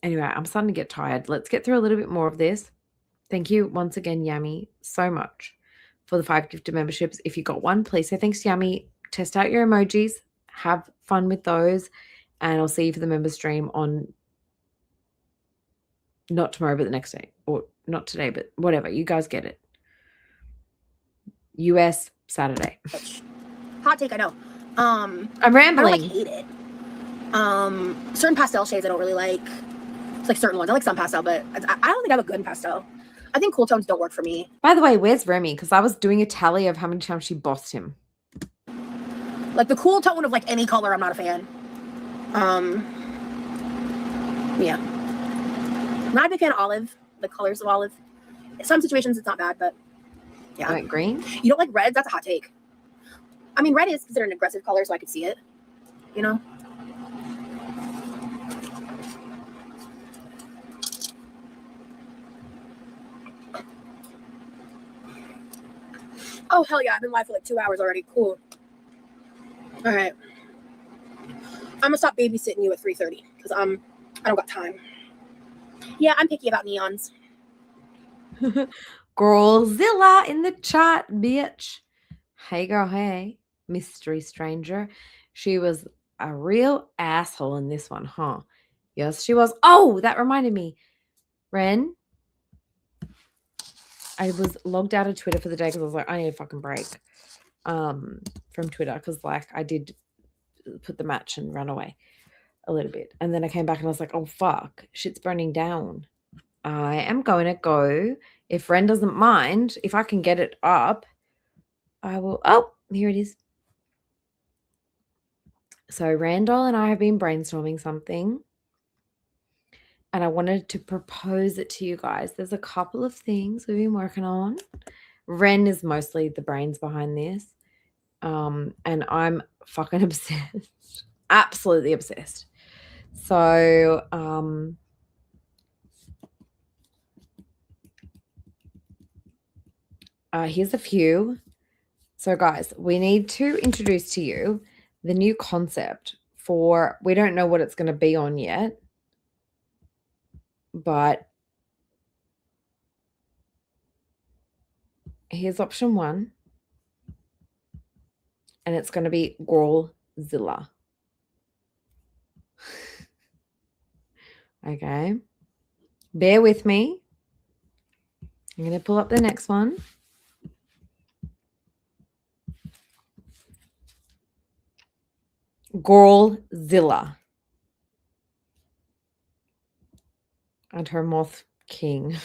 Anyway, I'm starting to get tired. Let's get through a little bit more of this. Thank you once again, Yummy, so much for the 5 gifted memberships. If you got one, please say thanks, Yummy. Test out your emojis. Have fun with those. And I'll see you for the member stream on not tomorrow, but the next day. Or not today, but whatever. You guys get it. US Saturday. Hot take, I know. I'm I rambling. don't hate it. Certain pastel shades I don't really like. It's like certain ones. I like some pastel, but I don't think I have a good pastel. I think cool tones don't work for me. By the way, where's Remy? Because I was doing a tally of how many times she bossed him. Like the cool tone of like any color, I'm not a fan. Yeah. Not a big fan of olive. The colors of olive. In some situations it's not bad, but yeah. You like green? You don't like reds? That's a hot take. I mean, red is considered an aggressive color, so I could see it. You know? Oh, hell yeah. I've been live for like 2 hours already. Cool. All right. I'm going to stop babysitting you at 3:30 because I don't got time. Yeah, I'm picky about neons. Girlzilla in the chat, bitch. Hey, girl, hey. Mystery stranger. She was a real asshole in this one, huh? Yes, she was. Oh, that reminded me. Ren, I was logged out of Twitter for the day because I was like, I need a fucking break from Twitter because, like, I did put the match and run away a little bit. And then I came back and I was like, oh, fuck. Shit's burning down. I am going to go. If Ren doesn't mind, if I can get it up, I will. Oh, here it is. So Randall and I have been brainstorming something. And I wanted to propose it to you guys. There's a couple of things we've been working on. Ren is mostly the brains behind this. And I'm fucking obsessed. Absolutely obsessed. So, here's a few. So, guys, we need to introduce to you the new concept for, we don't know what it's going to be on yet, but here's option 1. And it's going to be Girlzilla. Okay. Bear with me. I'm going to pull up the next one. Girlzilla. And her moth king.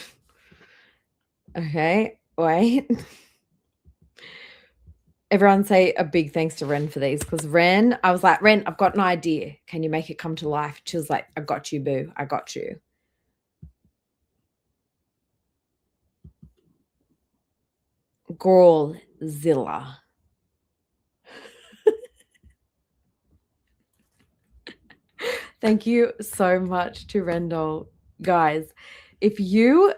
Okay, wait. Everyone say a big thanks to Ren for these because Ren, I was like, Ren, I've got an idea. Can you make it come to life? She was like, I got you, boo. I got you. Girlzilla. Thank you so much to Rendell. Guys, if you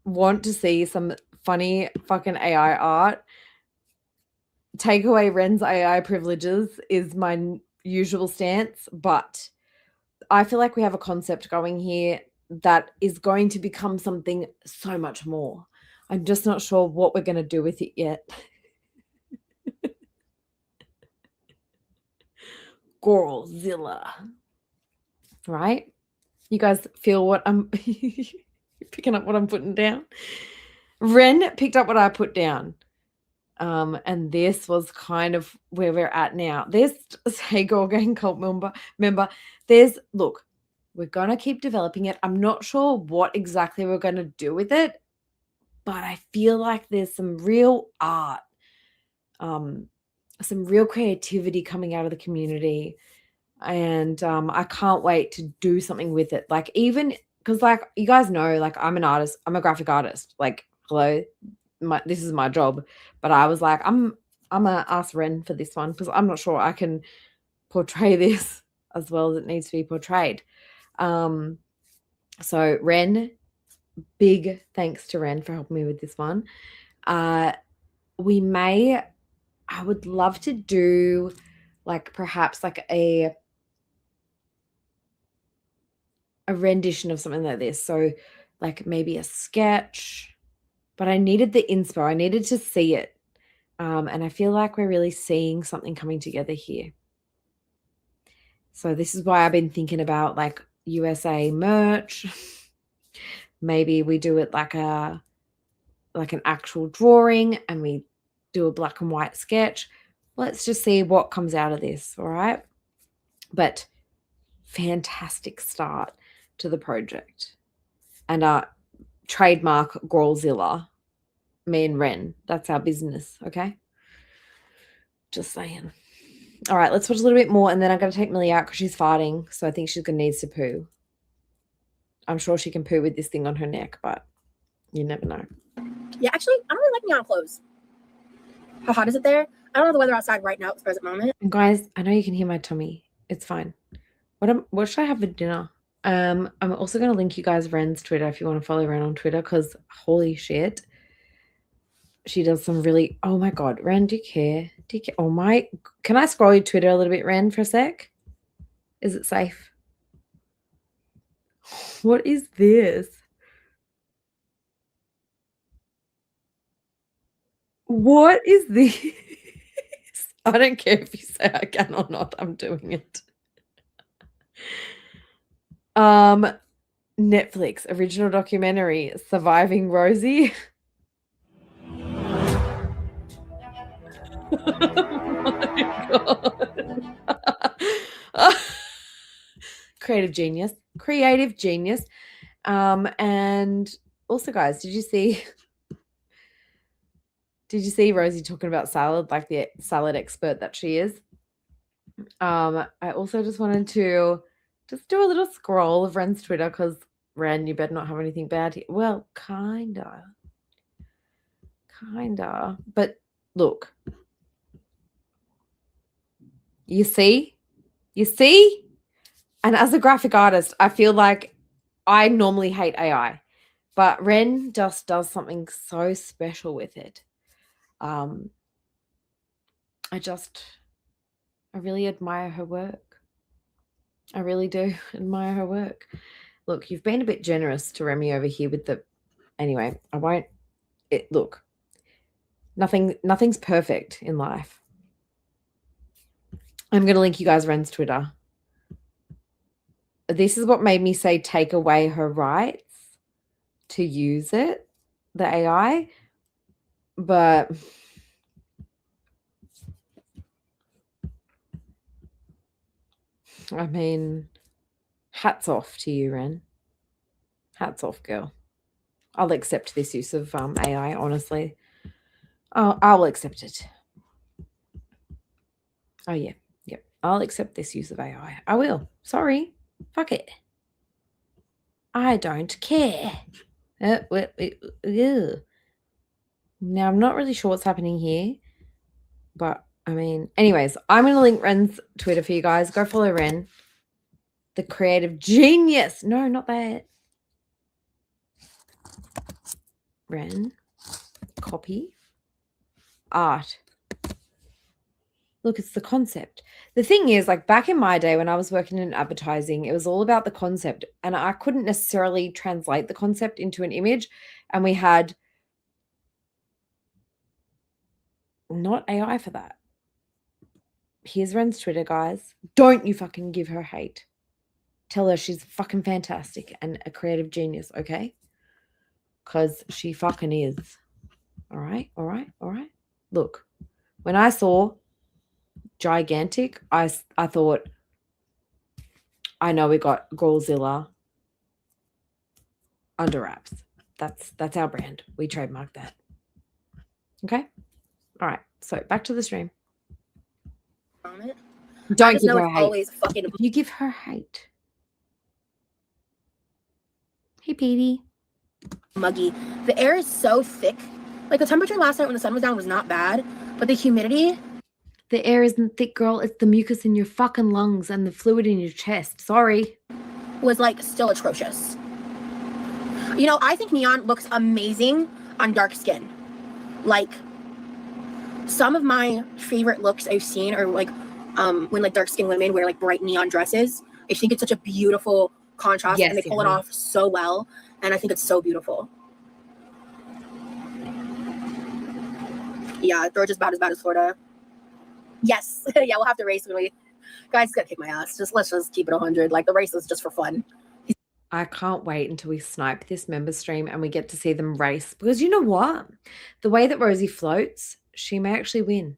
want to see some funny fucking AI art, take away Ren's AI privileges is my usual stance, but I feel like we have a concept going here that is going to become something so much more. I'm just not sure what we're going to do with it yet. Girlzilla. Right? You guys feel what I'm picking up what I'm putting down? Ren picked up what I put down. And this was kind of where we're at now. There's Hey Girl Gang cult member. There's, look, we're going to keep developing it. I'm not sure what exactly we're going to do with it, but I feel like there's some real art, some real creativity coming out of the community. And I can't wait to do something with it. Like, even because, like, you guys know, like, I'm an artist. I'm a graphic artist. Like, hello, this is my job. But I was like, I'm gonna ask Ren for this one because I'm not sure I can portray this as well as it needs to be portrayed. So Ren, big thanks to Ren for helping me with this one. I would love to do, like, perhaps like a a rendition of something like this. So like maybe a sketch, but I needed the inspo. I needed to see it. And I feel like we're really seeing something coming together here. So this is why I've been thinking about like USA merch. Maybe we do it like an actual drawing and we do a black and white sketch. Let's just see what comes out of this, all right? But fantastic start to the project. And trademark Growlzilla, me and Ren. That's our business, okay? Just saying. All right, let's watch a little bit more, and then I'm going to take Millie out because she's farting, so I think she's going to need to poo. I'm sure she can poo with this thing on her neck, but you never know. Yeah, actually, I don't really like neon clothes. How hot is it there? I don't know the weather outside right now at the present moment. And guys, I know you can hear my tummy. It's fine. What should I have for dinner? I'm also going to link you guys Ren's Twitter if you want to follow Ren on Twitter, because holy shit, she does some really, oh my God, Ren, do you care? Do you care? Oh my, can I scroll your Twitter a little bit, Ren, for a sec? Is it safe? What is this? What is this? I don't care if you say I can or not. I'm doing it. Netflix original documentary Surviving Rosie. Oh my God. Creative genius. And also, guys, did you see Rosie talking about salad, like the salad expert that she is? I also just wanted to just do a little scroll of Ren's Twitter, because Ren, you better not have anything bad here. Well, kinda. But look. You see? And as a graphic artist, I feel like I normally hate AI, but Ren just does something so special with it. I really admire her work. I really do admire her work. Look, you've been a bit generous to Remy over here with the... Anyway, I won't... Look, nothing's perfect in life. I'm going to link you guys Ren's Twitter. This is what made me say take away her rights to use it, the AI. But... I mean, hats off to you, Ren. Hats off, girl. I'll accept this use of AI, honestly. I'll accept it. Oh, yeah. Yep. I'll accept this use of AI. I will. Sorry. Fuck it. I don't care. Now, I'm not really sure what's happening here, but... I mean, anyways, I'm going to link Ren's Twitter for you guys. Go follow Ren. The creative genius. No, not that. Ren. Copy. Art. Look, it's the concept. The thing is, like back in my day when I was working in advertising, it was all about the concept. And I couldn't necessarily translate the concept into an image. And we had not AI for that. Here's Ren's Twitter, guys. Don't you fucking give her hate. Tell her she's fucking fantastic and a creative genius, okay? Because she fucking is. All right. Look, when I saw gigantic, I thought, I know we got Growlzilla under wraps. That's our brand. We trademarked that. Okay? All right. So back to the stream. Don't give her hate. If you give her hate. Hey, Petey. Muggy. The air is so thick. Like the temperature last night when the sun was down was not bad, but the humidity. The air isn't thick, girl. It's the mucus in your fucking lungs and the fluid in your chest. Sorry. Was like still atrocious. You know, I think neon looks amazing on dark skin. Like some of my favorite looks I've seen are like when like dark skinned women wear like bright neon dresses. I think it's such a beautiful contrast, Yes, and they pull it Emily. off so well, and I think it's so beautiful. Yeah, Georgia's about as bad as Florida. Yes. Yeah, we'll have to race when we guys. It's gonna kick my ass. Let's just keep it 100. Like, the race is just for fun. I can't wait until we snipe this member stream and we get to see them race, because you know what? The way that Rosie floats, she may actually win.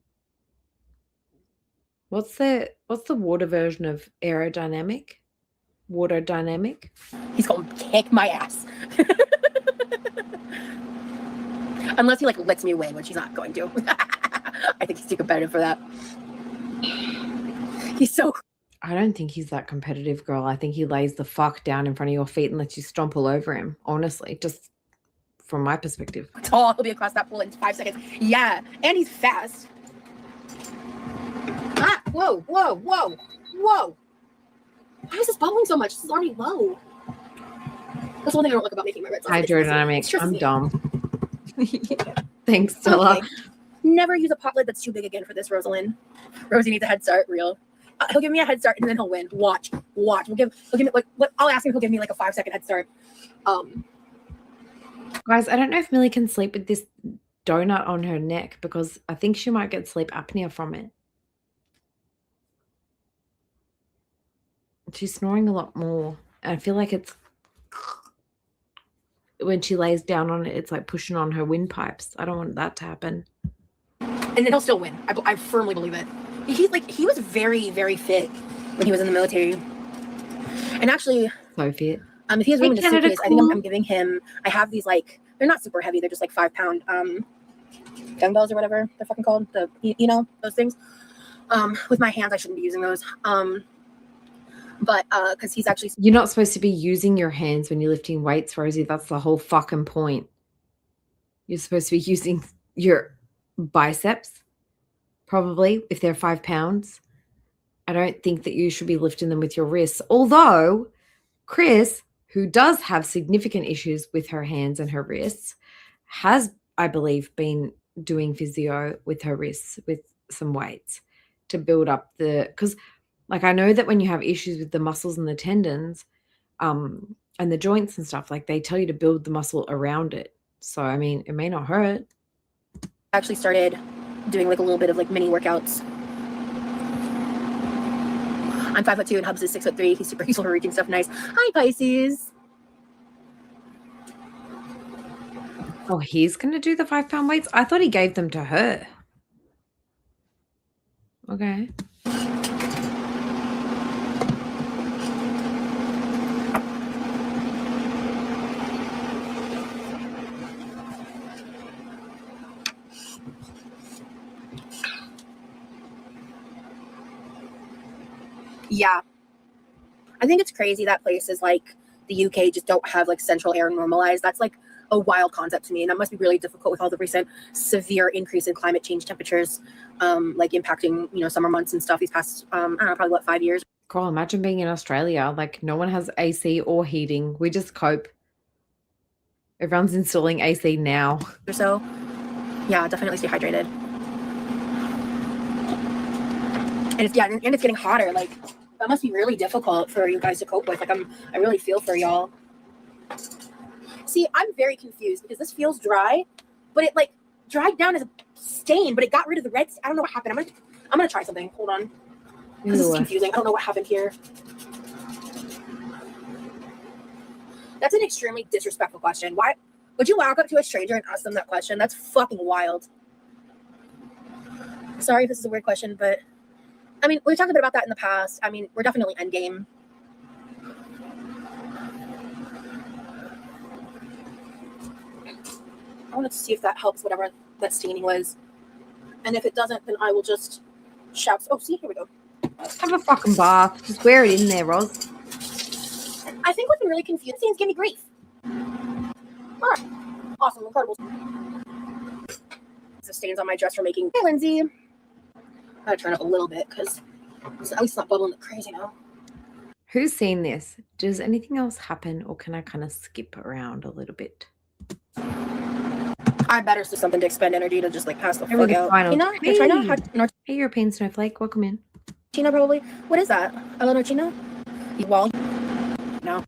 What's the water version of aerodynamic? Water dynamic? He's gonna kick my ass. Unless he like lets me win, which he's not going to. I think he's too competitive for that. He's so. I don't think he's that competitive, girl. I think he lays the fuck down in front of your feet and lets you stomp all over him. Honestly, just from my perspective. Tall, he'll be across that pool in 5 seconds. Yeah, and he's fast. Ah! Whoa! Whoa! Whoa! Whoa! Why is this bubbling so much? This is already low. That's one thing I don't like about making my red sauce. Hydrodynamic. I'm dumb. Thanks, Stella. Okay. Never use a pot lid that's too big again for this, Rosalind. Rosie needs a head start, real. He'll give me a head start and then he'll win. Watch. He'll give me like what I'll ask him. He'll give me like a 5-second head start. Guys, I don't know if Millie can sleep with this donut on her neck, because I think she might get sleep apnea from it. She's snoring a lot more. I feel like it's when she lays down on it, it's like pushing on her windpipes. I don't want that to happen. And then he'll still win. I firmly believe it. He was very, very fit when he was in the military. And actually, so fit. If he has room in the suitcase, I think I'm giving him. I have these like, they're not super heavy. They're just like 5-pound dumbbells or whatever they're fucking called. Those things. With my hands, I shouldn't be using those. But because he's actually. You're not supposed to be using your hands when you're lifting weights, Rosie. That's the whole fucking point. You're supposed to be using your biceps, probably, if they're 5 pounds. I don't think that you should be lifting them with your wrists. Although Chris, who does have significant issues with her hands and her wrists, has, I believe, been doing physio with her wrists with some weights to build up because like, I know that when you have issues with the muscles and the tendons and the joints and stuff, like, they tell you to build the muscle around it. So, I mean, it may not hurt. Actually started doing like a little bit of like mini workouts. I'm 5'2" and Hubs is 6'3". He's super useful for reaching stuff nice. Hi, Pisces. Oh, he's going to do the 5-pound weights? I thought he gave them to her. Okay. Yeah. I think it's crazy that places like the UK just don't have like central air normalized. That's like a wild concept to me. And that must be really difficult with all the recent severe increase in climate change temperatures, like impacting, summer months and stuff these past, I don't know, probably 5 years. Girl, imagine being in Australia. Like, no one has AC or heating. We just cope. Everyone's installing AC now. Or so. Yeah, definitely stay hydrated. And it's getting hotter. Like, that must be really difficult for you guys to cope with. Like, I really feel for y'all. See, I'm very confused because this feels dry, but it like dried down as a stain, but it got rid of the red. I don't know what happened. I'm gonna try something. Hold on. This is confusing. I don't know what happened here. That's an extremely disrespectful question. Why would you walk up to a stranger and ask them that question? That's fucking wild. Sorry if this is a weird question, but I mean, we've talked a bit about that in the past. I mean, we're definitely endgame. I wanted to see if that helps whatever that staining was. And if it doesn't, then I will just shout. Oh, see, here we go. Have a fucking bath. Just wear it in there, Roz. I think what's been really confusing is give me grief. All right. Awesome. Incredible. The stains on my dress for making. Hey, Lindsay. I gotta turn up a little bit because at least it's not bubbling crazy now. Who's seen this? Does anything else happen, or can I kind of skip around a little bit? I better do something to expend energy to just like pass the fuck out. Hey, European Snowflake, welcome in. China, probably. What is that? Hello, China. Well, no, now.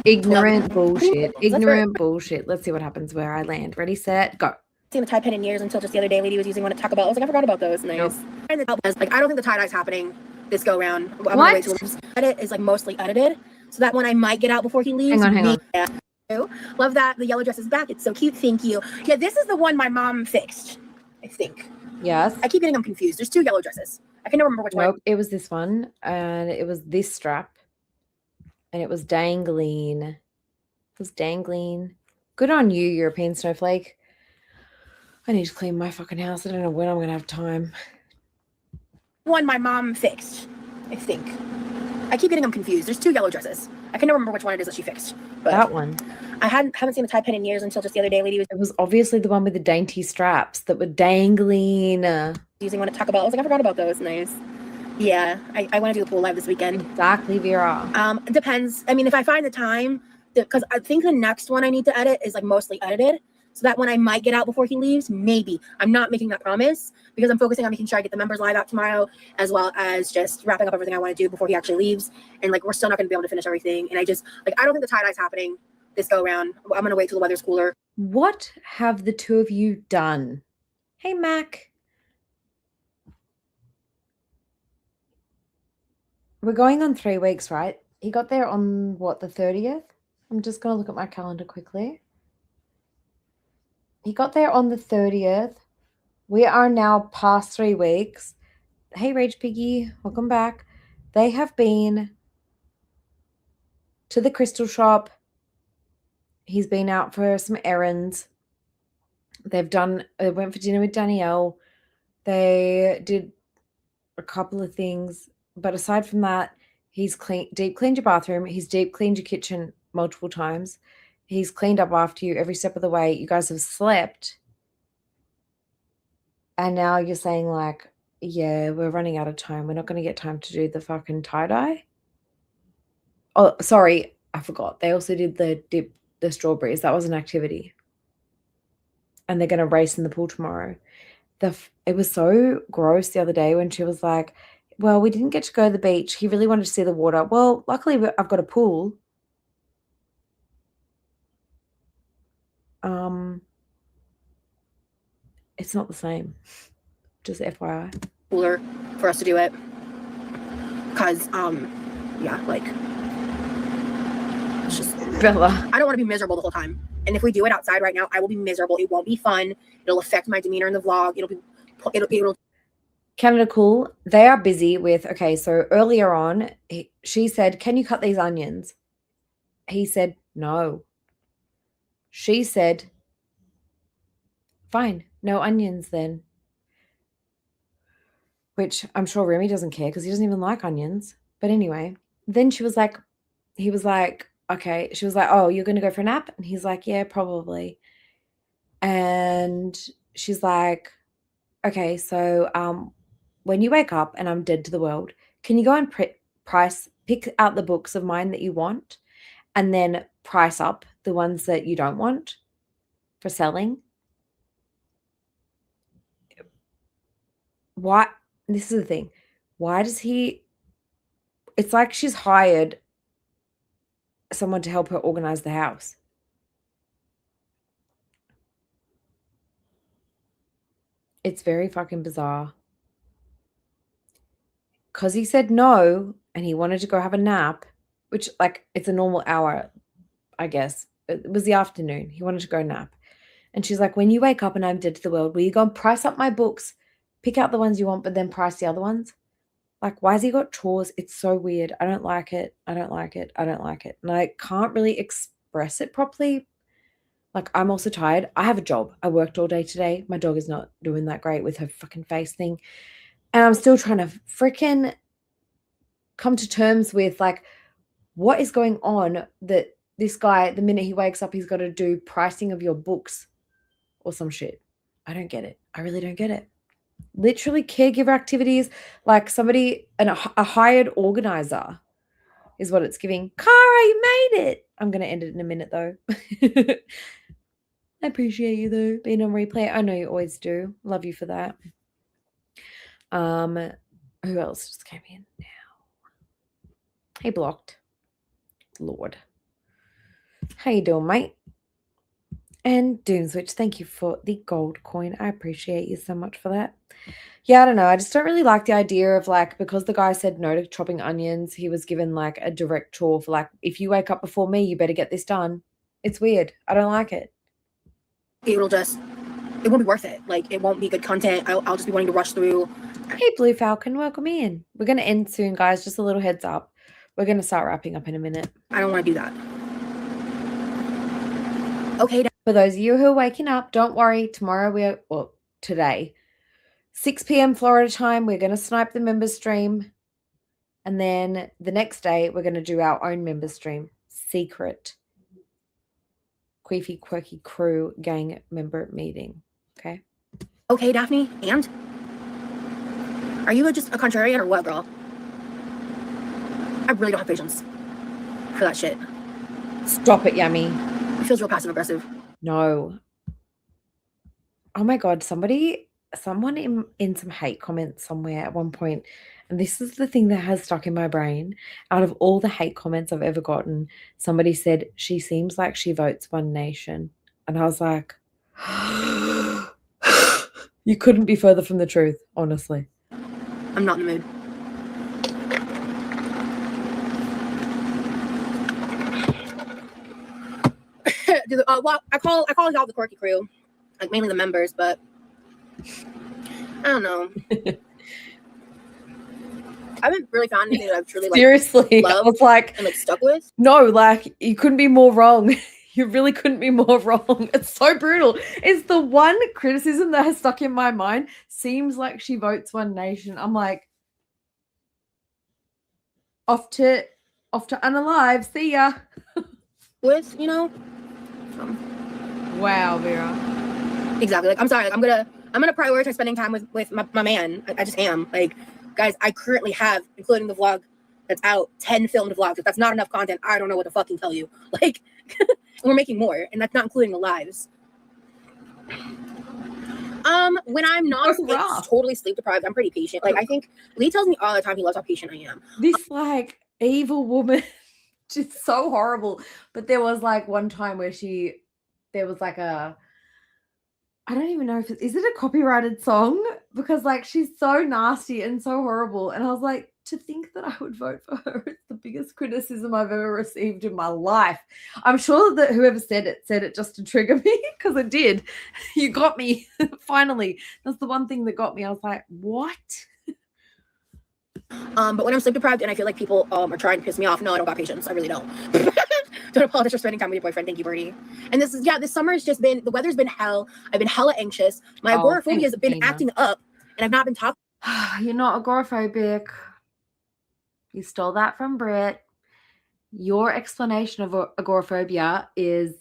Ignorant bullshit. That's Ignorant bullshit. Let's see what happens where I land. Ready, set, go. Seen the tie pen in years until just the other day, lady was using one to talk about. I was like, I forgot about those. Nice. And like, I don't think the tie dye's happening this go round. I'm gonna wait till edit is like mostly edited, so that one I might get out before he leaves. Hang on. Yeah. Love that the yellow dress is back. It's so cute. Thank you. Yeah, this is the one my mom fixed. I think. Yes. I keep getting them confused. There's two yellow dresses. I can never remember which one. Nope, it was this one, and it was this strap, and it was dangling. It was dangling. Good on you, European snowflake. I need to clean my fucking house. I don't know when I'm going to have time. One my mom fixed, I think. I keep getting them confused. There's two yellow dresses. I can never remember which one it is that she fixed. But that one. I haven't seen a tie pen in years until just the other day. Lady was. It was obviously the one with the dainty straps that were dangling. Using one to talk about. I was like, I forgot about those. Nice. Yeah, I want to do the pool live this weekend. Exactly, Vera. It depends. I mean, if I find the time, because I think the next one I need to edit is like mostly edited. So that one I might get out before he leaves. Maybe. I'm not making that promise because I'm focusing on making sure I get the members live out tomorrow, as well as just wrapping up everything I want to do before he actually leaves. And like, we're still not going to be able to finish everything. And I just, like, I don't think the tie-dye's happening this go around. I'm going to wait till the weather's cooler. What have the two of you done? Hey, Mac. We're going on 3 weeks, right? He got there on, what, the 30th? I'm just going to look at my calendar quickly. He got there on the 30th. We are now past 3 weeks. Hey, Rage Piggy, welcome back. They have been to the crystal shop. He's been out for some errands. They went for dinner with Danielle. They did a couple of things. But aside from that, he's deep cleaned your bathroom. He's deep cleaned your kitchen multiple times. He's cleaned up after you every step of the way. You guys have slept. And now you're saying like, yeah, we're running out of time. We're not going to get time to do the fucking tie-dye. Oh, sorry. I forgot. They also did the strawberries. That was an activity. And they're going to race in the pool tomorrow. It was so gross the other day when she was like, well, we didn't get to go to the beach. He really wanted to see the water. Well, luckily I've got a pool. It's not the same. Just FYI. Cooler for us to do it. Because, yeah, like, it's just, Bella. I don't want to be miserable the whole time. And if we do it outside right now, I will be miserable. It won't be fun. It'll affect my demeanor in the vlog. It'll Canada Cool, they are busy with, okay, so earlier on, she said, can you cut these onions? He said, no. She said, fine, no onions then. Which I'm sure Remy doesn't care because he doesn't even like onions. But anyway, then he was like, okay. She was like, oh, you're going to go for a nap? And he's like, yeah, probably. And she's like, okay, so when you wake up and I'm dead to the world, can you go and pick out the books of mine that you want and then price up the ones that you don't want for selling? Why? This is the thing. Why does he? It's like she's hired someone to help her organize the house. It's very fucking bizarre. Because he said no and he wanted to go have a nap, which, like, it's a normal hour, I guess. It was the afternoon. He wanted to go nap. And she's like, when you wake up and I'm dead to the world, will you go and price up my books, pick out the ones you want, but then price the other ones? Like, why has he got chores? It's so weird. I don't like it. I don't like it. I don't like it. And I can't really express it properly. Like, I'm also tired. I have a job. I worked all day today. My dog is not doing that great with her fucking face thing. And I'm still trying to freaking come to terms with, like, what is going on that this guy, the minute he wakes up, he's got to do pricing of your books or some shit. I don't get it. I really don't get it. Literally caregiver activities, like somebody, a hired organizer is what it's giving. Cara, you made it. I'm going to end it in a minute, though. I appreciate you, though, being on replay. I know you always do. Love you for that. Who else just came in now? Hey, Blocked. Lord. How you doing, mate? And Doomswitch, thank you for the gold coin. I appreciate you so much for that. Yeah, I don't know. I just don't really like the idea of like, because the guy said no to chopping onions, he was given like a direct chore for like, if you wake up before me, you better get this done. It's weird. I don't like it. It won't be worth it. Like, it won't be good content. I'll just be wanting to rush through. Hey, Blue Falcon, welcome in. We're going to end soon, guys. Just a little heads up. We're going to start wrapping up in a minute. I don't want to do that. Okay. For those of you who are waking up, don't worry. Tomorrow today, 6 p.m. Florida time, we're going to snipe the members stream. And then the next day, we're going to do our own members stream. Secret. Queefy Quirky Crew gang member meeting. Okay? Okay, Daphne. And? Are you just a contrarian or what, girl? I really don't have patience for that shit. Stop it, Yummy. It feels real passive aggressive. No. Oh my God, someone in some hate comments somewhere at one point, and this is the thing that has stuck in my brain. Out of all the hate comments I've ever gotten, somebody said, she seems like she votes One Nation. And I was like, you couldn't be further from the truth, honestly. I'm not in the mood. Well, I call y'all the quirky crew, like mainly the members, but I don't know. I haven't really found anything that I've truly Seriously, loved I was like, and stuck with. No, like you couldn't be more wrong. You really couldn't be more wrong. It's so brutal. It's the one criticism that has stuck in my mind. Seems like she votes One Nation. I'm like, off to unalive. See ya. With, you know. Wow, Vera. Exactly. Like, I'm sorry. Like, I'm gonna prioritize spending time with my man. I just am. Like, guys, I currently have, including the vlog that's out, 10 filmed vlogs. If that's not enough content, I don't know what to fucking tell you. Like, we're making more, and that's not including the lives. When I'm not totally sleep deprived, I'm pretty patient. Like, I think Lee tells me all the time he loves how patient I am. This like evil woman, she's so horrible. But there was like one time where there was like I don't even know if is it a copyrighted song? Because like she's so nasty and so horrible. And I was like, to think that I would vote for her is the biggest criticism I've ever received in my life. I'm sure that whoever said it just to trigger me, because it did. You got me. Finally. That's the one thing that got me. I was like, what? But when I'm sleep deprived and I feel like people are trying to piss me off, no, I don't got patience. I really don't. Don't apologize for spending time with your boyfriend. Thank you, Bernie. And this summer has just been, the weather's been hell. I've been hella anxious. My agoraphobia has been acting up, and I've not been talking. You're not agoraphobic. You stole that from Britt. Your explanation of agoraphobia is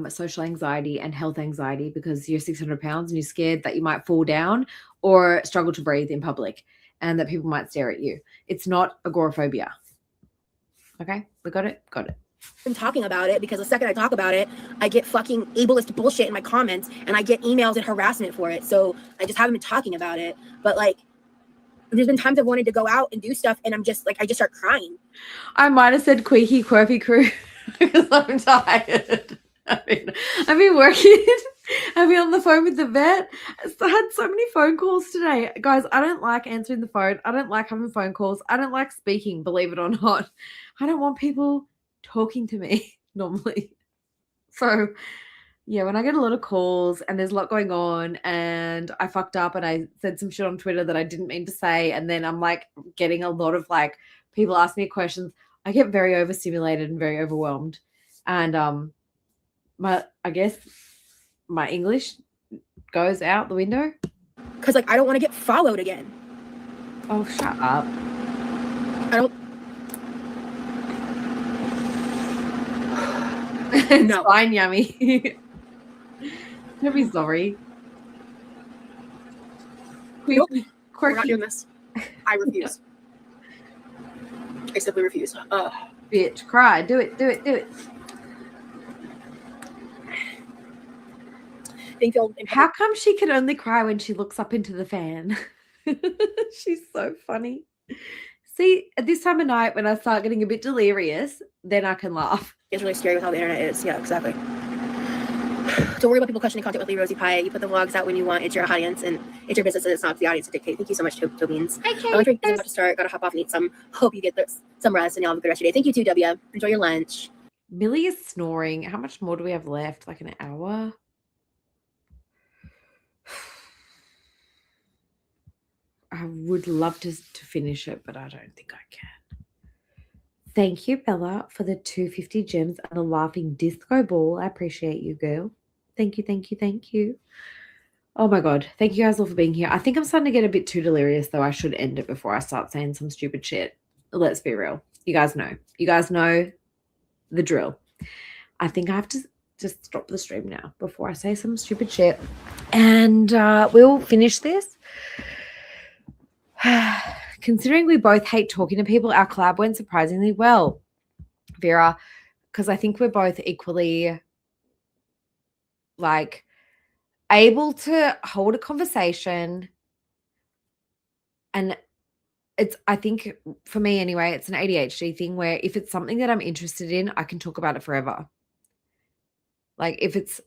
social anxiety and health anxiety because you're 600 pounds and you're scared that you might fall down or struggle to breathe in public and that people might stare at you. It's not agoraphobia. Okay, we got it? Got it. I'm talking about it because the second I talk about it, I get fucking ableist bullshit in my comments and I get emails and harassment for it. So I just haven't been talking about it. But like, there's been times I've wanted to go out and do stuff and I'm just like, I just start crying. I might have said Queaky Quirky Crew because I'm tired. I've been working. I've been on the phone with the vet. I had so many phone calls today. Guys, I don't like answering the phone. I don't like having phone calls. I don't like speaking, believe it or not. I don't want people talking to me normally. So yeah, when I get a lot of calls and there's a lot going on and I fucked up and I said some shit on Twitter that I didn't mean to say, and then I'm like getting a lot of like people ask me questions, I get very overstimulated and very overwhelmed. And I guess my English goes out the window. Because like I don't want to get followed again. Oh, shut up. I don't. It's fine, Yummy. Don't be sorry. Nope. We're not doing this. I refuse. I simply refuse. Bitch, cry. Do it. Do it. Do it. How come she can only cry when she looks up into the fan? She's so funny. See, at this time of night when I start getting a bit delirious, then I can laugh. It's really scary with how the internet is. Yeah, exactly. Don't worry about people questioning content with Rosie Pie. You put the vlogs out when you want. It's your audience and it's your business, and it's not the audience to dictate. Thank you so much, Tobeans. My lunch break is about to start. Gotta hop off and eat some. Hope you get some rest and y'all have a good rest of your day. Thank you too, W. Enjoy your lunch. Millie is snoring. How much more do we have left? Like an hour? I would love to finish it, but I don't think I can. Thank you, Bella, for the 250 gems and the laughing disco ball. I appreciate you, girl. Thank you, thank you, thank you. Oh my God. Thank you guys all for being here. I think I'm starting to get a bit too delirious, though. I should end it before I start saying some stupid shit. Let's be real. You guys know. You guys know the drill. I think I have to just stop the stream now before I say some stupid shit. And we'll finish this. Considering we both hate talking to people, our collab went surprisingly well, Vera, because I think we're both equally like able to hold a conversation. And it's, I think for me anyway, it's an ADHD thing where if it's something that I'm interested in, I can talk about it forever. Like if it's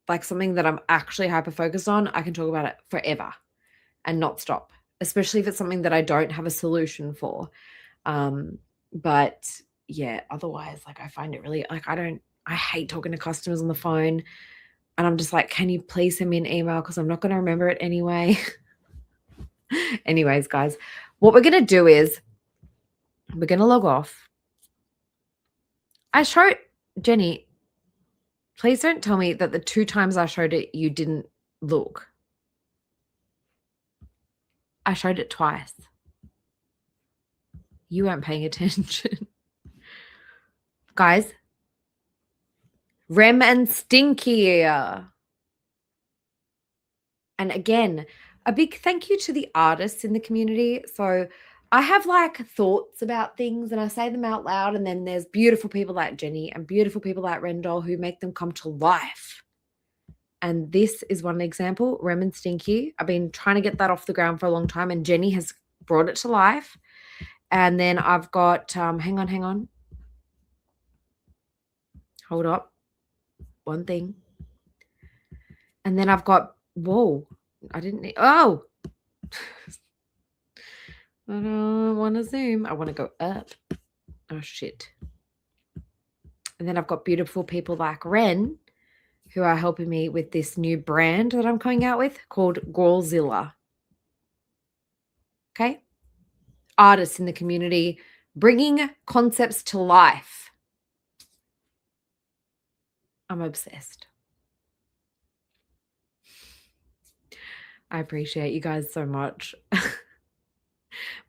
like something that I'm actually hyper-focused on, I can talk about it forever and not stop. Especially if it's something that I don't have a solution for. But yeah, otherwise, like I find it really, like I hate talking to customers on the phone and I'm just like, can you please send me an email? Because I'm not going to remember it anyway. Anyways, guys, what we're going to do is we're going to log off. I showed, Jenny, please don't tell me that the 2 times I showed it, you didn't look. I showed it twice. You weren't paying attention. Guys, Rem and Stinky. And again, a big thank you to the artists in the community. So I have like thoughts about things and I say them out loud, and then there's beautiful people like Jenny and beautiful people like Rendell who make them come to life. And this is one example, Rem and Stinky. I've been trying to get that off the ground for a long time, and Jenny has brought it to life. And then I've got, hang on. Hold up. One thing. And then I've got, whoa, I didn't need, oh. I don't want to zoom. I want to go up. Oh, shit. And then I've got beautiful people like Ren, who are helping me with this new brand that I'm coming out with called Girlzilla. Okay? Artists in the community bringing concepts to life. I'm obsessed. I appreciate you guys so much.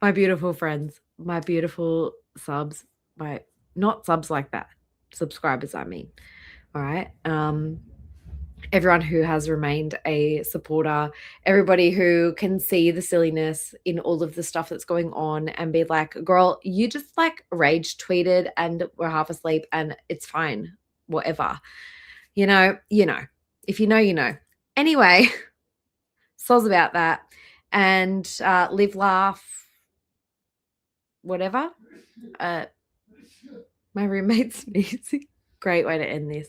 My beautiful friends, my beautiful subs, not subs like that, subscribers, I mean. All right. Everyone who has remained a supporter, everybody who can see the silliness in all of the stuff that's going on and be like, girl, you just like rage tweeted and we're half asleep and it's fine, whatever. You know, if you know, you know. Anyway, soz about that. And live, laugh, whatever. My roommate's sneezing. Great way to end this.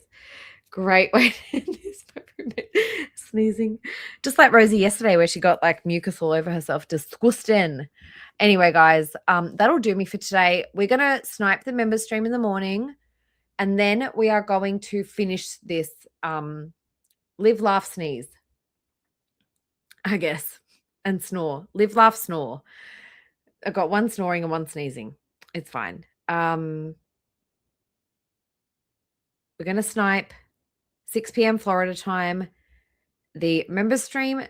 Great way to end this. My roommate sneezing. Just like Rosie yesterday where she got like mucus all over herself. Disgusting. Anyway, guys, that'll do me for today. We're going to snipe the member stream in the morning. And then we are going to finish this live, laugh, sneeze. I guess. And snore. Live, laugh, snore. I've got one snoring and one sneezing. It's fine. We're going to snipe 6 p.m. Florida time. The member stream,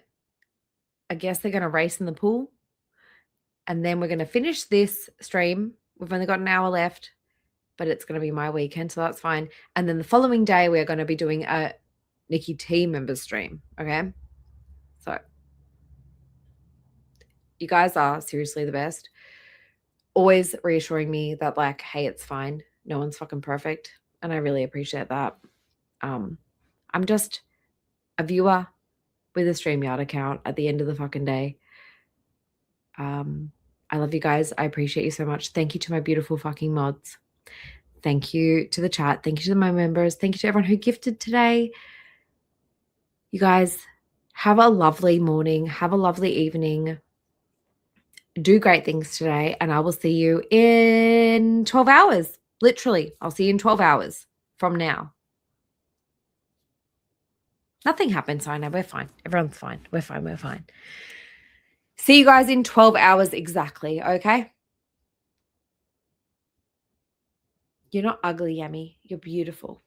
I guess they're going to race in the pool. And then we're going to finish this stream. We've only got an hour left, but it's going to be my weekend, so that's fine. And then the following day, we're going to be doing a Nikki T member stream, okay? So you guys are seriously the best. Always reassuring me that like, hey, it's fine. No one's fucking perfect. And I really appreciate that. I'm just a viewer with a StreamYard account at the end of the fucking day. I love you guys. I appreciate you so much. Thank you to my beautiful fucking mods. Thank you to the chat. Thank you to my members. Thank you to everyone who gifted today. You guys, have a lovely morning. Have a lovely evening. Do great things today, and I will see you in 12 hours. Literally, I'll see you in 12 hours from now. Nothing happened, so I know we're fine. Everyone's fine. We're fine. We're fine. See you guys in 12 hours exactly, okay? You're not ugly, Yummy. You're beautiful.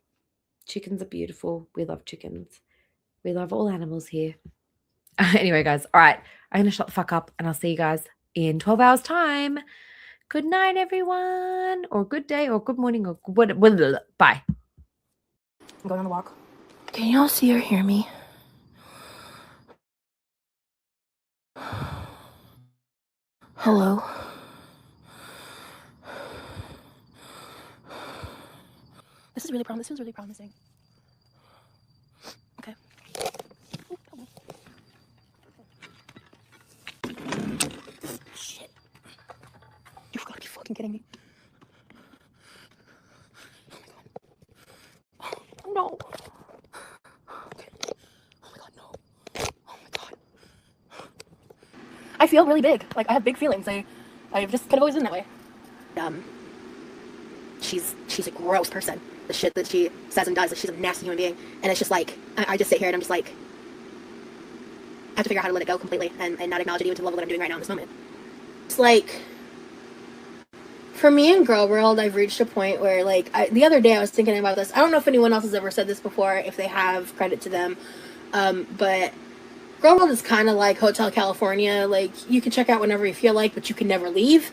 Chickens are beautiful. We love chickens. We love all animals here. Anyway, guys, all right. I'm going to shut the fuck up, and I'll see you guys in 12 hours' time. Good night, everyone, or good day, or good morning, or good, bye. I'm going on the walk. Can y'all see or hear me? Hello? This is really promising. Okay. Shit. You've got to be fucking kidding me. Oh my god. Oh no. Okay. Oh my god, no. Oh my god. I feel really big. Like, I have big feelings. I've just kind of always been that way. She's a gross person. The shit that she says and does, like, she's a nasty human being. And it's just like, I just sit here and I'm just like, I have to figure out how to let it go completely and not acknowledge it even to the level that I'm doing right now in this moment. It's like, for me in Girl World, I've reached a point where, like, the other day I was thinking about this. I don't know if anyone else has ever said this before. If they have, credit to them. But Girl World is kind of like Hotel California. Like, you can check out whenever you feel like, but you can never leave.